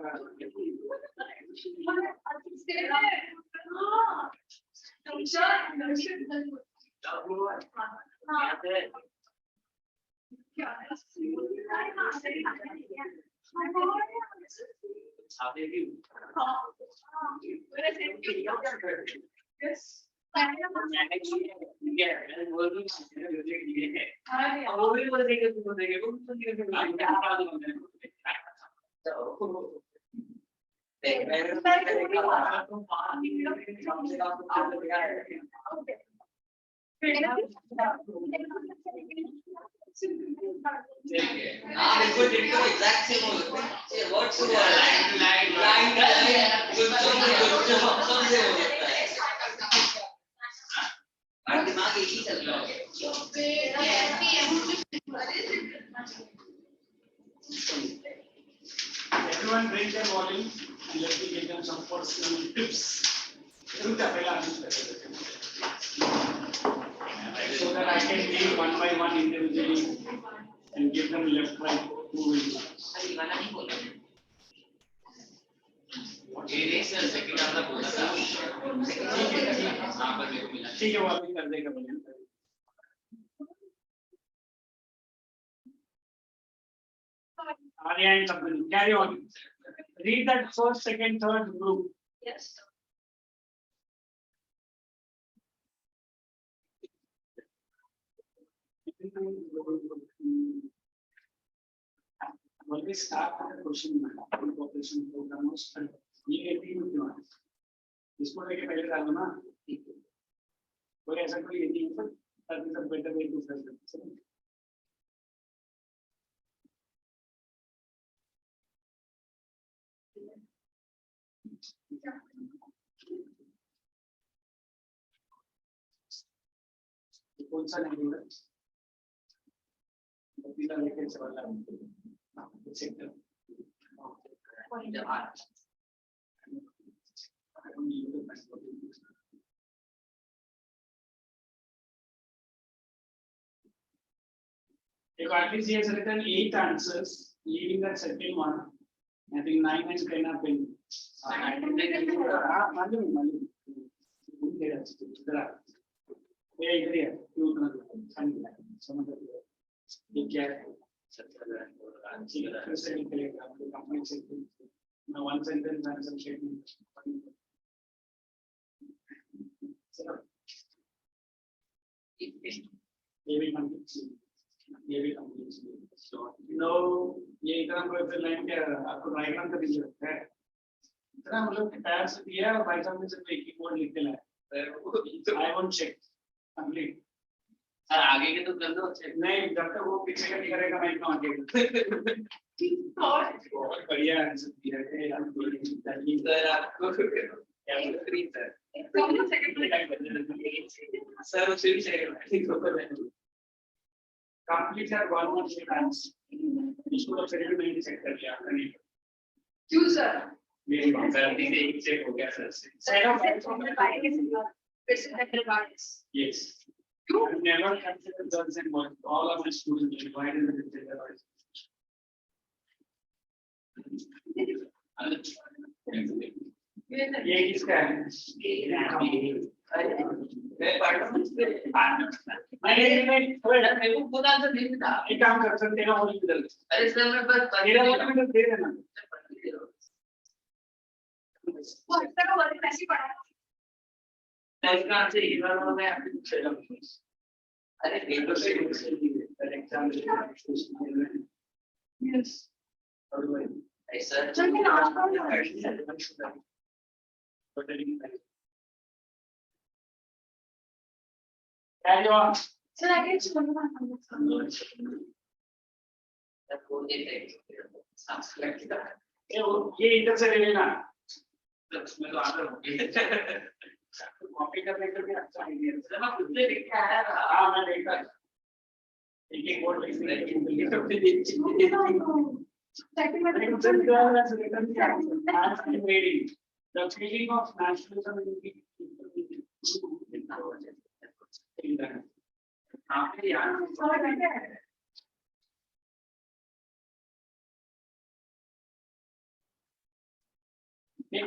दिमाग एक ही चल रहा है. Everyone drink their volume and let me give them some personal tips. So that I can deal one by one individually and give them left, right, who will do. ठीक है वो अभी कर देगा भैया. Arya and company. Carry on. Read that first, second, third group. Yes. always start with a question mark. Cooperation program was ये 18 क्यों है? इसको लेके पहले डालो ना. कोई ऐसा कोई 18 पर that is a better way to present. कौन सा नहीं है? पिता लेके चला sector if at least he has written 8 answers, leaving that second one, I think 9 and 10 are been. One sentence answer statement. Maybe so ये इतना कोई लाइन क्या आपको डायग्राम का दिख रहा है इतना मतलब टायर से दिया और बाई चांस में सिर्फ एक ही कोड लिख के लाया I won't check complete sir आगे के तो कर दो नहीं जब तक वो पीछे का नहीं करेगा मैं इतना आगे बहुत बढ़िया आंसर दिया है सर आपको सर उसे भी second complete our one more chance. इसको तो फिर भी नहीं चेक कर लिया आपने क्यों सर मेरी गलती से एक चेक हो गया सर से set of yes you never consider girls and boys all of my students divided into gender ये किसका है मैं पढ़ मैं मेरे को खुद आंसर नहीं था एक काम कर सकते हैं और इधर अरे सर मैं बस मेरा मतलब दे देना वो अच्छा का वर्ड ऐसे पढ़ा इसका आंसर इधर वाला मैं आपको पूछेगा अरे पेपर से एग्जाम यस सर चल मैं नाश्ता carry on सर आगे चलो वो देते ये इधर से ले लेना उसमें तो आंसर हो गया कॉपी करने के लिए अच्छा आइडिया है सर मैं खुद से लिख के आया था हाँ मैं देखा एक वर्ड लिखने the feeling of nationalism in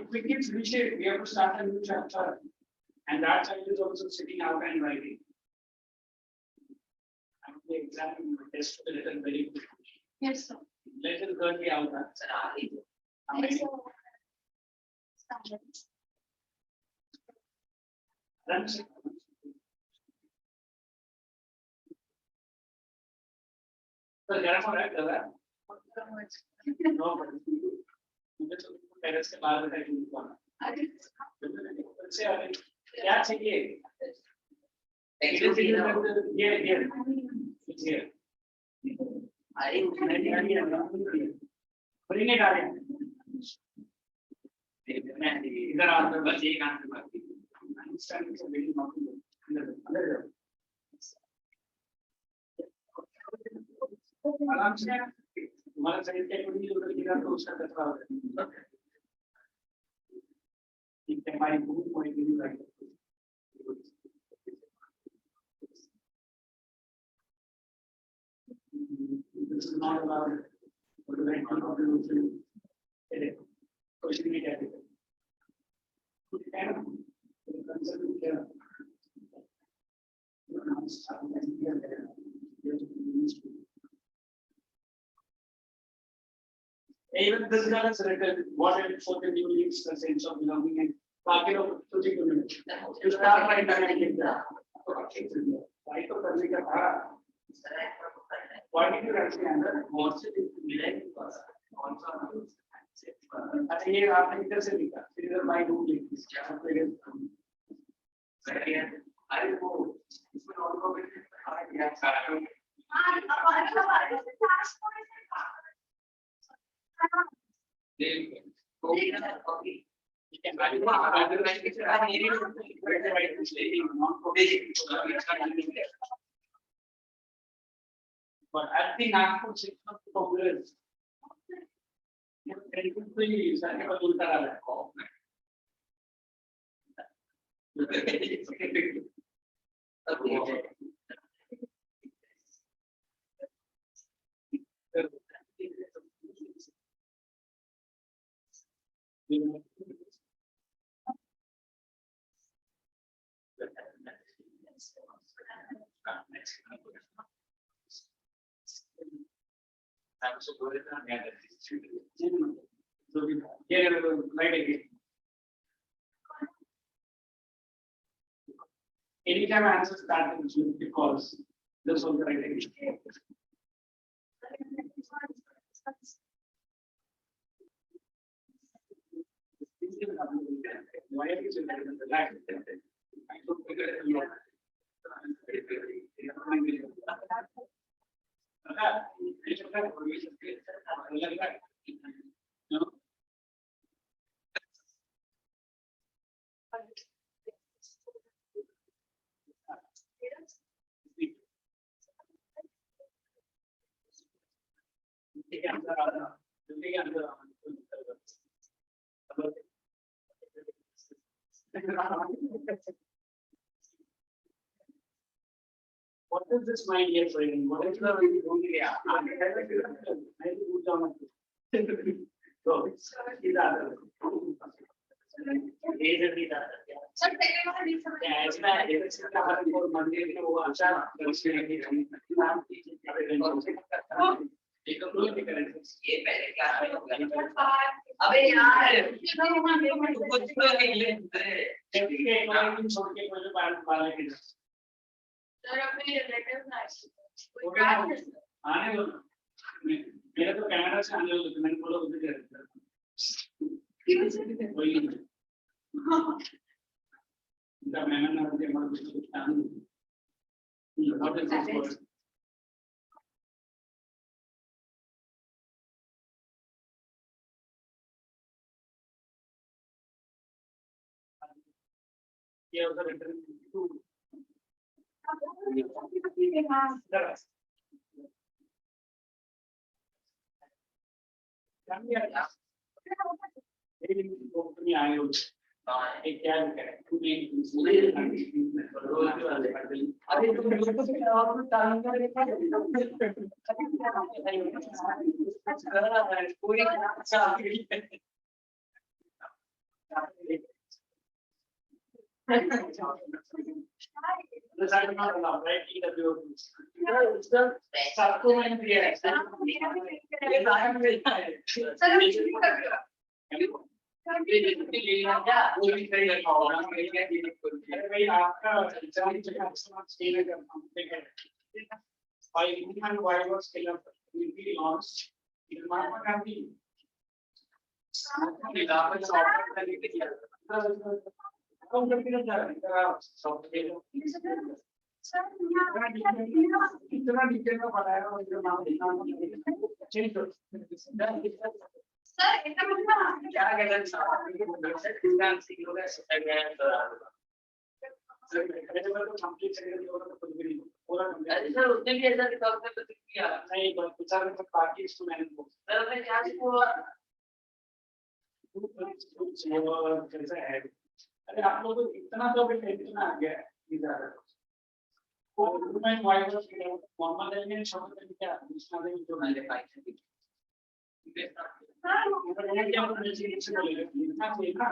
quickly finish it, we have to start a new chapter, and that child is also sitting out and writing. And the exam test a little very quickly. yes sir Little girl be out there. yes sir Runs. So there are right there. No, but parents के बारे में नहीं बोलना। से अरे क्या चाहिए? ये bring it out. इधर आते बस एक आंसर बाकी अंडरस्टैंडिंग से बिल्डिंग अंदर आराम से हमारा साइड के कोई उधर गिरा तो उसका कचरा हो जाएगा ठीक है हमारी बुक कोई भी नहीं this is not allowed what do I do question में क्या देते even this guy has written what it for the new leaves the sense of belonging and बाकी लोग तुझे क्यों नहीं you start right back in the right तो करने का था coordinator actually under also मिलाएंगे कौन सा अच्छा ये आपने इधर से लिखा इधर बाय रूट लिख दिया क्या अरे वो इसमें और को but I think Nagpur is not popular. Please, I never do that. Anytime answer start with June because this was the right idea. Why are you saying that? I don't figure it out. What is this mind here training? What is the area? So, ये पहले क्या अबे यार कुछ तो नहीं ले Sir, अपने relatives आने दो मेरे तो कनाडा से आने दो मैंने बोला उधर वही जब मैंने ना मुझे हमारे कुछ काम ये उधर interview The side is not allowed, right? EW. Supplement here. Yes, I am very tired. Why was scale up? Will be launched. It might not have been. इतना डिटेल में बताया और जो नाम लिखा चेंज करो Sir, इतना मतलब क्या कहते हैं सर सीखोगे सर तो कंप्लीट सेक्रेटरी होगा तो कुछ भी नहीं पूरा कंप्लीट सर उसने भी ऐसा रिकॉर्ड कर किया नहीं बस विचार में पार्टी इसको मैंने बोला सर मैं क्या हुआ कैसा है अरे आप लोगों को इतना तो भी टेंशन आ गया इधर और मैं वाइरस मोहम्मद अली ने छोड़ कर क्या दूसरा दिन जो मैंने पाई थी मैं क्या बोलने चाहिए इससे बोलेगा इतना कोई ना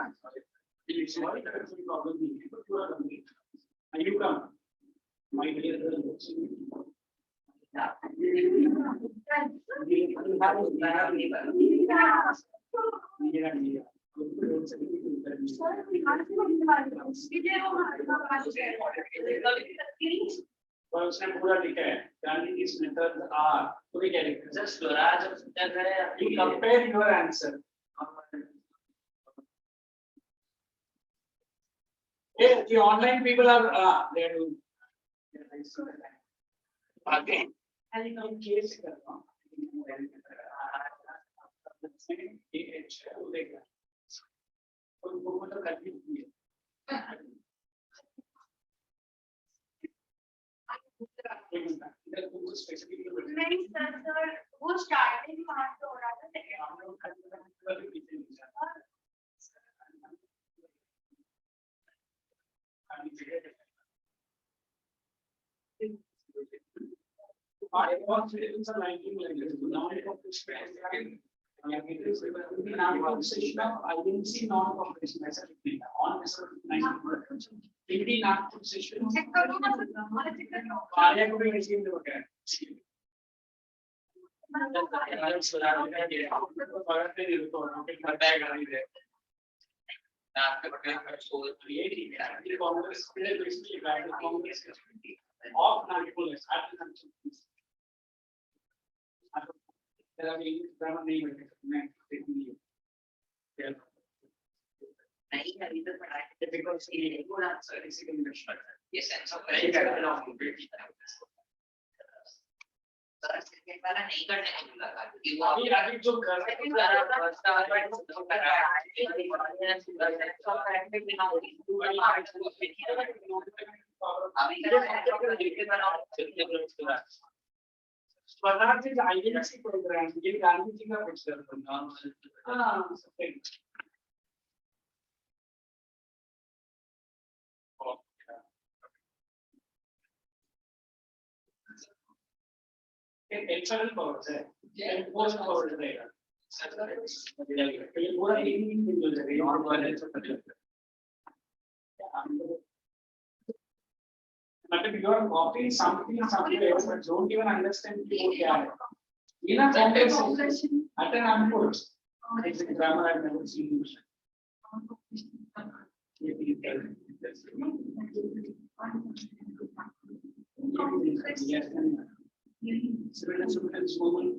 इलेक्शन वाली तरह से प्रॉब्लम नहीं है तो पूरा कंप्लीट आयु का माय डियर और उसने पूरा लिखा है गांधी की मेथड्स आर पूरी क्या लिखा है Just Swaraj of you compare your answer yeah, the online people are they are doing again and in case KHR23 उनको तो करनी है नहीं सर सर वो स्टार्टिंग वहां से हो रहा था I was in some 19 languages. Now I have to spend I didn't see non-competition as a on this 19 non-competition. I have to be received again. Yes, and so correct वाला नहीं करने को मिला था क्योंकि वो अभी जो कर स्वराज इज आईडेंटिटी प्रोग्राम ये गांधी जी का पिक्चर हां एक्सटर्नल पावर्स है पोस्ट पावर्स रहेगा पूरा इन मिल जाएगा और वाले मतलब you are copying something somewhere but don't even understand क्या है in a conversation at an input it's a grammar I've never seen used yes civil disobedience movement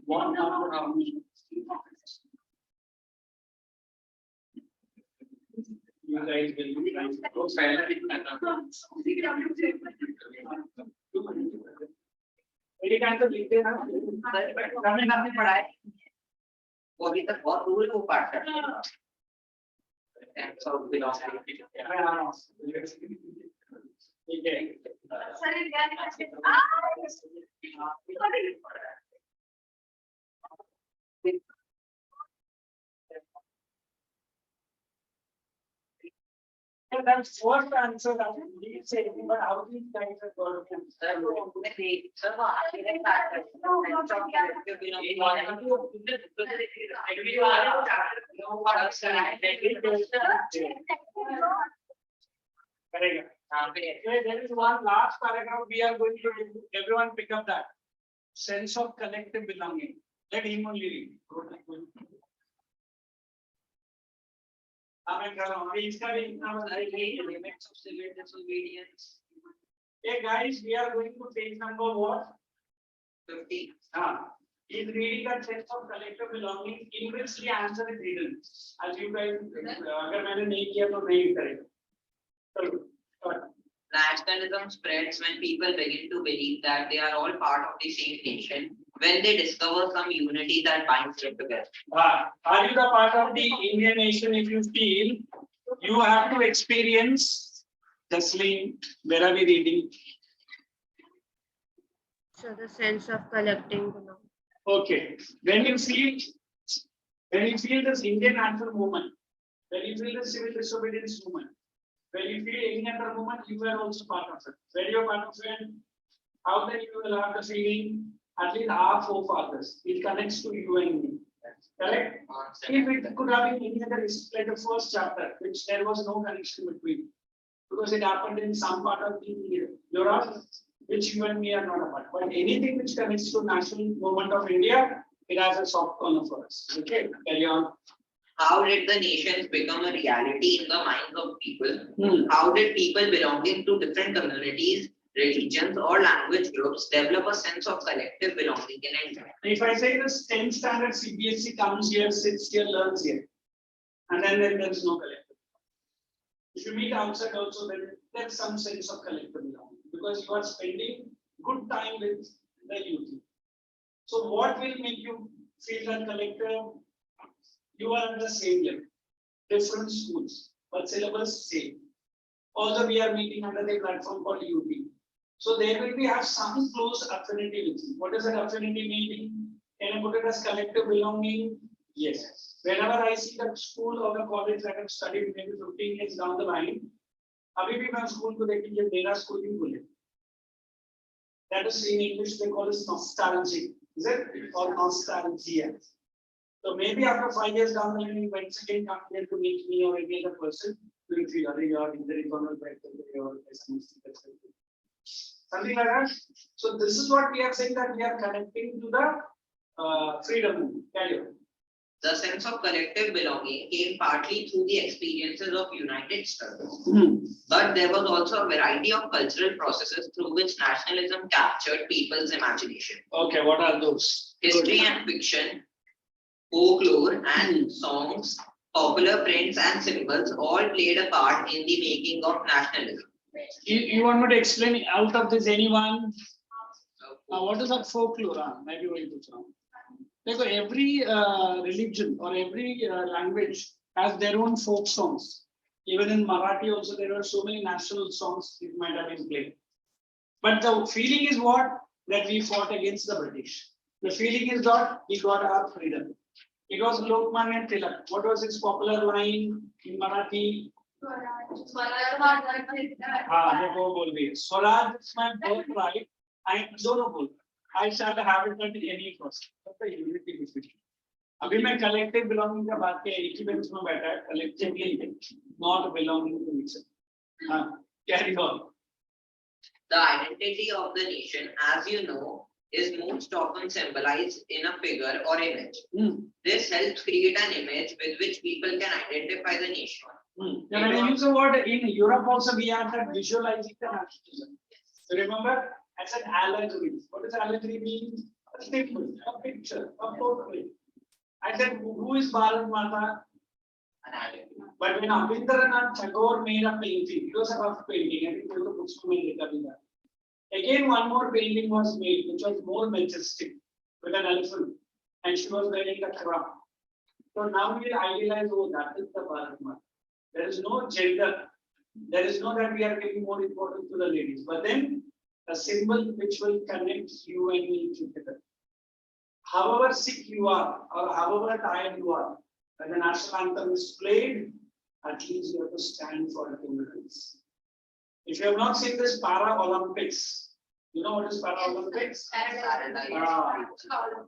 one after you guys will be trying to go silent मेरी kind of लिखते हैं ना हमने आपने पढ़ा है वो अभी तक बहुत दूर को पाठ करते हैं and so belongs to ठीक है सर क्या लिखा that's first answer that we say but how these guys are going to sir वो आगे नहीं बात करते there is one last paragraph we are going to do. Everyone pick up that sense of collective belonging. Let him only read. limits of civil disobedience. Hey guys, we are going to page number what? 50. Is reading that sense of collective belonging. In which the answer is hidden. As you guys, अगर मैंने नहीं किया तो नहीं करेगा. Nationalism spreads when people begin to believe that they are all part of the same nation when they discover some unity that binds them together. Are you the part of the Indian nation if you feel you have to experience Jasleen, where are we reading? So the sense of collecting belonging. Okay. When you feel this Indian national movement, when you feel the civil disobedience movement, when you feel any other movement, you are also part of it. When you are part of it, how then you will have the feeling, at least our forefathers, it connects to you and me. Correct? If it could have been any other, like the first chapter, which there was no connection between, because it happened in some part of the Europe, which you and me are not a part. But anything which connects to national movement of India, it has a soft corner for us. Okay, carry on. How did the nations become a reality in the minds of people? How did people belonging to different communities religions, or language groups develop a sense of collective belonging in India. If I say this 10th standard CBSE comes here, sits here, learns here, and then there is no collective. If you meet outside also, then there's some sense of collective belonging because you are spending good time with the youth. So what will make you feel that collective? You are at the same level, different schools, but syllabus same. Also, we are meeting under the platform called UP. So there will be have some close affinity with you. What does that affinity mean? Can I put it as collective belonging? Yes. Whenever I see the school or the college that I've studied maybe 15 years down the line, अभी भी मैं school को देखेंगे मेरा school ही बोले. That is in English they call it nostalgic. Is it? Or nostalgia. So maybe after 5 years down the line, you once again come here to meet me or any other person, you will feel, "Arey yaar, idhar hi dono baith ke aur aisa something like that." So this is what we are saying that we are connecting to the freedom movement. Carry on. The sense of collective belonging came partly through the experiences of united struggles. But there was also a variety of cultural processes through which nationalism captured people's imagination. Okay, what are those? History and fiction, folklore and songs, popular prints and symbols all played a part in the making of nationalism. You want me to explain out of this anyone? What is that folklore? Maybe we'll do some. Because every religion or every language has their own folk songs. Even in Marathi also there are so many national songs it might have been played. But the feeling is what? That we fought against the British. The feeling is that we got our freedom. It was Lokmanya Tilak. What was his popular line in Marathi? Swaraj is my birthright. I don't know. I shall have it at any cost. That's the unity between. अभी मैं collective belonging का बात किया एक ही bench में बैठा है collectively not belonging to each other. Carry on. The identity of the nation, as you know, is most often symbolized in a figure or image. This helps create an image with which people can identify the nation. When I use the word in Europe also we have that visualizing the nationalism. So remember, I said allegory. What does allegory mean? A symbol, a picture, a portrait. I said, who is Bharat Mata? But when Rabindranath Tagore made a painting, it was a rough painting. I think all the books were made later. Again, one more painting was made, which was more majestic, with an elephant, and she was wearing a crown. So now we idealize, oh, that is the Bharat Mata. There is no gender. There is no that we are giving more importance to the ladies. But then a symbol which will connect you and me together. However sick you are, or however tired you are, when the national anthem is played, at least you have to stand for human rights. If you have not seen this Para-Olympics, you know what is Para-Olympics?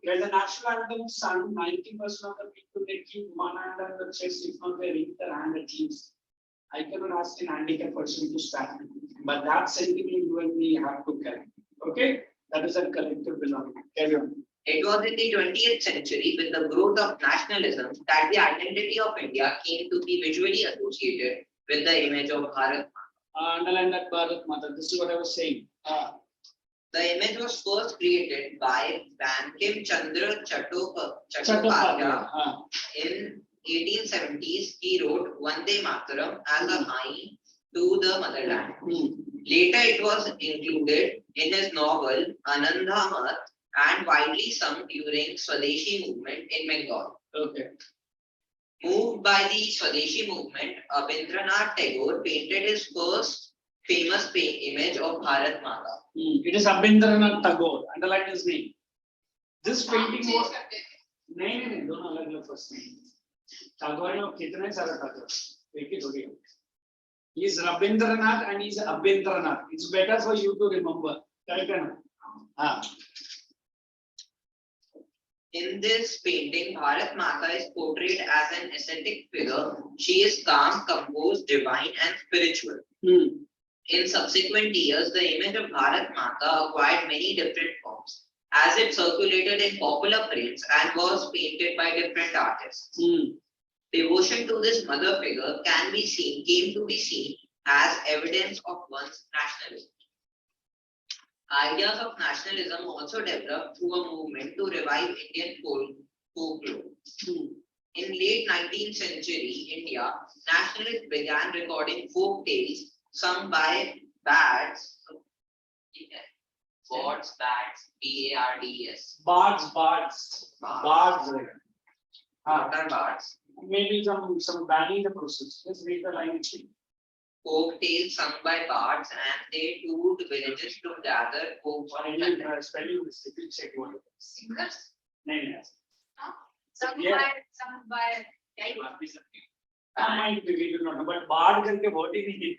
When the national anthem is sung, 90% of the people they keep one hand on the chest, if not they reach their hand at least. I cannot ask an handicapped person to stand, but that sentiment you and me have to carry. Okay, that is a collective belonging. Carry on. It was in the 20th century, with the growth of nationalism, that the identity of India came to be visually associated with the image of Bharat Mata. Underline that Bharat Mata. This is what I was saying. The image was first created by Bankim Chandra Chattopadhyay in 1870s. He wrote Vande Mataram as a hymn to the motherland. Later, it was included in his novel Anandha Mat and widely sung during Swadeshi movement in Bengal. Okay. Moved by the Swadeshi movement, Rabindranath Tagore painted his first famous image of Bharat Mata. It is Rabindranath Tagore. Underline his name. This painting was. No, don't allow first name. Tagore no kitne sara Tagore. Take it okay. He is Rabindranath and he is Abindranath. It's better for you to remember. Correct? In this painting, Bharat Mata is portrayed as an ascetic figure. She is calm, composed, divine, and spiritual. In subsequent years, the image of Bharat Mata acquired many different forms, as it circulated in popular prints and was painted by different artists. Devotion to this mother figure came to be seen as evidence of one's nationalism. Ideas of nationalism also developed through a movement to revive Indian folklore. In late 19th century India, nationalists began recording folk tales sung by bards. Bards, B-A-R-D-S. Bards. Right. What are bards? Maybe some banning the process. Let's read the line. Folk tales sung by bards, and they toured villages to gather folk songs and Spelling mistake. We'll check what it is. Singers. No. Some Yeah. by. Might be, we do not know, but bard करके बहुत ही नहीं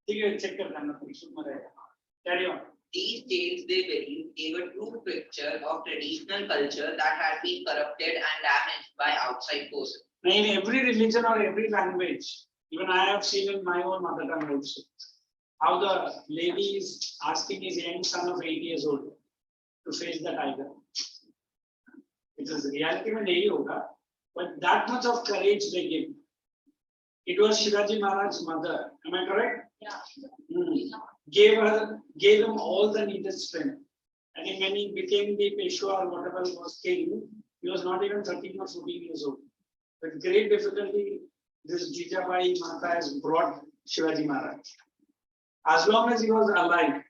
ठीक है check करना ना सुन रहेगा. Carry on. these tales, they believe, gave a true picture of traditional culture that had been corrupted and damaged by outside forces. In every religion or every language, even I have seen in my own mother tongue also, how the lady is asking his young son of 8 years old to face the tiger. It is reality में नहीं होगा, but that much of courage they give. It was Shivaji Maharaj's mother. Am I correct? Yeah. Gave him all the needed strength. And when he became the Peshwa or whatever he was king, he was not even 13 or 14 years old. With great difficulty, this Jijabai Mata has brought Shivaji Maharaj. As long as he was alive,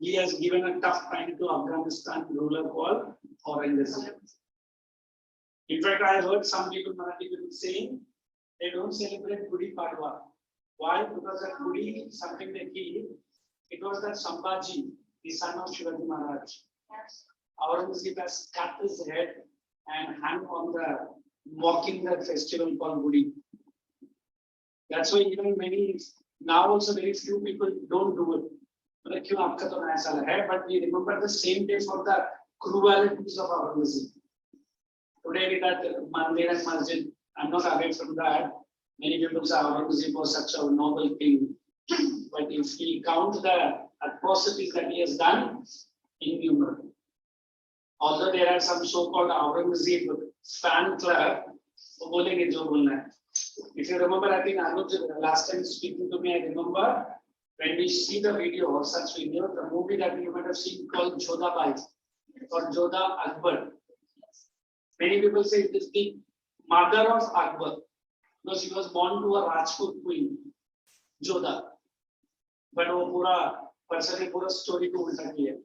he has given a tough time to Afghanistan ruler called Aurangzeb. In fact, I heard some people, Marathi people saying, they don't celebrate Gudi Padwa. Why? Because that Gudi is something they keep. It was that Sambhaji, the son of Shivaji Maharaj. Yes. Aurangzeb has cut his head and hung on the mocking that festival called Gudi. That's why even many now also very few people don't do it. But we remember the same day for the cruelties of Aurangzeb. Today with that Mandir and Masjid, I'm not away from that. Many people say Aurangzeb was such a noble king. But if we count the atrocities that he has done, innumerable. Although there are some so-called Aurangzeb fan club, if you remember, I think Anuj last time speaking to me, I remember when we see the video or such video, the movie that you might have seen called Jodha Bai or Jodha Akbar. Many people say it is the mother of Akbar because he was born to a Rajput queen, Jodha. But pura story to ulta kiya.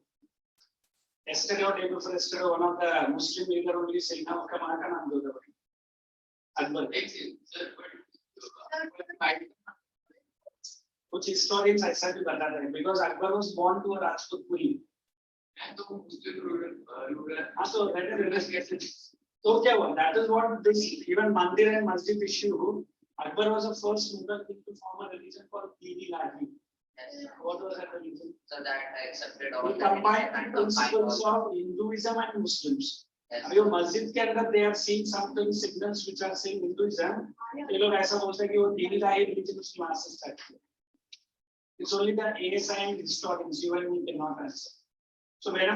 Yesterday or day before yesterday, one of the Muslim leader only saying, "Now come on, come Jodha Akbar." Which historians accept that because Akbar was born to a Rajput queen. So क्या हुआ? That is what this even Mandir and Masjid issue. Akbar was the first Mughal king to form a religion called Dini Ladi. What was that religion? So that I accepted all. He combined the principles of Hinduism and Muslims. अभी वो मस्जिद के अंदर they have seen something signals which are saying Hinduism. ये लोग ऐसा बोलते हैं कि वो दीनी लाही religion उसकी वहाँ से start किया. It's only the ASI and historians, you and me cannot answer. So whenever